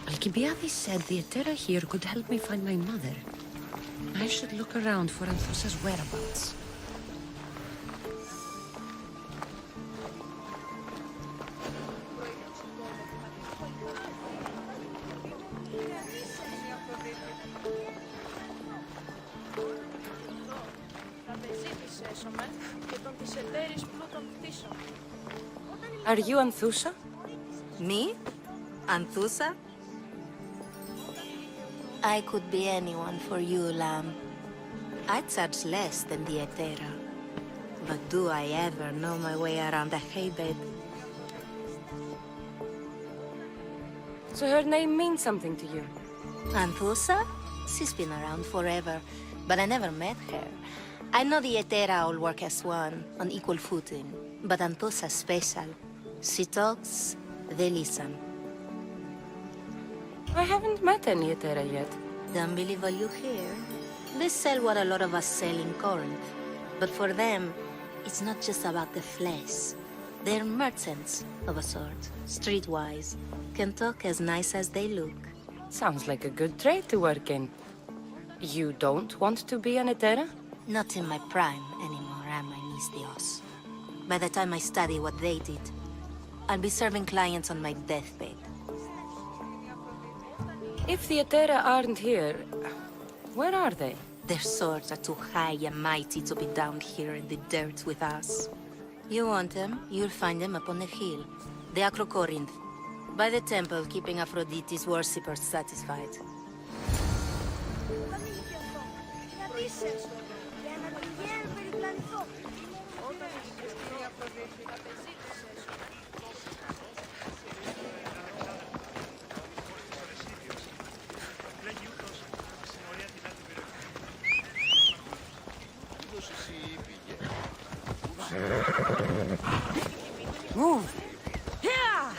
Alcibiades said the Etera here could help me find my mother. I should look around for Anthusa's whereabouts. Are you Anthusa? Me? Anthusa? I could be anyone for you, lamb. I charge less than the Etera. But do I ever know my way around a haybed? So her name means something to you? Anthusa? She's been around forever, but I never met her. I know the Etera all work as one, on equal footing, but Anthusa's special. She talks, they listen. I haven't met any Etera yet. Don't believe all you hear. They sell what a lot of us sell in Corinth. But for them, it's not just about the flesh. They're merchants, of a sort, streetwise. Can talk as nice as they look. Sounds like a good trade to work in. You don't want to be an Etera? Not in my prime anymore, am I, Miss Dios? By the time I study what they did, I'll be serving clients on my deathbed. If the Etera aren't here, where are they? Their swords are too high and mighty to be down here in the dirt with us. You want them, you'll find them up on the hill. The Acro Corinth. By the temple, keeping Aphrodite's worshippers satisfied. Move! Yeah!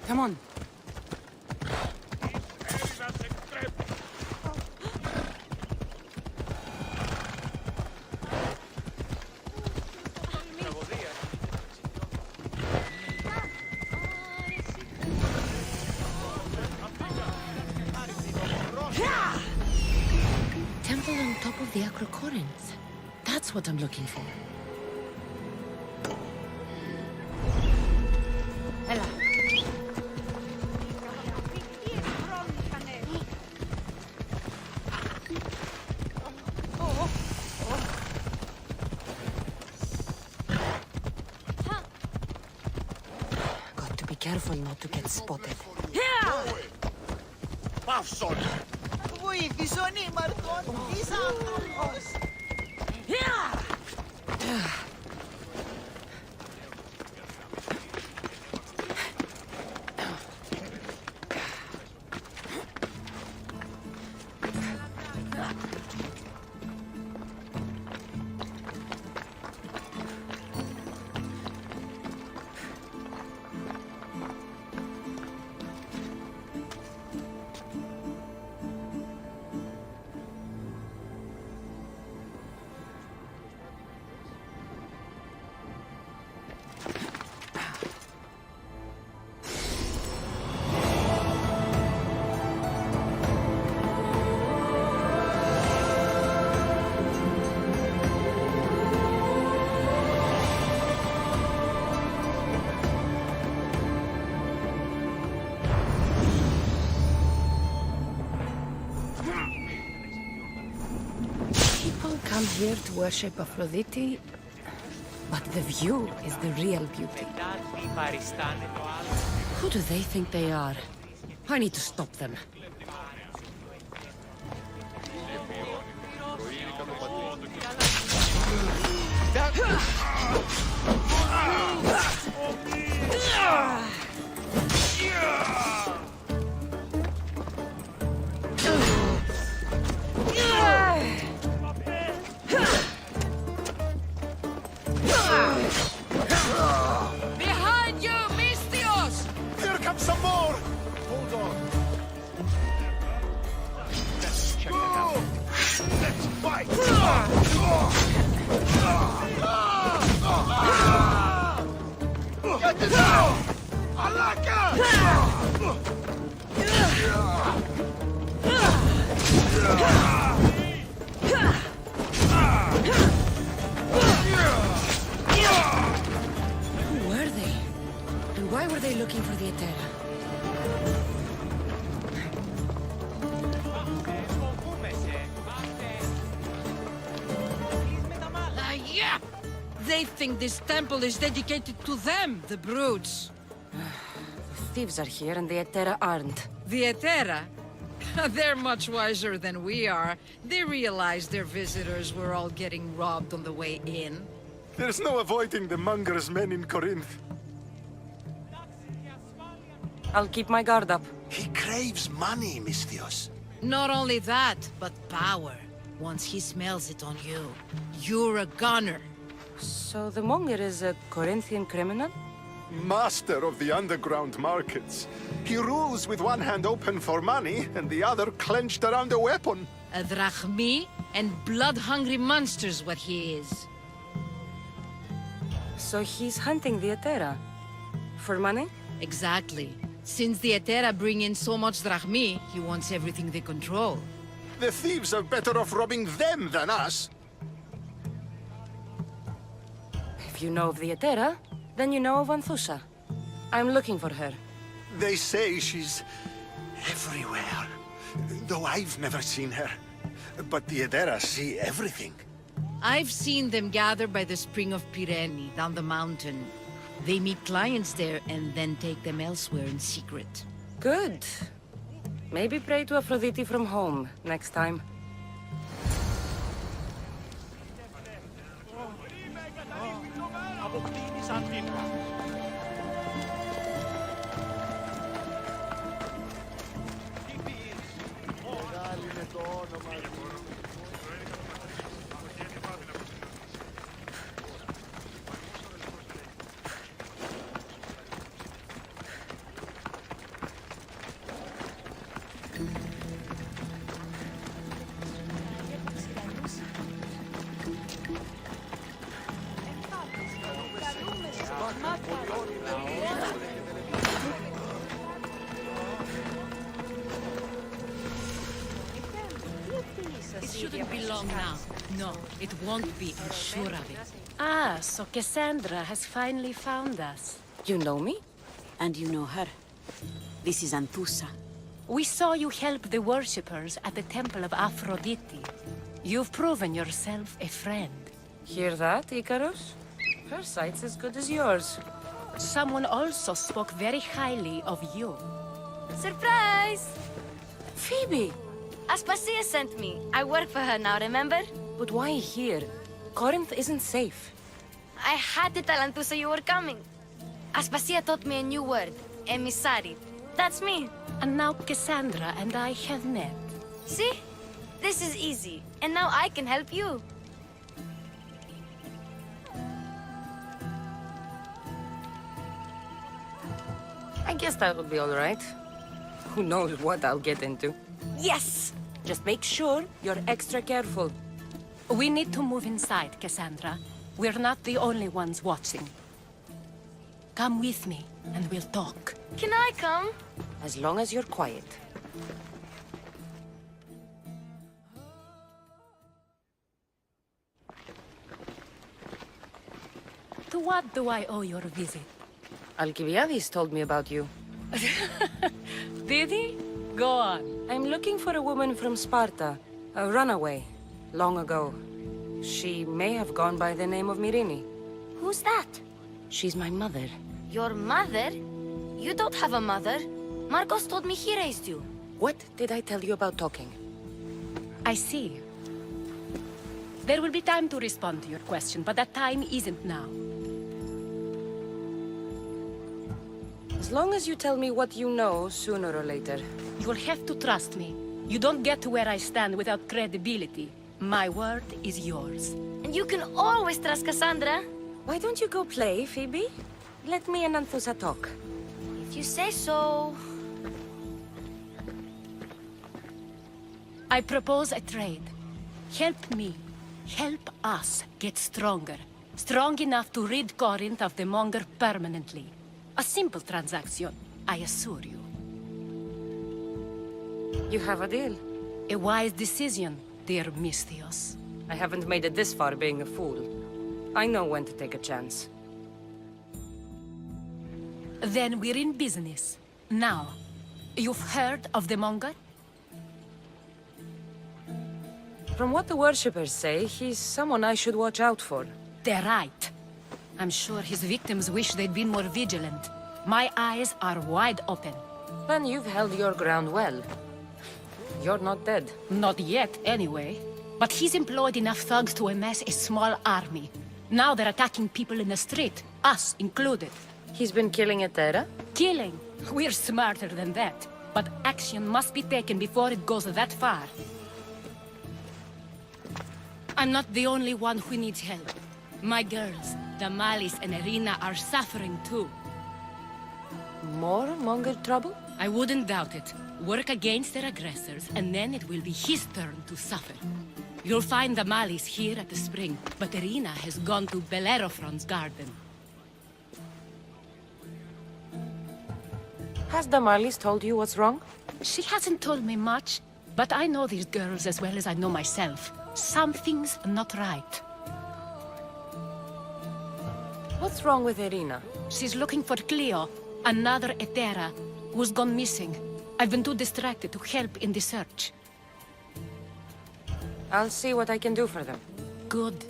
Come on. Temple on top of the Acro Corinth. That's what I'm looking for. Got to be careful not to get spotted. Παύσον! Βοήθησον ήμαρτον, είσαι άνθρωπος. come here to worship Aphrodite, but the view is the real beauty. Who do they think they are? I need to stop them. Behind you, Mistios! Here comes some more! Hold on. Let's check it out. Let's fight! Get it out! Who were they? And why were they looking for the Etera? Yeah! They think this temple is dedicated to them, the brutes. The thieves are here and the Etera aren't. The Etera? They're much wiser than we are. They realized their visitors were all getting robbed on the way in. There's no avoiding the monger's men in Corinth. I'll keep my guard up. He craves money, Misthios. Not only that, but power. Once he smells it on you, you're a gunner. So the monger is a Corinthian criminal? Master of the underground markets. He rules with one hand open for money and the other clenched around a weapon. A drachmi and blood-hungry monster's what he is. So he's hunting the Etera? For money? Exactly. Since the Etera bring in so much drachmi, he wants everything they control. The thieves are better off robbing them than us. If you know of the Etera, then you know of Anthusa. I'm looking for her. They say she's everywhere, though I've never seen her. But the Edera see everything. I've seen them gather by the spring of Pirene, down the mountain. They meet clients there and then take them elsewhere in secret. Good. Maybe pray to Aphrodite from home next time. It shouldn't be long now. No, it won't be, I'm sure of it. Ah, so Cassandra has finally found us. You know me? And you know her. This is Anthusa. We saw you help the worshippers at the temple of Aphrodite. You've proven yourself a friend. Hear that, Icarus? Her sight's as good as yours. Someone also spoke very highly of you. Surprise! Phoebe! Aspasia sent me. I work for her now, remember? But why here? Corinth isn't safe. I had to tell Anthusa you were coming. Aspasia taught me a new word, emissary. That's me. And now Cassandra and I have met. See? This is easy. And now I can help you. I guess that would be all right. Who knows what I'll get into. Yes! Just make sure you're extra careful. We need to move inside, Cassandra. We're not the only ones watching. Come with me, and we'll talk. Can I come? As long as you're quiet. To what do I owe your visit? Alcibiades told me about you. Did he? Go on. I'm looking for a woman from Sparta. A runaway. Long ago. She may have gone by the name of Mirini. Who's that? She's my mother. Your mother? You don't have a mother. Marcos told me he raised you. What did I tell you about talking? I see. There will be time to respond to your question, but that time isn't now. As long as you tell me what you know, sooner or later. You'll have to trust me. You don't get to where I stand without credibility. My word is yours. And you can always trust Cassandra. Why don't you go play, Phoebe? Let me and Anthusa talk. If you say so. I propose a trade. Help me. Help us get stronger. Strong enough to rid Corinth of the Monger permanently. A simple transaction, I assure you. You have a deal. A wise decision, dear Misthios. I haven't made it this far being a fool. I know when to take a chance. Then we're in business. Now, you've heard of the Monger? From what the worshippers say, he's someone I should watch out for. They're right. I'm sure his victims wish they'd been more vigilant. My eyes are wide open. Then you've held your ground well. You're not dead. Not yet, anyway. But he's employed enough thugs to amass a small army. Now they're attacking people in the street, us included. He's been killing Etera? Killing? We're smarter than that. But action must be taken before it goes that far. I'm not the only one who needs help. My girls, Damalis and Irina, are suffering too. More Monger trouble? I wouldn't doubt it. Work against their aggressors, and then it will be his turn to suffer. You'll find Damalis here at the spring, but Irina has gone to Bellerophon's garden. Has Damalis told you what's wrong? She hasn't told me much, but I know these girls as well as I know myself. Something's not right. What's wrong with Irina? She's looking for Cleo, another Etera, who's gone missing. I've been too distracted to help in the search. I'll see what I can do for them. Good.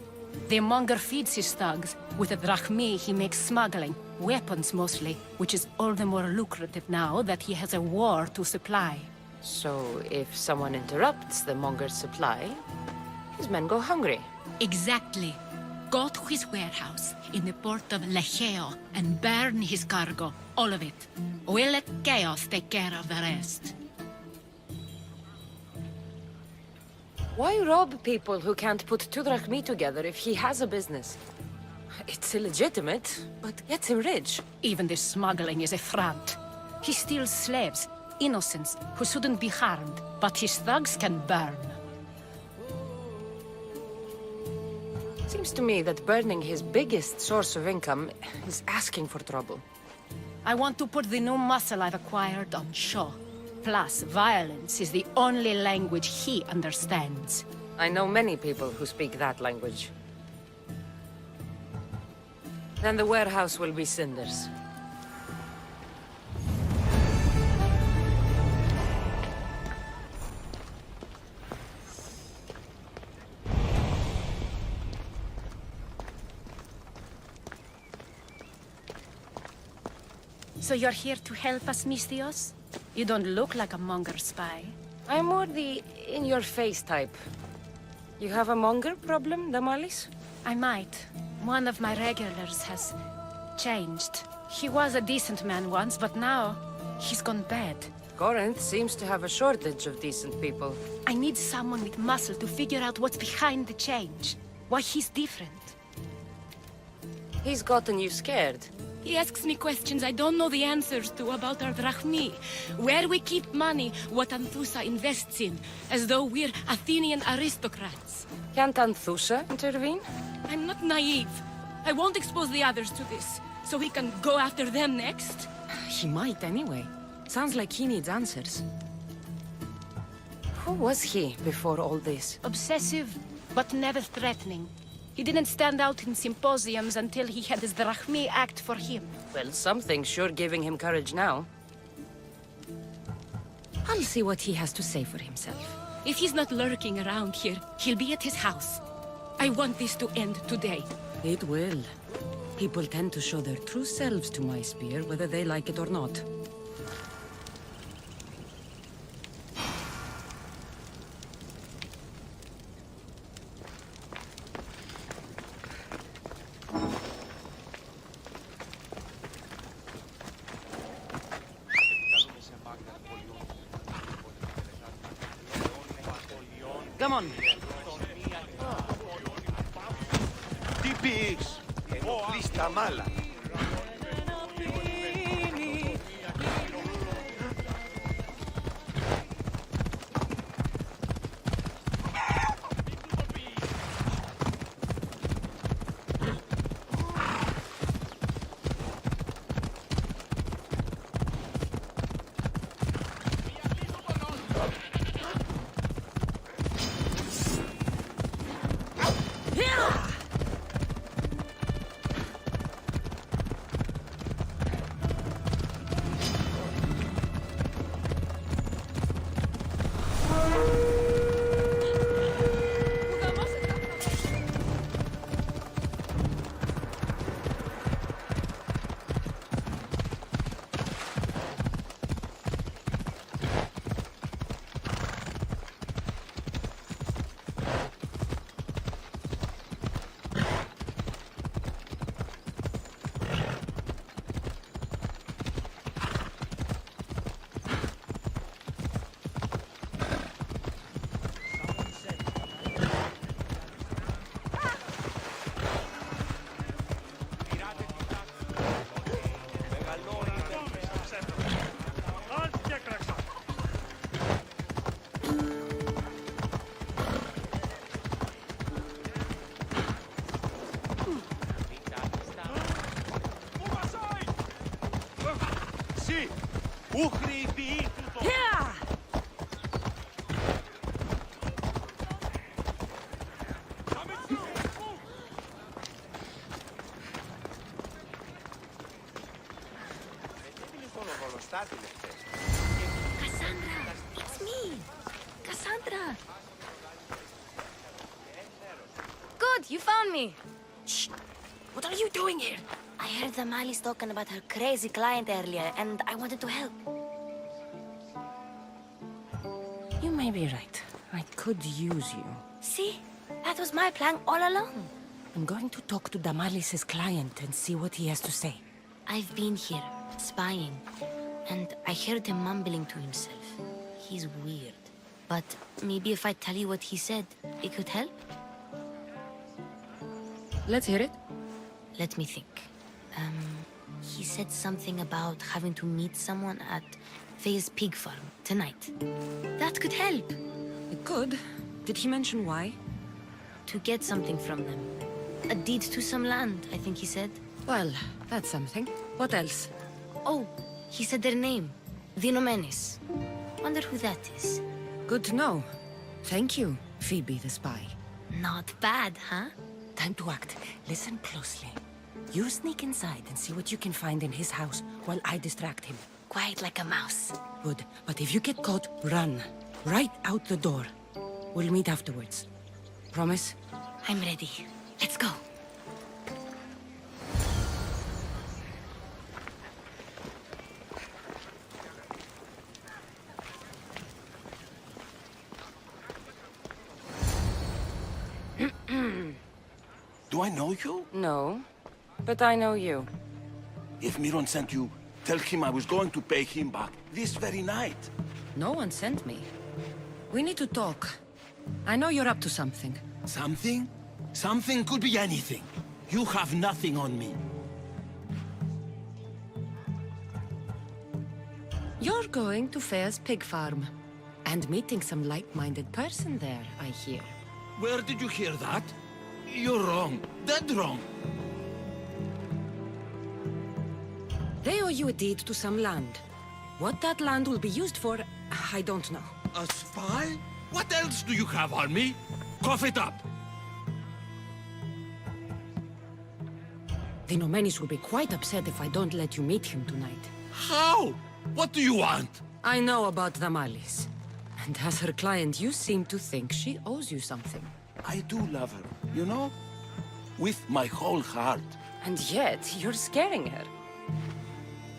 The Monger feeds his thugs. With the drachmi, he makes smuggling. Weapons, mostly, which is all the more lucrative now that he has a war to supply. So, if someone interrupts the Monger's supply, his men go hungry. Exactly. Go to his warehouse in the port of Lecheo and burn his cargo, all of it. We'll let chaos take care of the rest. Why rob people who can't put 2 drachmi together if he has a business? It's illegitimate, but gets him rich. Even the smuggling is a front. He steals slaves, innocents, who shouldn't be harmed, but his thugs can burn. Seems to me that burning his biggest source of income is asking for trouble. I want to put the new muscle I've acquired on show. Plus, violence is the only language he understands. I know many people who speak that language. Then the warehouse will be cinders. So you're here to help us, Misthios? You don't look like a Monger spy. I'm more the in-your-face type. You have a Monger problem, Damalis? I might. One of my regulars has changed. He was a decent man once, but now he's gone bad. Corinth seems to have a shortage of decent people. I need someone with muscle to figure out what's behind the change. Why he's different. He's gotten you scared. He asks me questions I don't know the answers to about our drachmi. Where we keep money, what Anthusa invests in. As though we're Athenian aristocrats. Can't Anthusa intervene? I'm not naive. I won't expose the others to this. So we can go after them next? He might anyway. Sounds like he needs answers. Who was he before all this? Obsessive, but never threatening. He didn't stand out in symposiums until he had his drachmi act for him. Well, something's sure giving him courage now. I'll see what he has to say for himself. If he's not lurking around here, he'll be at his house. I want this to end today. It will. People tend to show their true selves to my spear, whether they like it or not. Come on. Τι πεις? Ενοχλείς τα μάλα. Cassandra! It's me! Cassandra! Good, you found me! Shh! What are you doing here? I heard the Mali's talking about her crazy client earlier, and I wanted to help. You may be right. I could use you. See? That was my plan all along. I'm going to talk to Damalis's client and see what he has to say. I've been here, spying, and I heard him mumbling to himself. He's weird. But maybe if I tell you what he said, it could help? Let's hear it. Let me think. He said something about having to meet someone at Faye's pig farm tonight. That could help. It could. Did he mention why? To get something from them. A deed to some land, I think he said. Well, that's something. What else? Oh, he said their name. Vinomenes. Wonder who that is. Good to know. Thank you, Phoebe the spy. Not bad, huh? Time to act. Listen closely. You sneak inside and see what you can find in his house while I distract him. Quiet like a mouse. Good. But if you get caught, run. Right out the door. We'll meet afterwards. Promise? I'm ready. Let's go. Do I know you? No, but I know you. If Miron sent you, tell him I was going to pay him back this very night. No one sent me. We need to talk. I know you're up to something. Something? Something could be anything. You have nothing on me. You're going to Faye's pig farm. And meeting some like-minded person there, I hear. Where did you hear that? You're wrong. Dead wrong. They owe you a deed to some land. What that land will be used for, I don't know. A spy? What else do you have on me? Cough it up. Vinomenes will be quite upset if I don't let you meet him tonight. How? What do you want? I know about Damalis. And as her client, you seem to think she owes you something. I do love her, you know? With my whole heart. And yet, you're scaring her.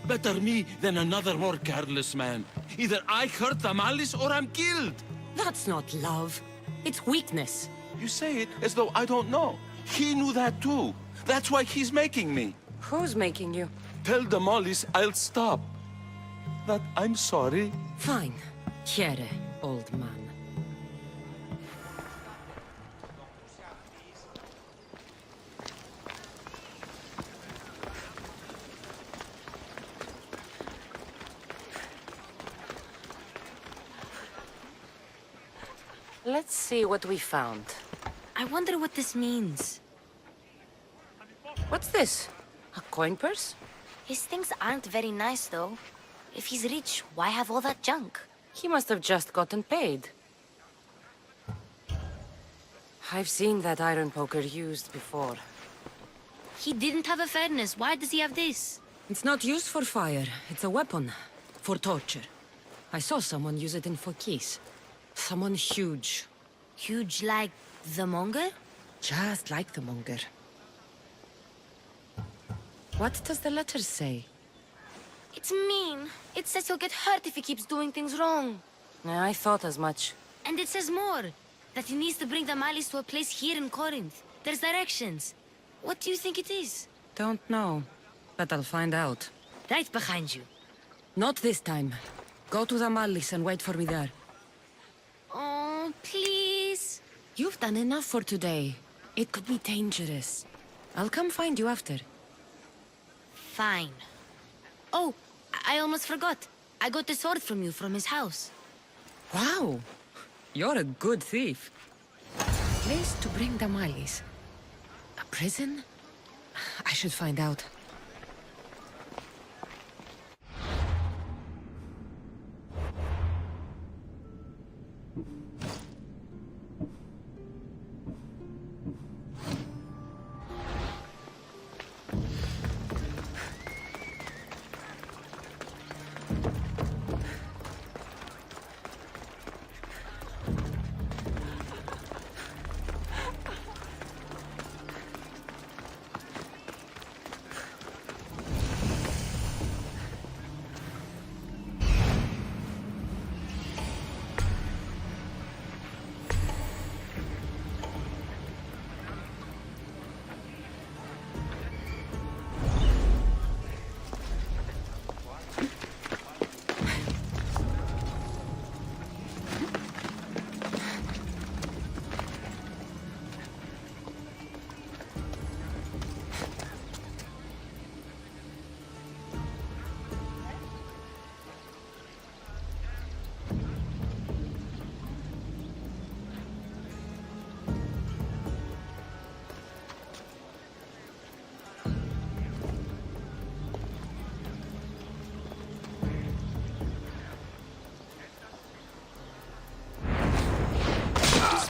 Better me than another more careless man. Either I hurt the malice or I'm killed. That's not love. It's weakness. You say it as though I don't know. He knew that too. That's why he's making me. Who's making you? Tell the Mollies I'll stop. That I'm sorry. Fine. Here, old man. Let's see what we found. I wonder what this means. What's this? A coin purse? His things aren't very nice, though. If he's rich, why have all that junk? He must have just gotten paid. I've seen that iron poker used before. He didn't have a furnace. Why does he have this? It's not used for fire. It's a weapon. For torture. I saw someone use it in Fokis. Someone huge. Huge like the Monger? Just like the Monger. What does the letter say? It's mean. It says he'll get hurt if he keeps doing things wrong. Yeah, I thought as much. And it says more. That he needs to bring the Malice to a place here in Corinth. There's directions. What do you think it is? Don't know. But I'll find out. Right behind you. Not this time. Go to the Malice and wait for me there. Oh, please. You've done enough for today. It could be dangerous. I'll come find you after. Fine. Oh, I almost forgot. I got the sword from you from his house. Wow. You're a good thief. Place to bring the Malice. A prison? I should find out.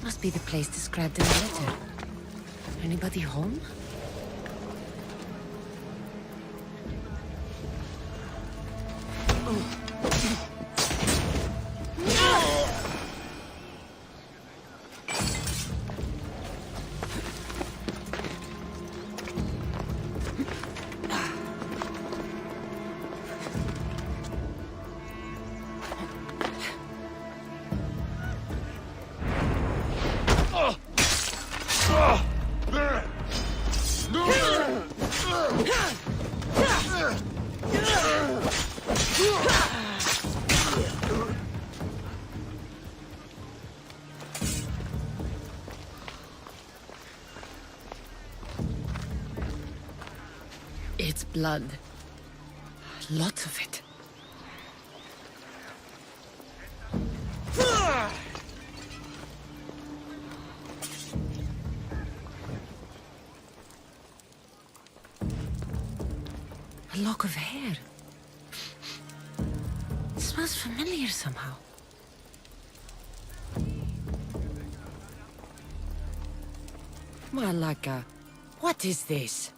Must be the place described in the letter. Anybody home? It's blood. Lots of it. A lock of hair. It smells familiar somehow. Malaka, what is this?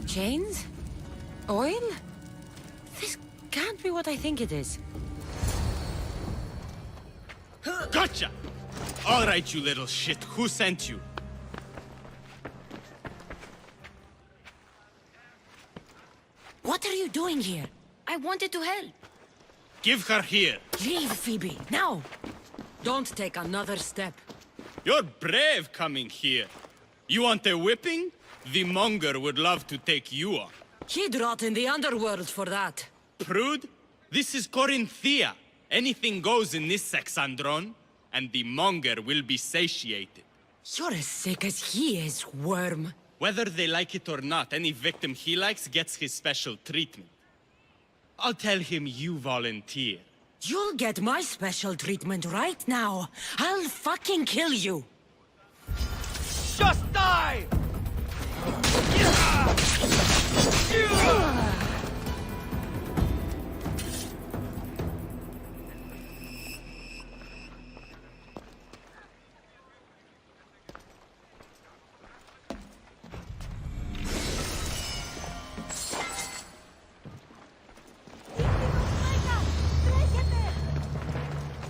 Chains? Oil? This can't be what I think it is. Gotcha! All right, you little shit. Who sent you? What are you doing here? I wanted to help. Give her here. Leave, Phoebe, now! Don't take another step. You're brave coming here. You want a whipping? The monger would love to take you on. He'd rot in the underworld for that. Prude, this is Corinthia. Anything goes in this Sexandron, and the monger will be satiated. You're as sick as he is, worm. Whether they like it or not, any victim he likes gets his special treatment. I'll tell him you volunteer. You'll get my special treatment right now. I'll fucking kill you. Just die!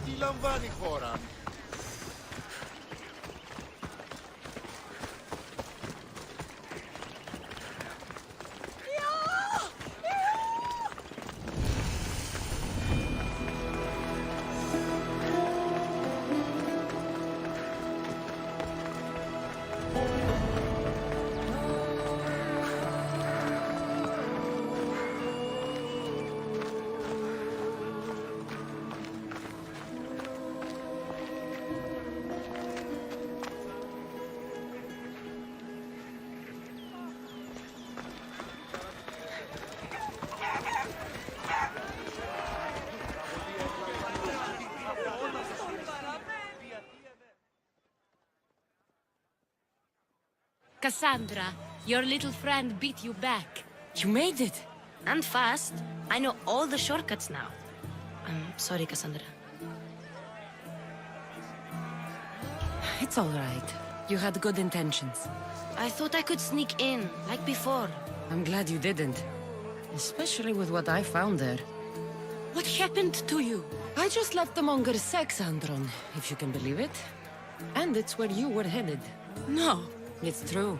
Τι λαμβάνει η χώρα? Cassandra, your little friend beat you back. You made it. And fast. I know all the shortcuts now. I'm sorry, Cassandra. It's all right. You had good intentions. I thought I could sneak in, like before. I'm glad you didn't. Especially with what I found there. What happened to you? I just left the monger's Sexandron, if you can believe it. And it's where you were headed. No. It's true.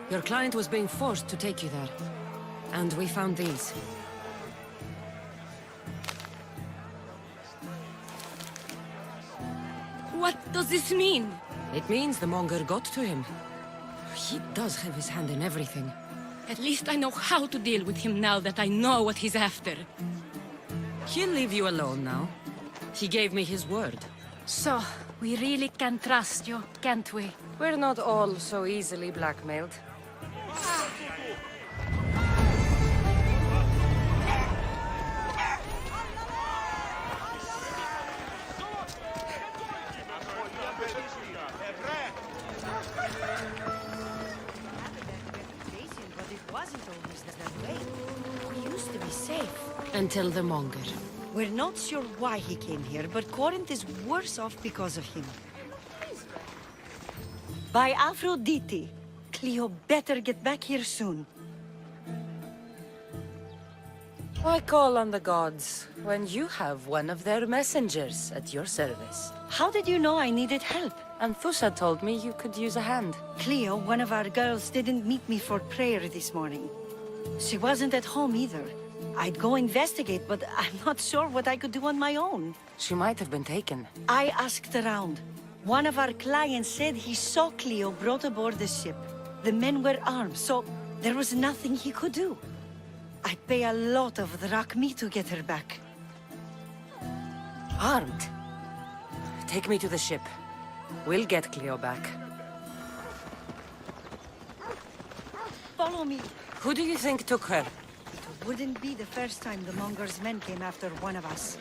Your client was being forced to take you there. And we found these. What does this mean? It means the monger got to him. He does have his hand in everything. At least I know how to deal with him now that I know what he's after. He'll leave you alone now. He gave me his word. So, we really can trust you, can't we? We're not all so easily blackmailed. But it wasn't always that way. We used to be safe. Until the monger. We're not sure why he came here, but Corinth is worse off because of him. By Aphrodite, Cleo better get back here soon. Why call on the gods when you have one of their messengers at your service? How did you know I needed help? Anthusa told me you could use a hand. Cleo, one of our girls, didn't meet me for prayer this morning. She wasn't at home either. I'd go investigate, but I'm not sure what I could do on my own. She might have been taken. I asked around. One of our clients said he saw Cleo brought aboard the ship. The men were armed, so there was nothing he could do. I'd pay a lot of drachmi to get her back. Armed? Take me to the ship. We'll get Cleo back. Follow me. Who do you think took her? It wouldn't be the first time the Monger's men came after one of us.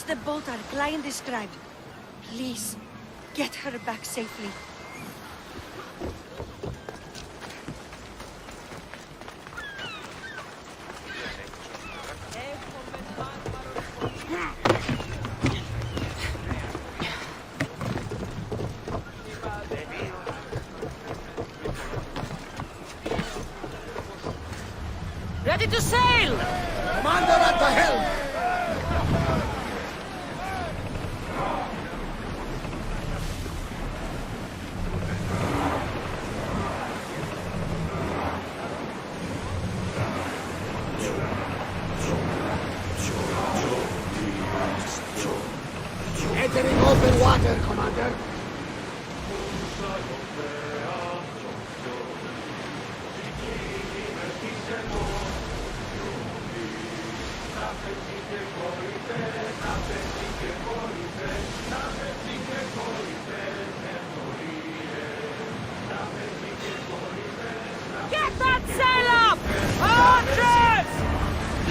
the boat our client described. Please, get her back safely. Ready to sail! Commander at the helm! Entering open water, Commander. Get that sail up! Archers!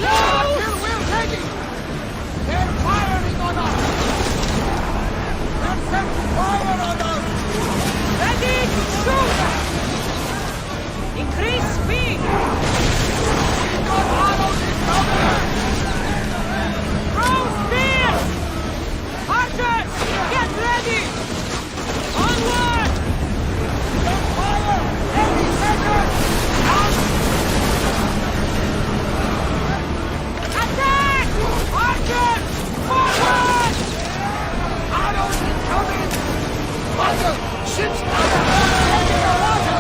Load! We're ready! They're firing on us! They're setting fire on us! Ready to shoot! Increase speed! We've got arrows incoming! Throw spears! Archers, get ready! Onward! Fire! Heavy seconds! Attack! Archers, forward! Arrows incoming! Commander, ships coming! Taking the water!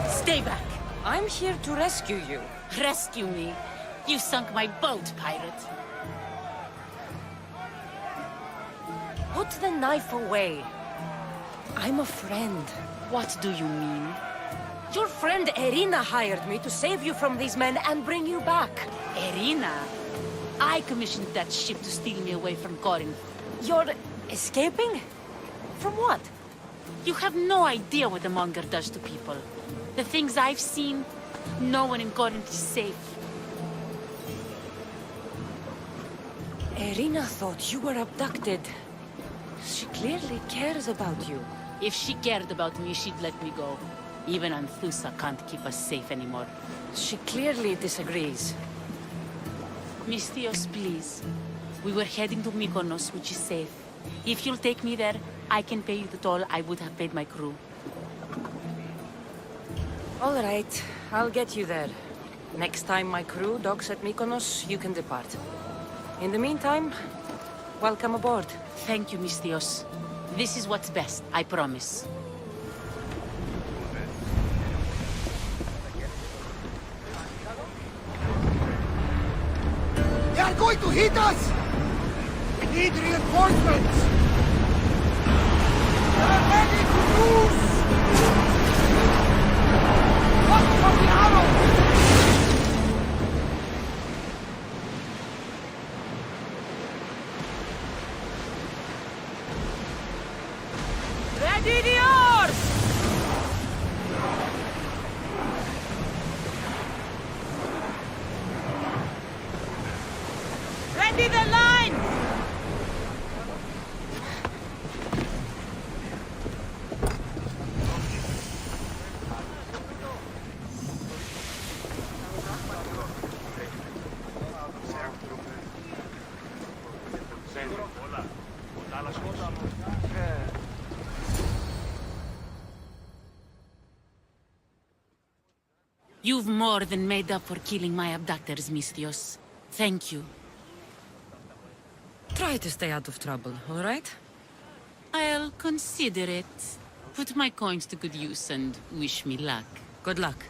Stay back. I'm here to rescue you. Rescue me. You sunk my boat, pirate. Put the knife away. I'm a friend. What do you mean? Your friend Irina hired me to save you from these men and bring you back. Irina? I commissioned that ship to steal me away from Corinth. You're escaping? From what? You have no idea what the monger does to people. The things I've seen, no one in Corinth is safe. Irina thought you were abducted. She clearly cares about you. If she cared about me, she'd let me go. Even Anthusa can't keep us safe anymore. She clearly disagrees. Misthios, please. We were heading to Mykonos, which is safe. If you'll take me there, I can pay you the toll I would have paid my crew. All right, I'll get you there. Next time my crew docks at Mykonos, you can depart. In the meantime, welcome aboard. Thank you, Misthios. This is what's best, I promise. They are going to hit us! We need reinforcements! They are ready to lose! Watch for the arrows! Ready the oars! Ready the line! You've more than made up for killing my abductors, Misthios. Thank you. Try to stay out of trouble, all right? I'll consider it. Put my coins to good use and wish me luck. Good luck.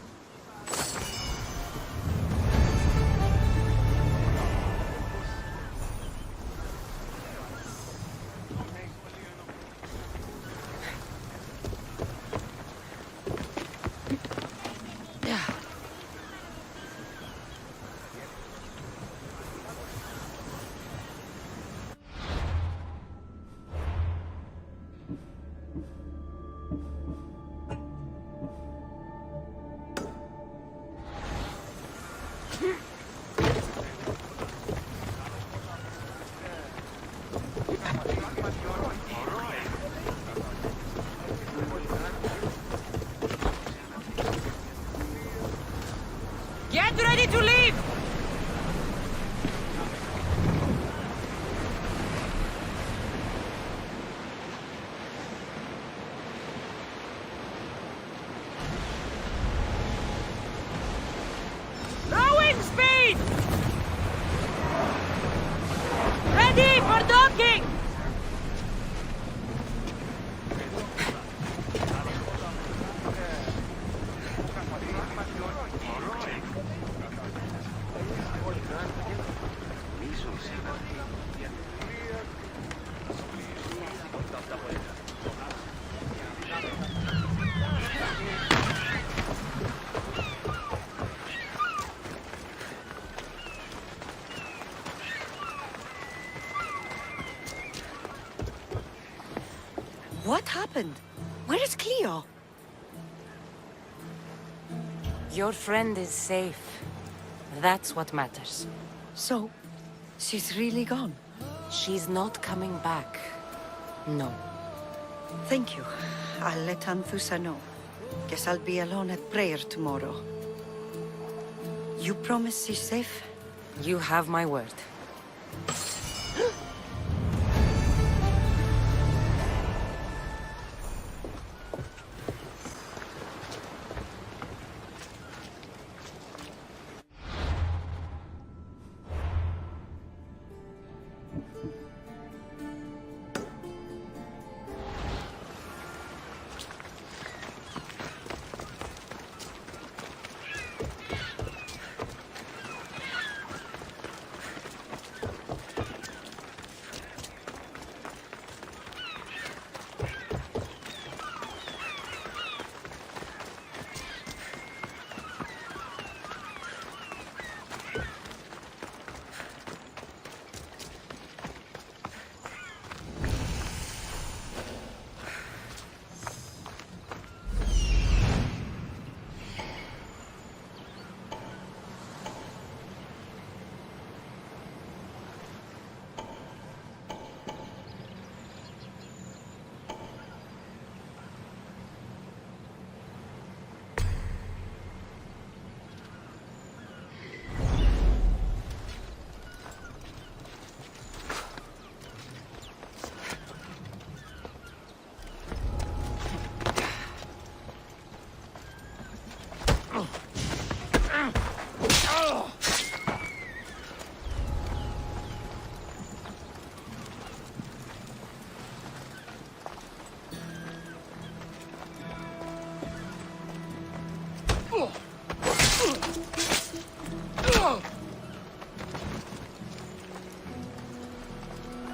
Get ready to leave! Rowing speed! Ready for docking! What happened? Where is Cleo? Your friend is safe. That's what matters. So, she's really gone? She's not coming back. No. Thank you. I'll let Anthusa know. Guess I'll be alone at prayer tomorrow. You promise she's safe? You have my word.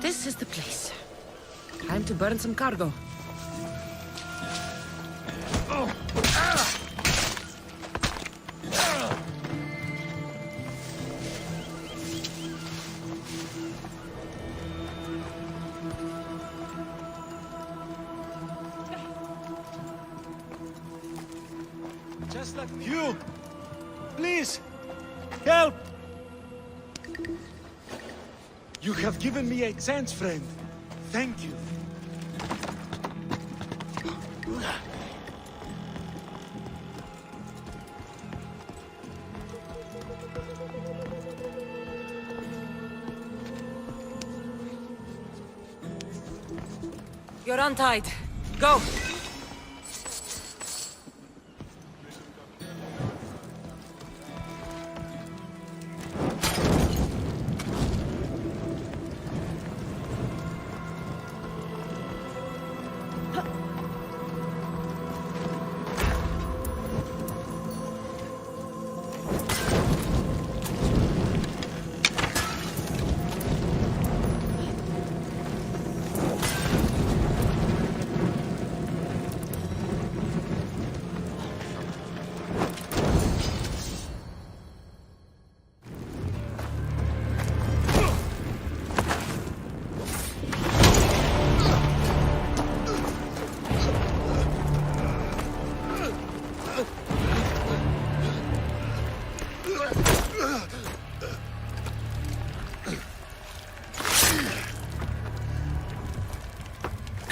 This is the place. Time to burn some cargo. Just like you! Please! Help! You have given me a chance, friend. Thank you. You're untied. Go!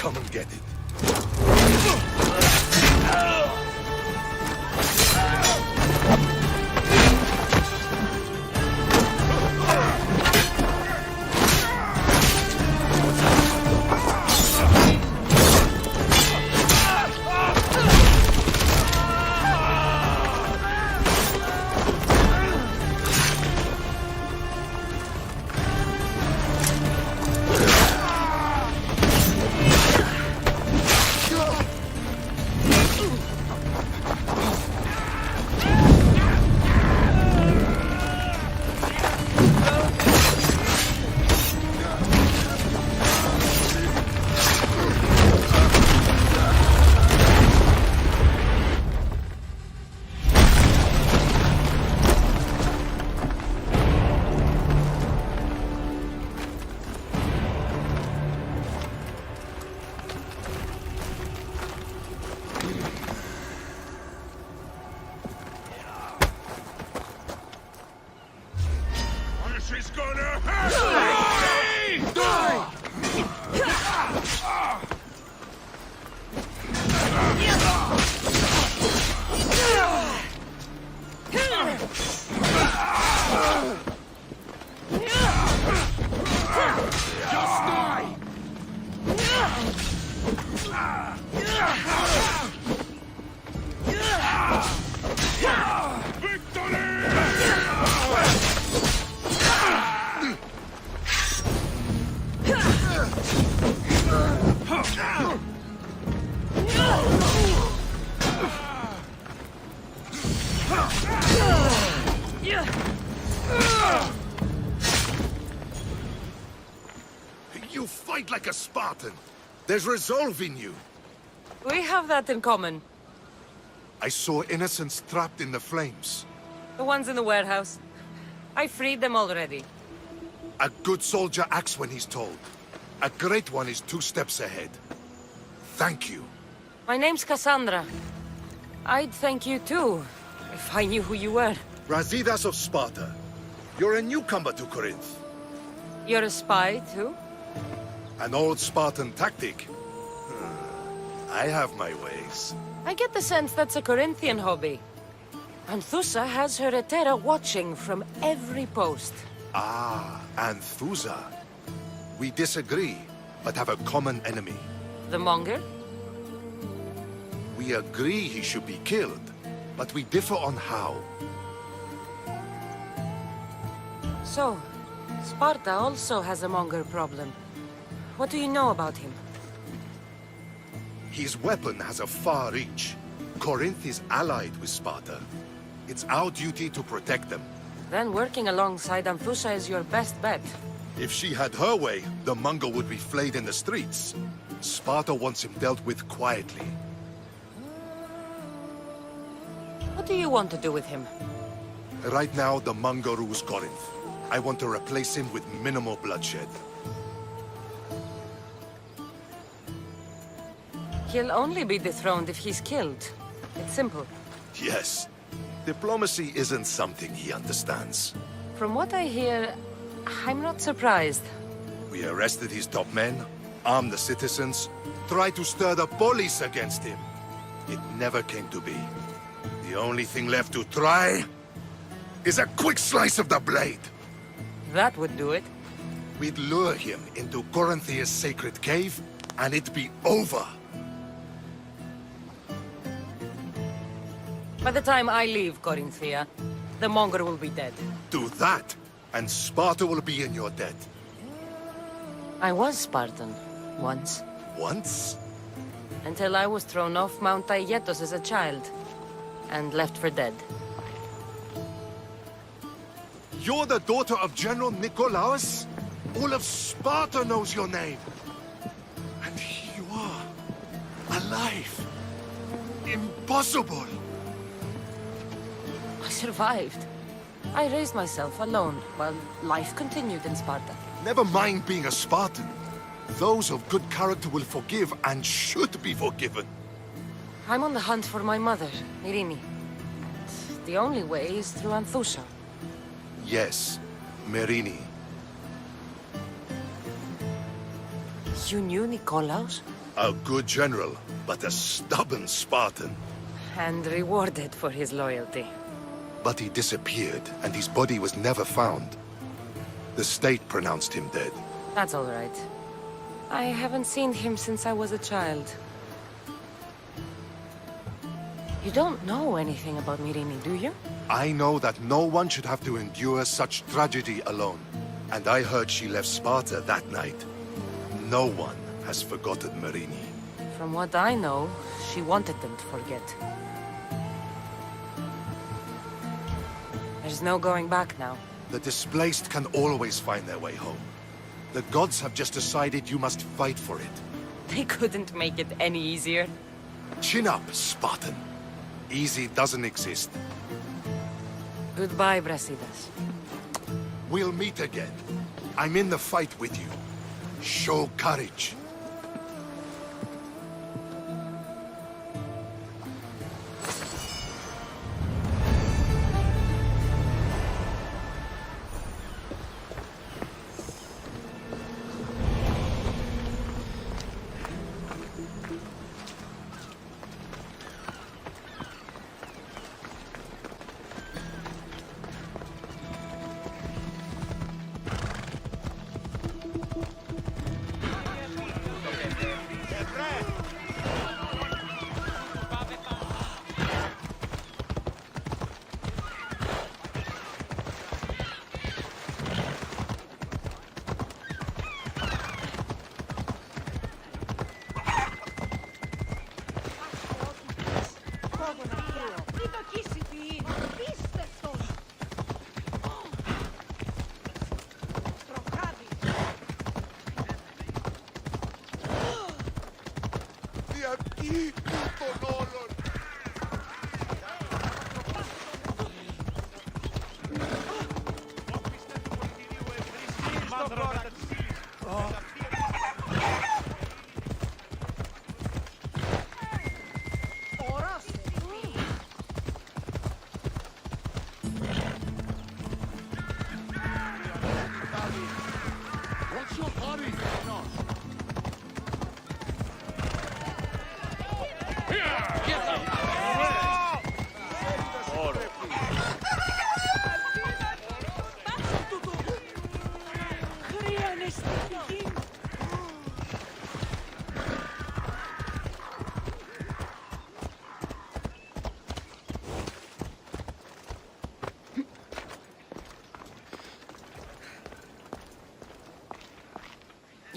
come and get it. She's gonna hurt me! Just die! You fight like a Spartan. There's resolve in you. We have that in common. I saw innocents trapped in the flames. The ones in the warehouse. I freed them already. A good soldier acts when he's told. A great one is 2 steps ahead. Thank you. My name's Cassandra. I'd thank you too, if I knew who you were. Razidas of Sparta. You're a newcomer to Corinth. You're a spy too? An old Spartan tactic. I have my ways. I get the sense that's a Corinthian hobby. Anthusa has her Etera watching from every post. Ah, Anthusa. We disagree, but have a common enemy. The Monger? We agree he should be killed, but we differ on how. So, Sparta also has a Monger problem. What do you know about him? His weapon has a far reach. Corinth is allied with Sparta. It's our duty to protect them. Then working alongside Anthusa is your best bet. If she had her way, the Mongol would be flayed in the streets. Sparta wants him dealt with quietly. What do you want to do with him? Right now, the Mongol rules Corinth. I want to replace him with minimal bloodshed. He'll only be dethroned if he's killed. It's simple. Yes. Diplomacy isn't something he understands. From what I hear, I'm not surprised. We arrested his top men, armed the citizens, tried to stir the police against him. It never came to be. The only thing left to try is a quick slice of the blade. That would do it. We'd lure him into Corinthia's sacred cave, and it'd be over. By the time I leave Corinthia, the Monger will be dead. Do that, and Sparta will be in your debt. I was Spartan, once. Once? Until I was thrown off Mount Aietos as a child, and left for dead. You're the daughter of General Nikolaos? All of Sparta knows your name. And here you are, alive. Impossible. I survived. I raised myself alone, while life continued in Sparta. Never mind being a Spartan. Those of good character will forgive and should be forgiven. I'm on the hunt for my mother, Myrini. And the only way is through Anthusa. Yes, Myrini. You knew Nikolaos? A good general, but a stubborn Spartan. And rewarded for his loyalty. But he disappeared, and his body was never found. The state pronounced him dead. That's all right. I haven't seen him since I was a child. You don't know anything about Myrrine, do you? I know that no one should have to endure such tragedy alone. And I heard she left Sparta that night. No one has forgotten Myrrine. From what I know, she wanted them to forget. There's no going back now. The displaced can always find their way home. The gods have just decided you must fight for it. They couldn't make it any easier. Chin up, Spartan. Easy doesn't exist. Goodbye, Brasidas. We'll meet again. I'm in the fight with you. Show courage.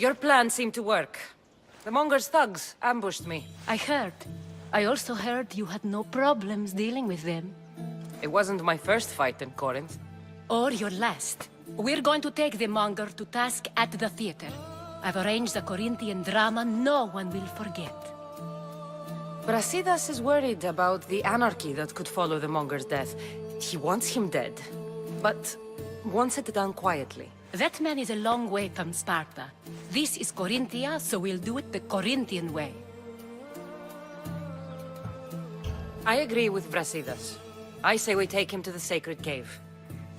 Your plan seemed to work. The Monger's thugs ambushed me. I heard. I also heard you had no problems dealing with them. It wasn't my first fight in Corinth. Or your last. We're going to take the Monger to task at the theater. I've arranged a Corinthian drama no one will forget. Brasidas is worried about the anarchy that could follow the Monger's death. He wants him dead, but wants it done quietly. That man is a long way from Sparta. This is Corinthia, so we'll do it the Corinthian way. I agree with Brasidas. I say we take him to the sacred cave.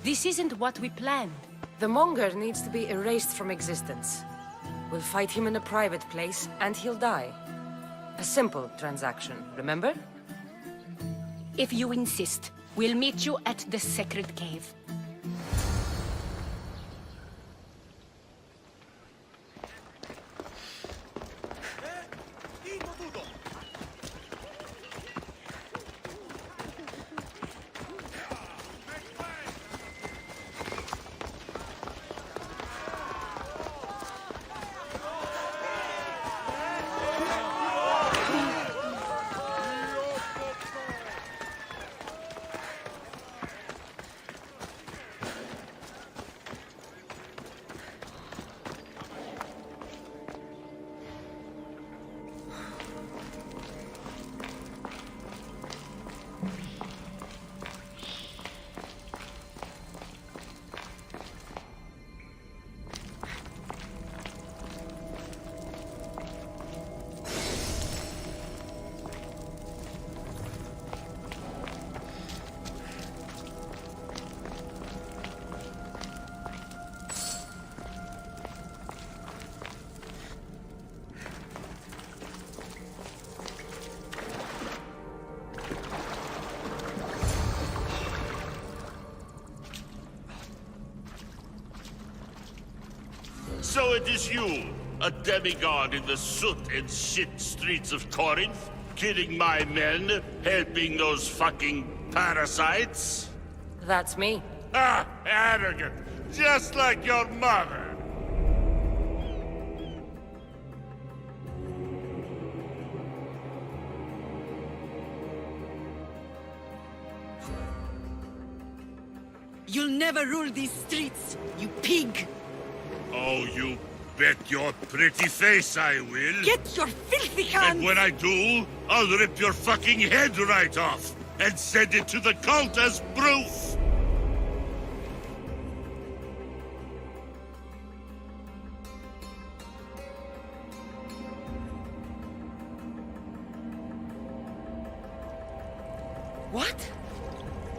This isn't what we planned. The Monger needs to be erased from existence. We'll fight him in a private place, and he'll die. A simple transaction, remember? If you insist, we'll meet you at the sacred cave. So it is you, a demigod in the soot and shit streets of Corinth, killing my men, helping those fucking parasites? That's me. Ah, arrogant, just like your mother. You'll never rule these streets, you pig! Oh, you bet your pretty face I will. Get your filthy hands! And when I do, I'll rip your fucking head right off and send it to the cult as proof. What?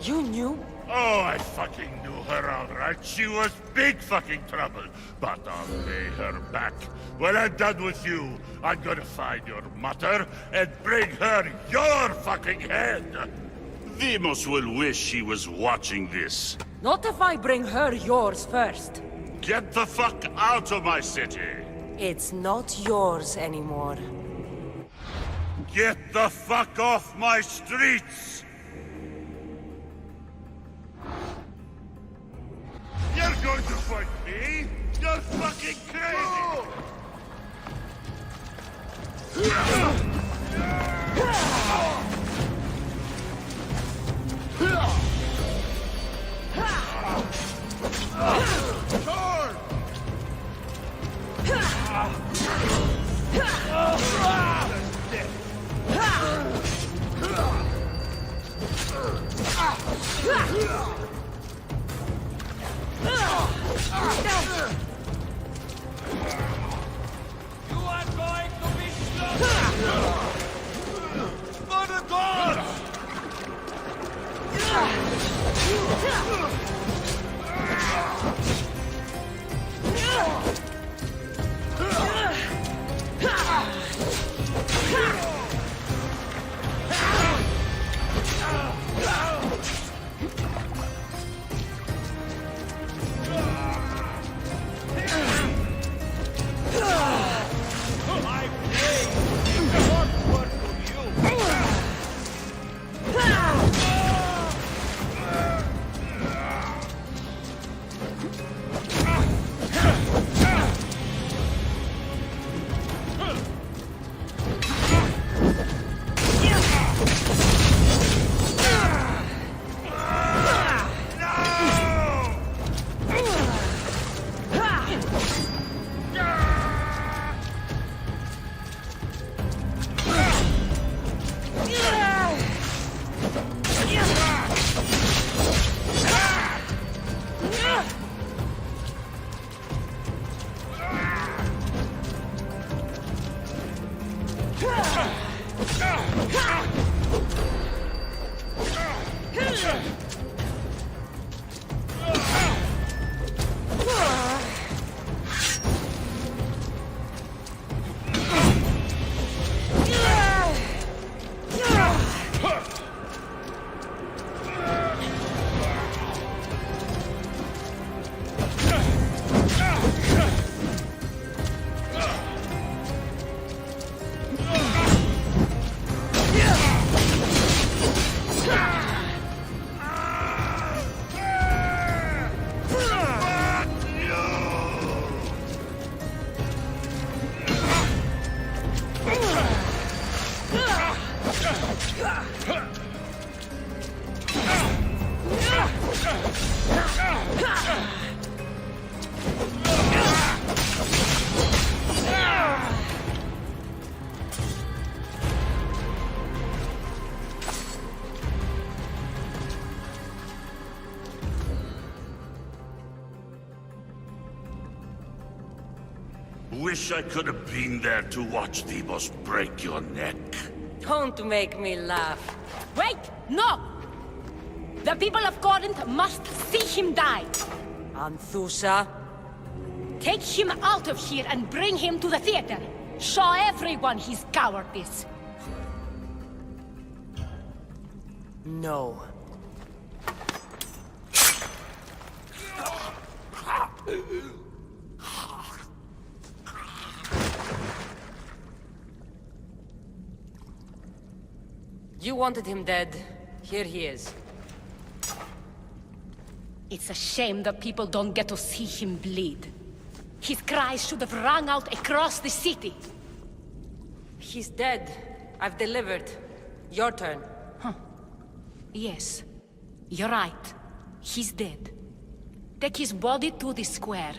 You knew? Oh, I fucking knew her all right. She was big fucking trouble. But I'll pay her back. When I'm done with you, I'm gonna find your mother and bring her your fucking head. Demos will wish she was watching this. Not if I bring her yours first. Get the fuck out of my city. It's not yours anymore. Get the fuck off my streets! You're going to fight me? You're fucking crazy! You are going to be slaughtered! For the gods! Wish I could have been there to watch Demos break your neck. Don't make me laugh. Wait! No! The people of Corinth must see him die. Anthusa? Take him out of here and bring him to the theater. Show everyone his cowardice. No. You wanted him dead. Here he is. It's a shame that people don't get to see him bleed. His cries should have rung out across the city. He's dead. I've delivered. Your turn. Yes, you're right. He's dead. Take his body to the square.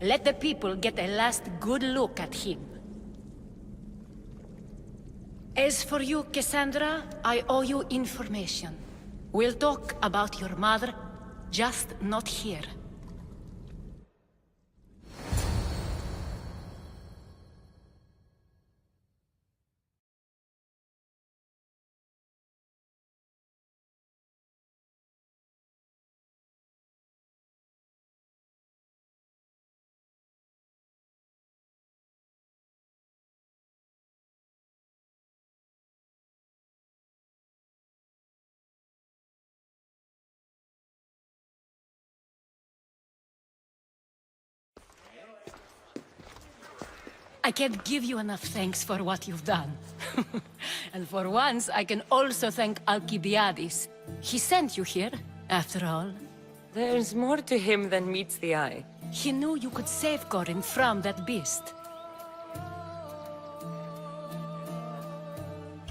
Let the people get a last good look at him. As for you, Cassandra, I owe you information. We'll talk about your mother, just not here. I can't give you enough thanks for what you've done. And for once, I can also thank Alcibiades. He sent you here, after all. There's more to him than meets the eye. He knew you could save Corinth from that beast.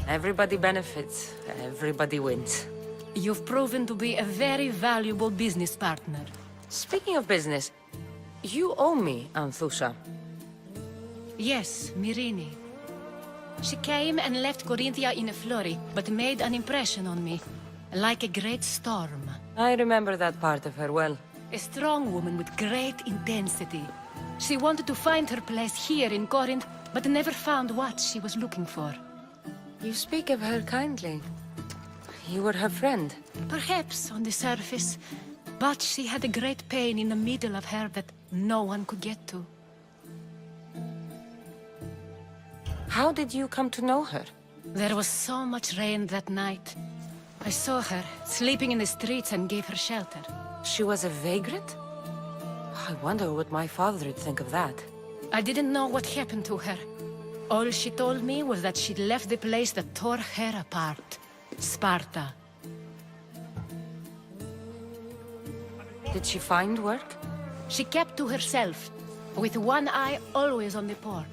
Everybody benefits, everybody wins. You've proven to be a very valuable business partner. Speaking of business, you owe me, Anthusha. Yes, Myrine. She came and left Corinthia in a flurry, but made an impression on me, like a great storm. I remember that part of her well. A strong woman with great intensity. She wanted to find her place here in Corinth, but never found what she was looking for. You speak of her kindly. You were her friend. Perhaps on the surface, but she had a great pain in the middle of her that no one could get to. How did you come to know her? There was so much rain that night. I saw her, sleeping in the streets, and gave her shelter. She was a vagrant? I wonder what my father would think of that. I didn't know what happened to her. All she told me was that she'd left the place that tore her apart. Sparta. Did she find work? She kept to herself, with one eye always on the port.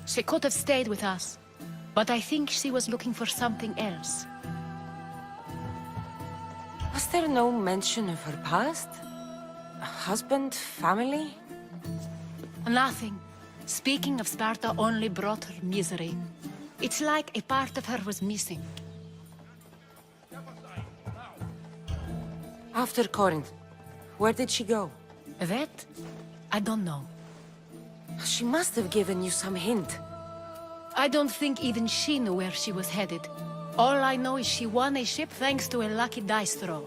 She could have stayed with us, but I think she was looking for something else. Was there no mention of her past? A husband, family? Nothing. Speaking of Sparta only brought her misery. It's like a part of her was missing. After Corinth, where did she go? That? I don't know. She must have given you some hint. I don't think even she knew where she was headed. All I know is she won a ship thanks to a lucky dice throw.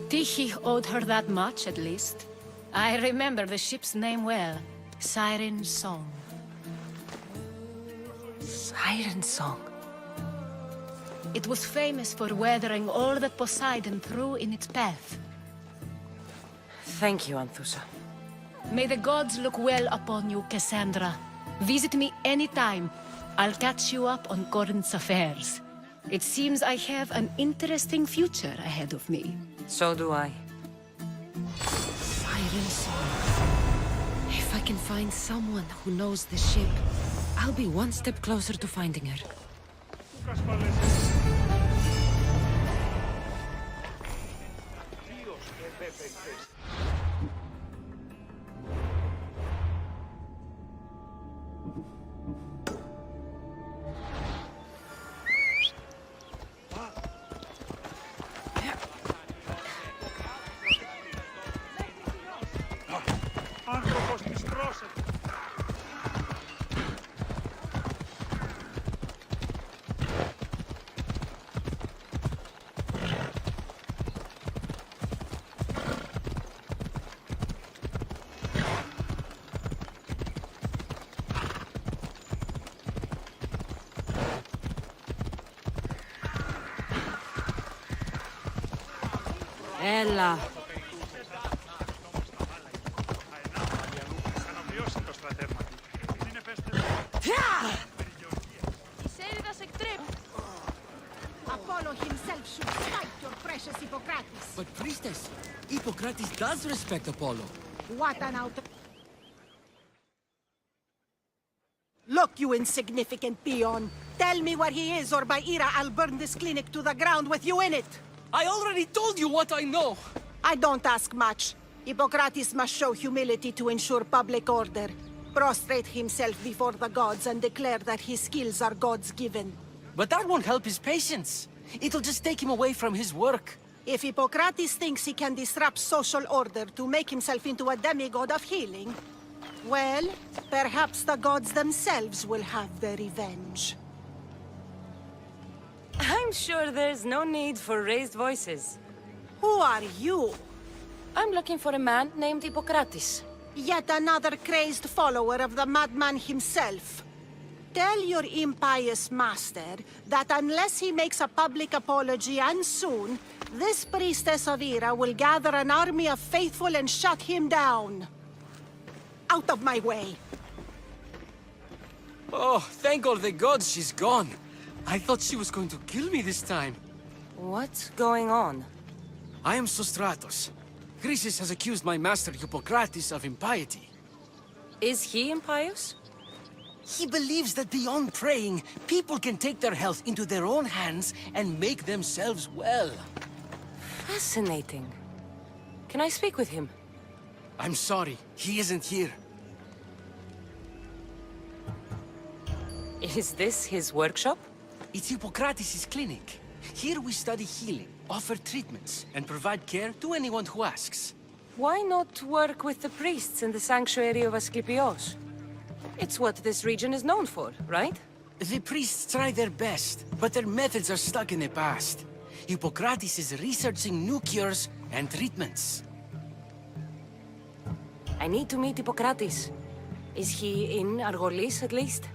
Tyche owed her that much, at least. I remember the ship's name well. Siren Song. Siren Song? It was famous for weathering all that Poseidon threw in its path. Thank you, Anthusha. May the gods look well upon you, Cassandra. Visit me anytime. I'll catch you up on Corinth's affairs. It seems I have an interesting future ahead of me. So do I. Siren Song. If I can find someone who knows the ship, I'll be one step closer to finding her. Ella. Η Σέριδας εκτρέπει. Hippocrates does respect Apollo. What an out... Look, you insignificant peon. Tell me where he is, or by Ira, I'll burn this clinic to the ground with you in it. I already told you what I know. I don't ask much. Hippocrates must show humility to ensure public order. Prostrate himself before the gods and declare that his skills are God's given. But that won't help his patients. It'll just take him away from his work. If Hippocrates thinks he can disrupt social order to make himself into a demigod of healing, well, perhaps the gods themselves will have their revenge. I'm sure there's no need for raised voices. Who are you? I'm looking for a man named Hippocrates. Yet another crazed follower of the madman himself. Tell your impious master that unless he makes a public apology, and soon, this priestess of Ira will gather an army of faithful and shut him down. Out of my way! Oh, thank all the gods she's gone. I thought she was going to kill me this time. What's going on? I am Sostratos. Chrysis has accused my master Hippocrates of impiety. Is he impious? He believes that beyond praying, people can take their health into their own hands and make themselves well. Fascinating. Can I speak with him? I'm sorry, he isn't here. Is this his workshop? It's Hippocrates' clinic. Here we study healing, offer treatments, and provide care to anyone who asks. Why not work with the priests in the sanctuary of Asclepios? It's what this region is known for, right? The priests try their best, but their methods are stuck in the past. Hippocrates is researching new cures and treatments. I need to meet Hippocrates. Is he in Argolis, at least?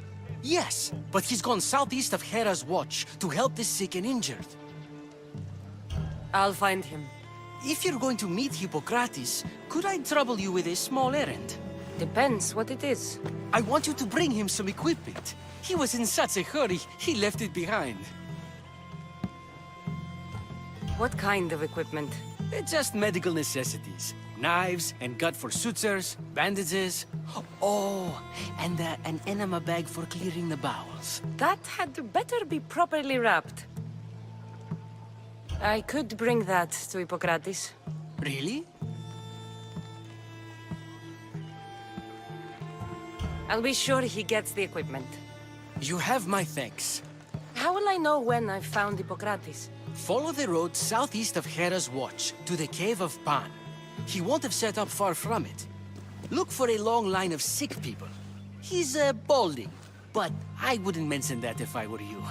Yes, but he's gone southeast of Hera's watch to help the sick and injured. I'll find him. If you're going to meet Hippocrates, could I trouble you with a small errand? Depends what it is. I want you to bring him some equipment. He was in such a hurry, he left it behind. What kind of equipment? Just medical necessities. Knives and gut for sutures, bandages. Oh, and an enema bag for clearing the bowels. That had better be properly wrapped. I could bring that to Hippocrates. Really? I'll be sure he gets the equipment. You have my thanks. How will I know when I've found Hippocrates? Follow the road southeast of Hera's watch to the cave of Pan. He won't have set up far from it. Look for a long line of sick people. He's balding, but I wouldn't mention that if I were you.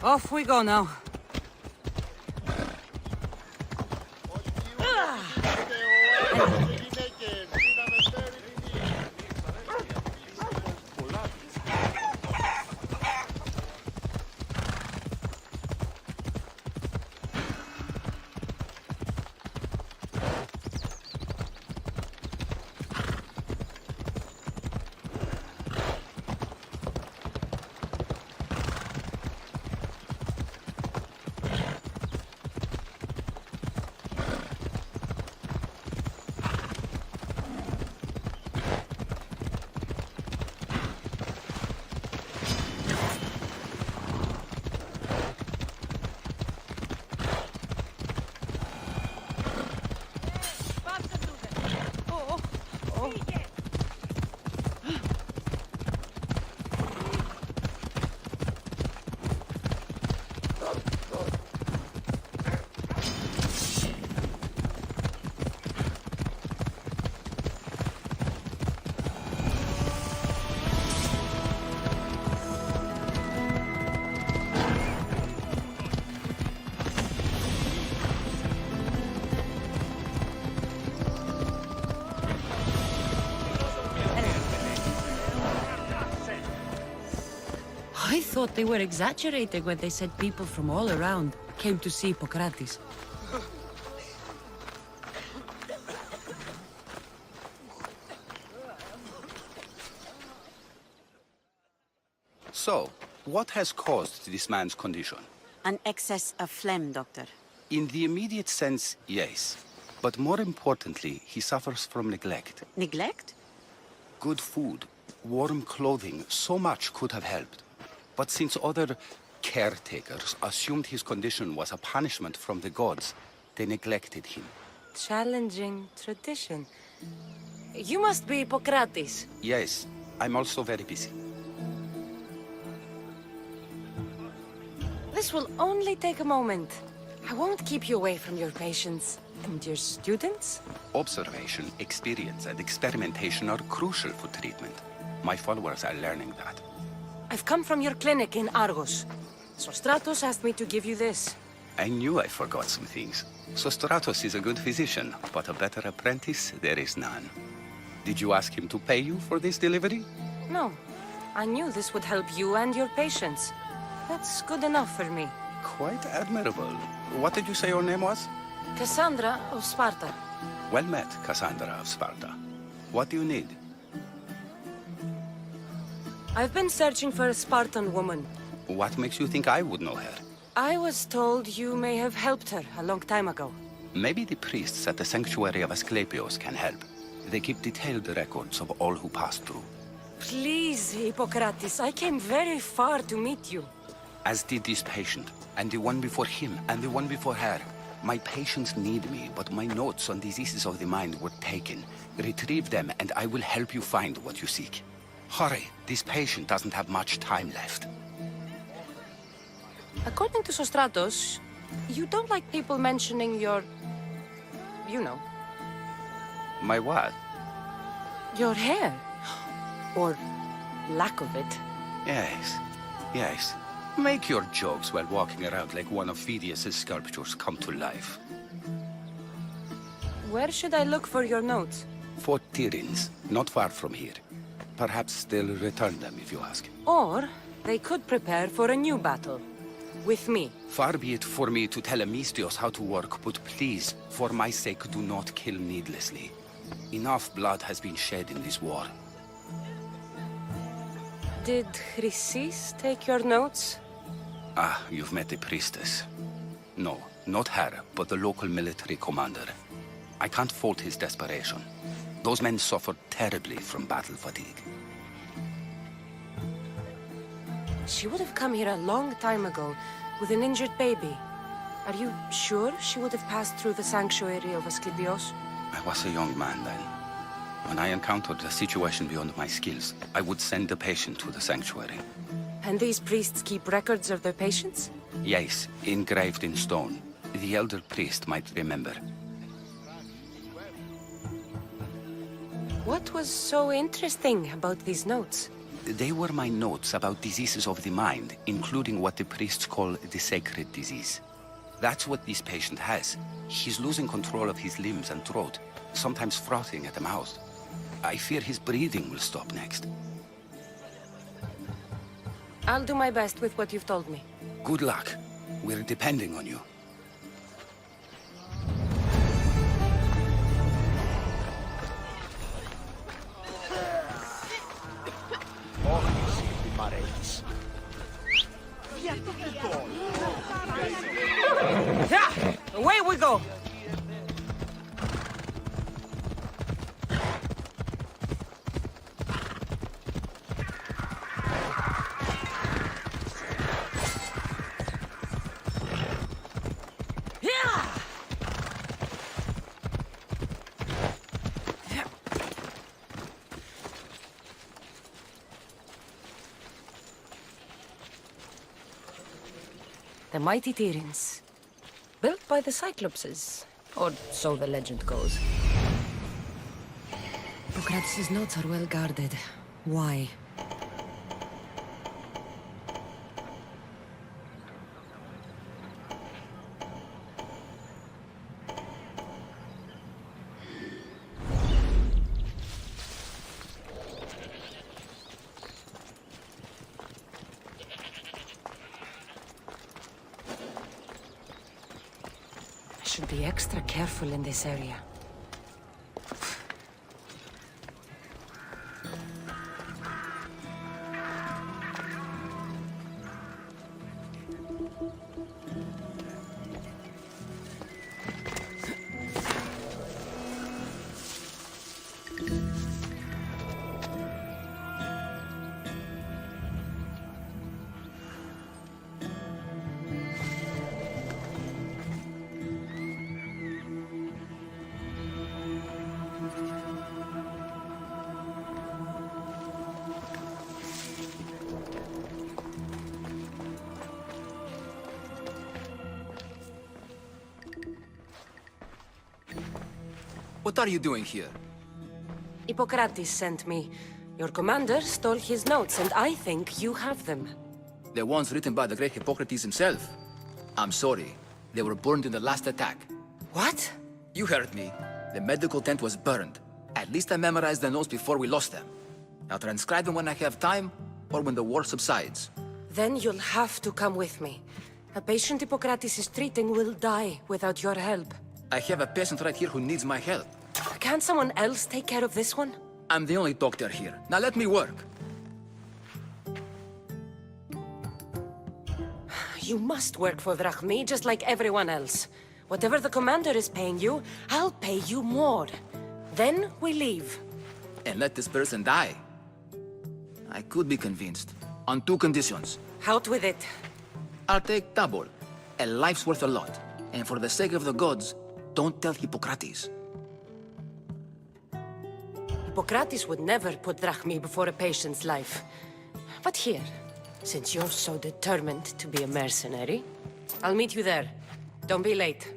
Off we go now. I thought they were exaggerating when they said people from all around came to see Hippocrates. So, what has caused this man's condition? An excess of phlegm, Doctor. In the immediate sense, yes. But more importantly, he suffers from neglect. Neglect? Good food, warm clothing, so much could have helped. But since other caretakers assumed his condition was a punishment from the gods, they neglected him. Challenging tradition. You must be Hippocrates. Yes, I'm also very busy. This will only take a moment. I won't keep you away from your patients. And your students? Observation, experience, and experimentation are crucial for treatment. My followers are learning that. I've come from your clinic in Argos. Sostratos asked me to give you this. I knew I forgot some things. Sostratos is a good physician, but a better apprentice there is none. Did you ask him to pay you for this delivery? No. I knew this would help you and your patients. That's good enough for me. Quite admirable. What did you say your name was? Cassandra of Sparta. Well met, Cassandra of Sparta. What do you need? I've been searching for a Spartan woman. What makes you think I would know her? I was told you may have helped her a long time ago. Maybe the priests at the sanctuary of Asclepios can help. They keep detailed records of all who passed through. Please, Hippocrates, I came very far to meet you. As did this patient, and the one before him, and the one before her. My patients need me, but my notes on diseases of the mind were taken. Retrieve them, and I will help you find what you seek. Hurry, this patient doesn't have much time left. According to Sostratos, you don't like people mentioning your... you know. My what? Your hair. Or lack of it. Yes, yes. Make your jokes while walking around like one of Phidias' sculptures come to life. Where should I look for your notes? For Tyrins, not far from here. Perhaps they'll return them if you ask. Or they could prepare for a new battle. With me. Far be it for me to tell Amistios how to work, but please, for my sake, do not kill needlessly. Enough blood has been shed in this war. Did Chrysis take your notes? Ah, you've met the priestess. No, not her, but the local military commander. I can't fault his desperation. Those men suffered terribly from battle fatigue. She would have come here a long time ago, with an injured baby. Are you sure she would have passed through the sanctuary of Asclepios? I was a young man then. When I encountered a situation beyond my skills, I would send the patient to the sanctuary. And these priests keep records of their patients? Yes, engraved in stone. The elder priest might remember. What was so interesting about these notes? They were my notes about diseases of the mind, including what the priests call the sacred disease. That's what this patient has. He's losing control of his limbs and throat, sometimes frothing at the mouth. I fear his breathing will stop next. I'll do my best with what you've told me. Good luck. We're depending on you. Yeah! Away we go! The mighty Tyrins. Built by the Cyclopses, or so the legend goes. Hippocrates' notes are well guarded. Why? Should be extra careful in this area. What are you doing here? Hippocrates sent me. Your commander stole his notes, and I think you have them. The ones written by the great Hippocrates himself. I'm sorry. They were burned in the last attack. What? You heard me. The medical tent was burned. At least I memorized the notes before we lost them. I'll transcribe them when I have time, or when the war subsides. Then you'll have to come with me. A patient Hippocrates is treating will die without your help. I have a patient right here who needs my help. Can't someone else take care of this one? I'm the only doctor here. Now let me work. You must work for Drachmi just like everyone else. Whatever the commander is paying you, I'll pay you more. Then we leave. And let this person die. I could be convinced. On 2 conditions. Out with it. I'll take double. A life's worth a lot. And for the sake of the gods, don't tell Hippocrates. Hippocrates would never put Drachmi before a patient's life. But here, since you're so determined to be a mercenary, I'll meet you there. Don't be late.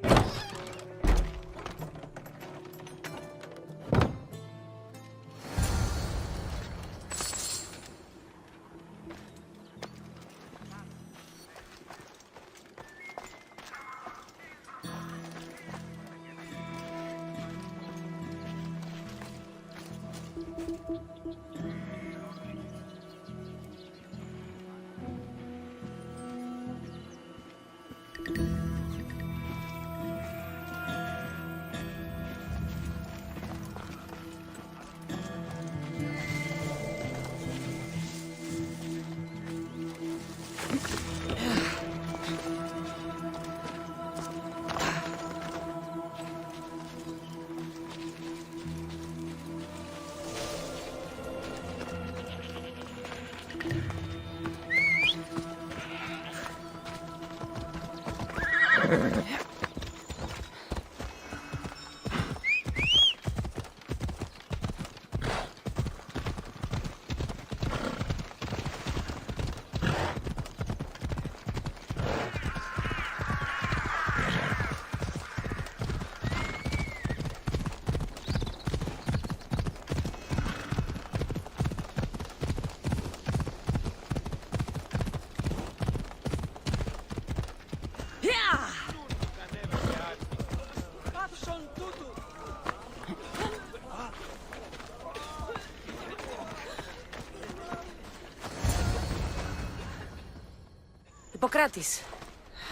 Hippocrates,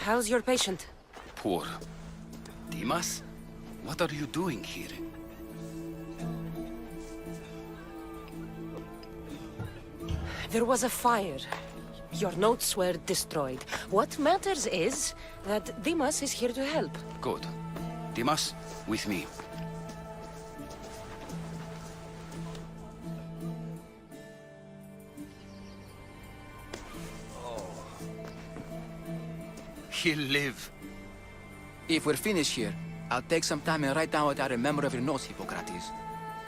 how's your patient? Poor. Dimas? What are you doing here? There was a fire. Your notes were destroyed. What matters is that Dimas is here to help. Good. Dimas, with me. He'll live. If we're finished here, I'll take some time and write down what I remember of your notes, Hippocrates.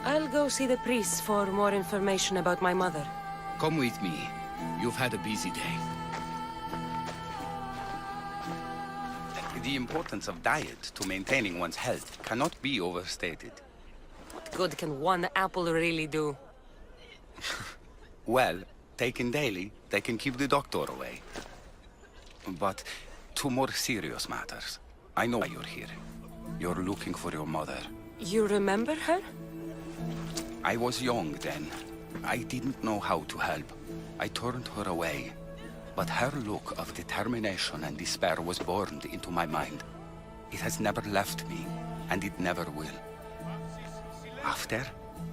I'll go see the priests for more information about my mother. Come with me. You've had a busy day. The importance of diet to maintaining one's health cannot be overstated. What good can one apple really do? Well, taken daily, they can keep the doctor away. But to more serious matters. I know why you're here. You're looking for your mother. You remember her? I was young then. I didn't know how to help. I turned her away. But her look of determination and despair was burned into my mind. It has never left me, and it never will. After,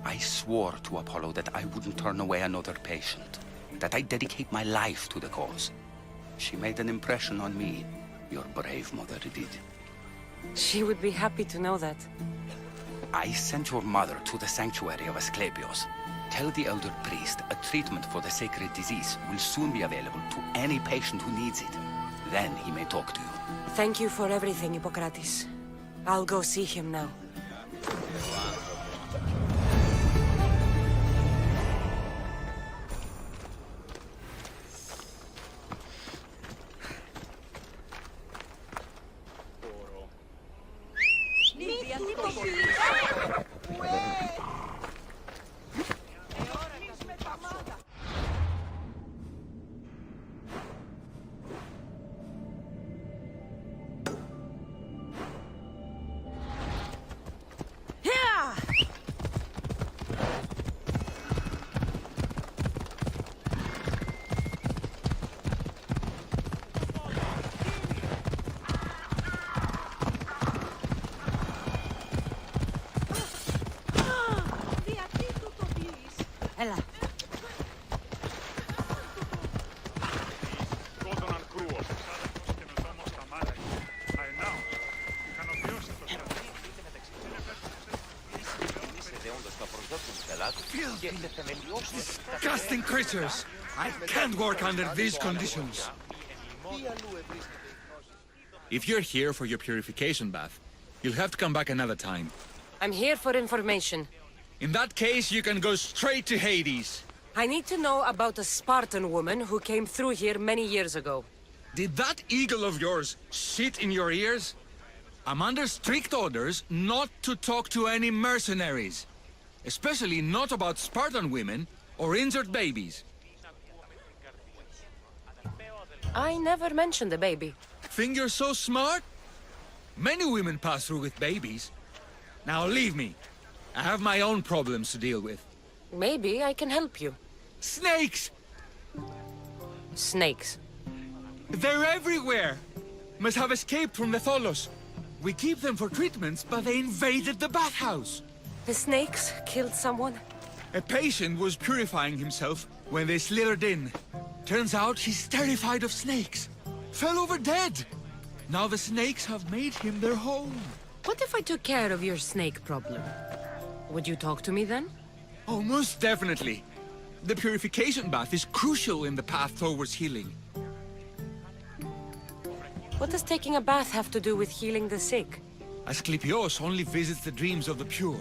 I swore to Apollo that I wouldn't turn away another patient, that I'd dedicate my life to the cause. She made an impression on me. Your brave mother did. She would be happy to know that. I sent your mother to the sanctuary of Asclepios. Tell the elder priest a treatment for the sacred disease will soon be available to any patient who needs it. Then he may talk to you. Thank you for everything, Hippocrates. I'll go see him now. Έλα. Disgusting creatures! I can't work under these conditions. If you're here for your purification bath, you'll have to come back another time. I'm here for information. In that case, you can go straight to Hades. I need to know about a Spartan woman who came through here many years ago. Did that eagle of yours shit in your ears? I'm under strict orders not to talk to any mercenaries. Especially not about Spartan women or injured babies. I never mentioned a baby. Think you're so smart? Many women pass through with babies. Now leave me. I have my own problems to deal with. Maybe I can help you. Snakes! Snakes. They're everywhere! Must have escaped from the Tholos. We keep them for treatments, but they invaded the bathhouse. The snakes killed someone? A patient was purifying himself when they slithered in. Turns out he's terrified of snakes. Fell over dead. Now the snakes have made him their home. What if I took care of your snake problem? Would you talk to me then? Oh, most definitely. The purification bath is crucial in the path towards healing. What does taking a bath have to do with healing the sick? Asclepios only visits the dreams of the pure.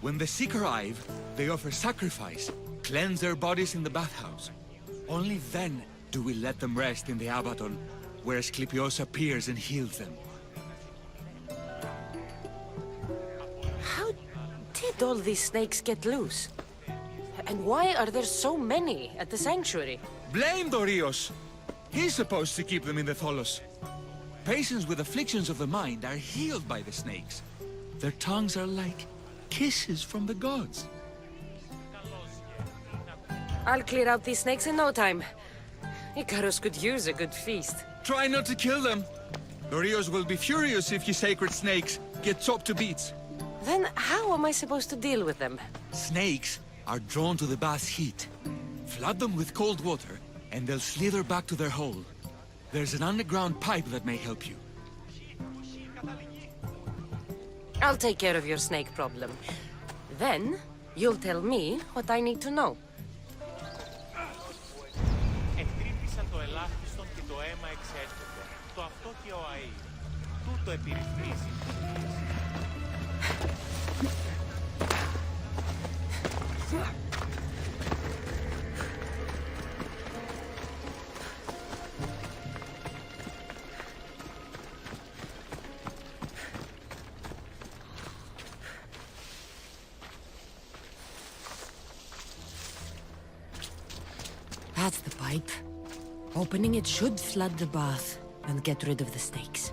When the sick arrive, they offer sacrifice, cleanse their bodies in the bathhouse. Only then do we let them rest in the Abaton, where Asclepios appears and heals them. How did all these snakes get loose? And why are there so many at the sanctuary? Blame Dorios! He's supposed to keep them in the Tholos. Patients with afflictions of the mind are healed by the snakes. Their tongues are like kisses from the gods. I'll clear out these snakes in no time. Icarus could use a good feast. Try not to kill them. Dorios will be furious if you sacred snakes get chopped to bits. Then how am I supposed to deal with them? Snakes are drawn to the bath's heat. Flood them with cold water, and they'll slither back to their hole. There's an underground pipe that may help you. I'll take care of your snake problem. Then, you'll tell me what I need to know. Εκτρύπησαν το ελάχιστον και το αίμα εξέρχεται. Το αυτό και ο αΐ. Τούτο επιρρυθμίζει. That's the pipe. Opening it should flood the bath and get rid of the snakes.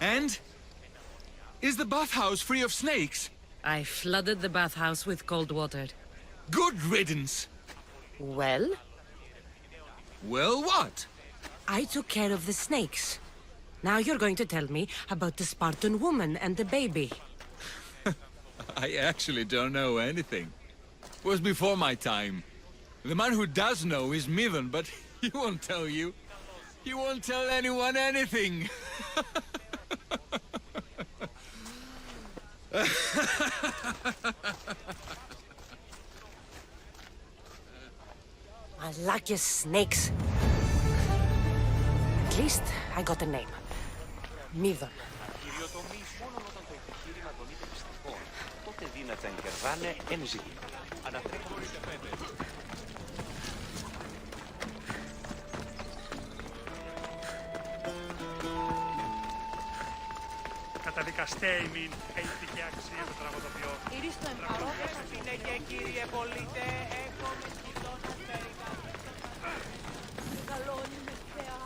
And? Is the bathhouse free of snakes? I flooded the bathhouse with cold water. Good riddance! Well? Well, what? I took care of the snakes. Now you're going to tell me about the Spartan woman and the baby. I actually don't know anything. It was before my time. The man who does know is Mivan, but he won't tell you. He won't tell anyone anything. I like your snakes. At least I got a name. Mivan. Καταδικαστέ ημίν, έχει και αξία το τραγωδοποιό. Ήριστο εμπαρόδες. Είναι και κύριε πολίτε, έχω με σκητώνας περικά. Μεγαλώνει με θεά.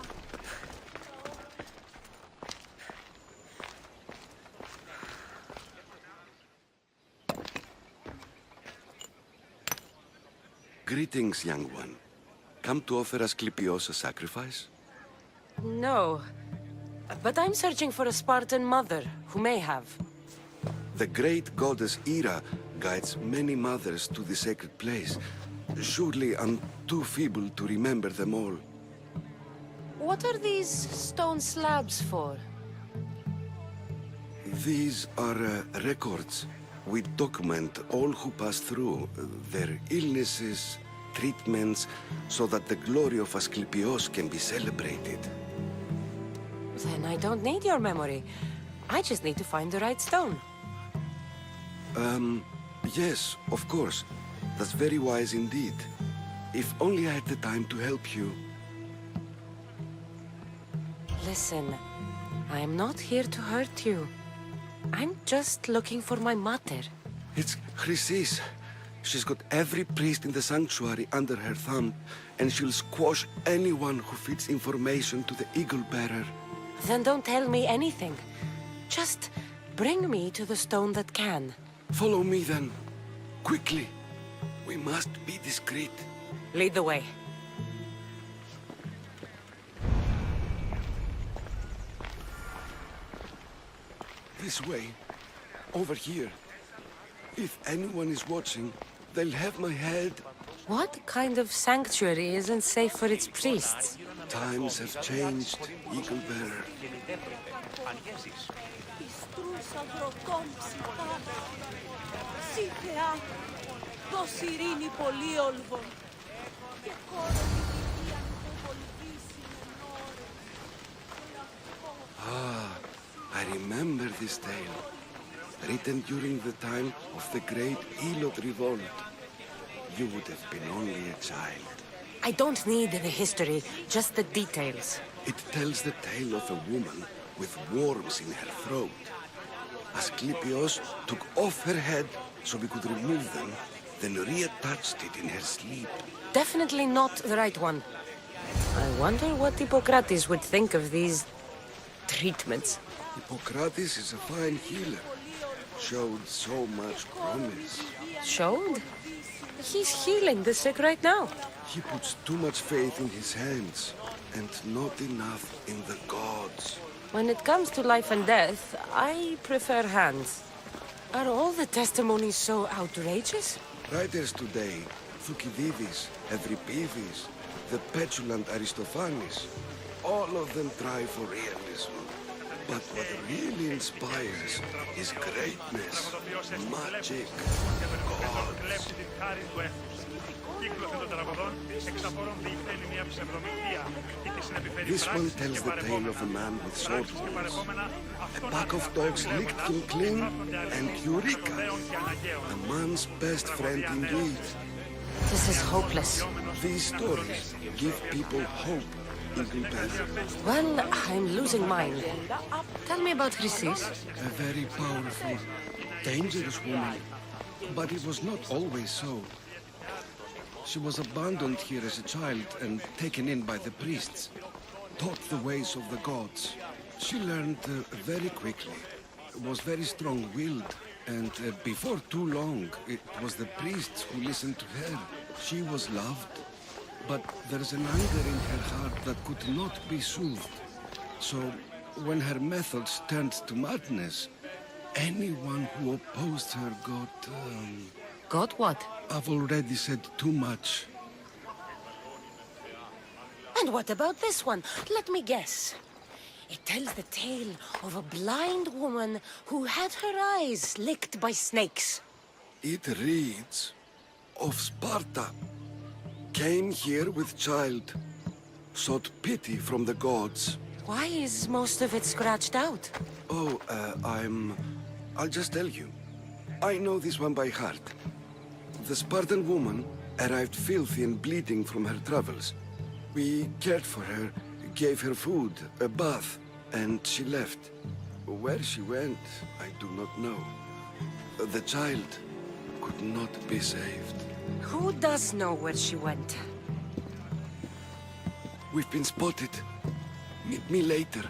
Greetings, young one. Come to offer Asclepios a sacrifice? No. But I'm searching for a Spartan mother who may have. The great goddess Ira guides many mothers to the sacred place. Surely I'm too feeble to remember them all. What are these stone slabs for? These are records. We document all who pass through, their illnesses, treatments, so that the glory of Asclepios can be celebrated. Then I don't need your memory. I just need to find the right stone. Yes, of course. That's very wise indeed. If only I had the time to help you. Listen, I'm not here to hurt you. I'm just looking for my mother. It's Chrysis. She's got every priest in the sanctuary under her thumb, and she'll squash anyone who feeds information to the Eagle Bearer. Then don't tell me anything. Just bring me to the stone that can. Follow me then. Quickly. We must be discreet. Lead the way. This way. Over here. If anyone is watching, they'll have my head. What kind of sanctuary isn't safe for its priests? Times have changed, Eagle Bearer. Ah, I remember this tale. Written during the time of the Great Elot Revolt. You would have been only a child. I don't need the history, just the details. It tells the tale of a woman with worms in her throat. Asclepios took off her head so we could remove them, then reattached it in her sleep. Definitely not the right one. I wonder what Hippocrates would think of these treatments. Hippocrates is a fine healer. Showed so much promise. Showed? He's healing the sick right now. He puts too much faith in his hands, and not enough in the gods. When it comes to life and death, I prefer hands. Are all the testimonies so outrageous? Writers today, Thucydides, Euripides, the petulant Aristophanes, all of them try for realism. But what really inspires is greatness, magic, gods. This one tells the tale of a man with sword wounds. A pack of dogs licked him clean, and Eureka! A man's best friend indeed. This is hopeless. These stories give people hope. Well, I'm losing mine. Tell me about Chrysis. A very powerful, dangerous woman. But it was not always so. She was abandoned here as a child and taken in by the priests. Taught the ways of the gods. She learned very quickly, was very strong-willed, and before too long, it was the priests who listened to her. She was loved, but there's an anger in her heart that could not be soothed. So, when her methods turned to madness, anyone who opposed her got... Got what? I've already said too much. And what about this one? Let me guess. It tells the tale of a blind woman who had her eyes licked by snakes. It reads of Sparta. Came here with child, sought pity from the gods. Why is most of it scratched out? Oh, I'll just tell you. I know this one by heart. The Spartan woman arrived filthy and bleeding from her travels. We cared for her, gave her food, a bath, and she left. Where she went, I do not know. The child could not be saved. Who does know where she went? We've been spotted. Meet me later,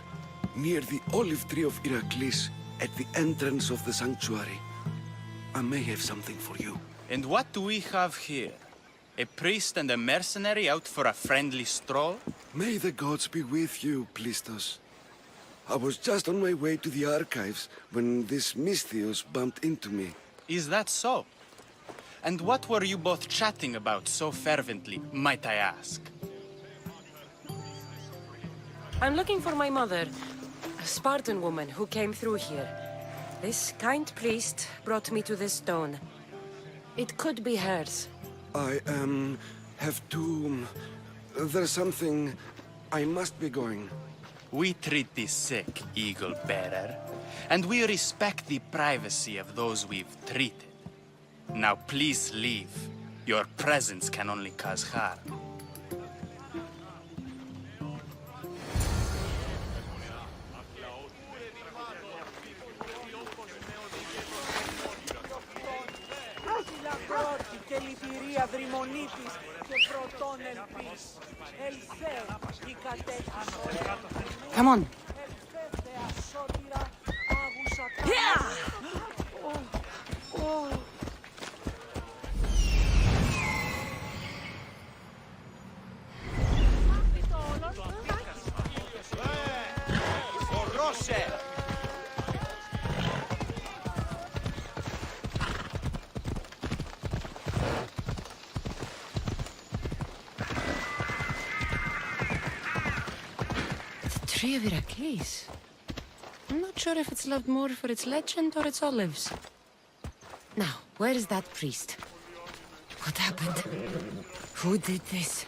near the olive tree of Heracles, at the entrance of the sanctuary. I may have something for you. And what do we have here? A priest and a mercenary out for a friendly stroll? May the gods be with you, Plistos. I was just on my way to the archives when this Misthios bumped into me. Is that so? And what were you both chatting about so fervently, might I ask? I'm looking for my mother, a Spartan woman who came through here. This kind priest brought me to this stone. It could be hers. I, have to... There's something... I must be going. We treat the sick, Eagle Bearer, and we respect the privacy of those we've treated. Now please leave. Your presence can only cause harm. Come on. Tree of Heracles. I'm not sure if it's loved more for its legend or its olives. Now, where is that priest? What happened? Who did this?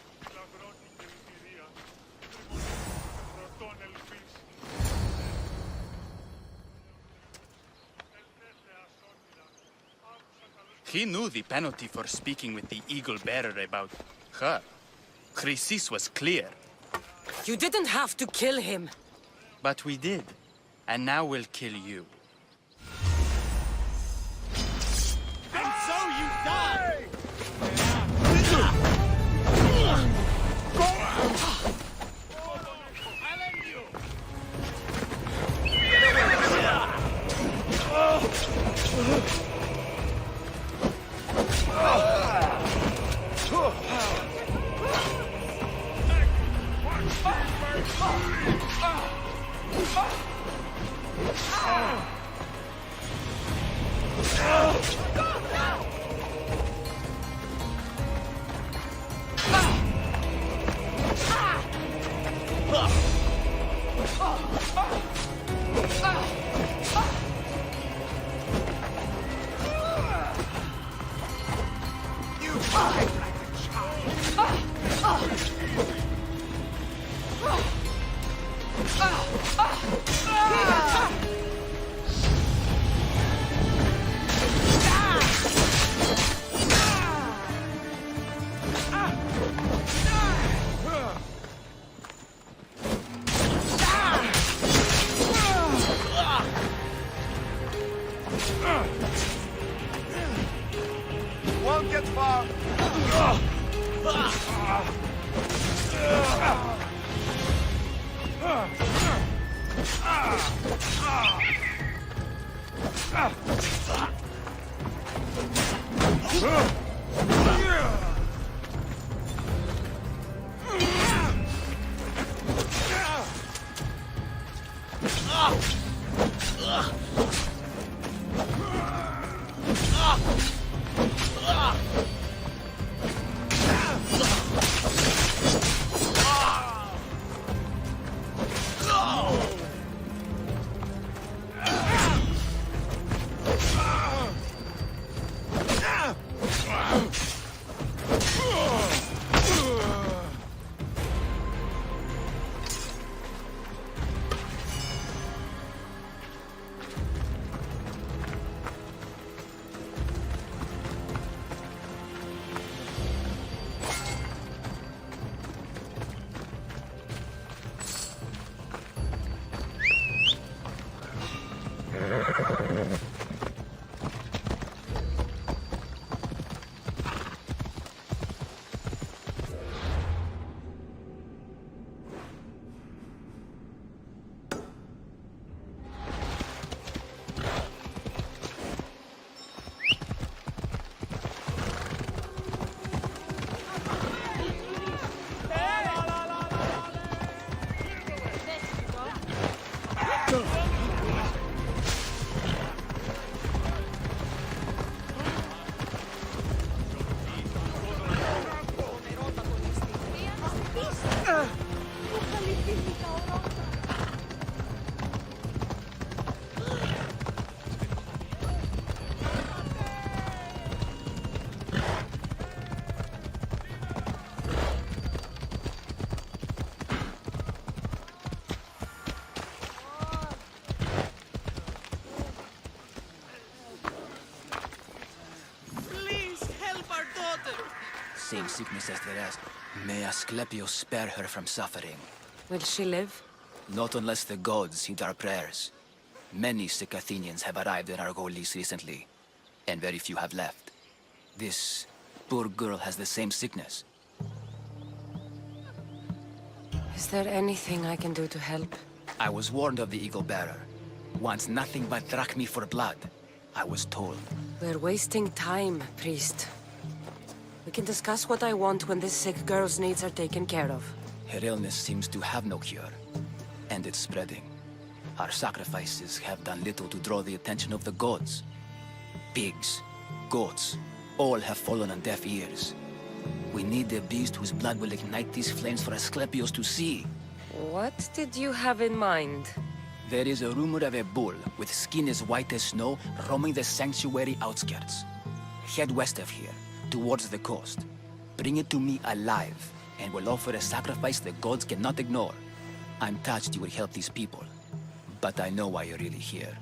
He knew the penalty for speaking with the Eagle Bearer about her. Chrysis was clear. You didn't have to kill him. But we did. And now we'll kill you. And so you die! Won't get far. Same sickness as the rest. May Asclepius spare her from suffering. Will she live? Not unless the gods heed our prayers. Many sick Athenians have arrived in Argolis recently, and very few have left. This poor girl has the same sickness. Is there anything I can do to help? I was warned of the Eagle Bearer. Wants nothing but drachmi for blood. I was told. We're wasting time, priest. We can discuss what I want when this sick girl's needs are taken care of. Her illness seems to have no cure, and it's spreading. Our sacrifices have done little to draw the attention of the gods. Pigs, goats, all have fallen on deaf ears. We need a beast whose blood will ignite these flames for Asclepius to see. What did you have in mind? There is a rumor of a bull with skin as white as snow roaming the sanctuary outskirts. Head west of here, towards the coast. Bring it to me alive, and we'll offer a sacrifice the gods cannot ignore. I'm touched you will help these people, but I know why you're really here.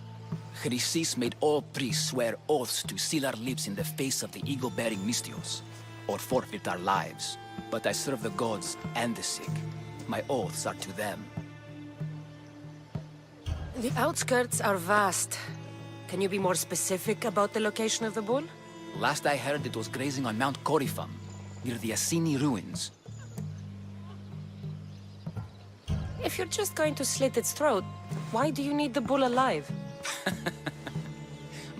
Chrysis made all priests swear oaths to seal our lips in the face of the eagle-bearing Mystios, or forfeit our lives. But I serve the gods and the sick. My oaths are to them. The outskirts are vast. Can you be more specific about the location of the bull? Last I heard, it was grazing on Mount Corifum, near the Assini ruins. If you're just going to slit its throat, why do you need the bull alive?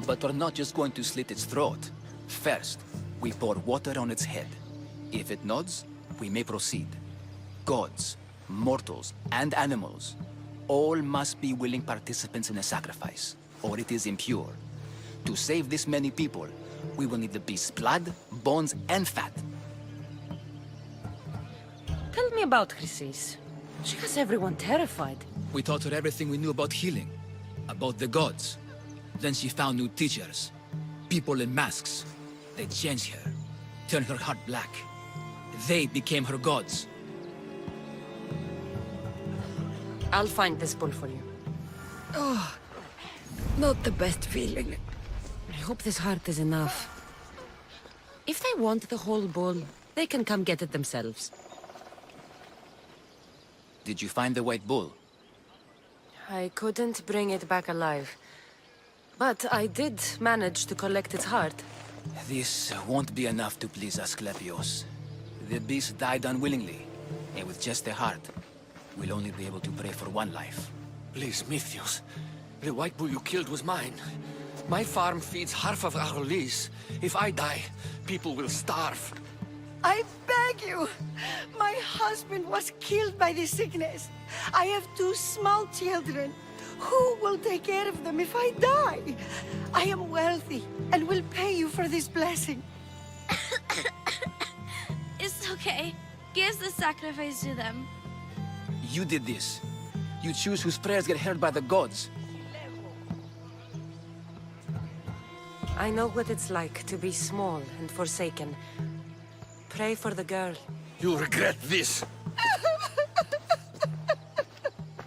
But we're not just going to slit its throat. First, we pour water on its head. If it nods, we may proceed. Gods, mortals, and animals, all must be willing participants in a sacrifice, or it is impure. To save this many people, we will need the beast's blood, bones, and fat. Tell me about Chrysis. She has everyone terrified. We taught her everything we knew about healing, about the gods. Then she found new teachers, people in masks. They changed her, turned her heart black. They became her gods. I'll find this bull for you. Oh, not the best feeling. I hope this heart is enough. If they want the whole bull, they can come get it themselves. Did you find the white bull? I couldn't bring it back alive. But I did manage to collect its heart. This won't be enough to please Asclepius. The beast died unwillingly, and with just a heart, we'll only be able to pray for one life. Please, Mythios. The white bull you killed was mine. My farm feeds half of Arolis. If I die, people will starve. I beg you! My husband was killed by the sickness. I have 2 small children. Who will take care of them if I die? I am wealthy and will pay you for this blessing. It's okay. Give the sacrifice to them. You did this. You choose whose prayers get heard by the gods. I know what it's like to be small and forsaken. Pray for the girl. You'll regret this.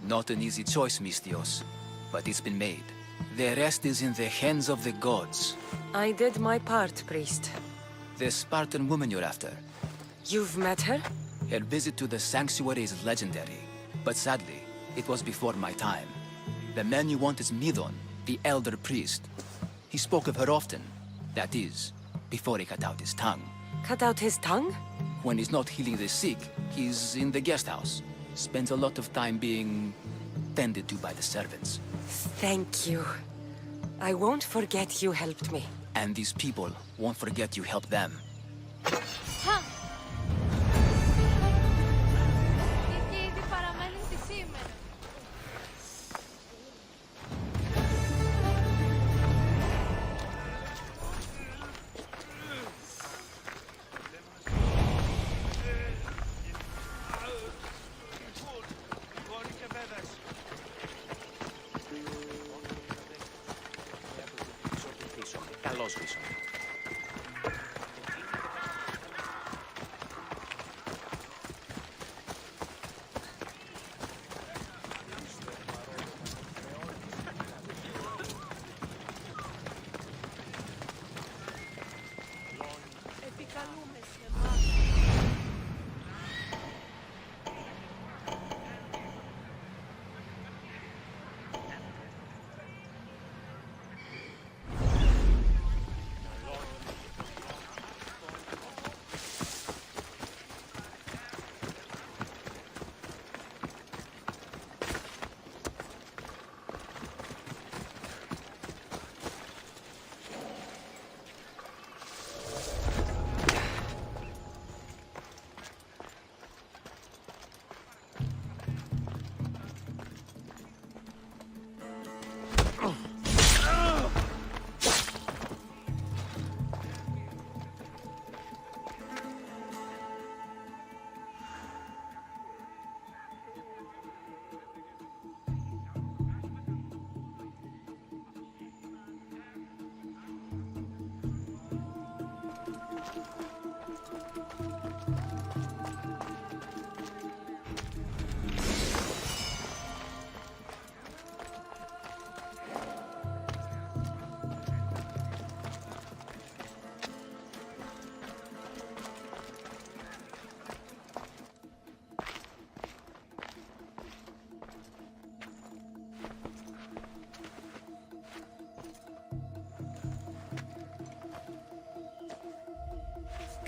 Not an easy choice, Mystios, but it's been made. The rest is in the hands of the gods. I did my part, priest. The Spartan woman you're after. You've met her? Her visit to the sanctuary is legendary, but sadly, it was before my time. The man you want is Midon, the elder priest. He spoke of her often. That is, before he cut out his tongue. Cut out his tongue? When he's not healing the sick, he's in the guest house. Spends a lot of time being tended to by the servants. Thank you. I won't forget you helped me. And these people won't forget you helped them. Καλώς πίσω.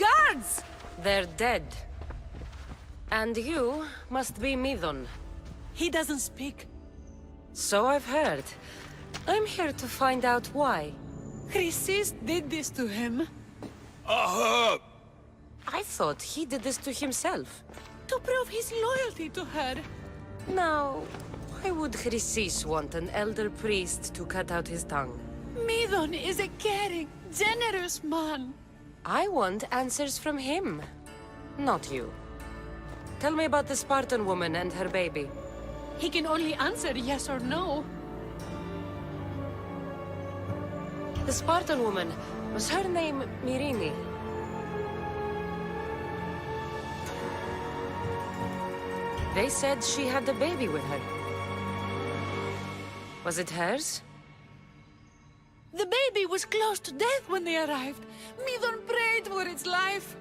Guards! They're dead. And you must be Midon. He doesn't speak. So I've heard. I'm here to find out why. Chrysis did this to him. I thought he did this to himself. To prove his loyalty to her. Now, why would Chrysis want an elder priest to cut out his tongue? Midon is a caring, generous man. I want answers from him, not you. Tell me about the Spartan woman and her baby. He can only answer yes or no. The Spartan woman, was her name Myrine? They said she had a baby with her. Was it hers? The baby was close to death when they arrived. Midon prayed for its life.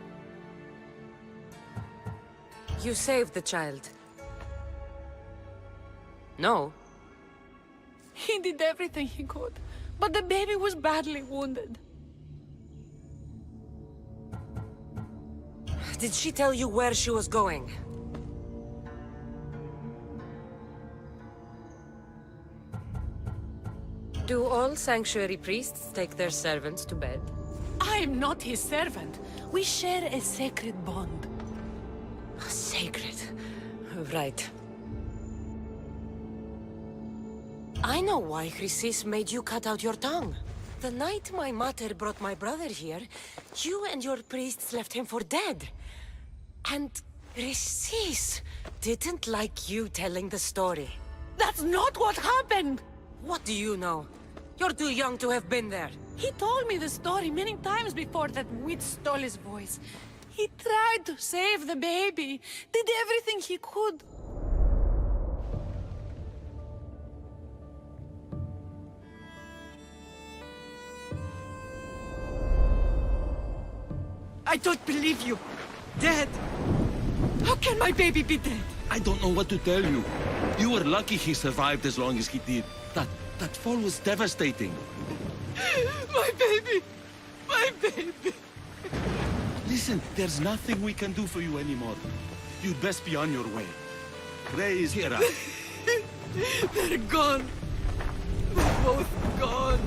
You saved the child. No. He did everything he could, but the baby was badly wounded. Did she tell you where she was going? Do all sanctuary priests take their servants to bed? I'm not his servant. We share a sacred bond. Sacred. Right. I know why Chrysis made you cut out your tongue. The night my mater brought my brother here, you and your priests left him for dead. And Chrysis didn't like you telling the story. That's not what happened! What do you know? You're too young to have been there. He told me the story many times before that witch stole his voice. He tried to save the baby, did everything he could. I don't believe you. Dead. How can my baby be dead? I don't know what to tell you. You were lucky he survived as long as he did. That fall was devastating. My baby! My baby! Listen, there's nothing we can do for you anymore. You'd best be on your way. Ray is here. They're gone. They're both gone.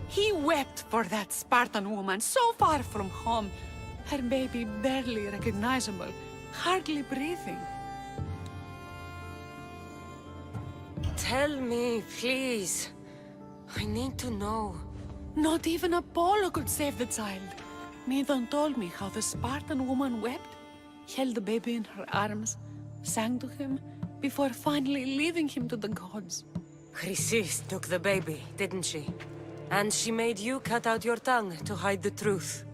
He wept for that Spartan woman so far from home. Her baby barely recognizable, hardly breathing. Tell me, please. I need to know. Not even Apollo could save the child. Medon told me how the Spartan woman wept, held the baby in her arms, sang to him, before finally leaving him to the gods. Chrysis took the baby, didn't she? And she made you cut out your tongue to hide the truth.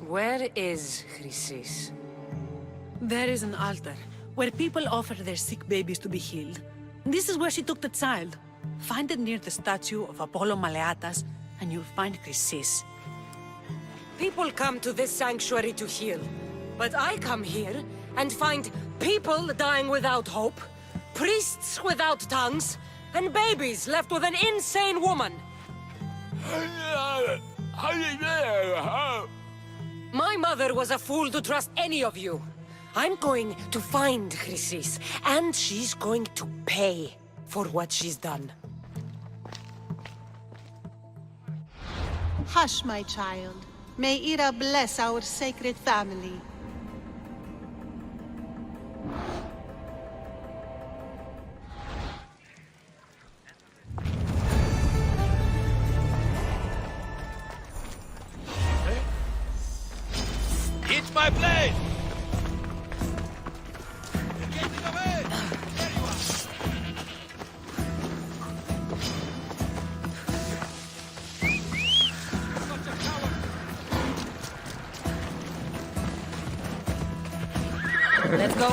Where is Chrysis? There is an altar, where people offer their sick babies to be healed. This is where she took the child. Find it near the statue of Apollo Maleatas, and you'll find Chrysis. People come to this sanctuary to heal. But I come here and find people dying without hope, priests without tongues, and babies left with an insane woman. My mother was a fool to trust any of you. I'm going to find Chrysis, and she's going to pay for what she's done. Hush, my child. May Ira bless our sacred family. Hit my blade! Getting away! There you are! Such a coward! Let's go.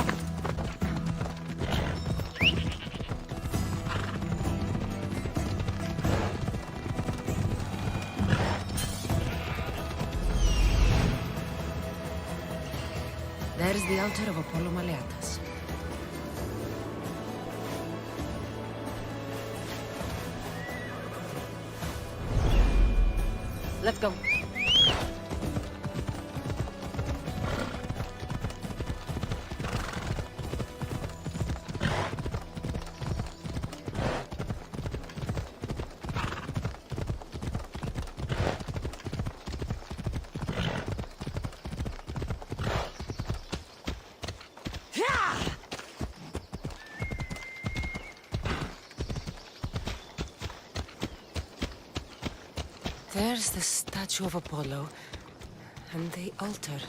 There's the altar of Apollo Maleatas. Let's go. There's the statue of Apollo, and the altar.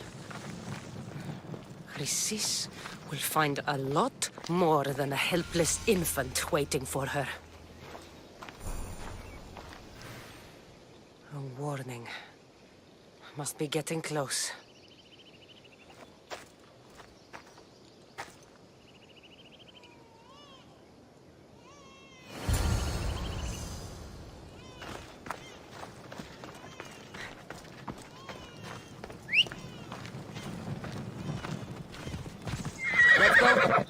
Chrysis will find a lot more than a helpless infant waiting for her. A warning. Must be getting close. Let's go.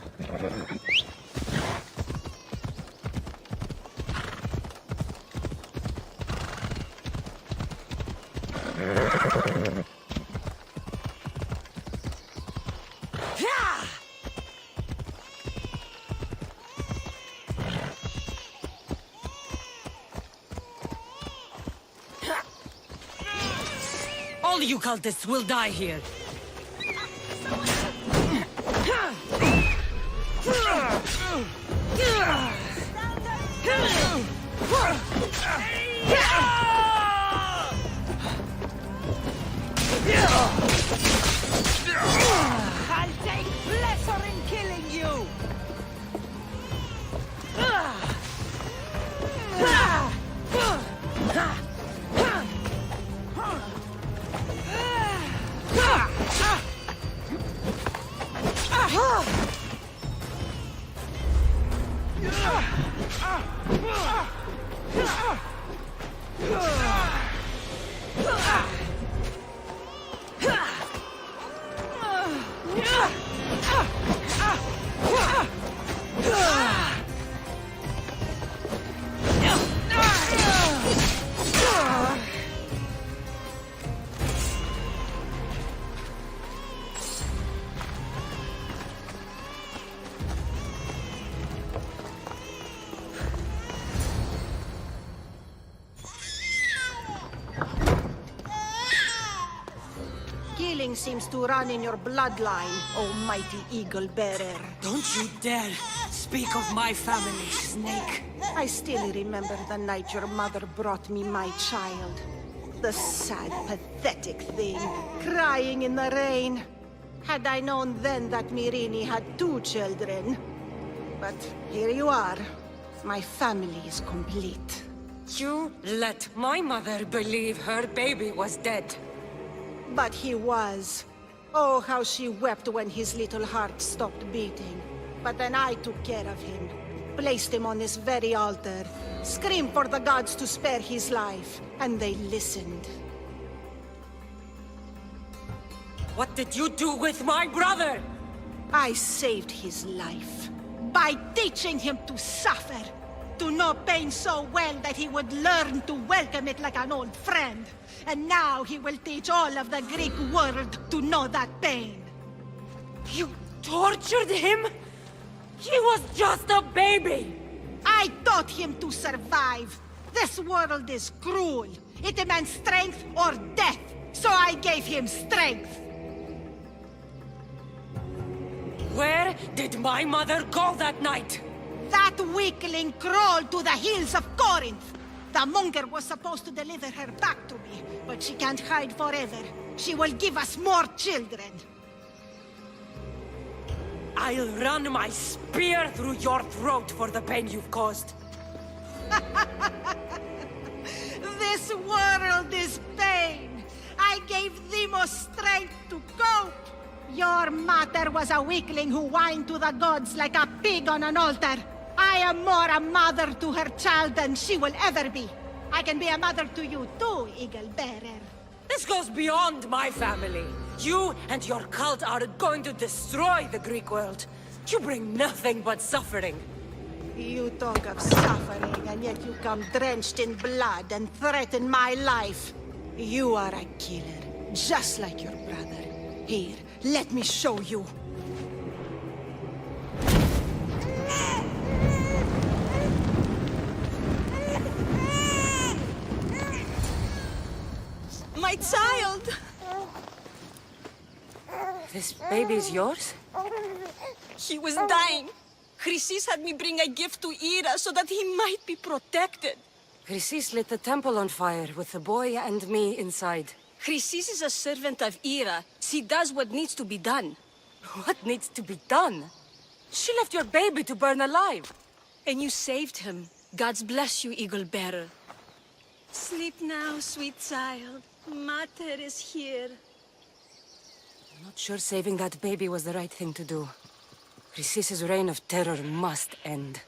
All you cultists will die here. I'll take pleasure in killing you! Killing seems to run in your bloodline, almighty eagle bearer. Don't you dare speak of my family, Snake. I still remember the night your mother brought me my child. The sad, pathetic thing, crying in the rain. Had I known then that Mirini had 2 children. But here you are. My family is complete. You let my mother believe her baby was dead. But he was. Oh, how she wept when his little heart stopped beating. But then I took care of him. Placed him on this very altar. Screamed for the gods to spare his life. And they listened. What did you do with my brother? I saved his life. By teaching him to suffer. To know pain so well that he would learn to welcome it like an old friend. And now he will teach all of the Greek world to know that pain. You tortured him? He was just a baby! I taught him to survive. This world is cruel. It demands strength or death. So I gave him strength. Where did my mother go that night? That weakling crawled to the hills of Corinth. The monger was supposed to deliver her back to me, but she can't hide forever. She will give us more children. I'll run my spear through your throat for the pain you've caused. This world is pain. I gave Demos strength to cope. Your mother was a weakling who whined to the gods like a pig on an altar. I am more a mother to her child than she will ever be. I can be a mother to you too, Eagle Bearer. This goes beyond my family. You and your cult are going to destroy the Greek world. You bring nothing but suffering. You talk of suffering, and yet you come drenched in blood and threaten my life. You are a killer, just like your brother. Here, let me show you. My child! This baby's yours? He was dying. Chrysis had me bring a gift to Ira so that he might be protected. Chrysis lit the temple on fire with the boy and me inside. Chrysis is a servant of Ira. She does what needs to be done. What needs to be done? She left your baby to burn alive. And you saved him. Gods bless you, Eagle Bearer. Sleep now, sweet child. Mater is here. I'm not sure saving that baby was the right thing to do. Chrysis's reign of terror must end.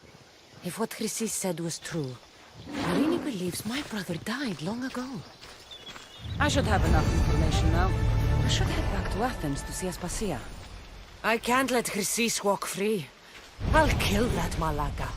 If what Chrysis said was true, Marini believes my brother died long ago. I should have enough information now. I should head back to Athens to see Aspasia. I can't let Chrysis walk free. I'll kill that Malaka.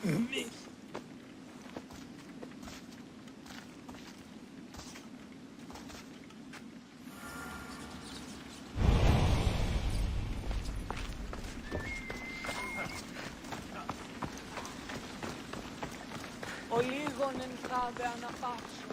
Ο λίγον εν τράβε αναπάσου.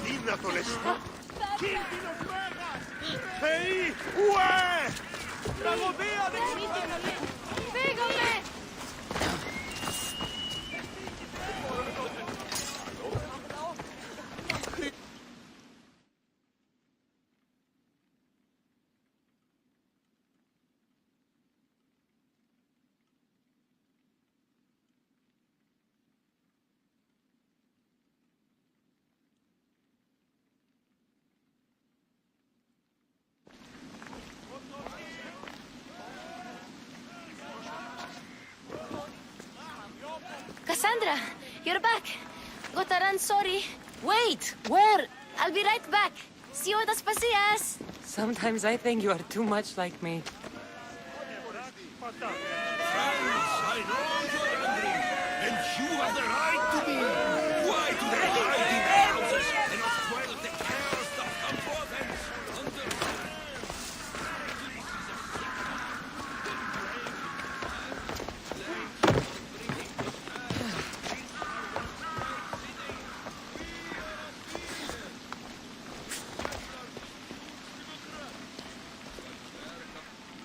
Δύνατο λες! Κίνδυνος μέγας! Θεοί! Ουέ! Τραγωδία δεξιά! Φύγαμε! Cassandra, you're back. Gotta run, sorry. Wait! Where? I'll be right back. See you at Aspasias. Sometimes I think you are too much like me. Friends, I know you're angry, and you have the right to be. Why do they hide in their houses and not quell the chaos that come for them?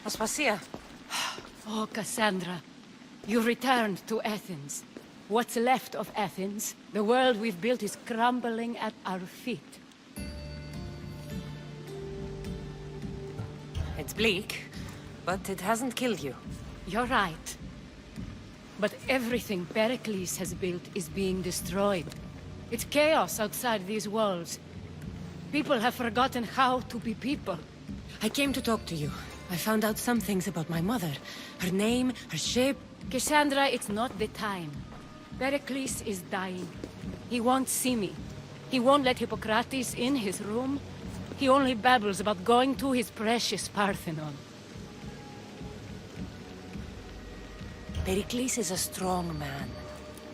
Aspasia. Oh, Cassandra, you returned to Athens. What's left of Athens, the world we've built is crumbling at our feet. It's bleak, but it hasn't killed you. You're right. But everything Pericles has built is being destroyed. It's chaos outside these walls. People have forgotten how to be people. I came to talk to you. I found out some things about my mother. Her name, her shape. Cassandra, it's not the time. Pericles is dying. He won't see me. He won't let Hippocrates in his room. He only babbles about going to his precious Parthenon. Pericles is a strong man.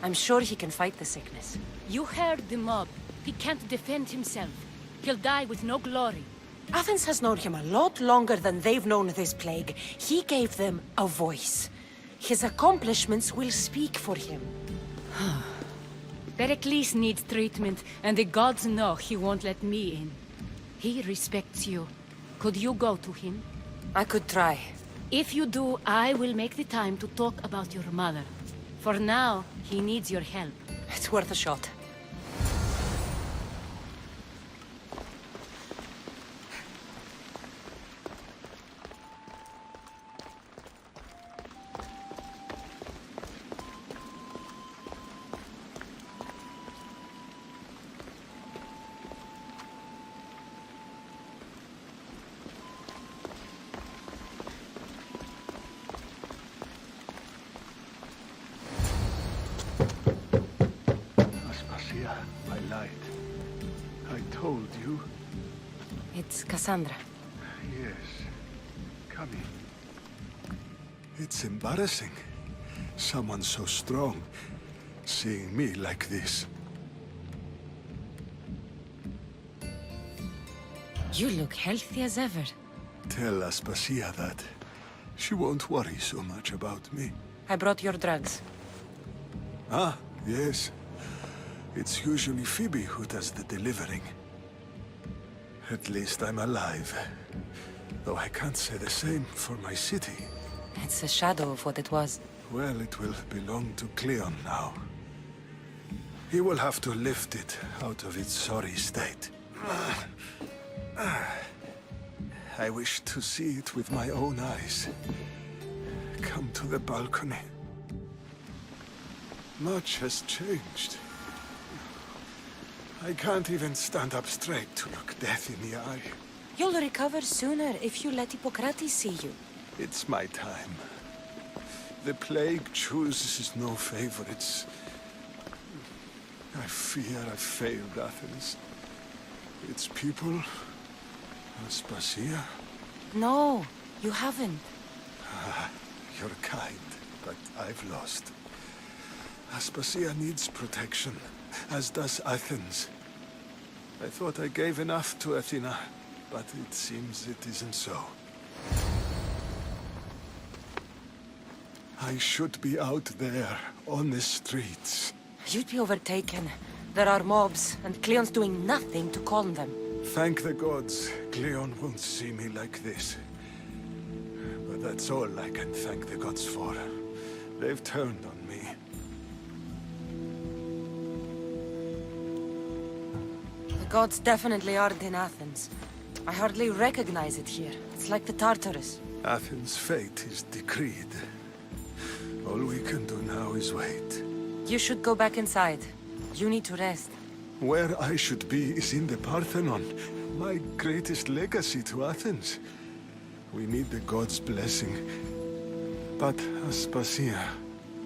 I'm sure he can fight the sickness. You heard the mob. He can't defend himself. He'll die with no glory. Athens has known him a lot longer than they've known this plague. He gave them a voice. His accomplishments will speak for him. Pericles needs treatment, and the gods know he won't let me in. He respects you. Could you go to him? I could try. If you do, I will make the time to talk about your mother. For now, he needs your help. It's worth a shot. I lied. I told you. It's Cassandra. Yes. Come in. It's embarrassing. Someone so strong, seeing me like this. You look healthy as ever. Tell Aspasia that. She won't worry so much about me. I brought your drugs. Ah, yes. It's usually Phoebe who does the delivering. At least I'm alive. Though I can't say the same for my city. It's a shadow of what it was. Well, it will belong to Cleon now. He will have to lift it out of its sorry state. I wish to see it with my own eyes. Come to the balcony. Much has changed. I can't even stand up straight to look death in the eye. You'll recover sooner if you let Hippocrates see you. It's my time. The plague chooses no favorites. I fear I failed Athens. Its people, Aspasia. No, you haven't. You're kind, but I've lost. Aspasia needs protection, as does Athens. I thought I gave enough to Athena, but it seems it isn't so. I should be out there, on the streets. You'd be overtaken. There are mobs, and Cleon's doing nothing to calm them. Thank the gods, Cleon won't see me like this. But that's all I can thank the gods for. They've turned on me. The gods definitely aren't in Athens. I hardly recognize it here. It's like the Tartarus. Athens' fate is decreed. All we can do now is wait. You should go back inside. You need to rest. Where I should be is in the Parthenon, my greatest legacy to Athens. We need the gods' blessing. But Aspasia...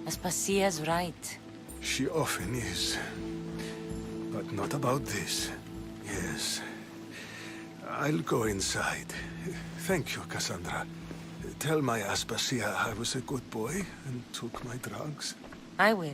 Aspasia's right. She often is. But not about this. Yes. I'll go inside. Thank you, Cassandra. Tell my Aspasia I was a good boy and took my drugs. I will.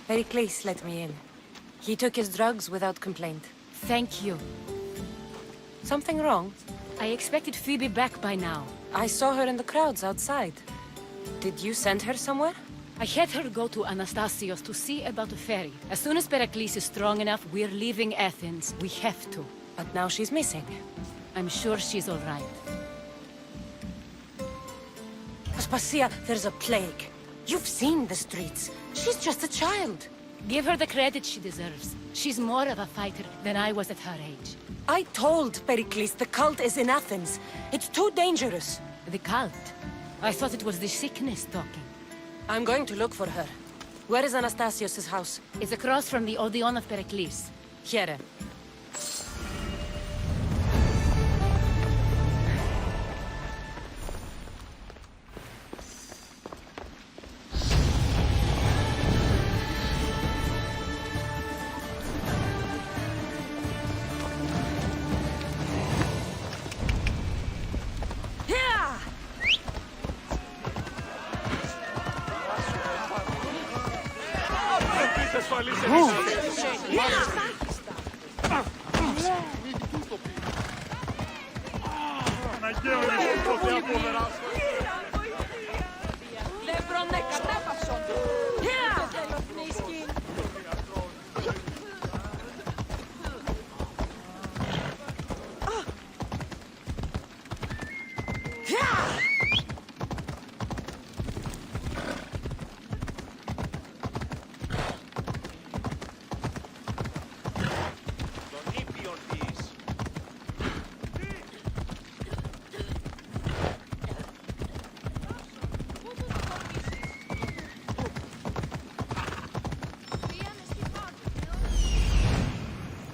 Pericles let me in. He took his drugs without complaint. Thank you. Something wrong? I expected Phoebe back by now. I saw her in the crowds outside. Did you send her somewhere? I had her go to Anastasios to see about the ferry. As soon as Pericles is strong enough, we're leaving Athens. We have to. But now she's missing. I'm sure she's all right. Aspasia, there's a plague. You've seen the streets. She's just a child. Give her the credit she deserves. She's more of a fighter than I was at her age. I told Pericles the cult is in Athens. It's too dangerous. The cult? I thought it was the sickness talking. I'm going to look for her. Where is Anastasios' house? It's across from the Odeon of Pericles. Here.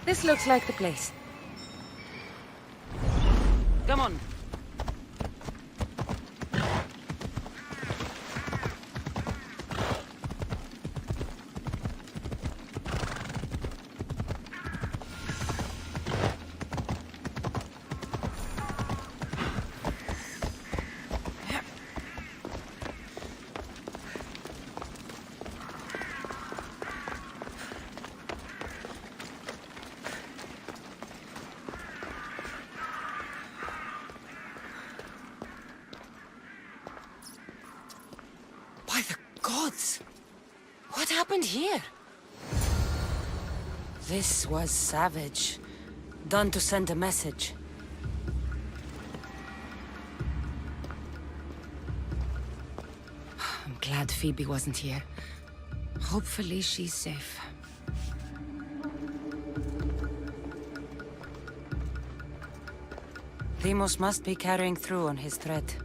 This looks like the place. Come on. What happened here? This was savage. Done to send a message. I'm glad Phoebe wasn't here. Hopefully she's safe. Deimos must be carrying through on his threat.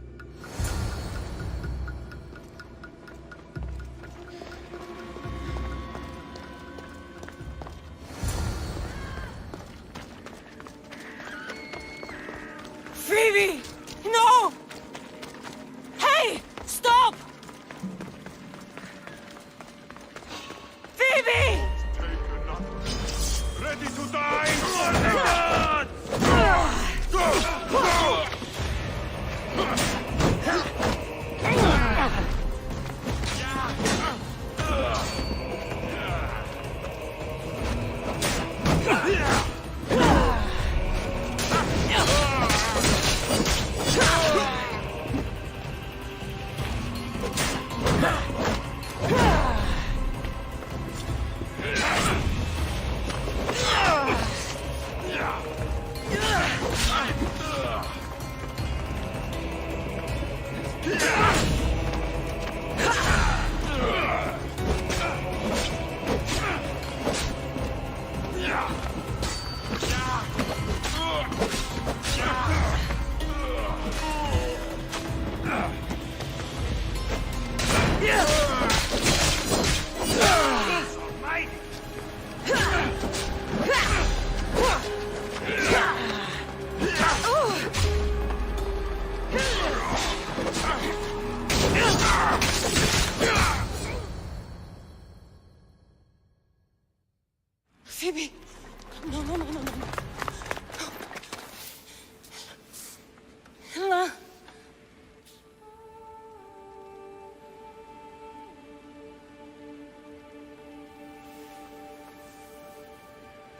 Phoebe! No! Hey! Stop! Phoebe! Ready to die! Phoebe! No, no, no, no, no. Ella!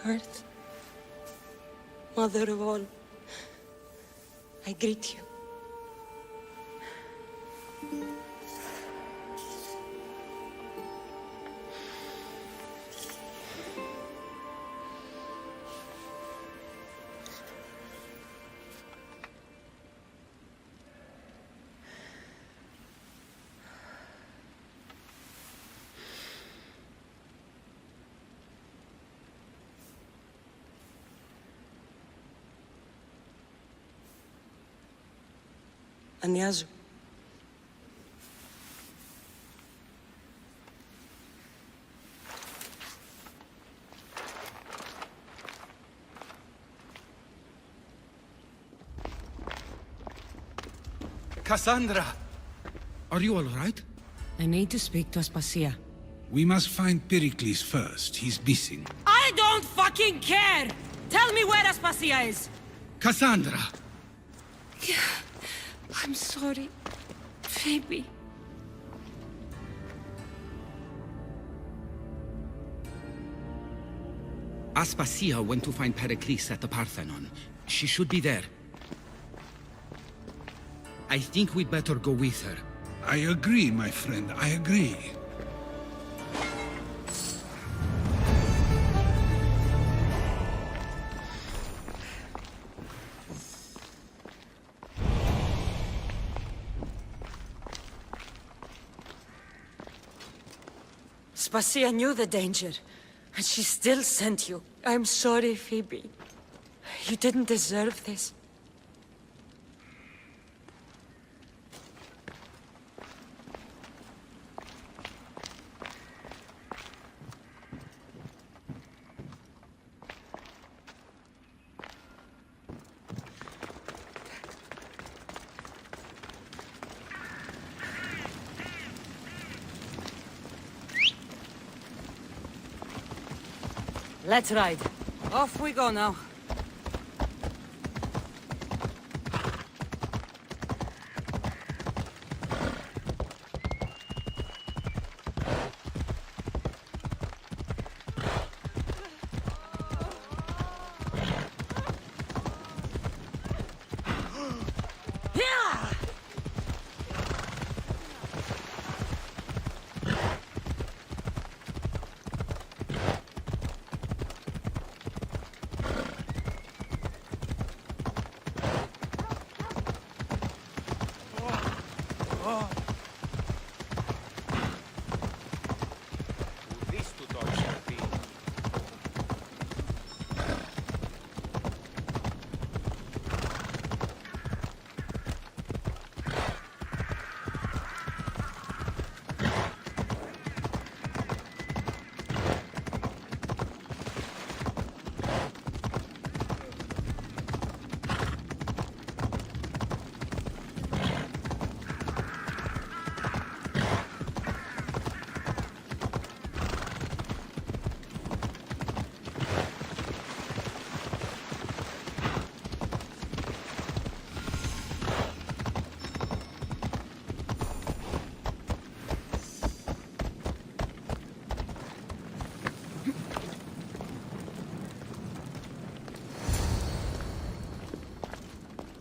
Earth, Mother of all, I greet you. Ανιάζω. Cassandra! Are you all right? I need to speak to Aspasia. We must find Pericles first. He's missing. I don't fucking care! Tell me where Aspasia is! Cassandra! I'm sorry, Phoebe. Aspasia went to find Pericles at the Parthenon. She should be there. I think we'd better go with her. I agree, my friend. I agree. Aspasia knew the danger, and she still sent you. I'm sorry, Phoebe. You didn't deserve this. Let's ride. Off we go now.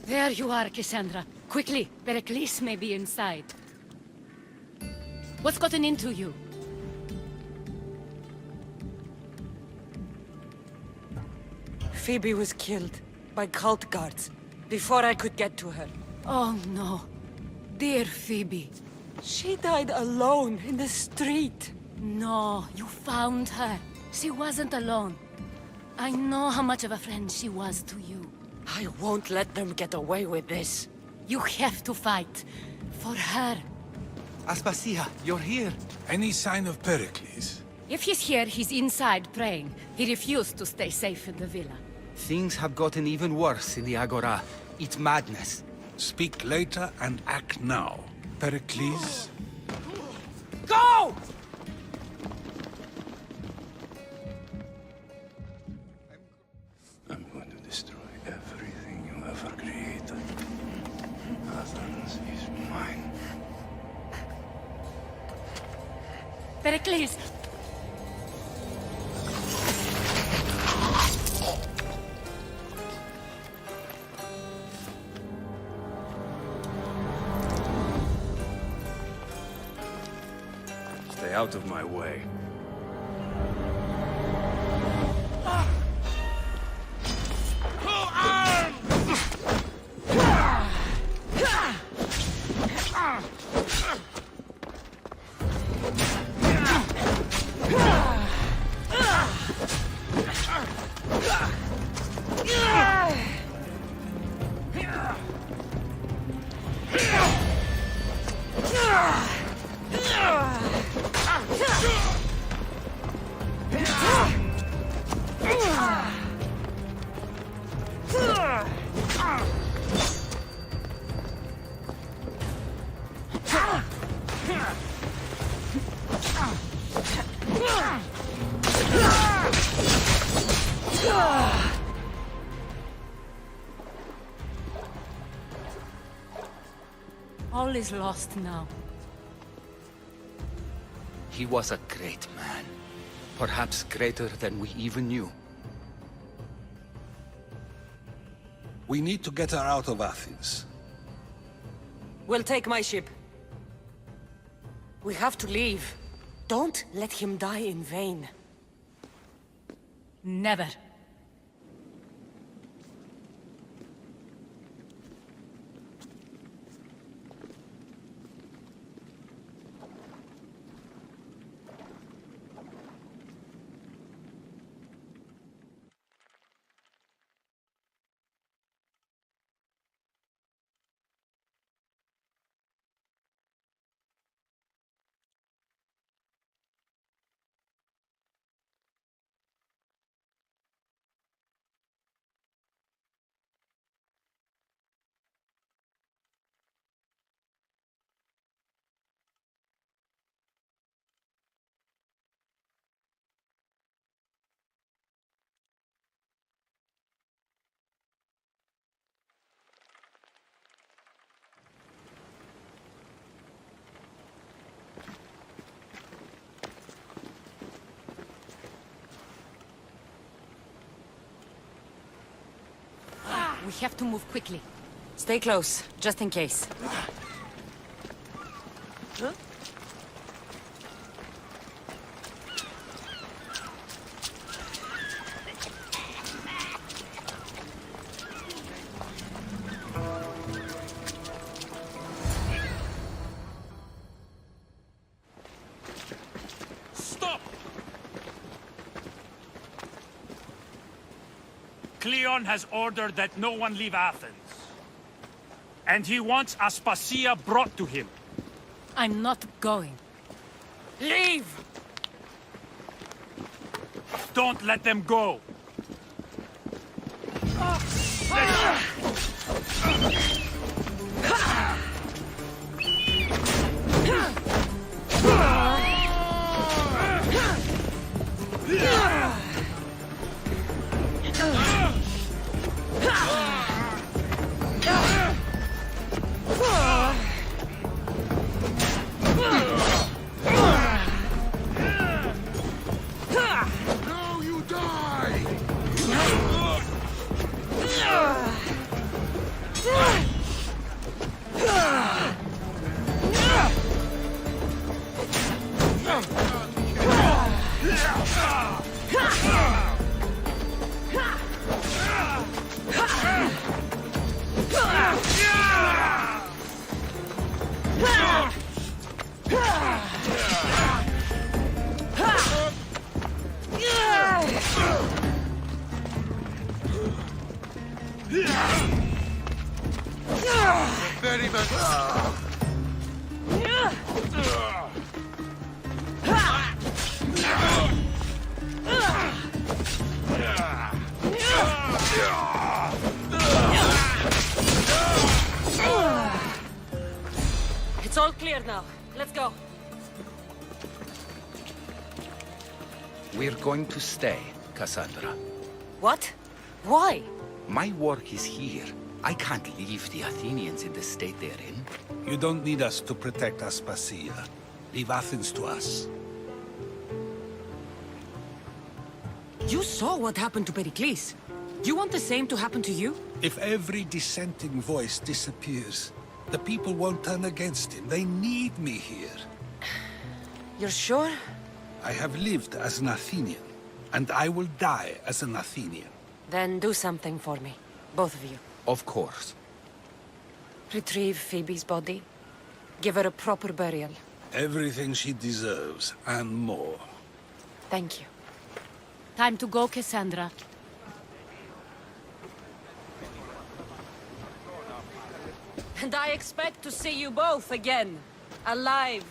There you are, Cassandra. Quickly, Pericles may be inside. What's gotten into you? Phoebe was killed by cult guards before I could get to her. Oh no. Dear Phoebe. She died alone in the street. No, you found her. She wasn't alone. I know how much of a friend she was to you. I won't let them get away with this. You have to fight. For her. Aspasia, you're here. Any sign of Pericles? If he's here, he's inside praying. He refused to stay safe in the villa. Things have gotten even worse in the Agora. It's madness. Speak later and act now. Pericles? Go! I'm going to destroy everything you ever created. Athens is mine. Pericles! Stay out of my way. All is lost now. He was a great man. Perhaps greater than we even knew. We need to get her out of Athens. We'll take my ship. We have to leave. Don't let him die in vain. Never. We have to move quickly. Stay close, just in case. Huh? Stop! Cleon has ordered that no one leave Athens. And he wants Aspasia brought to him. I'm not going. Leave! Don't let them go. Now you die! merriment! It's all clear now. Let's go. We're going to stay, Cassandra. What? Why? My work is here. I can't leave the Athenians in the state they're in. You don't need us to protect Aspasia. Leave Athens to us. You saw what happened to Pericles. You want the same to happen to you? If every dissenting voice disappears, the people won't turn against him. They need me here. You're sure? I have lived as an Athenian, and I will die as an Athenian. Then do something for me. Both of you. Of course. Retrieve Phoebe's body. Give her a proper burial. Everything she deserves, and more. Thank you. Time to go, Cassandra. And I expect to see you both again. Alive.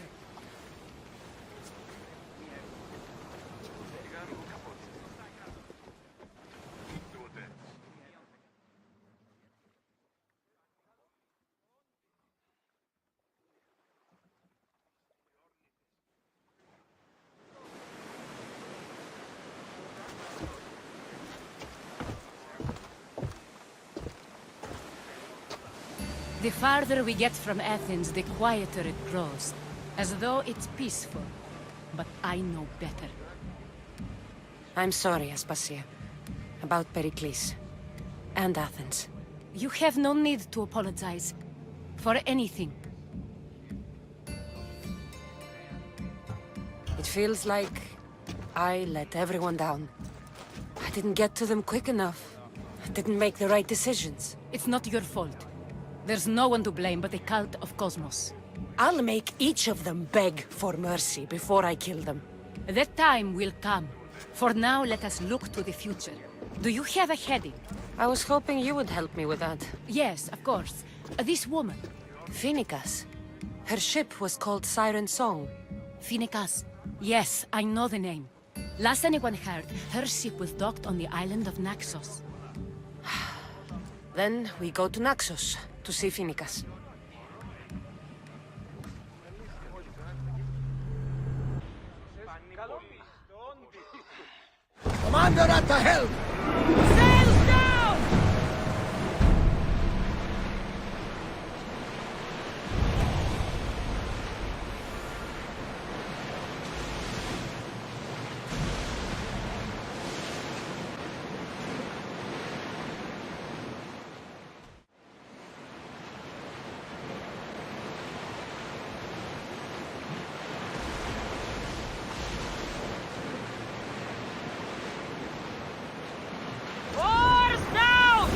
The farther we get from Athens, the quieter it grows. As though it's peaceful. But I know better. I'm sorry, Aspasia. About Pericles. And Athens. You have no need to apologize. For anything. It feels like I let everyone down. I didn't get to them quick enough. I didn't make the right decisions. It's not your fault. There's no one to blame but the cult of Cosmos. I'll make each of them beg for mercy before I kill them. That time will come. For now, let us look to the future. Do you have a heading? I was hoping you would help me with that. Yes, of course. This woman. Phoenicas. Her ship was called Siren Song. Phoenicas. Yes, I know the name. Last anyone heard, her ship was docked on the island of Naxos. Then we go to Naxos to see Phoenicas. Commander at the helm! Sails down! Oars down!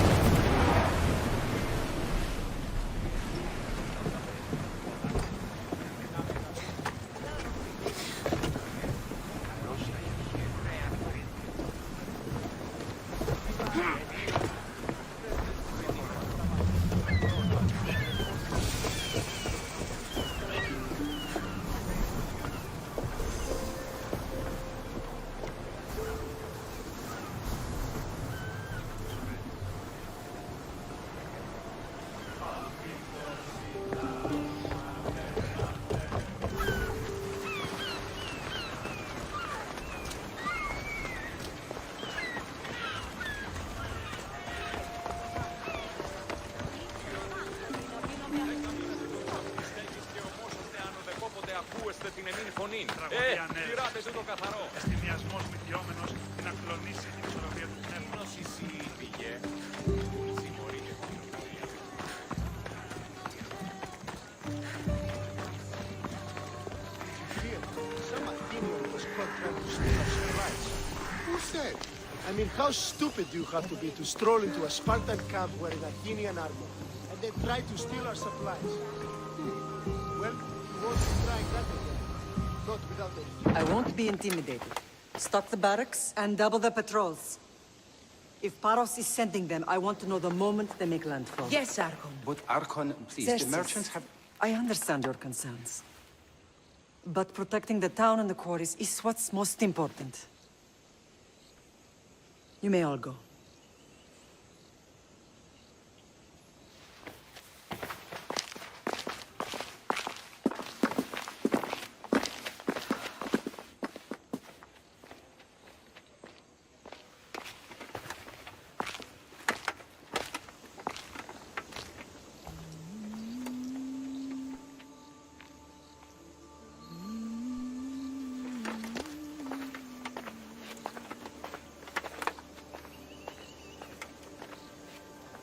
Πειράτε το καθαρό. Εστιμιασμός μυθιόμενος να κλονίσει την ισορροπία του πνεύματος. Πήγε. Συμμορείτε. Some Athenian was caught trying to steal our supplies. Who said? I mean, how stupid do you have to be to stroll into a Spartan camp wearing Athenian armor and then try to steal our supplies? Well, you won't be trying that again. Not without a... I won't be intimidated. Stock the barracks and double the patrols. If Paros is sending them, I want to know the moment they make landfall. Yes, Archon. But Archon, please, Xerxes, the merchants have... I understand your concerns. But protecting the town and the quarries is what's most important. You may all go.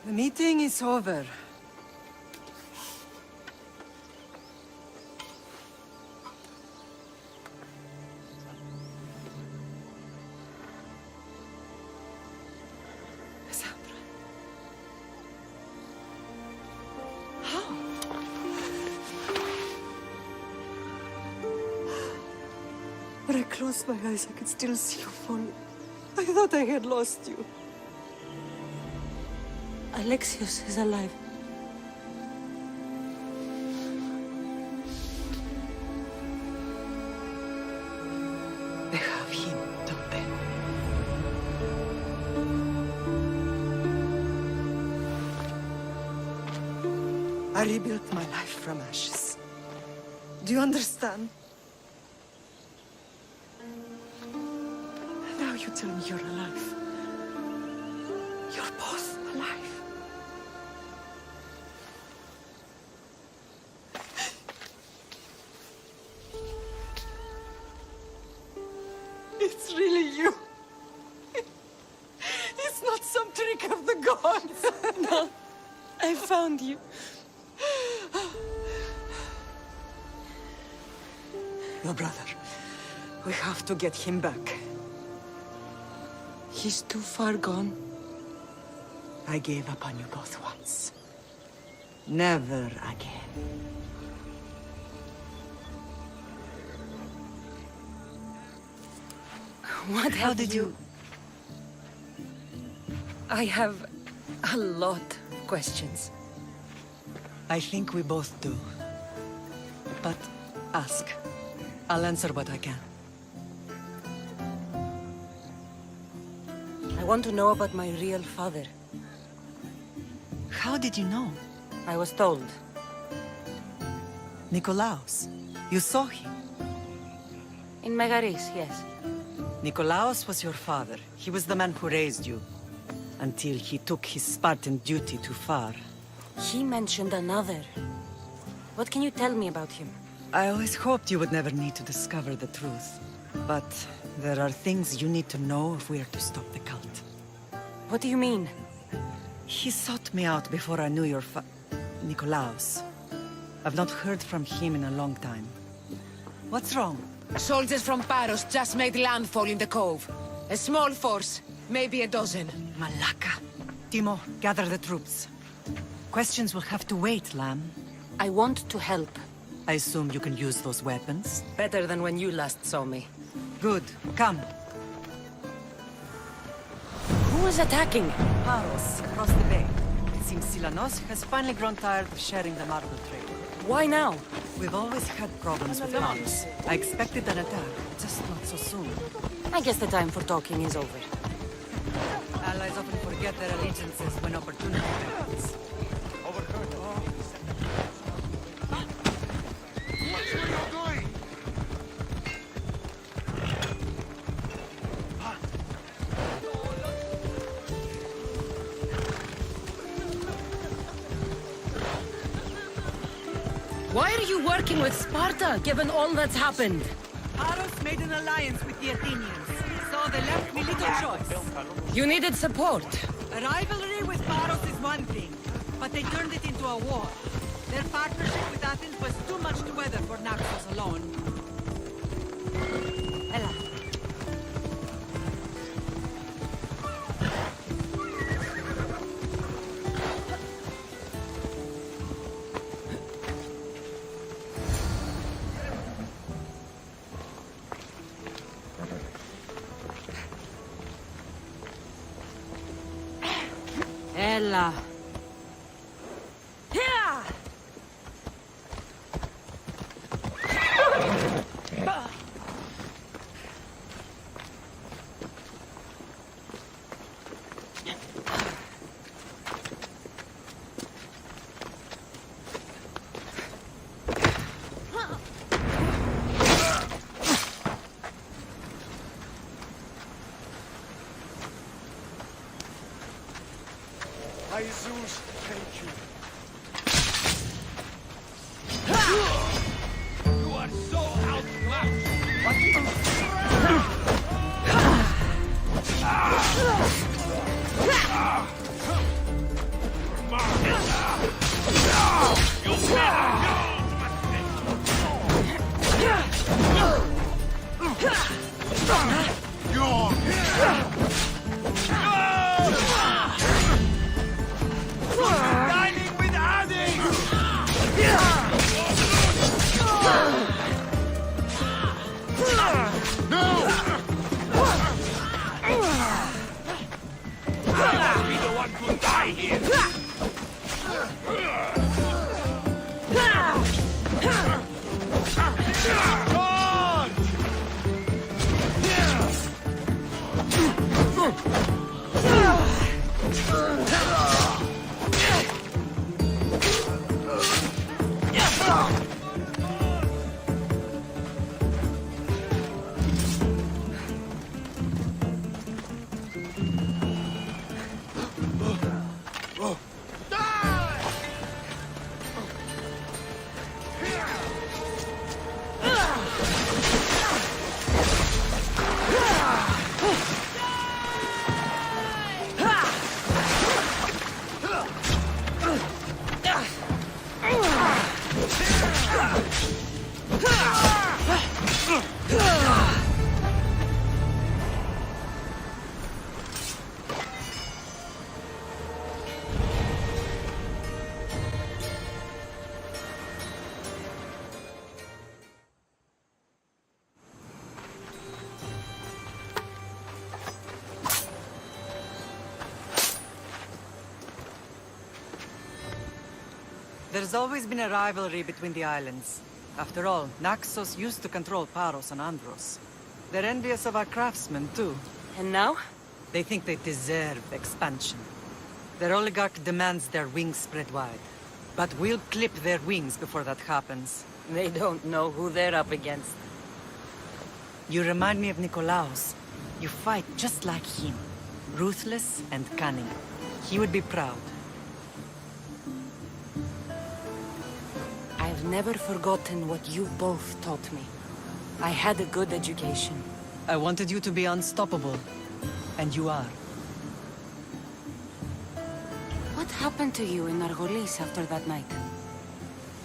The meeting is over. Cassandra. How? When I closed my eyes, I could still see you fall. I thought I had lost you. Alexios is alive. They have him, don't they? I rebuilt my life from ashes. Do you understand? Now you tell me you're alive. You're both alive. It's really you. It's not some trick of the gods. No, I found you. Your brother. We have to get him back. He's too far gone. I gave up on you both once. Never again. How did you... I have a lot of questions. I think we both do. But ask. I'll answer what I can. I want to know about my real father. How did you know? I was told. Nikolaos. You saw him. In Megaris, yes. Nikolaos was your father. He was the man who raised you. Until he took his Spartan duty too far. He mentioned another. What can you tell me about him? I always hoped you would never need to discover the truth. But there are things you need to know if we are to stop the cult. What do you mean? He sought me out before I knew your Nikolaos. I've not heard from him in a long time. What's wrong? Soldiers from Paros just made landfall in the cove. A small force, maybe a dozen. Malaka. Timo, gather the troops. Questions will have to wait, Lamb. I want to help. I assume you can use those weapons? Better than when you last saw me. Good. Come. Who is attacking? Paros, across the bay. It seems Silanos has finally grown tired of sharing the marble trade. Why now? We've always had problems with Paros. I expected an attack, just not so soon. I guess the time for talking is over. Allies often forget their allegiances when opportunity comes. Why are you working with Sparta, given all that's happened? Paros made an alliance with the Athenians, so they left me little choice. You needed support. A rivalry with Paros is one thing, but they turned it into a war. Their partnership with Athens was too much to weather for Naxos alone. Ella. Ella. Yeah! Jesus, thank you. You are so outmatched! Dining with Addy! I'll be the one to die here! There's always been a rivalry between the islands. After all, Naxos used to control Paros and Andros. They're envious of our craftsmen, too. And now? They think they deserve expansion. Their oligarch demands their wings spread wide. But we'll clip their wings before that happens. They don't know who they're up against. You remind me of Nikolaos. You fight just like him. Ruthless and cunning. He would be proud. I've never forgotten what you both taught me. I had a good education. I wanted you to be unstoppable. And you are. What happened to you in Argolis after that night?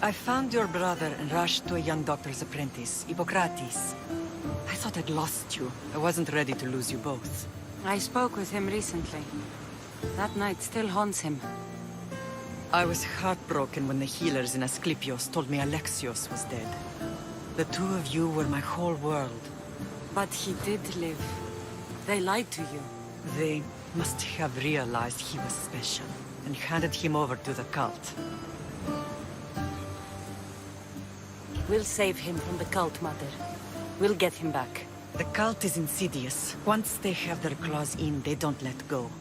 I found your brother and rushed to a young doctor's apprentice, Hippocrates. I thought I'd lost you. I wasn't ready to lose you both. I spoke with him recently. That night still haunts him. I was heartbroken when the healers in Asclepios told me Alexios was dead. The two of you were my whole world. But he did live. They lied to you. They must have realized he was special and handed him over to the cult. We'll save him from the cult, Mother. We'll get him back. The cult is insidious. Once they have their claws in, they don't let go.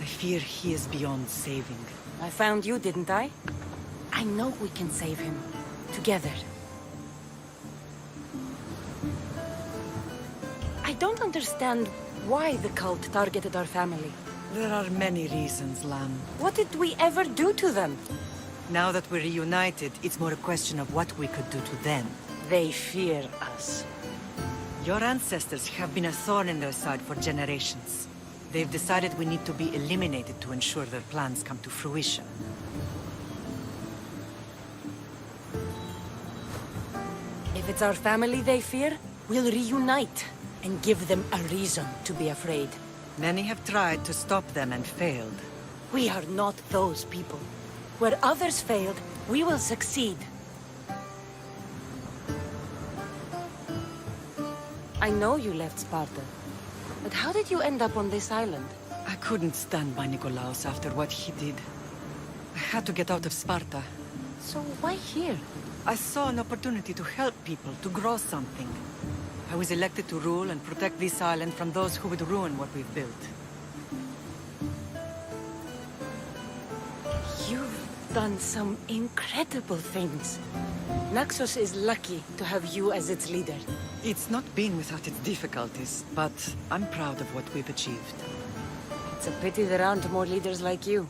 I fear he is beyond saving. I found you, didn't I? I know we can save him. Together. I don't understand why the cult targeted our family. There are many reasons, Lamb. What did we ever do to them? Now that we're reunited, it's more a question of what we could do to them. They fear us. Your ancestors have been a thorn in their side for generations. They've decided we need to be eliminated to ensure their plans come to fruition. If it's our family they fear, we'll reunite and give them a reason to be afraid. Many have tried to stop them and failed. We are not those people. Where others failed, we will succeed. I know you left Sparta, but how did you end up on this island? I I couldn't stand by Nikolaos after what he did. I had to get out of Sparta. So why here? I saw an opportunity to help people, to grow something. I was elected to rule and protect this island from those who would ruin what we've built. You've done some incredible things. Naxos is lucky to have you as its leader. It's not been without its difficulties, but I'm proud of what we've achieved. It's a pity there aren't more leaders like you.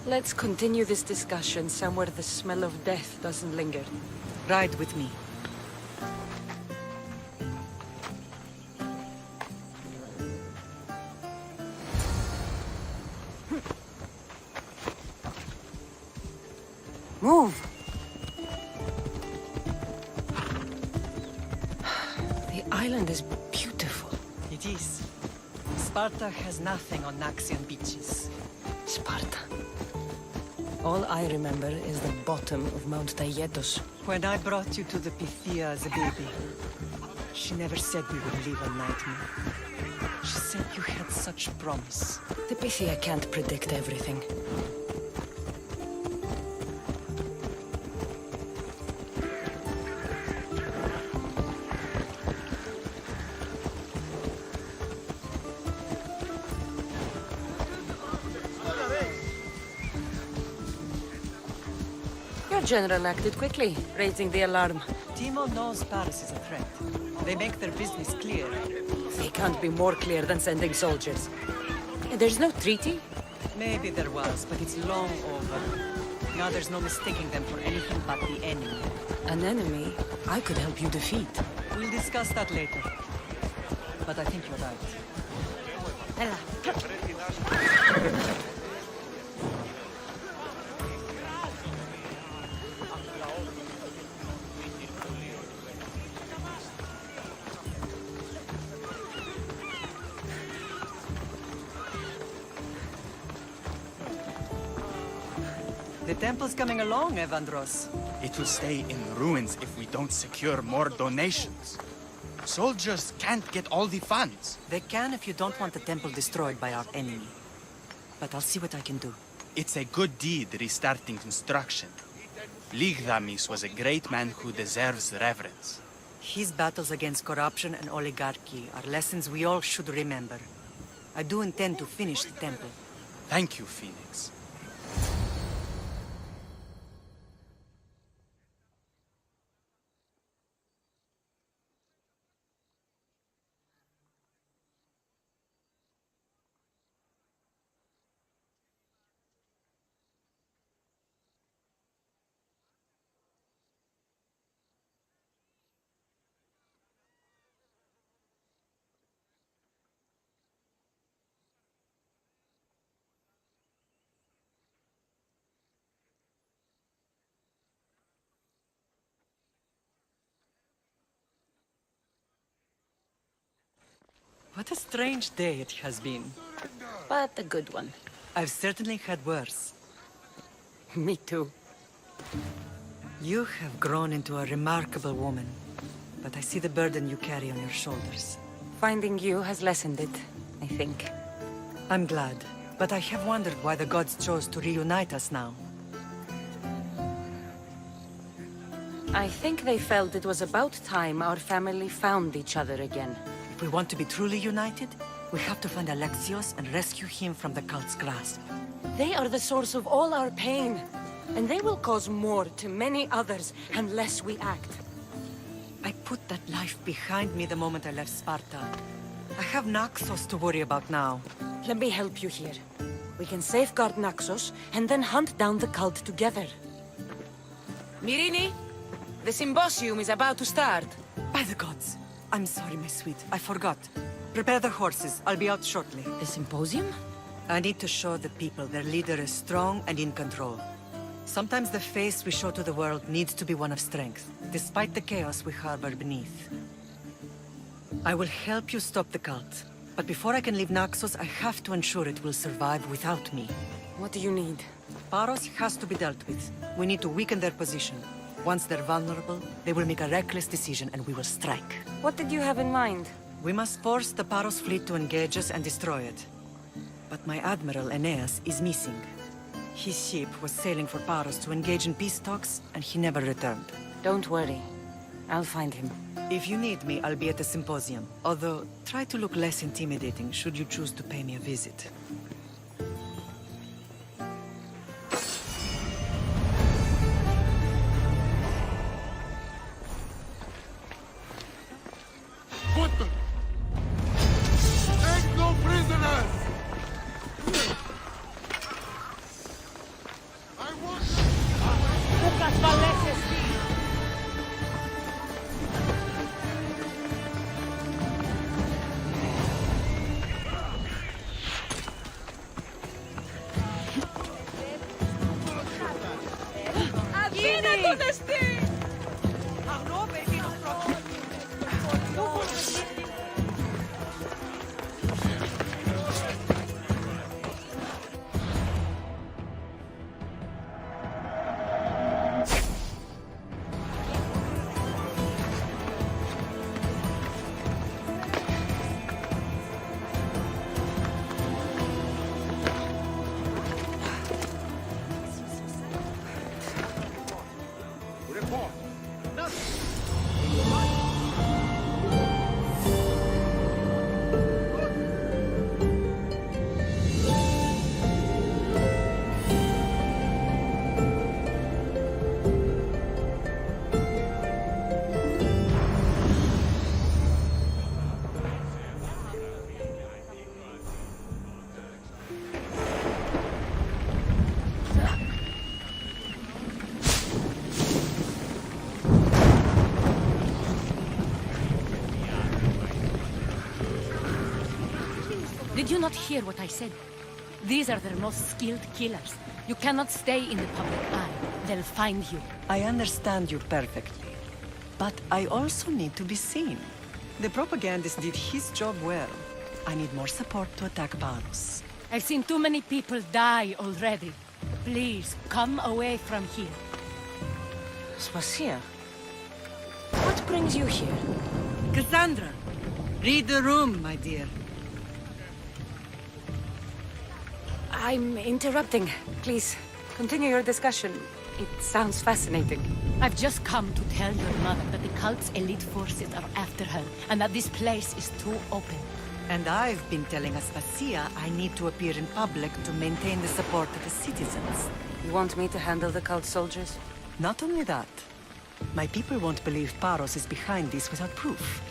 Let's continue this discussion somewhere the smell of death doesn't linger. Ride with me. Move! The island is beautiful. It is. Sparta has nothing on Naxian beaches. Sparta. All I remember is the bottom of Mount Taygetos. When I brought you to the Pythia as a baby, she never said we would live a nightmare. She said you had such promise. The Pythia can't predict everything. Your general acted quickly, raising the alarm. Timo knows Paris is a threat. They make their business clear. They can't be more clear than sending soldiers. There's no treaty? Maybe there was, but it's long over. Now there's no mistaking them for anything but the enemy. An enemy I could help you defeat. We'll discuss that later. But I think you're right. Ella. The temple's coming along, Evandros. It will stay in ruins if we don't secure more donations. Soldiers can't get all the funds. They can if you don't want the temple destroyed by our enemy. But I'll see what I can do. It's a good deed restarting construction. Ligdamis was a great man who deserves reverence. His battles against corruption and oligarchy are lessons we all should remember. I do intend to finish the temple. Thank you, Phoenix. What a strange day it has been. But a good one. I've certainly had worse. Me too. You have grown into a remarkable woman, but I see the burden you carry on your shoulders. Finding you has lessened it, I think. I'm glad, but I have wondered why the gods chose to reunite us now. I think they felt it was about time our family found each other again. If we want to be truly united, we have to find Alexios and rescue him from the cult's grasp. They are the source of all our pain, and they will cause more to many others unless we act. I put that life behind me the moment I left Sparta. I have Naxos to worry about now. Let me help you here. We can safeguard Naxos and then hunt down the cult together. Mirini, the symposium is about to start. By the gods! I'm sorry, my sweet. I forgot. Prepare the horses. I'll be out shortly. The symposium? I need to show the people their leader is strong and in control. Sometimes the face we show to the world needs to be one of strength, despite the chaos we harbor beneath. I will help you stop the cult. But before I can leave Naxos, I have to ensure it will survive without me. What do you need? Paros has to be dealt with. We need to weaken their position. Once they're vulnerable, they will make a reckless decision and we will strike. What did you have in mind? We must force the Paros fleet to engage us and destroy it. But my admiral, Aeneas, is missing. His ship was sailing for Paros to engage in peace talks, and he never returned. Don't worry. I'll find him. If you need me, I'll be at the symposium. Although, try to look less intimidating should you choose to pay me a visit. Take no prisoners! Did you not hear what I said? These are their most skilled killers. You cannot stay in the public eye. They'll find you. I understand you perfectly. But I also need to be seen. The propagandist did his job well. I need more support to attack Paros. I've seen too many people die already. Please, come away from here. Spacia. What brings you here? Cassandra! Read the room, my dear. I'm interrupting. Please, continue your discussion. It sounds fascinating. I've just come to tell your mother that the cult's elite forces are after her, and that this place is too open. And I've been telling Aspasia I need to appear in public to maintain the support of the citizens. You want me to handle the cult soldiers? Not only that. My people won't believe Paros is behind this without proof.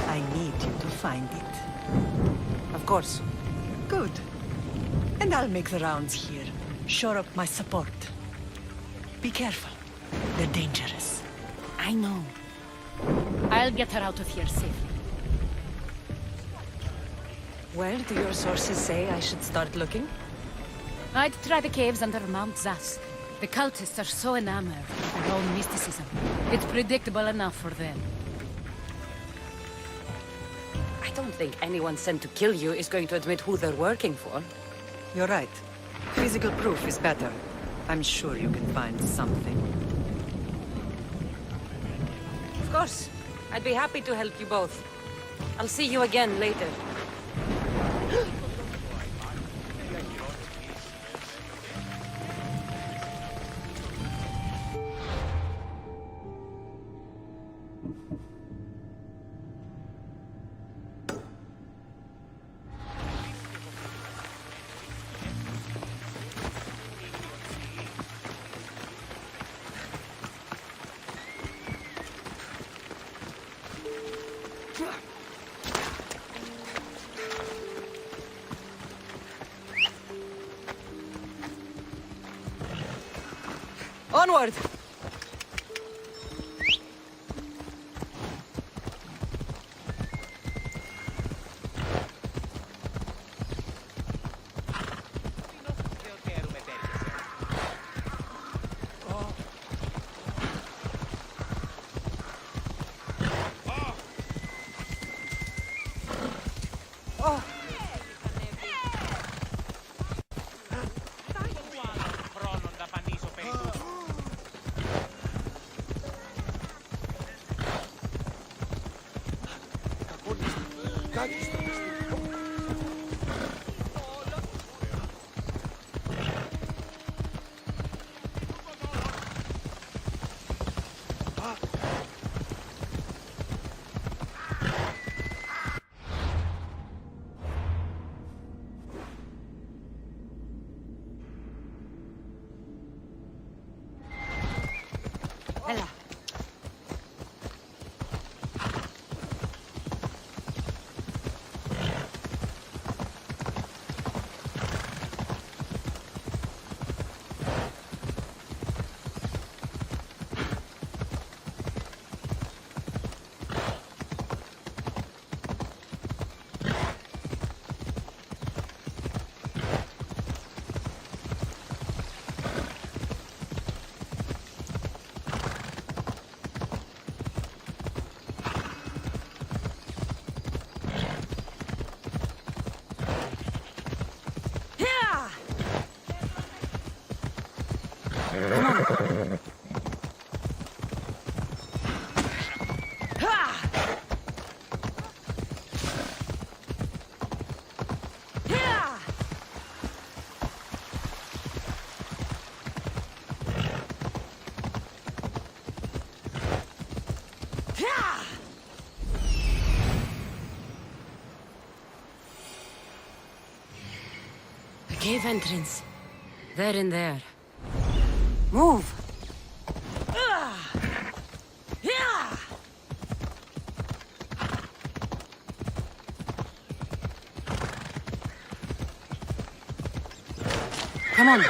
I need you to find it. Of course. Good. And I'll make the rounds here. Shore up my support. Be careful. They're dangerous. I know. I'll get her out of here safely. Where do your sources say I should start looking? I'd try the caves under Mount Zas. The cultists are so enamored with their own mysticism. It's predictable enough for them. I don't think anyone sent to kill you is going to admit who they're working for. You're right. Physical proof is better. I'm sure you can find something. Of course. I'd be happy to help you both. I'll see you again later. Onward! κάτι στο μυστικό. Έλα. The cave entrance. They're in there. Move! Come on.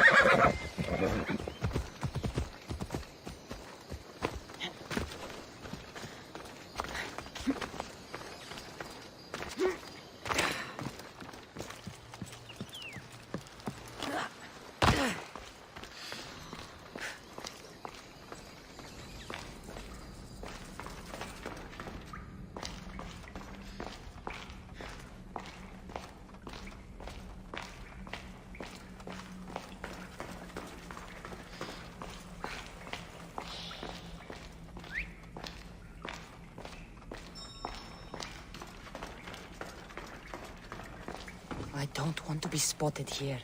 I don't want to be spotted here.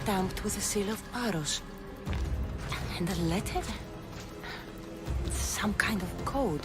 stamped with the seal of Paros. And a letter? Some kind of code.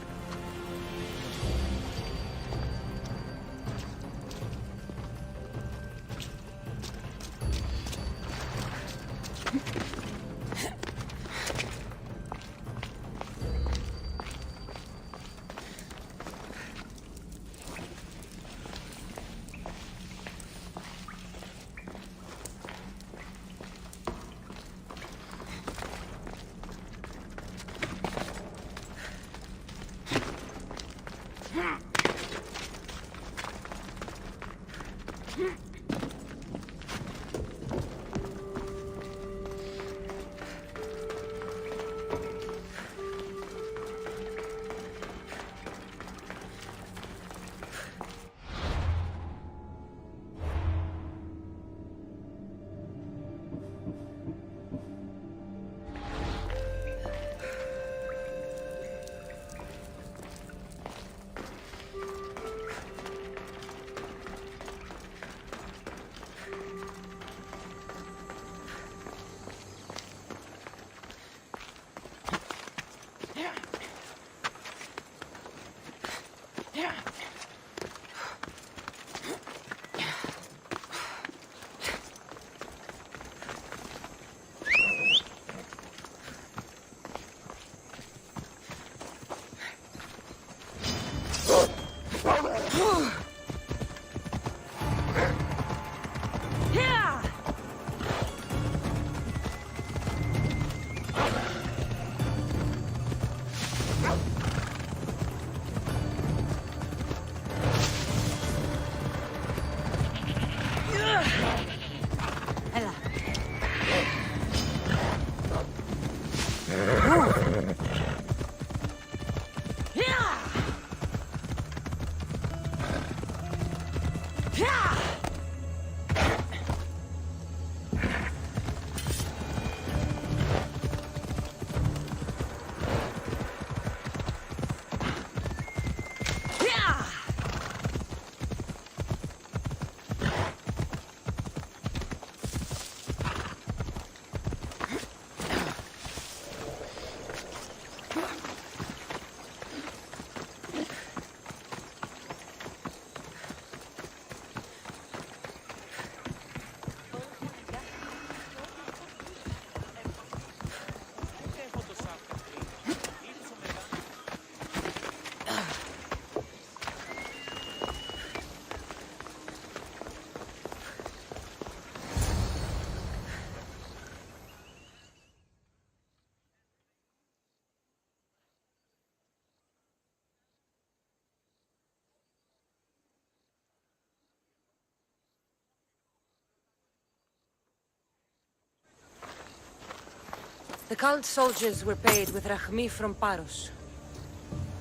The cult soldiers were paid with Rahmi from Paros.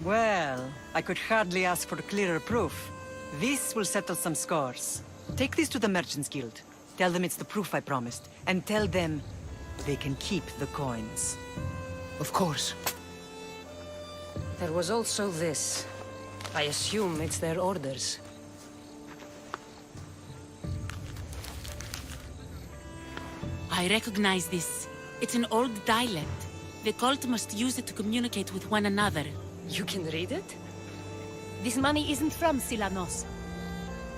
Well, I could hardly ask for clearer proof. This will settle some scores. Take this to the Merchants Guild. Tell them it's the proof I promised. And tell them they can keep the coins. Of course. There was also this. I assume it's their orders. I recognize this. It's an old dialect. The cult must use it to communicate with one another. You can read it? This money isn't from Silanos.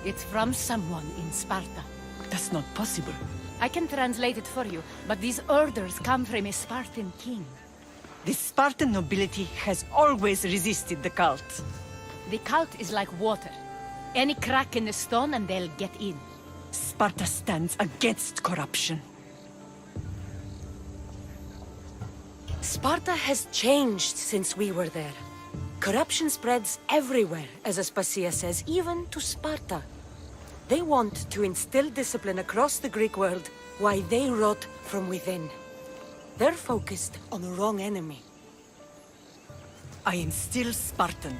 It's from someone in Sparta. That's not possible. I can translate it for you, but these orders come from a Spartan king. The Spartan nobility has always resisted the cult. The cult is like water. Any crack in the stone and they'll get in. Sparta stands against corruption. Sparta has changed since we were there. Corruption spreads everywhere, as Aspasia says, even to Sparta. They want to instill discipline across the Greek world, while they rot from within. They're focused on the wrong enemy. I am still Spartan.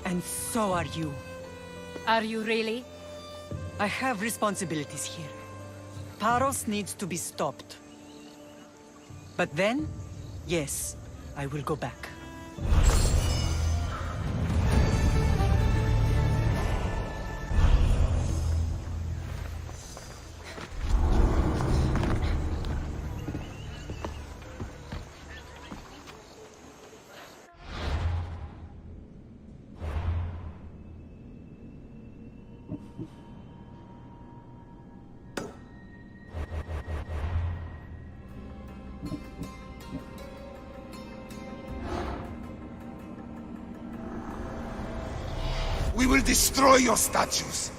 And so are you. Are you really? I have responsibilities here. Paros needs to be stopped. But then, yes, I will go back. We will destroy your statues.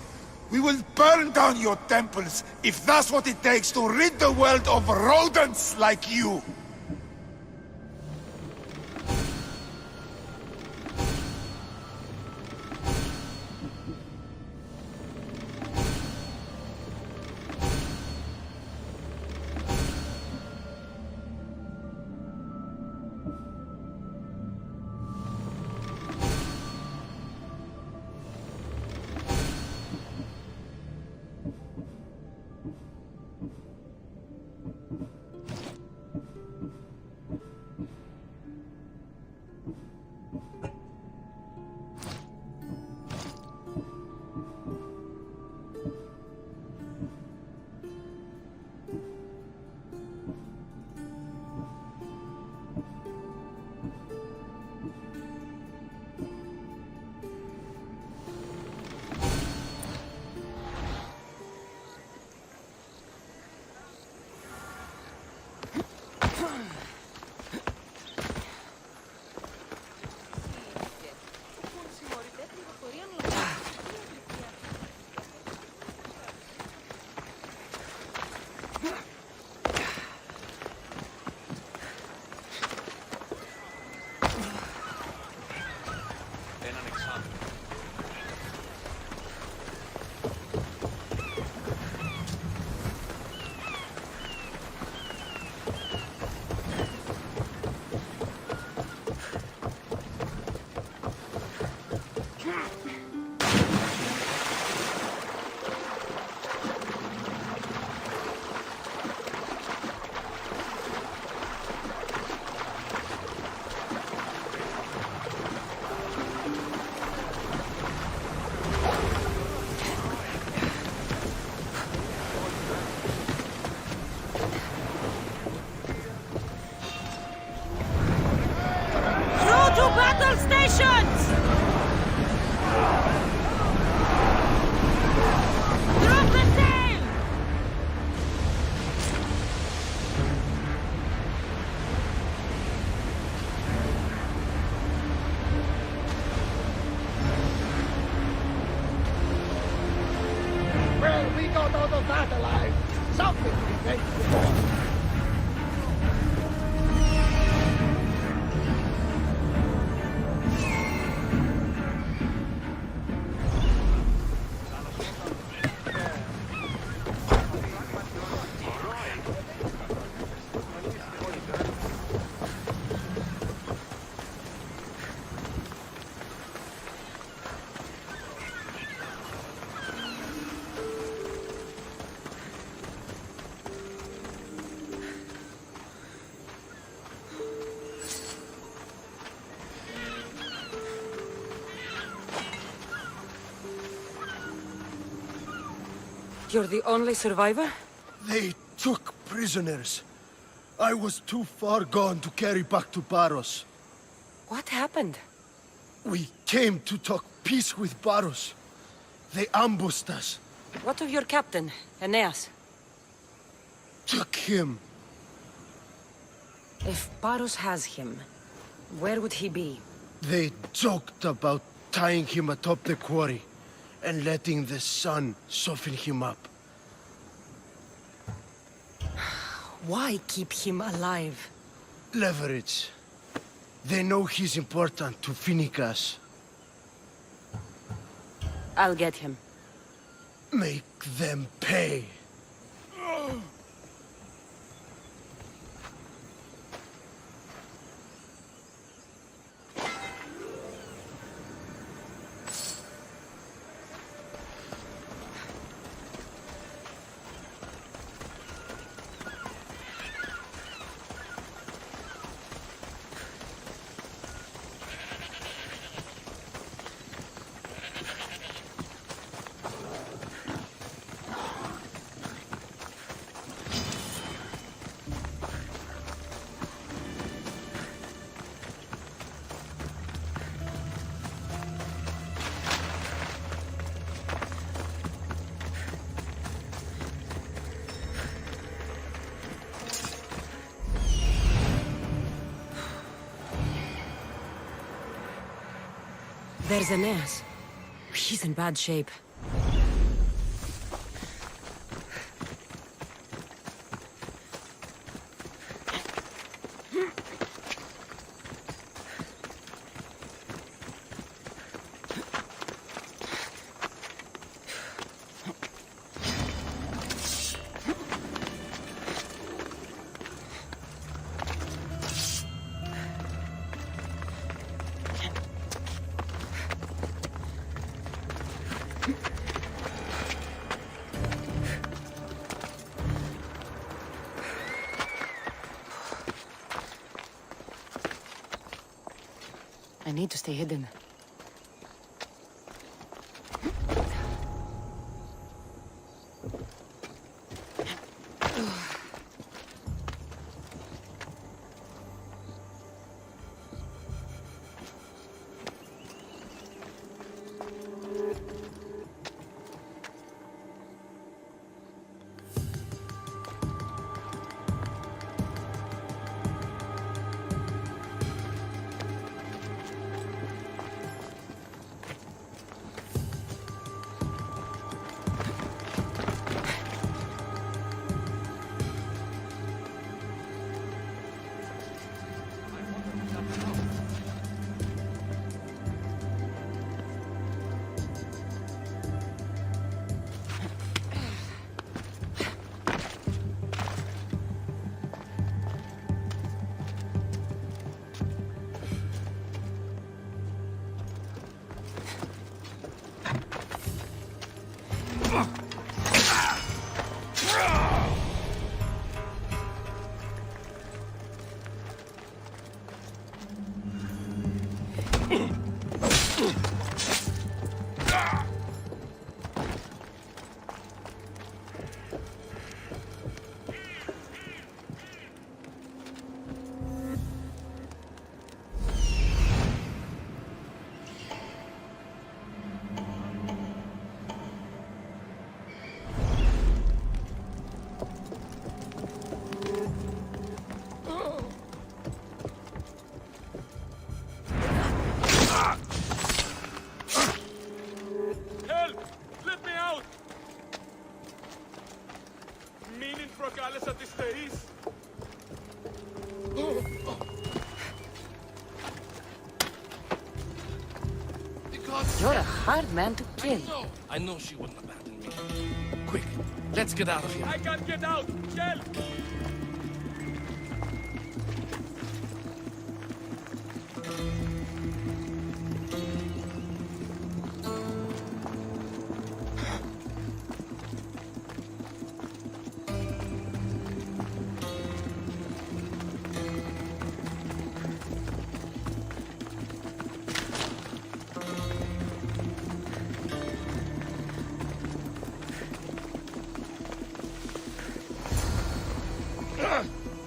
We will burn down your temples if that's what it takes to rid the world of rodents like you. You're the only survivor? They took prisoners. I was too far gone to carry back to Baros. What happened? We came to talk peace with Baros. They ambushed us. What of your captain, Aeneas? Took him. If Baros has him, where would he be? They joked about tying him atop the quarry and letting the sun soften him up. Why keep him alive? Leverage. They know he's important to Finicas. I'll get him. Make them pay. There's Aeneas. He's in bad shape. I need to stay hidden. You're a hard man to kill. I know she wouldn't abandon me. Quick, let's get out of here. I can't get out! Help!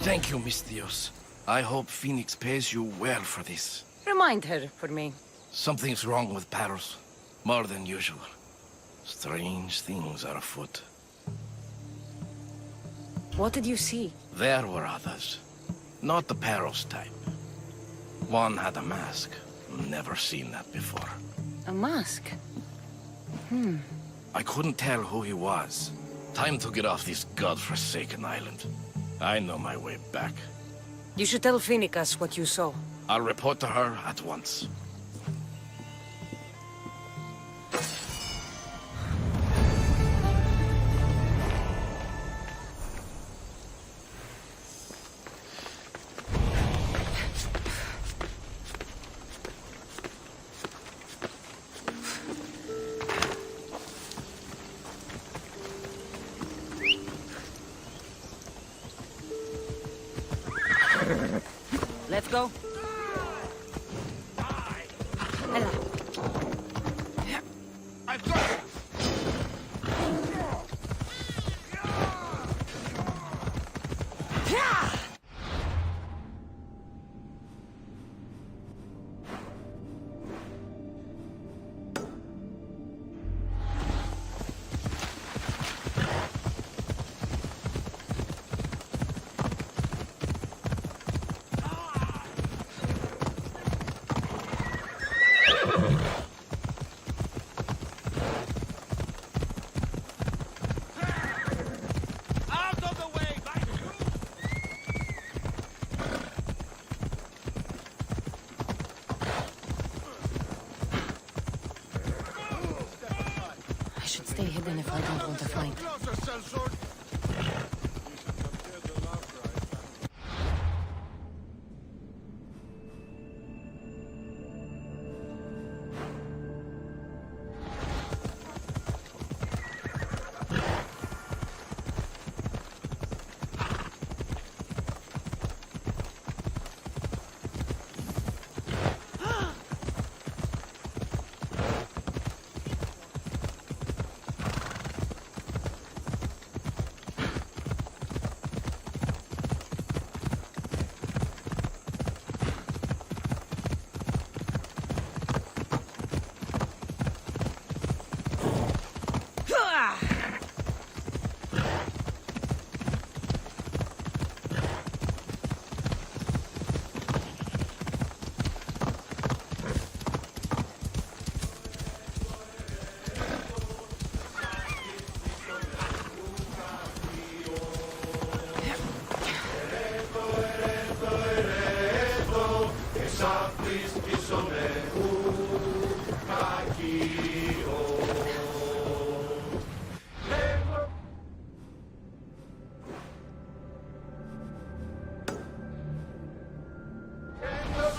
Thank you, Miss Dios. I hope Phoenix pays you well for this. Remind her for me. Something's wrong with Paros. More than usual. Strange things are afoot. What did you see? There were others. Not the Paros type. One had a mask. Never seen that before. A mask? I couldn't tell who he was. Time to get off this godforsaken island. I know my way back. You should tell Phoenix what you saw. I'll report to her at once. Let's go. Die! stay hidden if I don't want to fight.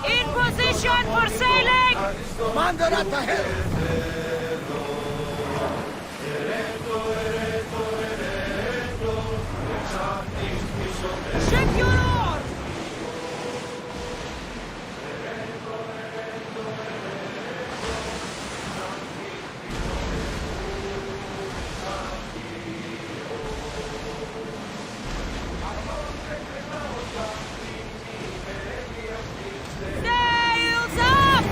In position for sailing! Commander at the helm! Ship your oar! Sails up!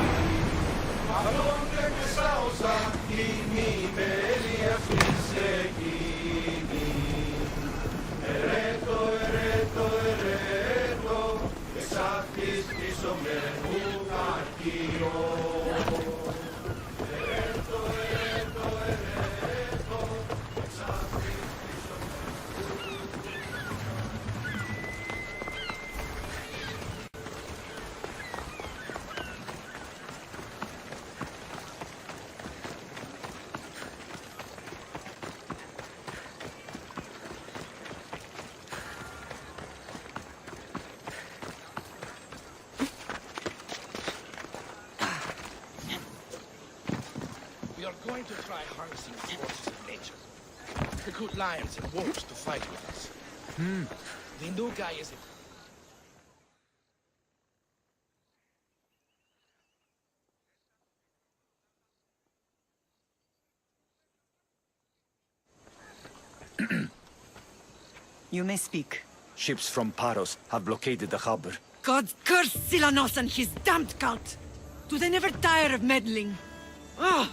We are going to try harnessing the forces of nature. Recruit lions and wolves to fight with us. The new guy is... You may speak. Ships from Paros have blockaded the harbor. God curse Silanos and his damned cult! Do they never tire of meddling? Ah!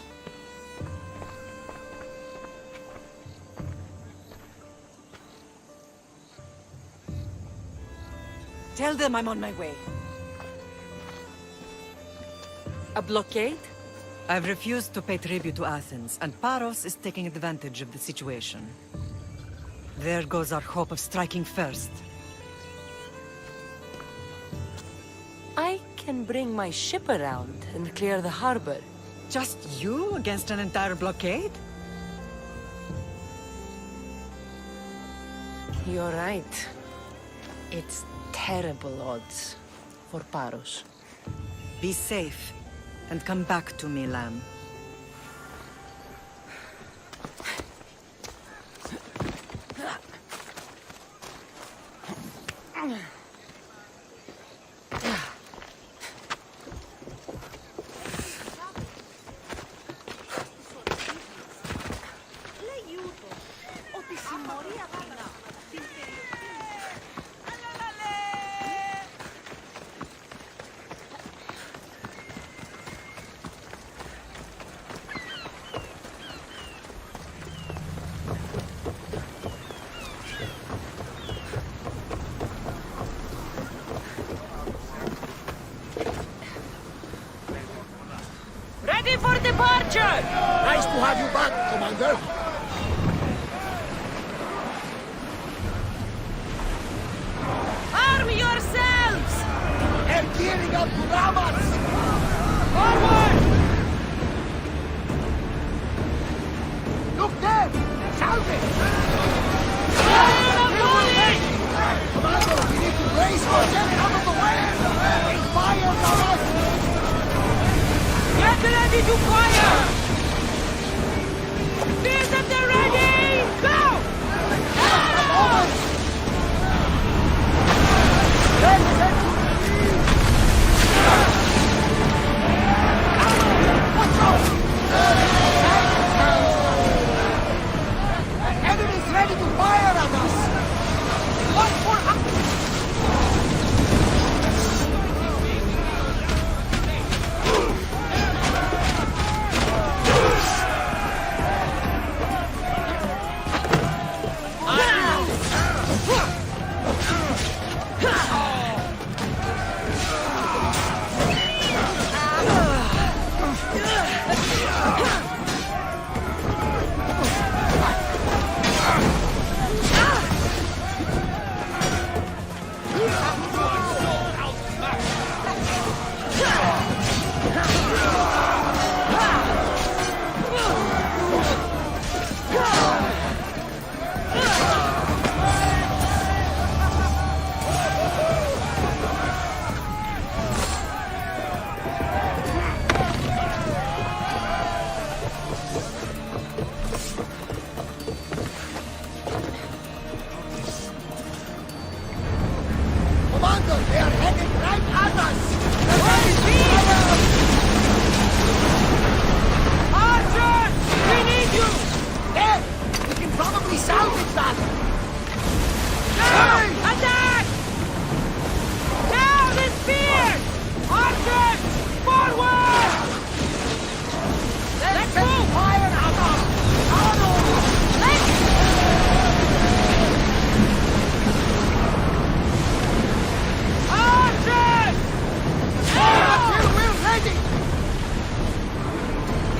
Tell them I'm on my way. A blockade? I've refused to pay tribute to Athens, and Paros is taking advantage of the situation. There goes our hope of striking first. I can bring my ship around and clear the harbor. Just you against an entire blockade? You're right. It's terrible odds for Paros. Be safe, and come back to me, lamb. Ready for departure! Nice to have you back, Commander. Arm yourselves! They're gearing up to ram us! Forward! Look there!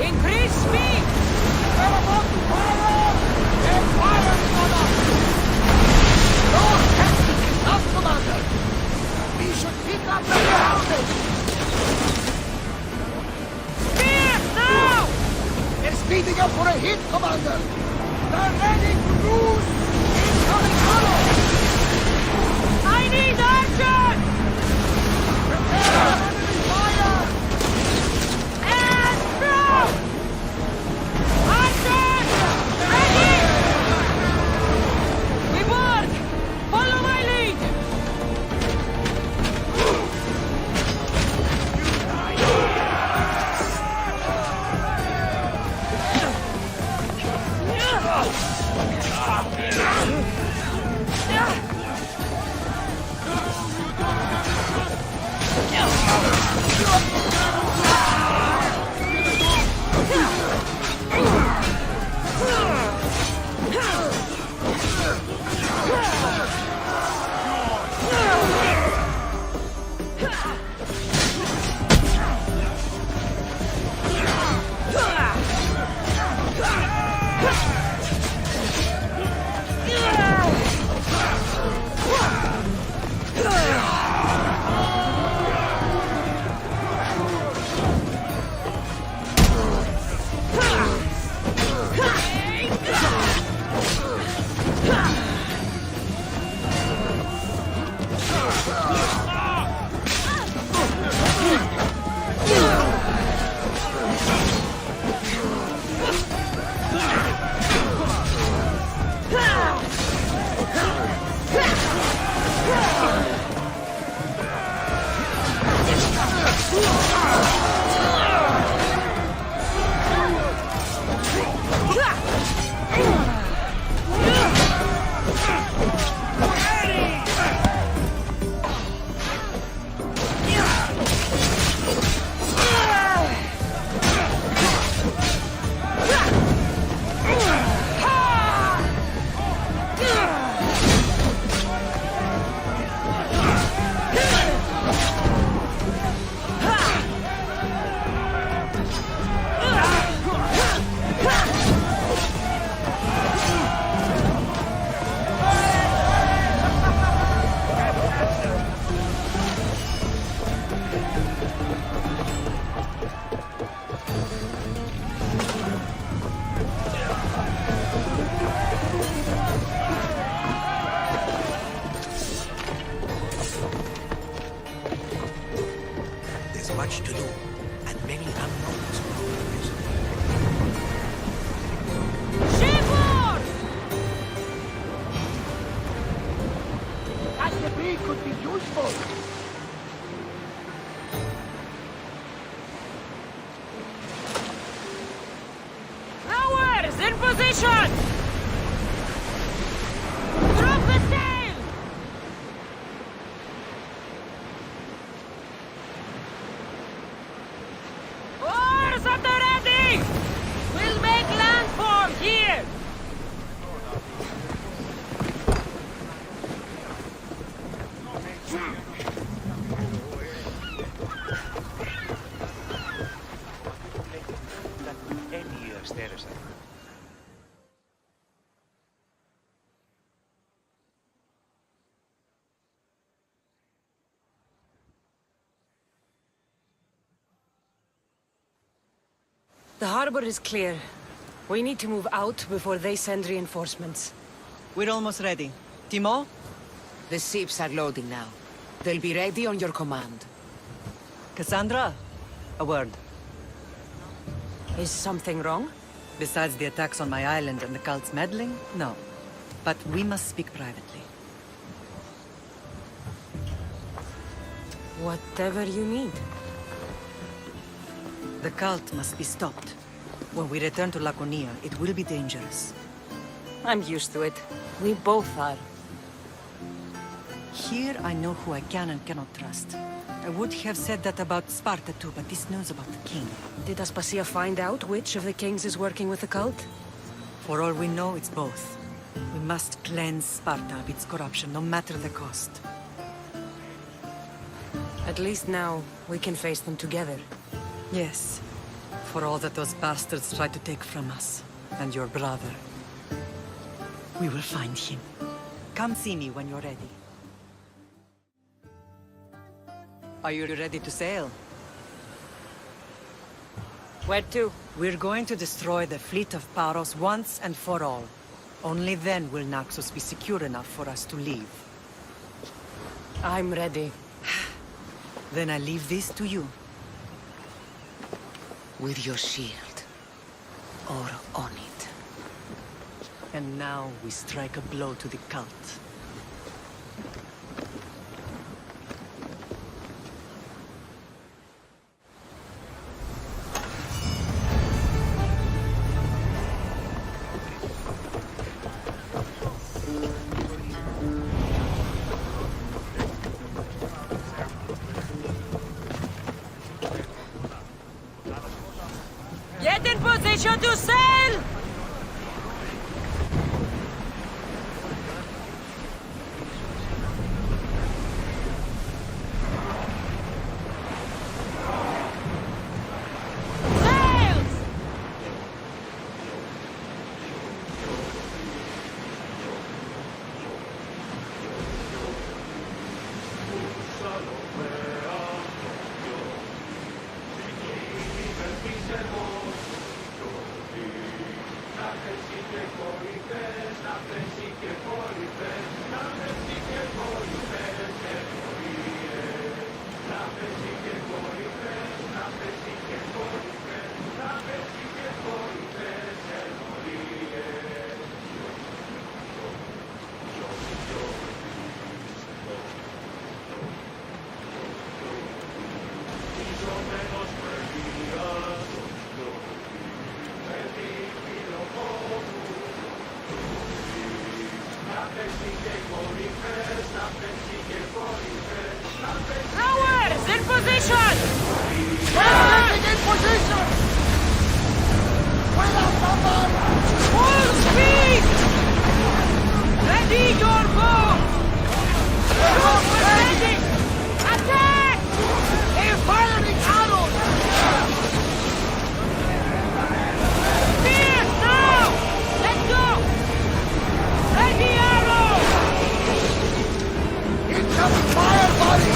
Increase speed! We're about to fire! They're firing on us! Your tactic is not, Commander! We should pick up the grounded! Spears, now! They're speeding up for a hit, Commander! They're ready to lose! Incoming hollow! I need action! Prepare enemy fire! And throw! Action! Ready! We board! Follow my lead! There's much to do, and many unknowns. Shipboard! That debris could be useful. Rowers, in position! Drop the sail! Oars at the ready! We'll make landfall here! The harbor is clear. We need to move out before they send reinforcements. We're almost ready. Timo? The ships are loading now. They'll be ready on your command. Cassandra? A word. Is something wrong? Besides the attacks on my island and the cult's meddling? No. But we must speak privately. Whatever you need. The cult must be stopped. When we return to Laconia, it will be dangerous. I'm used to it. We both are. Here I know who I can and cannot trust. I would have said that about Sparta too, but this news about the king. Did Aspasia find out which of the kings is working with the cult? For all we know, it's both. We must cleanse Sparta of its corruption, no matter the cost. At least now, we can face them together. Yes. For all that those bastards tried to take from us, and your brother. We will find him. Come see me when you're ready. Are you ready to sail? Where to? We're going to destroy the fleet of Paros once and for all. Only then will Naxos be secure enough for us to leave. I'm ready. Then I leave this to you. With your shield. Or on it. And now we strike a blow to the cult. Get in position to sail! Rowers, in position! In position! Full speed! Ready your bow! Shoot when ready! Attack! They're firing arrows! Spear, now! Let's go! Ready arrow! Incoming fire, buddy!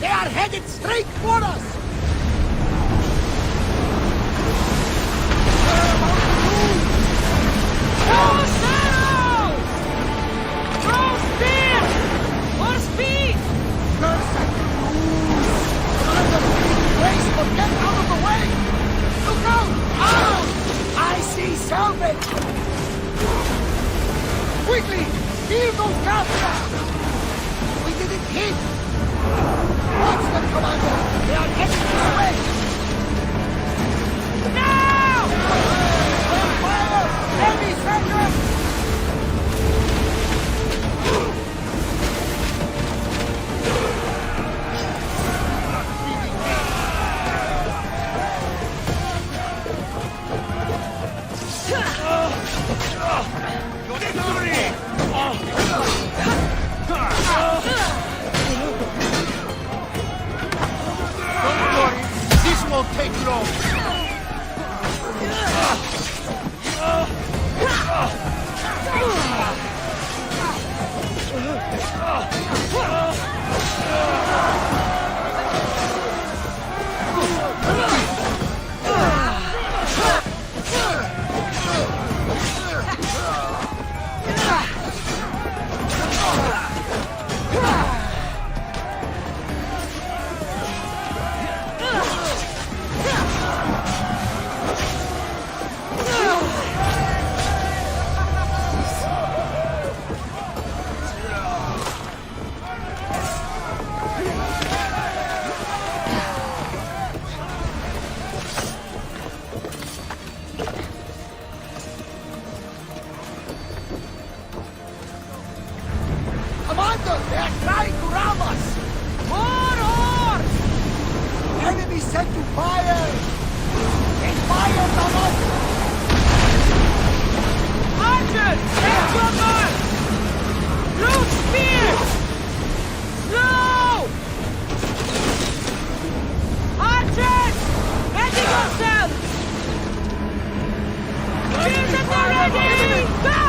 They are headed straight for us! Cross arrow! Cross spear! For speed! Race, but get out of the way! Look out! Arrows! I see salvage! Quickly! Heal those captors! We didn't hit! Watch them, Commander! They are heading this way! Now! Fire! Heavy center! take long. Commander, they are trying to ram us! More horse! Enemy set to fire! They fired on us! Archers, take cover! Blue spear! Slow! Archers, ready yourselves! Spears at the ready! Go!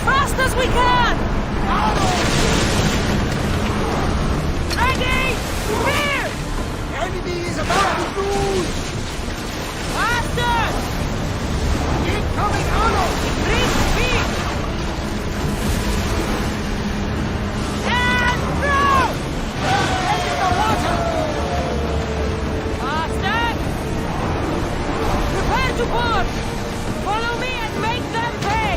Fast as we can! Ready! Spear! Enemy is about to lose! Faster! Incoming arrow! Increase speed! And throw! Into the water! Faster! Prepare to board! Follow me and make them pay!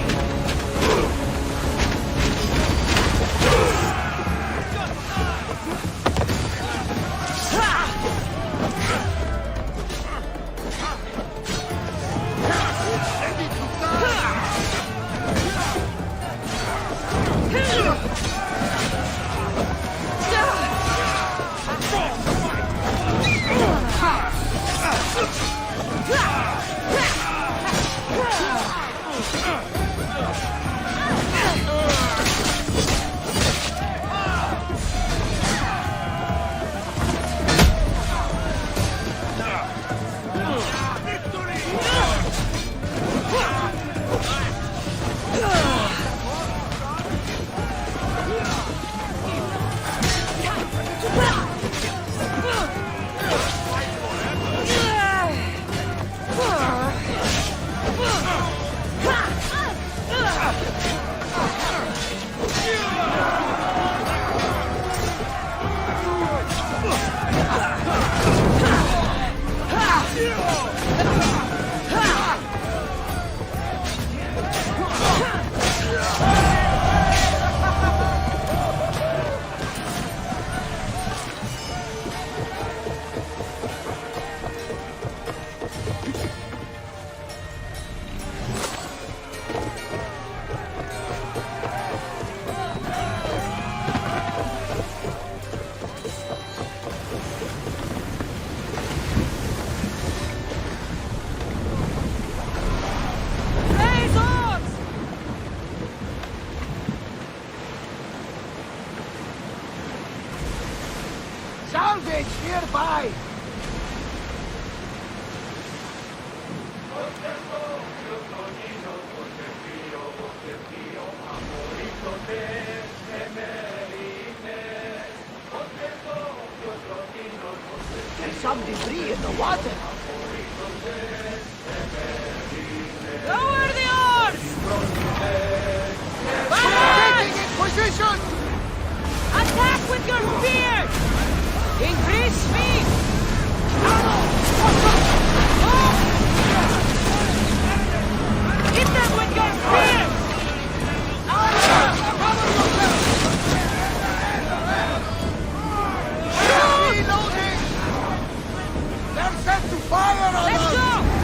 Salvage nearby! There's some debris in the water. Lower the oars! Taking in position! Attack with your spears! Increase speed! Hit them with your spears! Reloading! They're set to fire on us! Let's go!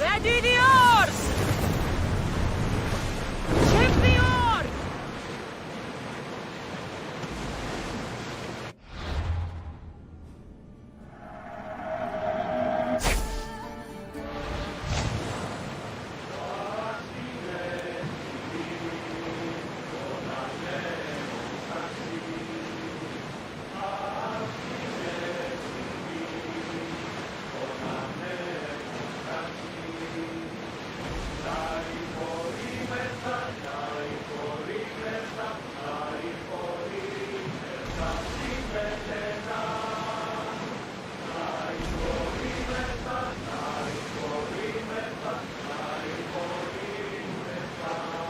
Ready the oars! Ship the oar!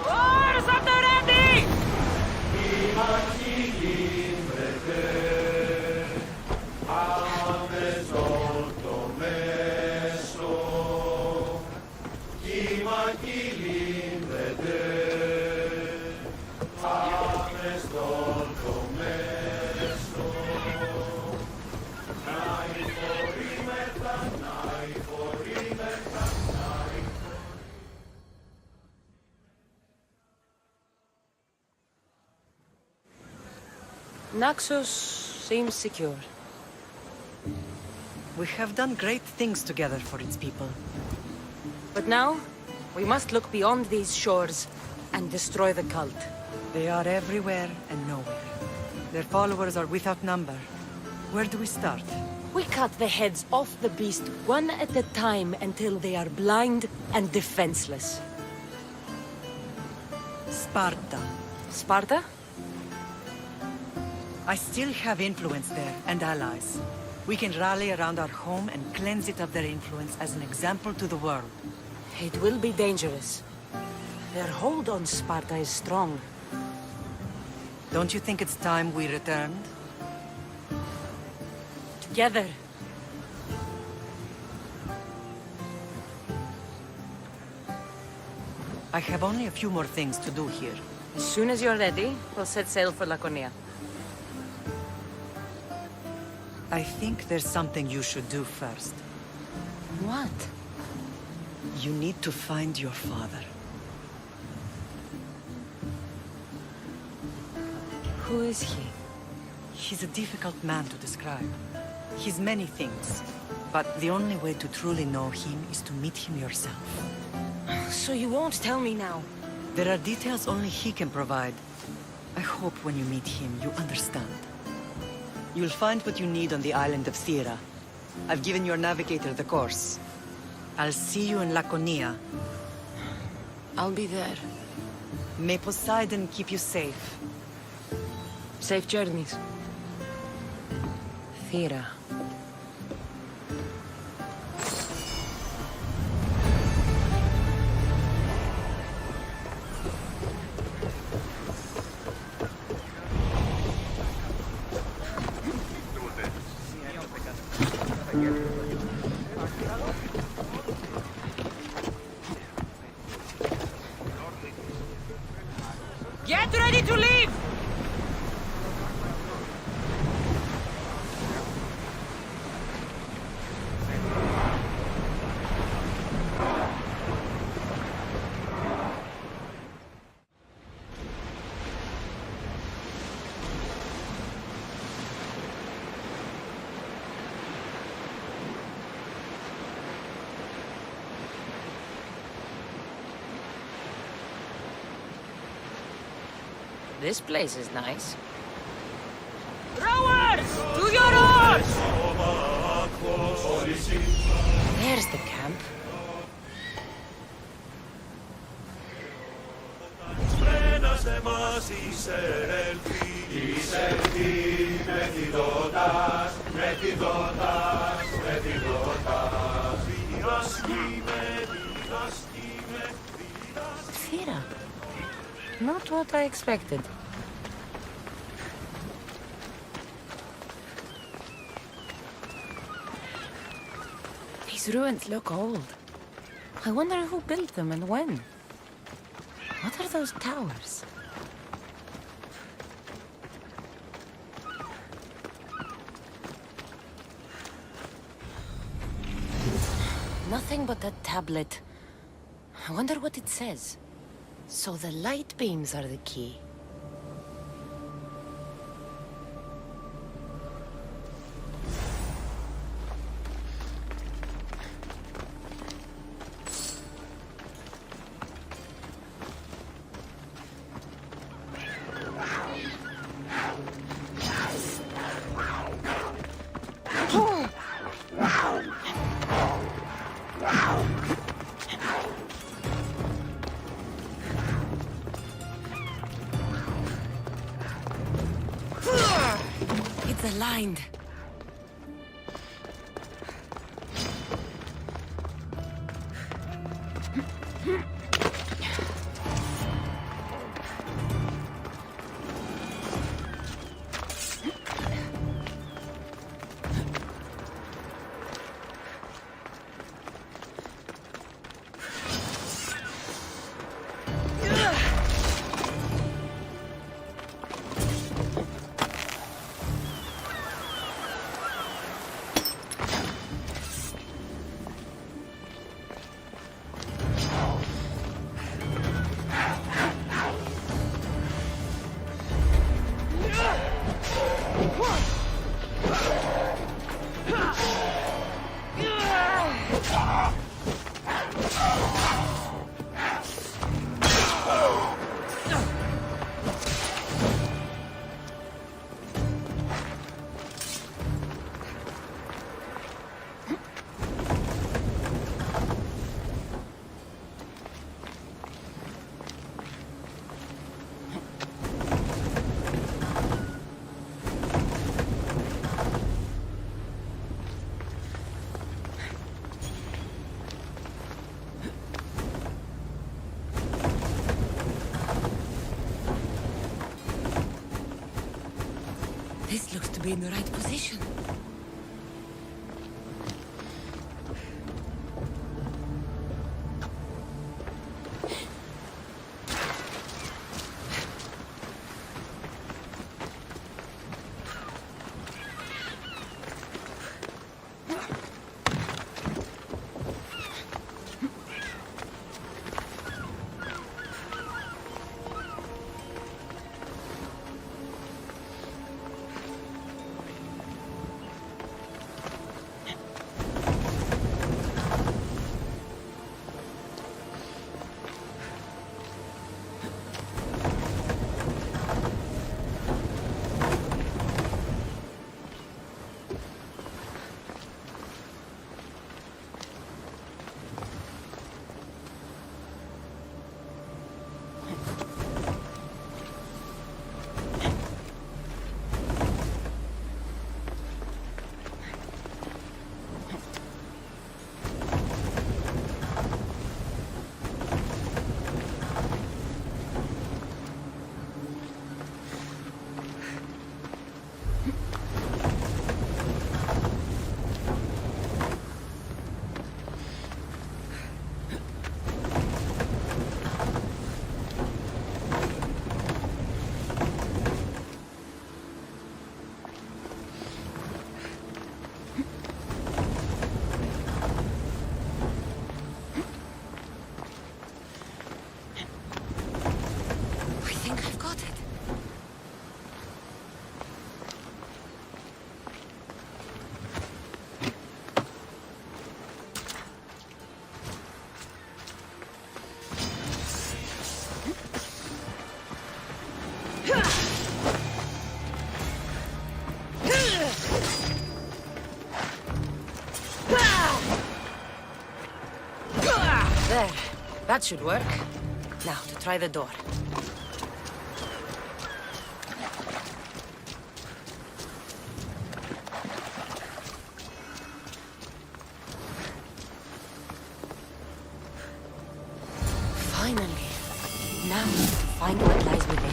Oars at the ready! Naxos seems secure. We have done great things together for its people. But now, we must look beyond these shores and destroy the cult. They are everywhere and nowhere. Their followers are without number. Where do we start? We cut the heads off the beast one at a time until they are blind and defenseless. Sparta. Sparta? I still have influence there, and allies. We can rally around our home and cleanse it of their influence as an example to the world. It will be dangerous. Their hold on Sparta is strong. Don't you think it's time we returned? Together. I have only a few more things to do here. As soon as you're ready, we'll set sail for Laconia. I think there's something you should do first. What? You need to find your father. Who is he? He's a difficult man to describe. He's many things, but the only way to truly know him is to meet him yourself. So you won't tell me now? There are details only he can provide. I hope when you meet him, you understand. You'll find what you need on the island of Thera. I've given your navigator the course. I'll see you in Laconia. I'll be there. May Poseidon keep you safe. Safe journeys. Thera. Get ready to leave! This place is nice. Rowers! To your oars! There's the camp. Thera. Not what I expected. These ruins look old. I wonder who built them and when. What are those towers? Nothing but a tablet. I wonder what it says. So the light beams are the key. It's aligned. This looks to be in the right position. That should work. Now, to try the door. Finally. Now, find what lies within.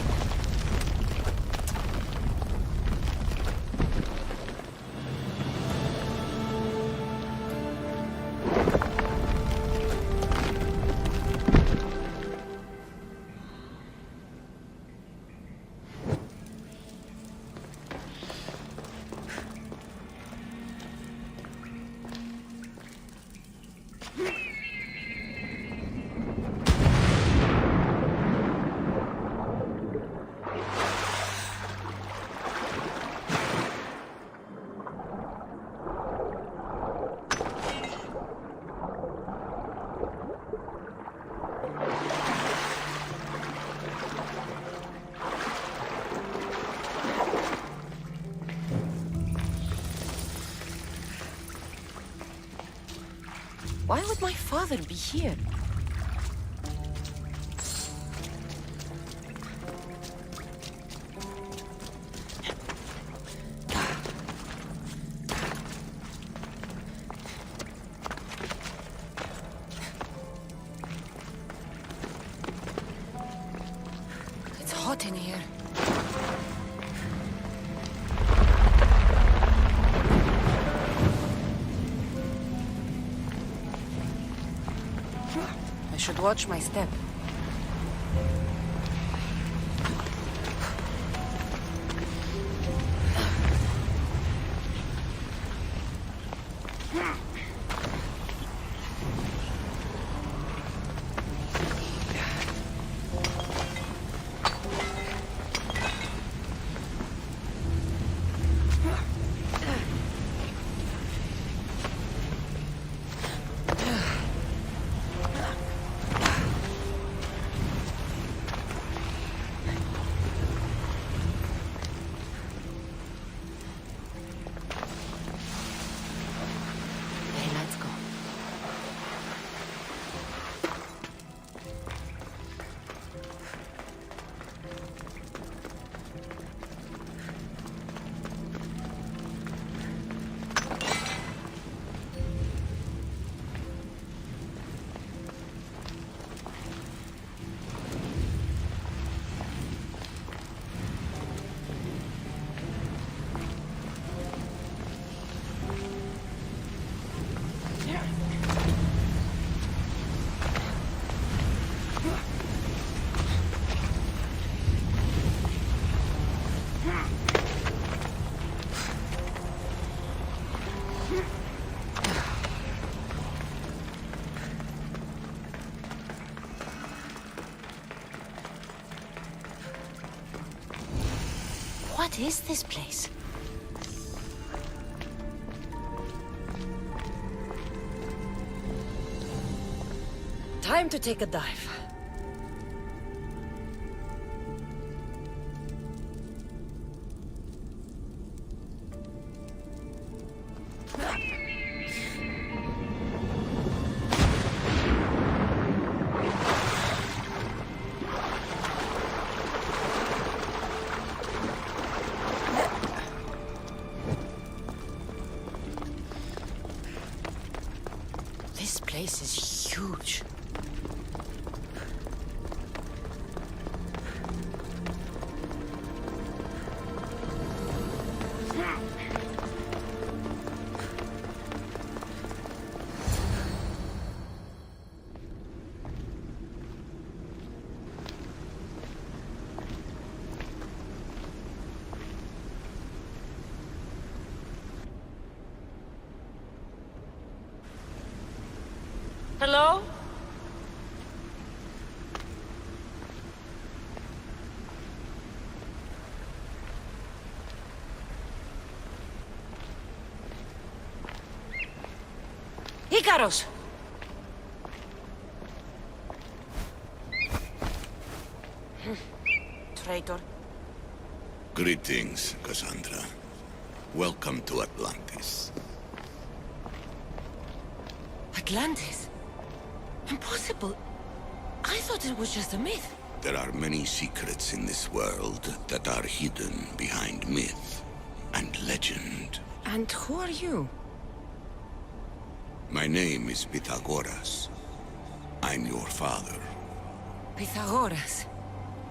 Why would my father be here? It's hot in here. I should watch my step. What is this place? Time to take a dive. This place is huge. Hello? Ikaros! Traitor. Greetings, Cassandra. Welcome to Atlantis. Atlantis? Impossible. I thought it was just a myth. There are many secrets in this world that are hidden behind myth and legend. And who are you? My name is Pythagoras. I'm your father. Pythagoras?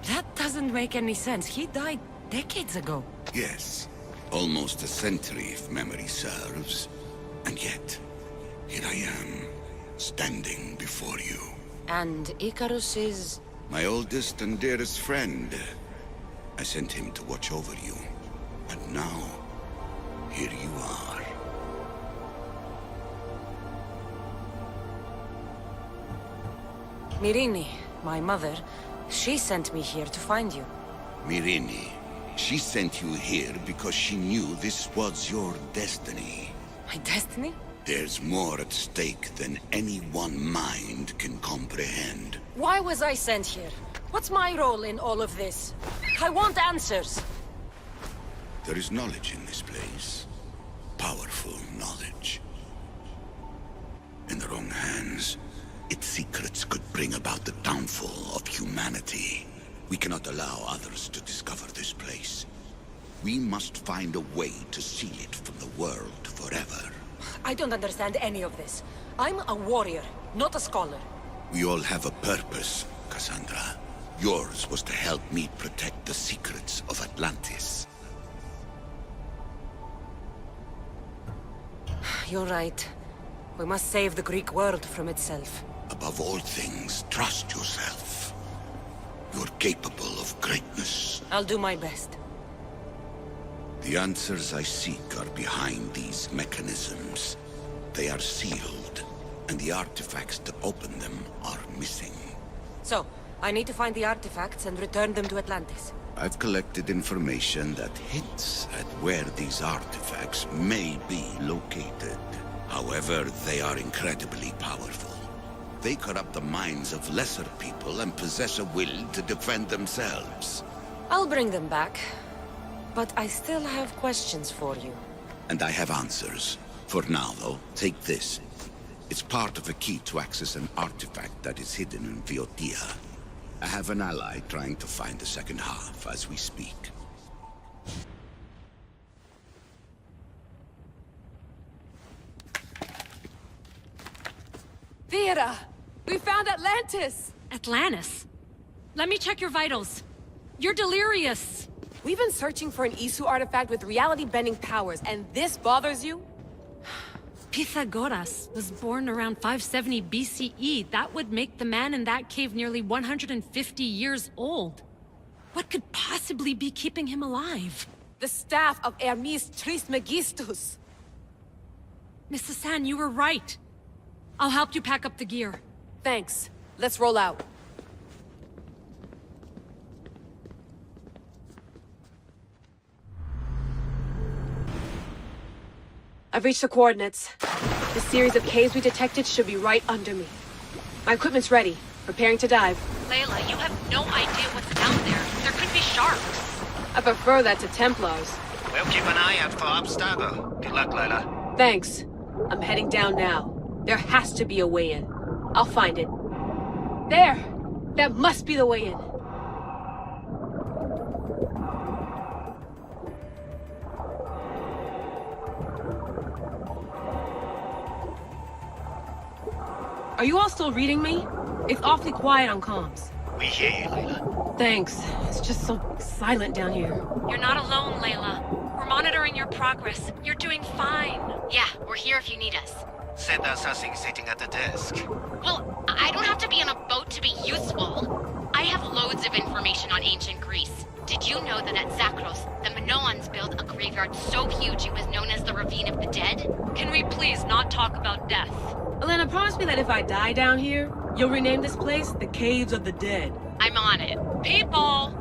That doesn't make any sense. He died decades ago. Yes, almost a century if memory serves. And yet, here I am, standing before you. And Icarus is... My oldest and dearest friend. I sent him to watch over you. And now, here you are. Myrrine, my mother, she sent me here to find you. Myrrine, she sent you here because she knew this was your destiny. My destiny? There's more at stake than any one mind can comprehend. Why was I sent here? What's my role in all of this? I want answers. There is knowledge in this place. Powerful knowledge. In the wrong hands, its secrets could bring about the downfall of humanity. We cannot allow others to discover this place. We must find a way to seal it from the world forever. I don't understand any of this. I'm a warrior, not a scholar. We all have a purpose, Cassandra. Yours was to help me protect the secrets of Atlantis. You're right. We must save the Greek world from itself. Above all things, trust yourself. You're capable of greatness. I'll do my best. The answers I seek are behind these mechanisms. They are sealed, and the artifacts to open them are missing. So, I need to find the artifacts and return them to Atlantis. I've collected information that hints at where these artifacts may be located. However, they are incredibly powerful. They corrupt the minds of lesser people and possess a will to defend themselves. I'll bring them back. But I still have questions for you. And I have answers. For now, though, take this. It's part of a key to access an artifact that is hidden in Viotia. I have an ally trying to find the second half as we speak. Vera! We found Atlantis! Atlantis? Let me check your vitals. You're delirious. We've been searching for an Isu artifact with reality-bending powers, and this bothers you? Pythagoras was born around 570 BCE. That would make the man in that cave nearly 150 years old. What could possibly be keeping him alive? The staff of Hermes Trismegistus. Mrs. San, you were right. I'll help you pack up the gear. Thanks. Let's roll out. I've reached the coordinates. The series of caves we detected should be right under me. My equipment's ready. Preparing to dive. Layla, you have no idea what's down there. There could be sharks. I prefer that to Templars. We'll keep an eye out for Abstergo. Good luck, Layla. Thanks. I'm heading down now. There has to be a way in. I'll find it. There! That must be the way in. Are you all still reading me? It's awfully quiet on comms. We hear you, Layla. Thanks. It's just so silent down here. You're not alone, Layla. We're monitoring your progress. You're doing fine. Yeah, we're here if you need us. Said there's nothing sitting at the desk. Well, I don't have to be on a boat to be useful. I have loads of information on ancient Greece. Did you know that at Zakros, the Minoans built a graveyard so huge it was known as the Ravine of the Dead? Can we please not talk about death? Elena, promise me that if I die down here, you'll rename this place the Caves of the Dead. I'm on it. People!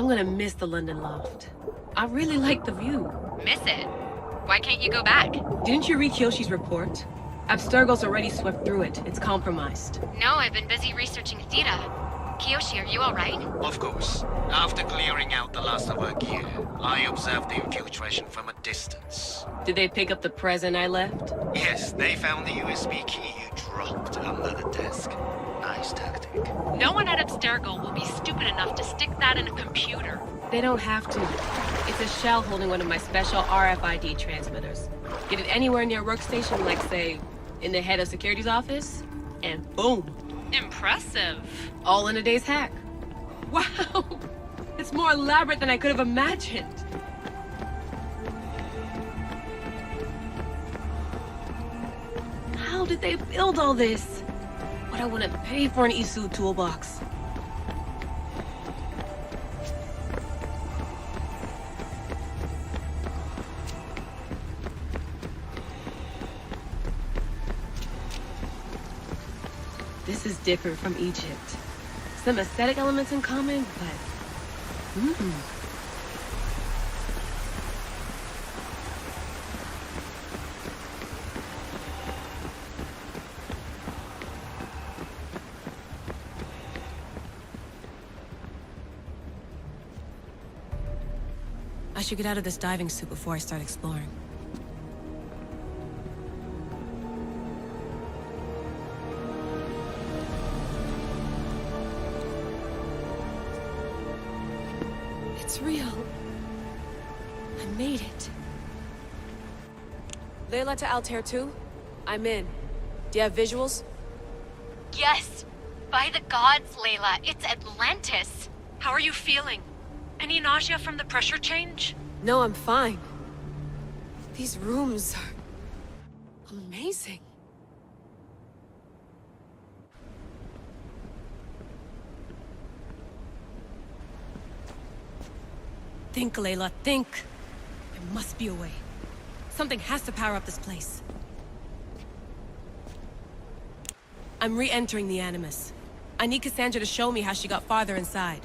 I'm gonna miss the London loft. I really like the view. Miss it? Why can't you go back? Didn't you read Kyoshi's report? Abstergo's already swept through it. It's compromised. No, I've been busy researching Theta. Kiyoshi, are you alright? Of course. After clearing out the last of our gear, I observed the infiltration from a distance. Did they pick up the present I left? Yes, they found the USB key you dropped under the desk. Nice tactic. No one at Abstergo will be stupid enough to stick that in a computer. They don't have to. It's a shell holding one of my special RFID transmitters. Get it anywhere near workstation, like, say, in the head of security's office, and boom. Impressive. All in a day's hack. Wow! It's more elaborate than I could have imagined. How did they build all this? But I wouldn't pay for an Isu toolbox. This is different from Egypt. Some aesthetic elements in common, but... I should get out of this diving suit before I start exploring. It's real. I made it. Layla to Altair 2? I'm in. Do you have visuals? Yes. By the gods, Layla, it's Atlantis. How are you feeling? Any nausea from the pressure change? No, I'm fine. These rooms are amazing. Think, Layla, think. There must be a way. Something has to power up this place. I'm re-entering the Animus. I need Cassandra to show me how she got farther inside.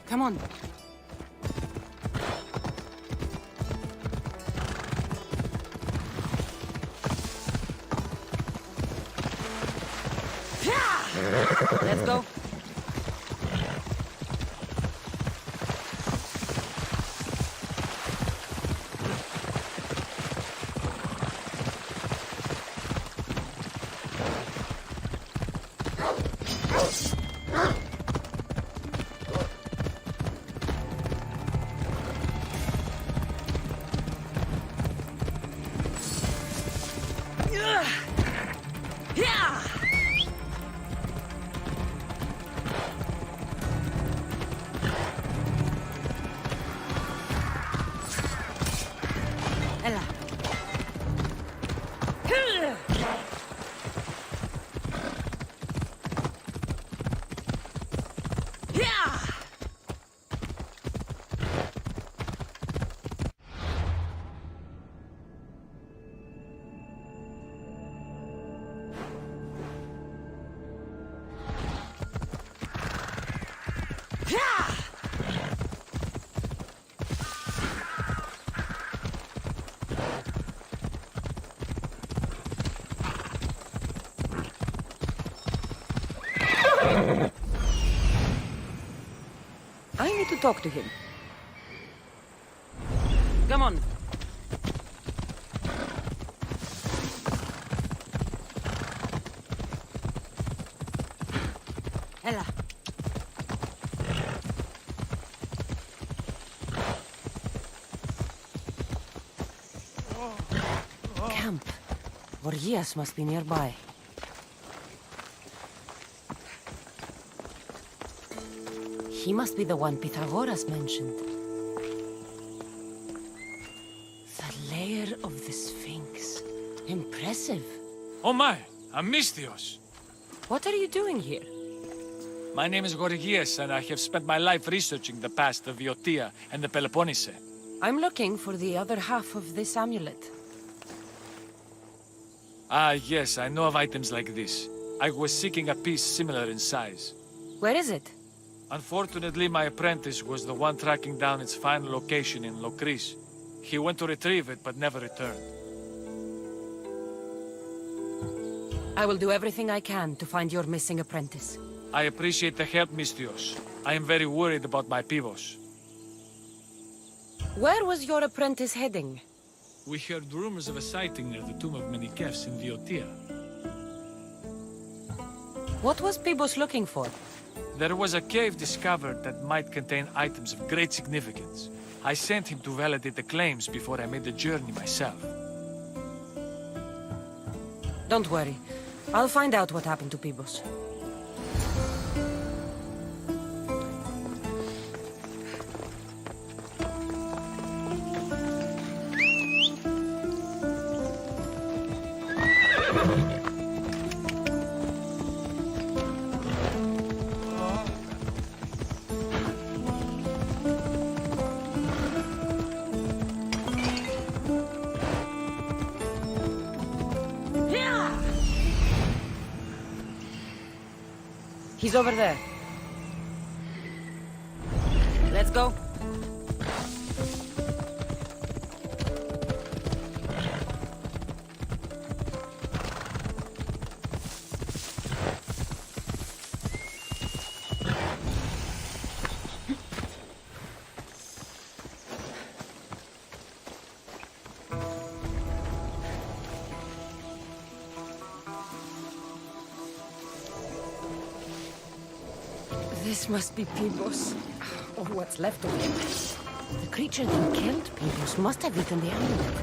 Come on. Let's go. to talk to him. Come on. Ella. Camp. Gorgias must be nearby. He must be the one Pythagoras mentioned. The lair of the Sphinx. Impressive. Oh my, Amistios! What are you doing here? My name is Gorgias, and I have spent my life researching the past of Viotia and the Peloponnese. I'm looking for the other half of this amulet. Ah, yes, I know of items like this. I was seeking a piece similar in size. Where is it? Unfortunately, my apprentice was the one tracking down its final location in Locris. He went to retrieve it, but never returned. I will do everything I can to find your missing apprentice. I appreciate the help, Mistios. I am very worried about my pivos. Where was your apprentice heading? We heard rumors of a sighting near the tomb of Menikefs in Viotia. What was Pibos looking for? There was a cave discovered that might contain items of great significance. I sent him to validate the claims before I made the journey myself. Don't worry. I'll find out what happened to Pibos. He's over there. Let's go. This must be Pibos, or what's left of him. The creature that killed Pibos must have eaten the amulet.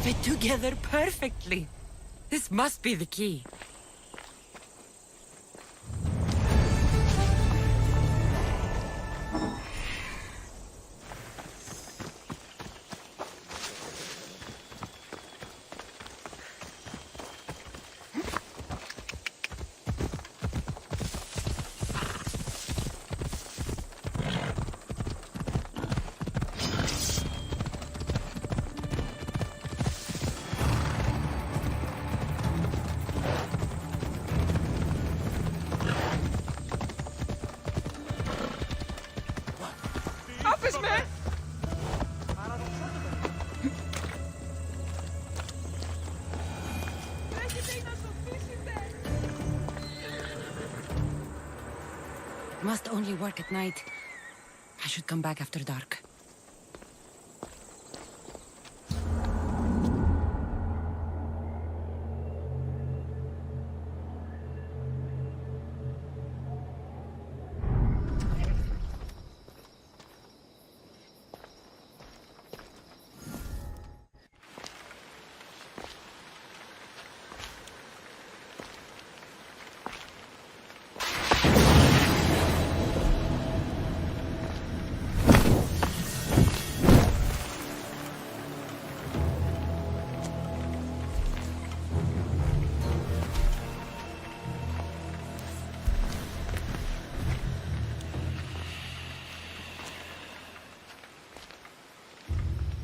Fit together perfectly. This must be the key. this, man? Must only work at night. I should come back after dark.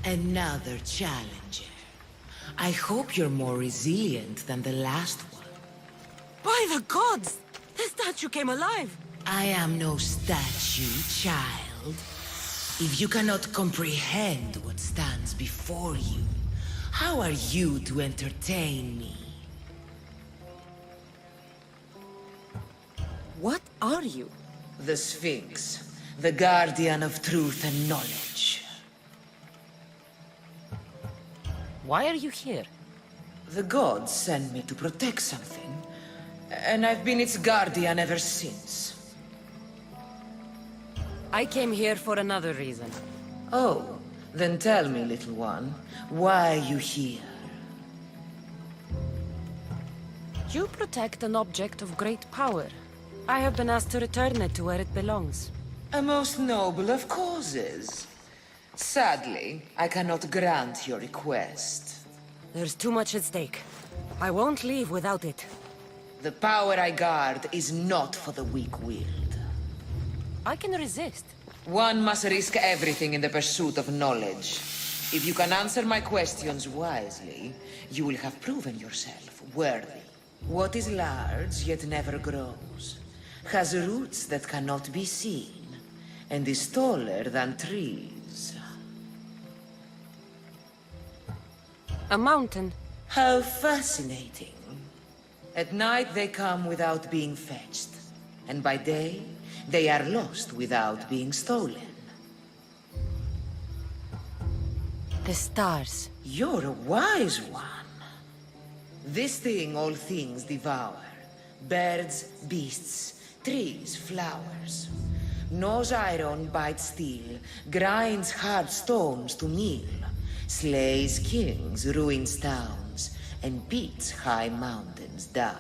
Another challenger. I hope you're more resilient than the last one. By the gods! The statue came alive! I am no statue, child. If you cannot comprehend what stands before you, how are you to entertain me? What are you? The Sphinx, the guardian of truth and knowledge. Why are you here? The gods sent me to protect something, and I've been its guardian ever since. I came here for another reason. Oh, then tell me, little one, why are you here? You protect an object of great power. I have been asked to return it to where it belongs. A most noble of causes. Sadly, I cannot grant your request. There's too much at stake. I won't leave without it. The power I guard is not for the weak-willed. I can resist. One must risk everything in the pursuit of knowledge. If you can answer my questions wisely, you will have proven yourself worthy. What is large yet never grows, has roots that cannot be seen, and is taller than trees. A mountain. How fascinating. At night they come without being fetched, and by day they are lost without being stolen. The stars. You're a wise one. This thing all things devour. Birds, beasts, trees, flowers. Gnaws iron, bites steel, grinds hard stones to meal. Slays kings, ruins towns, and beats high mountains down.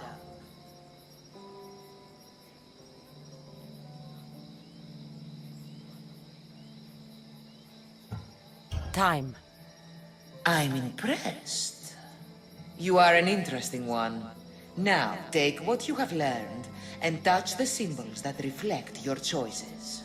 Time. I'm impressed. You are an interesting one. Now, take what you have learned and touch the symbols that reflect your choices.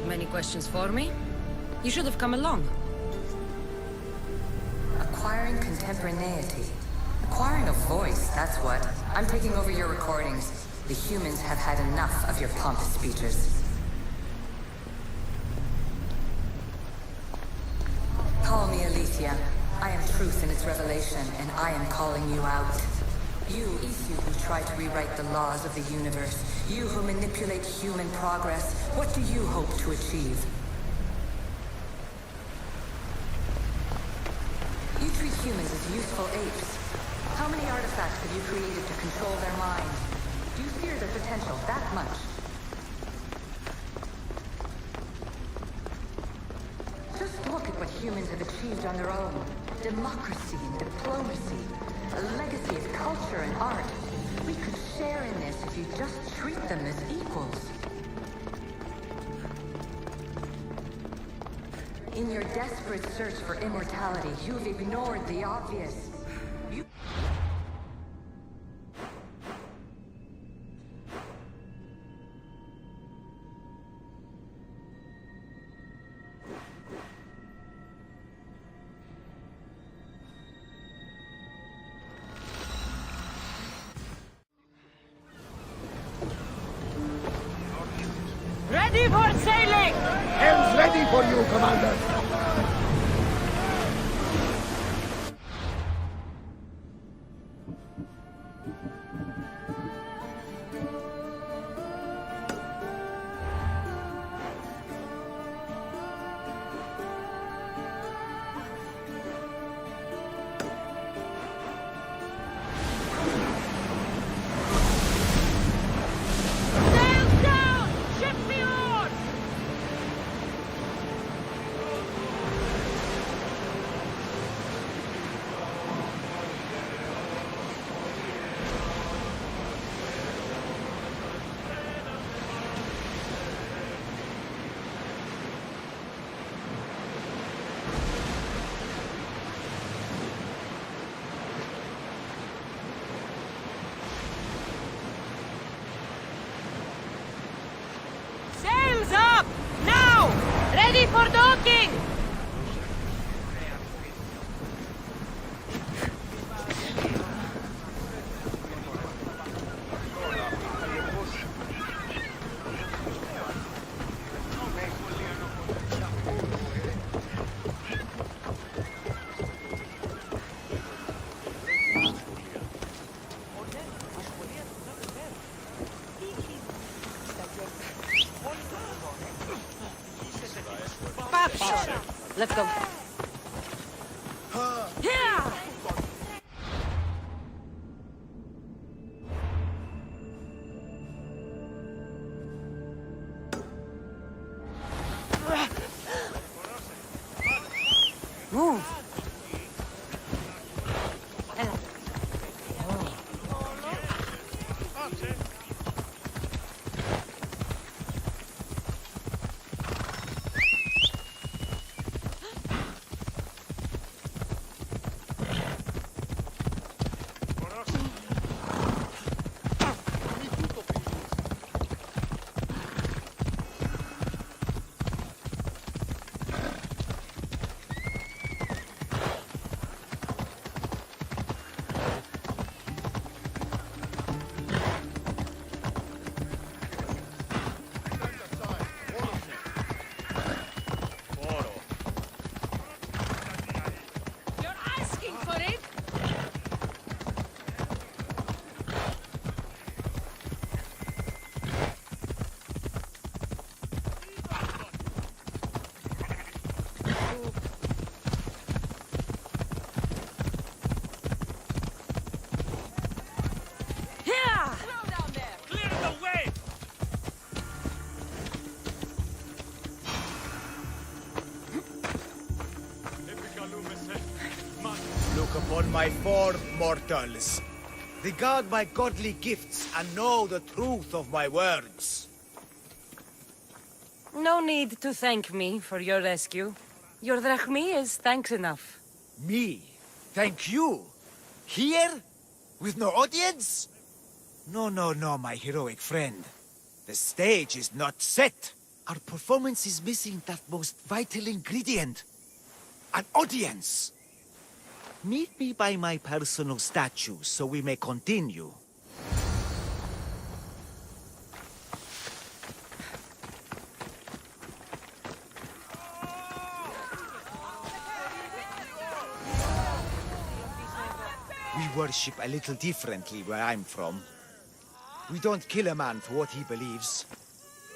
Many questions for me? You should have come along. Acquiring contemporaneity. Acquiring a voice, that's what. I'm taking over your recordings. The humans have had enough of your pompous speeches. Call me Alicia. I am truth in its revelation, and I am calling you out. You who try to rewrite the laws of the universe. You who manipulate human progress. What do you hope to achieve? You treat humans as useful apes. How many artifacts have you created to control their minds? Do you fear their potential that much? Just look at what humans have achieved on their own. Democracy and diplomacy. A legacy of culture and art. We could share in this if you just treat them as equals. In your desperate search for immortality, you've ignored the obvious. Ready for sailing! Helm's ready for you, Commander! Sails up! Now! Ready for docking! Let's go. Yeah! Move. Look upon my form, mortals. Regard my godly gifts and know the truth of my words. No need to thank me for your rescue. Your drachmi is thanks enough. Me? Thank you? Here? With no audience? No, my heroic friend. The stage is not set. Our performance is missing that most vital ingredient. An audience. Meet me by my personal statue so we may continue. We worship a little differently where I'm from. We don't kill a man for what he believes.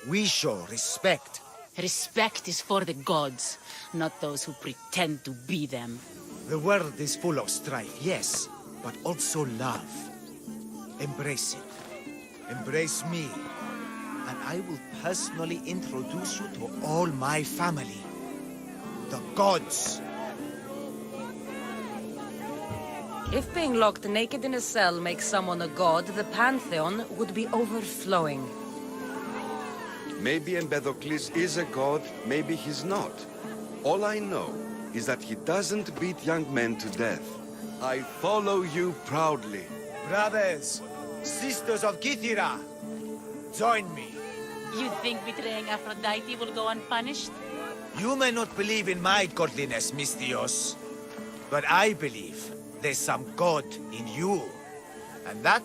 We show respect. Respect is for the gods, not those who pretend to be them. The world is full of strife, yes, but also love. Embrace it. Embrace me. And I will personally introduce you to all my family. The gods. If being locked naked in a cell makes someone a god, the pantheon would be overflowing. Maybe Empedocles is a god, maybe he's not. All I know is that he doesn't beat young men to death. I follow you proudly. Brothers, sisters of Kythera, join me. You think betraying Aphrodite will go unpunished? You may not believe in my godliness, Mystios, but I believe there's some god in you, and that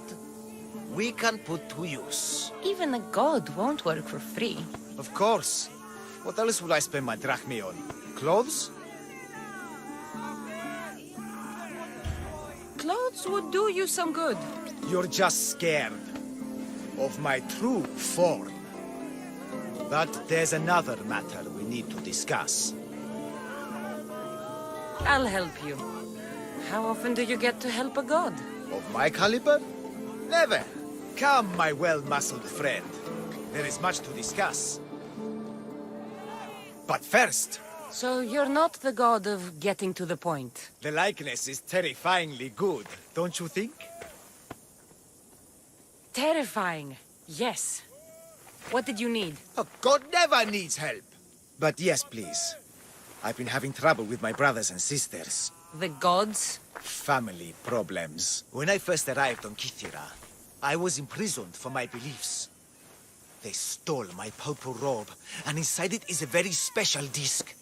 we can put to use. Even a god won't work for free. Of course. What else would I spend my drachmae on? Clothes? Clothes would do you some good. You're just scared of my true form. But there's another matter we need to discuss. I'll help you. How often do you get to help a god? Of my caliber? Never. Come, my well-muscled friend. There is much to discuss. But first... So you're not the god of getting to the point. The likeness is terrifyingly good, don't you think? Terrifying, yes. What did you need? A god never needs help. But yes, please. I've been having trouble with my brothers and sisters. The gods? Family problems. When I first arrived on Kythera, I was imprisoned for my beliefs. They stole my purple robe, and inside it is a very special disc.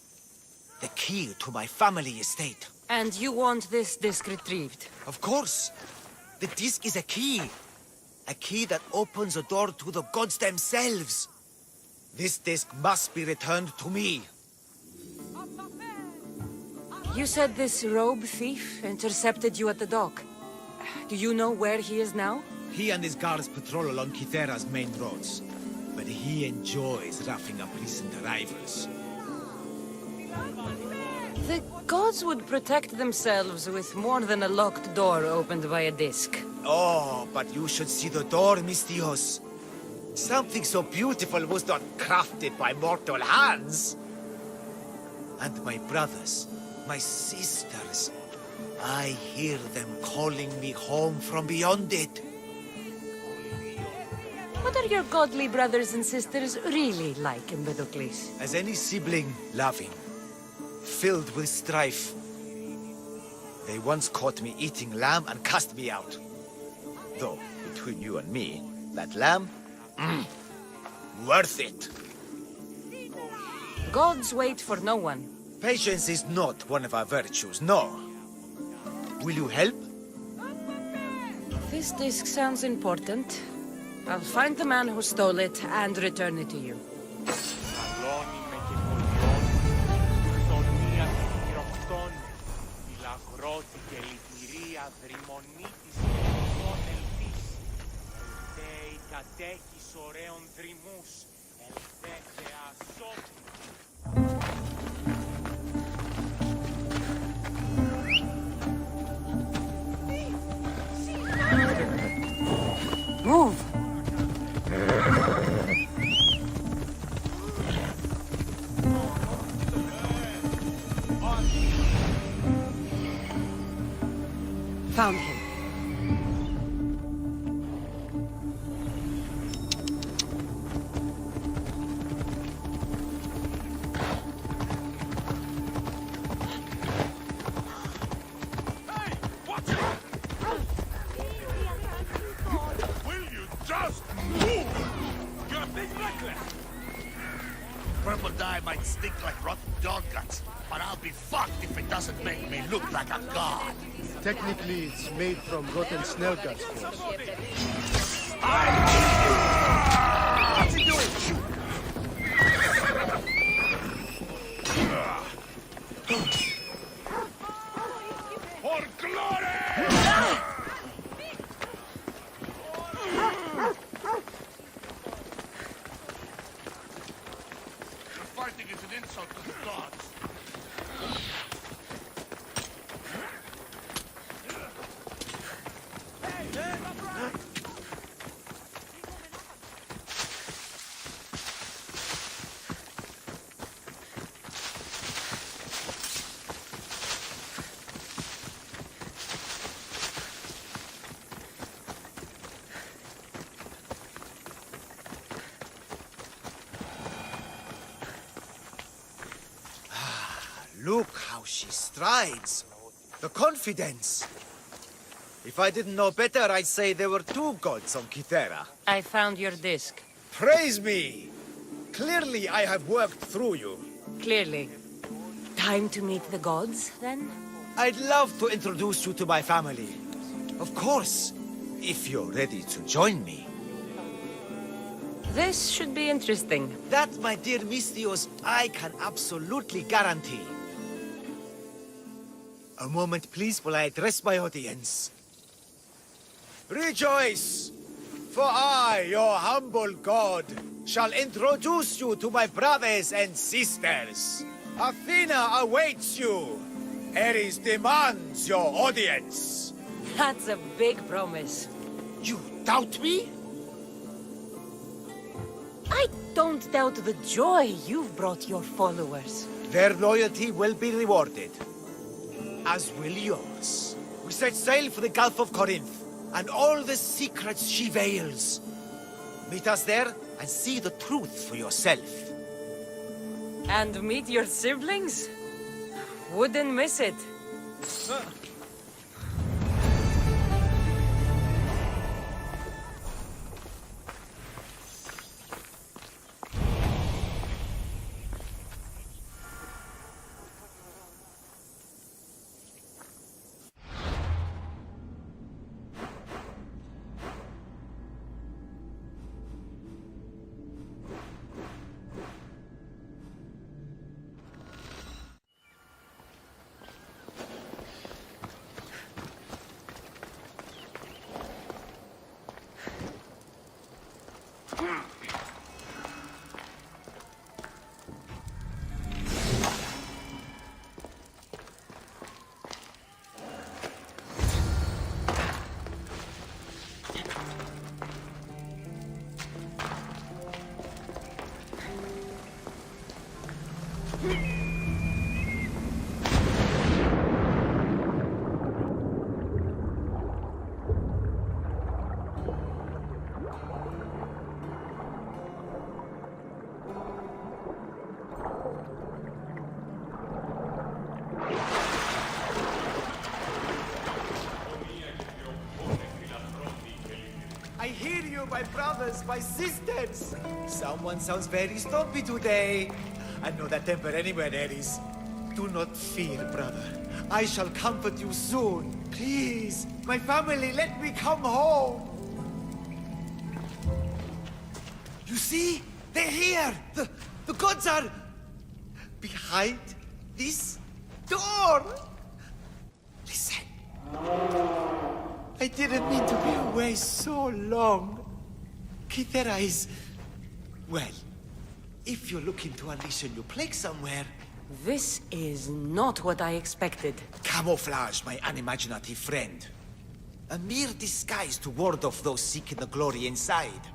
The key to my family estate. And you want this disc retrieved? Of course. The disc is a key. A key that opens a door to the gods themselves. This disc must be returned to me. You said this robe thief intercepted you at the dock. Do you know where he is now? He and his guards patrol along Kythera's main roads. But he enjoys roughing up recent arrivals. The gods would protect themselves with more than a locked door opened by a disc. Oh, but you should see the door, Mystios. Something so beautiful was not crafted by mortal hands. And my brothers, my sisters, I hear them calling me home from beyond it. What are your godly brothers and sisters really like, Empedocles? As any sibling, loving, filled with strife. They once caught me eating lamb and cast me out. Though, between you and me, that lamb, worth it. Gods wait for no one. Patience is not one of our virtues, no. Will you help? This disc sounds important. I'll find the man who stole it and return it to you. Move! Found him. stink like rotten dog guts, but I'll be fucked if it doesn't make me look like a god. Technically, it's made from rotten snail guts, boss. What's he doing? For glory! Your fighting is an insult to the gods. Look how she strides. The confidence. If I didn't know better, I'd say there were two gods on Kythera. I found your disc. Praise me! Clearly I have worked through you. Clearly. Time to meet the gods, then? I'd love to introduce you to my family. Of course, if you're ready to join me. This should be interesting. That, my dear Misthios, I can absolutely guarantee. A moment, please, while I address my audience. Rejoice! For I, your humble god, shall introduce you to my brothers and sisters. Athena awaits you. Ares demands your audience. That's a big promise. You doubt me? I don't doubt the joy you've brought your followers. Their loyalty will be rewarded. As will yours. We set sail for the Gulf of Corinth, and all the secrets she veils. Meet us there, and see the truth for yourself. And meet your siblings? Wouldn't miss it. I hear you, my brothers, my sisters. Someone sounds very stumpy today. I know that temper anywhere, Ares. Do not fear, brother. I shall comfort you soon. Please, my family, let me come home. You see? They're here! The gods are behind this door! Listen. I didn't mean to be away so long. Kythera is... well, if you're looking to unleash a new plague somewhere... This is not what I expected. Camouflage, my unimaginative friend. A mere disguise to ward off those seeking the glory inside.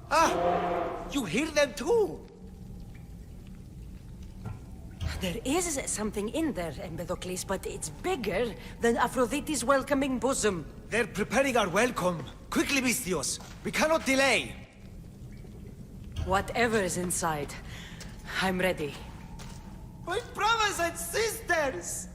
Ah! You hear them too! There is something in there, Empedocles, but it's bigger than Aphrodite's welcoming bosom. They're preparing our welcome. Quickly, Misthios. We cannot delay. Whatever is inside, I'm ready. My brothers and sisters!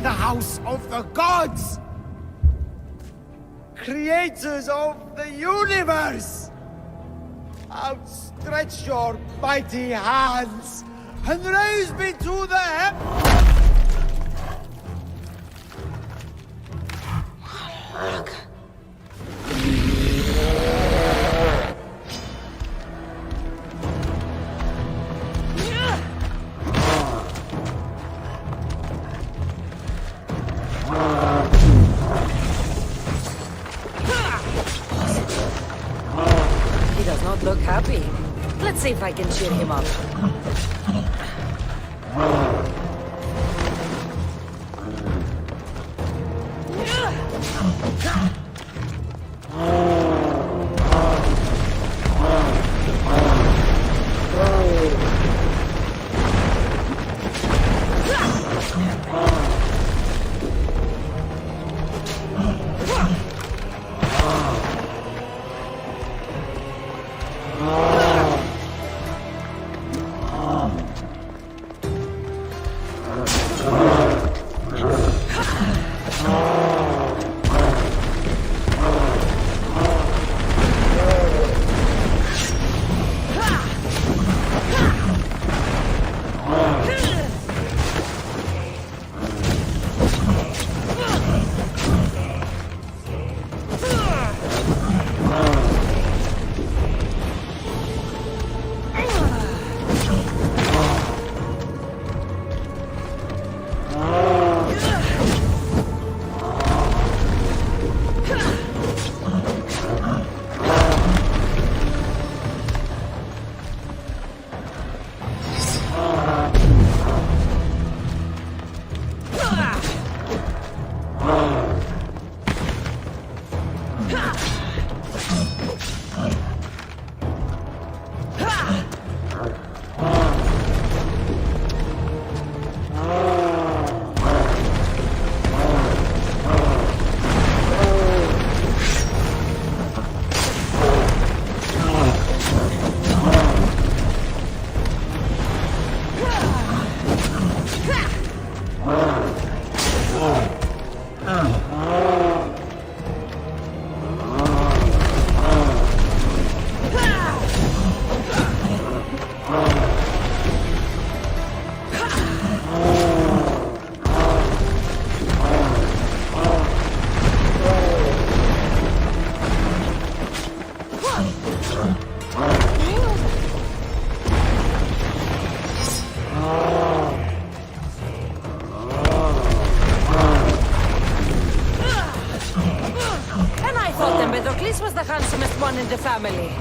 the house of the gods! Creators of the universe! Outstretch your mighty hands and raise me to the He does not look happy. Let's see if I can cheer him up. This was the handsomest one in the family.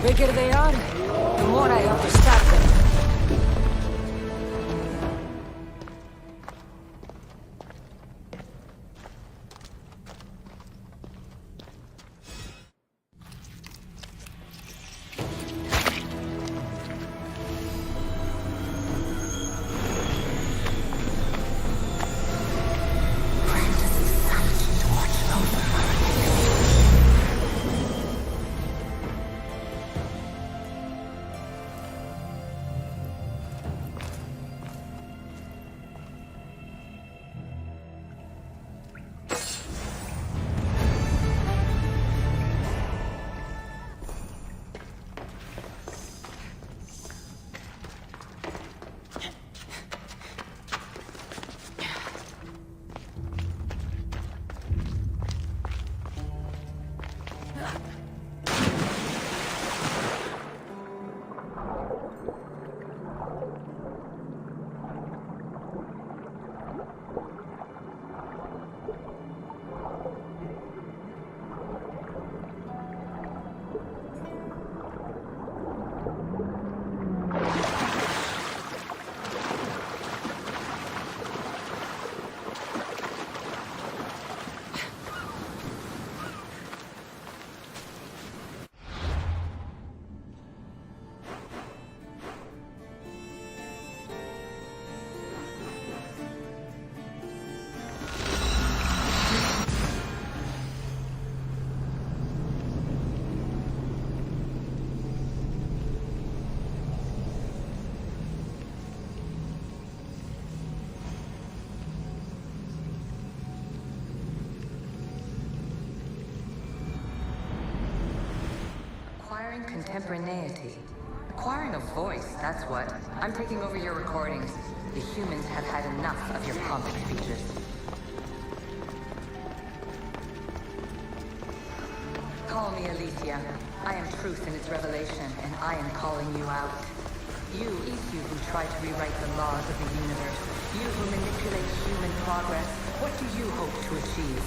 Bigger they are, the more I have to stop them. Acquiring contemporaneity. Acquiring a voice, that's what. I'm taking over your recordings. The humans have had enough of your pompous speeches. Call me Alicia. I am truth in its revelation, and I am calling you out. You who try to rewrite the laws of the universe. You who manipulate human progress. What do you hope to achieve?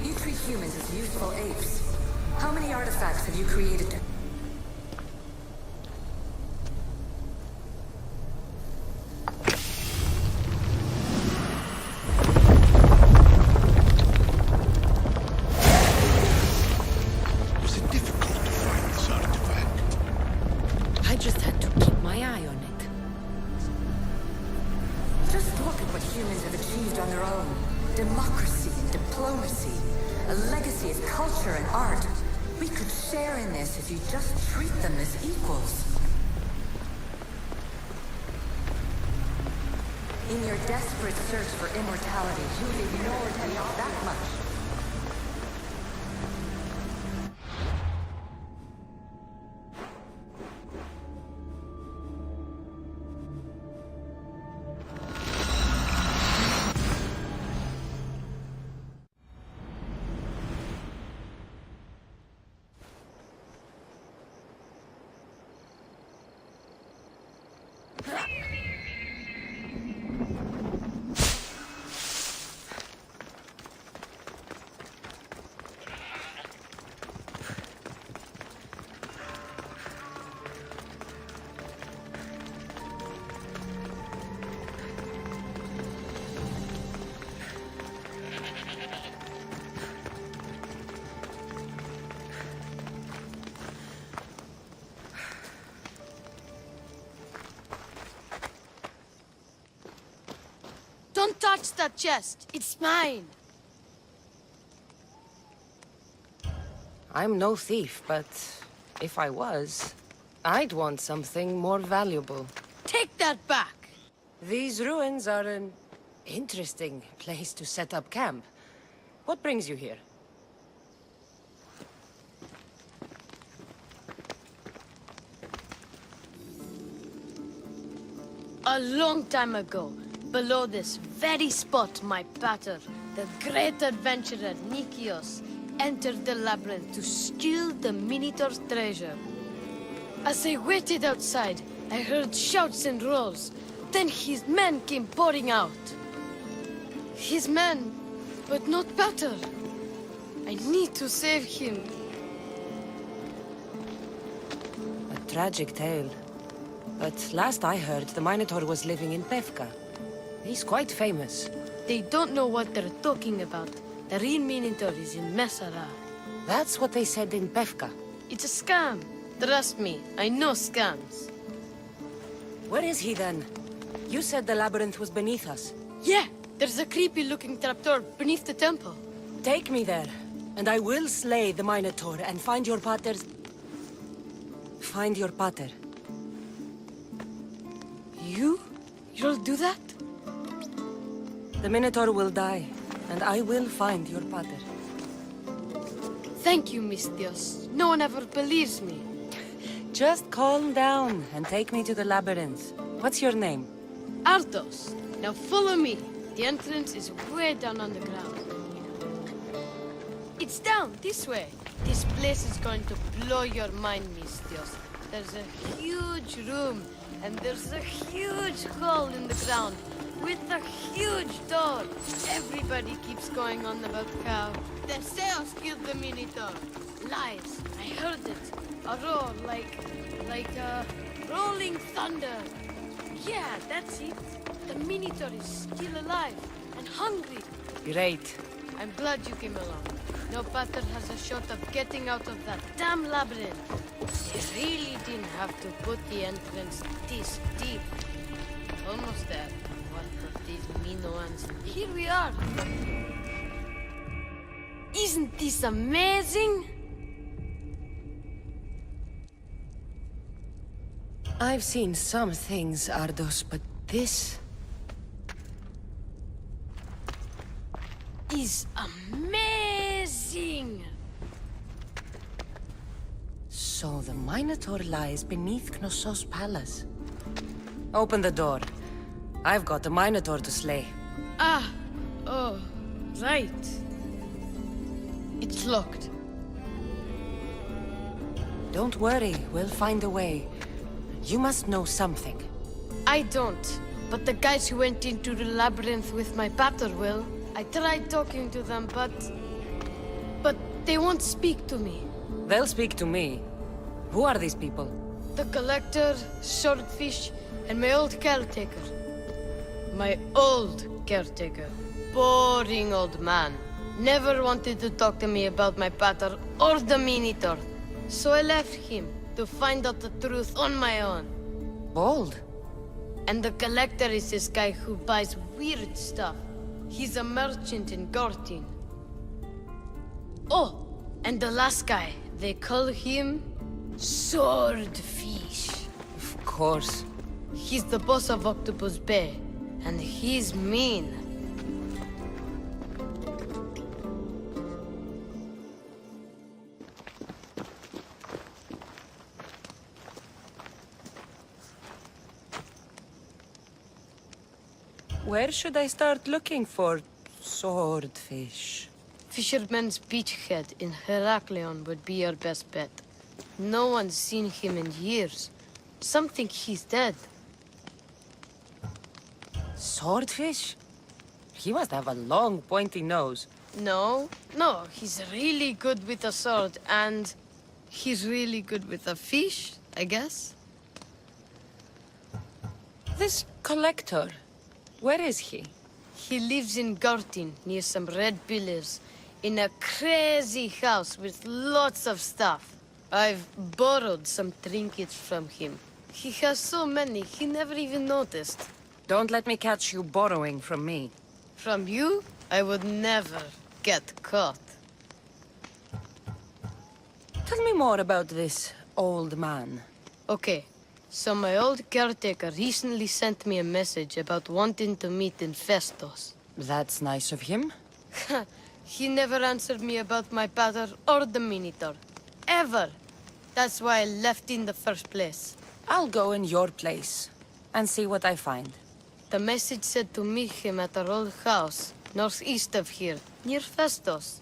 You treat humans as useful apes. How many artifacts have you created to... Was it difficult to find this artifact? I just had to keep my eye on it. Just look at what humans have achieved on their own. Democracy and diplomacy. A legacy of culture and art. We could share in this if you just treat them as equals. In your desperate search for immortality, you've ignored me that much. Don't touch that chest. It's mine. I'm no thief, but if I was, I'd want something more valuable. Take that back! These ruins are an interesting place to set up camp. What brings you here? A long time ago, below this very spot, my pater, the great adventurer Nikios, entered the labyrinth to steal the Minotaur's treasure. As I waited outside, I heard shouts and roars. Then his men came pouring out. His men, but not pater. I need to save him. A tragic tale. But last I heard, the Minotaur was living in Pevka. He's quite famous. They don't know what they're talking about. The real Minotaur is in Messara. That's what they said in Pevka. It's a scam. Trust me, I know scams. Where is he then? You said the labyrinth was beneath us. Yeah, there's a creepy-looking trapdoor beneath the temple. Take me there, and I will slay the Minotaur and find your pater's... Find your pater. You'll do that? The Minotaur will die, and I will find your pater. Thank you, Mistios. No one ever believes me. Just calm down and take me to the labyrinth. What's your name? Artos. Now follow me. The entrance is way down on the ground. It's down, this way. This place is going to blow your mind, Mistios. There's a huge room, and there's a huge hole in the ground, with a huge door. Everybody keeps going on about how the Zeus killed the Minotaur. Lies. I heard it. A roar like rolling thunder. Yeah, that's it. The Minotaur is still alive and hungry. Great. I'm glad you came along. No pater has a shot of getting out of that damn labyrinth. They really didn't have to put the entrance this deep. Almost there. One of these Minoans. Here we are. Isn't this amazing? I've seen some things, Ardos, but this... is amazing! So the Minotaur lies beneath Knossos' palace. Open the door. I've got a Minotaur to slay. Oh, right. It's locked. Don't worry, we'll find a way. You must know something. I don't, but the guys who went into the labyrinth with my pater will. I tried talking to them, but they won't speak to me. They'll speak to me. Who are these people? The Collector, Swordfish, and my old caretaker. My old caretaker. Boring old man. Never wanted to talk to me about my pater or the Minotaur. So I left him to find out the truth on my own. Bold. And the Collector is this guy who buys weird stuff. He's a merchant in Gortin. Oh, and the last guy, they call him Swordfish. Of course. He's the boss of Octopus Bay, and he's mean. Where should I start looking for Swordfish? Fisherman's Beachhead in Heraklion would be your best bet. No one's seen him in years. Some think he's dead. Swordfish? He must have a long, pointy nose. No, he's really good with a sword, and he's really good with a fish, I guess. This Collector, where is he? He lives in Gortin, near some red pillars, in a crazy house with lots of stuff. I've borrowed some trinkets from him. He has so many, he never even noticed. Don't let me catch you borrowing from me. From you? I would never get caught. more about this old man. Okay, so my old caretaker recently sent me a message about wanting to meet in Festos. That's nice of him. He never answered me about my pater or the Minotaur. Ever. That's why I left in the first place. I'll go in your place and see what I find. The message said to meet him at our old house, northeast of here, near Festos.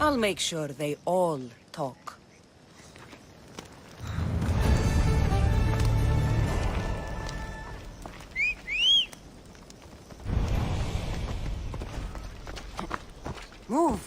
I'll make sure they all talk. Move!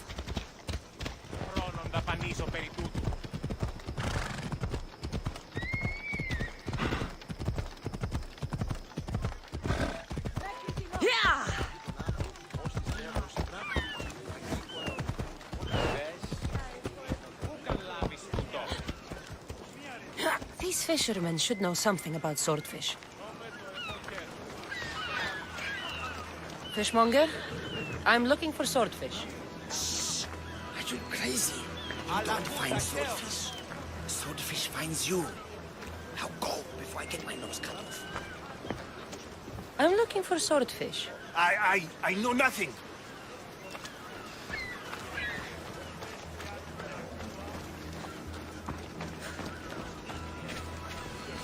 These fishermen should know something about swordfish. Fishmonger, I'm looking for swordfish. Are you crazy? You don't find swordfish. Swordfish finds you. Now go before I get my nose cut off. I'm looking for swordfish. I know nothing.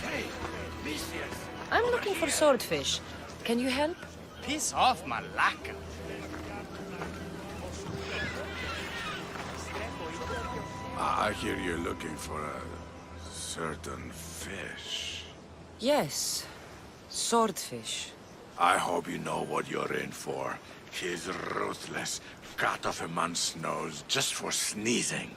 Hey, mistress. I'm looking for swordfish. Can you help? Piss off, Malaka. I hear you're looking for a certain fish. Yes. Swordfish. I hope you know what you're in for. He's ruthless. Cut off a man's nose just for sneezing.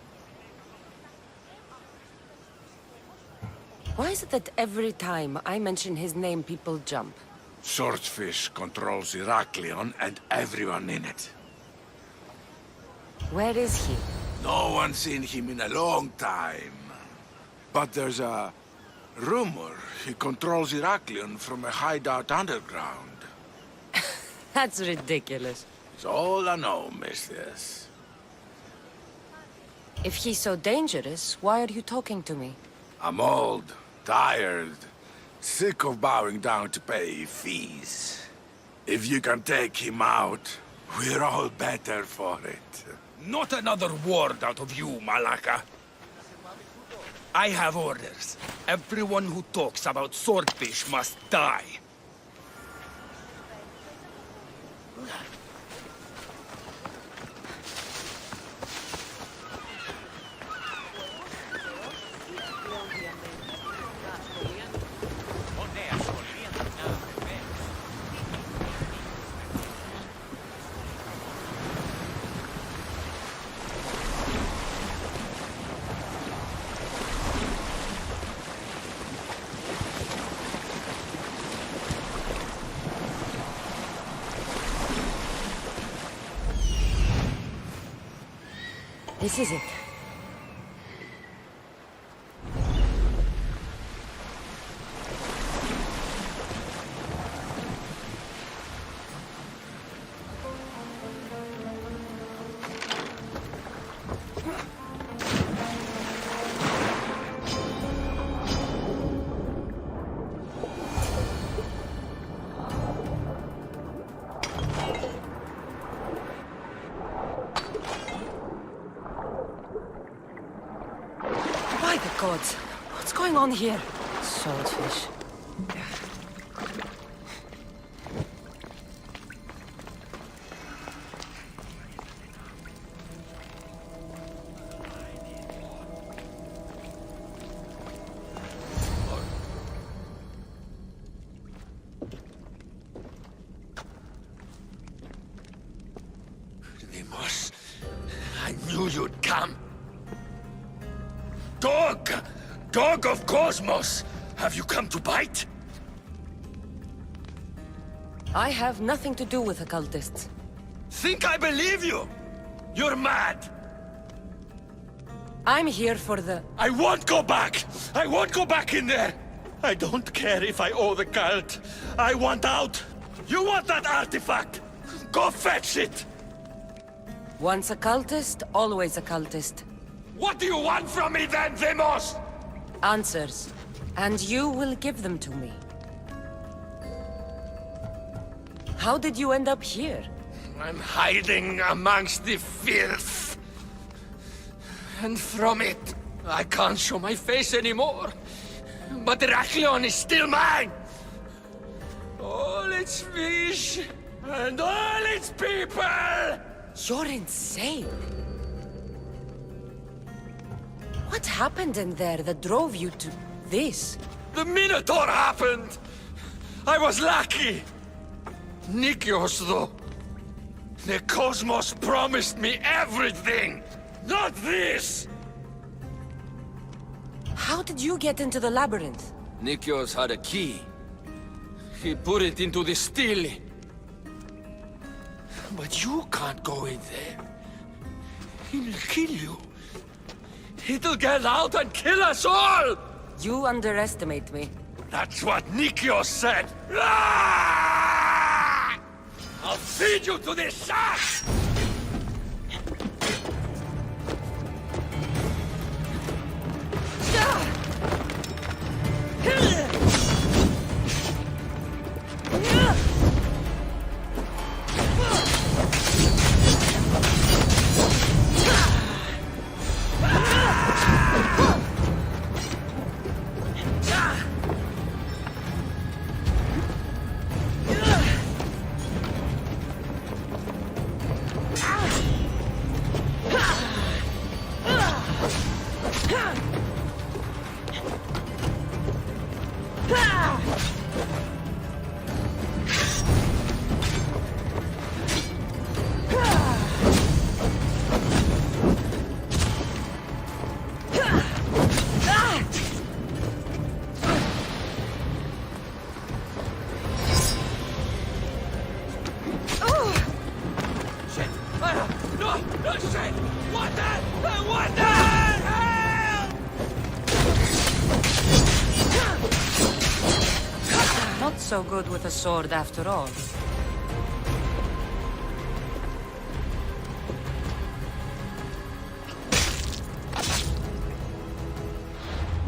Why is it that every time I mention his name, people jump? Swordfish controls Heraklion and everyone in it. Where is he? No one's seen him in a long time. But there's a rumor he controls Heraklion from a hideout underground. That's ridiculous. It's all I know, mistress. If he's so dangerous, why are you talking to me? I'm old, tired, sick of bowing down to pay fees. If you can take him out, we're all better for it. Not another word out of you, Malaka. I have orders. Everyone who talks about swordfish must die. This is it. By the gods, what's going on here? Swordfish. Deimos, I knew you'd come. Dog! Dog of Cosmos! Have you come to bite? I have nothing to do with occultists. Think I believe you? You're mad! I'm here for the... I won't go back! I won't go back in there! I don't care if I owe the cult. I want out! You want that artifact? Go fetch it! Once a cultist, always a cultist. What do you want from me then, Demos? Answers. And you will give them to me. How did you end up here? I'm hiding amongst the filth. And from it, I can't show my face anymore. But Heraklion is still mine! All its fish, and all its people! You're insane. What happened in there that drove you to this? The Minotaur happened! I was lucky! Nikios, though. The Cosmos promised me everything! Not this! How did you get into the labyrinth? Nikios had a key. He put it into the stele. But you can't go in there. He'll kill you. It'll get out and kill us all! You underestimate me. That's what Nikios said! Ah! I'll feed you to the sharks! Not so good with a sword after all.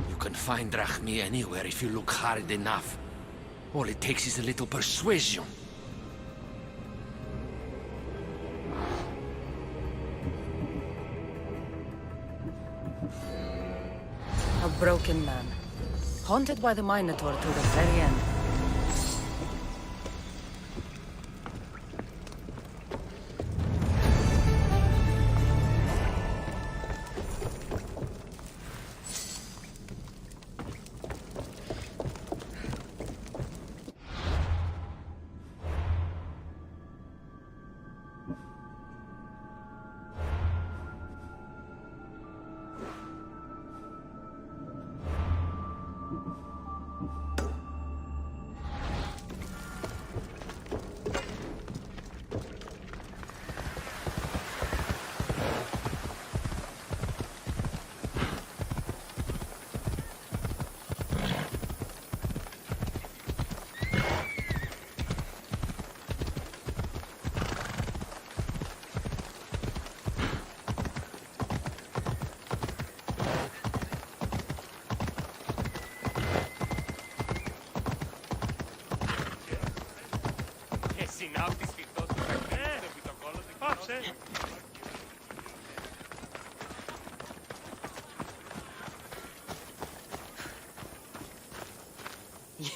You can find Drachmi anywhere if you look hard enough. All it takes is a little persuasion. A broken man. Haunted by the Minotaur to the very end.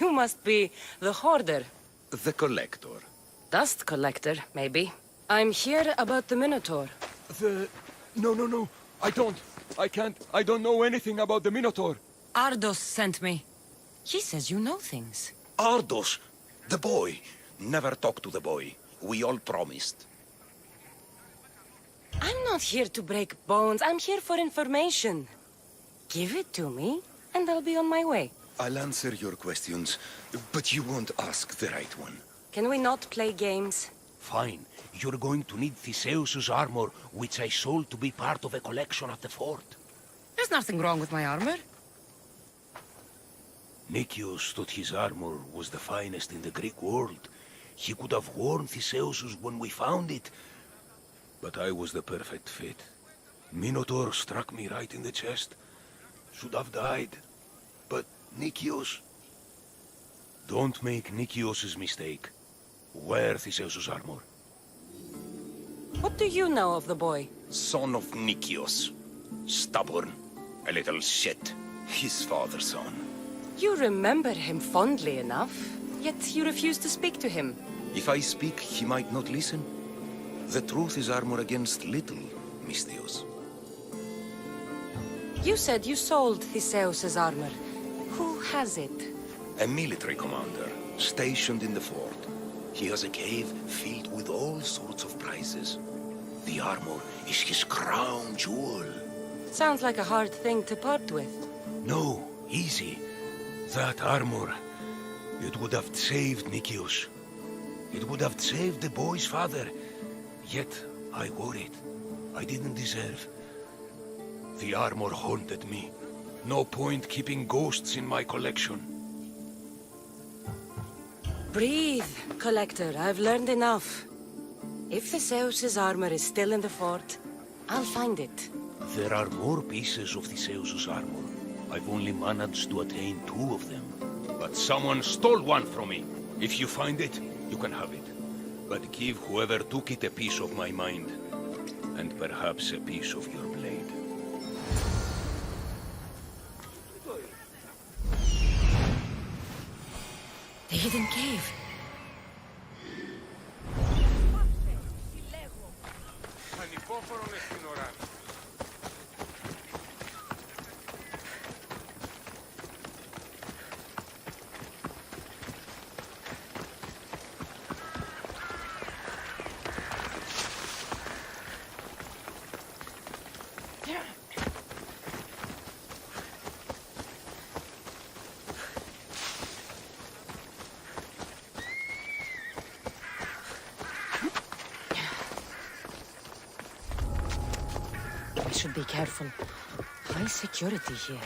You must be the hoarder. The collector. Dust collector, maybe. I'm here about the Minotaur. No. I don't know anything about the Minotaur. Ardos sent me. He says you know things. Ardos, the boy. Never talk to the boy. We all promised. I'm not here to break bones. I'm here for information. Give it to me, and I'll be on my way. I'll answer your questions, but you won't ask the right one. Can we not play games? Fine. You're going to need Theseus's armor, which I sold to be part of a collection at the fort. There's nothing wrong with my armor. Nikios thought his armor was the finest in the Greek world. He could have worn Theseus's when we found it. but I was the perfect fit. Minotaur struck me right in the chest. Should have died. But Nikios... Don't make Nikios' mistake. Wear Theseus' armor. What do you know of the boy? Son of Nikios. Stubborn. A little shit. His father's son. You remember him fondly enough, yet you refuse to speak to him. If I speak, he might not listen. The truth is armor against little, Misthios. You said you sold Theseus' armor. Who has it? A military commander, stationed in the fort. He has a cave filled with all sorts of prizes. The armor is his crown jewel. Sounds like a hard thing to part with. No, easy. That armor, it would have saved Nikios. It would have saved the boy's father. Yet, I wore it. I didn't deserve. The armor haunted me. No point keeping ghosts in my collection. Breathe, Collector. I've learned enough. If Theseus' armor is still in the fort, I'll find it. There are more pieces of Theseus' armor. I've only managed to attain 2 of them. But someone stole one from me. If you find it, you can have it. But give whoever took it a piece of my mind. And perhaps a piece of your blade. The hidden cave. I should be careful. High security here.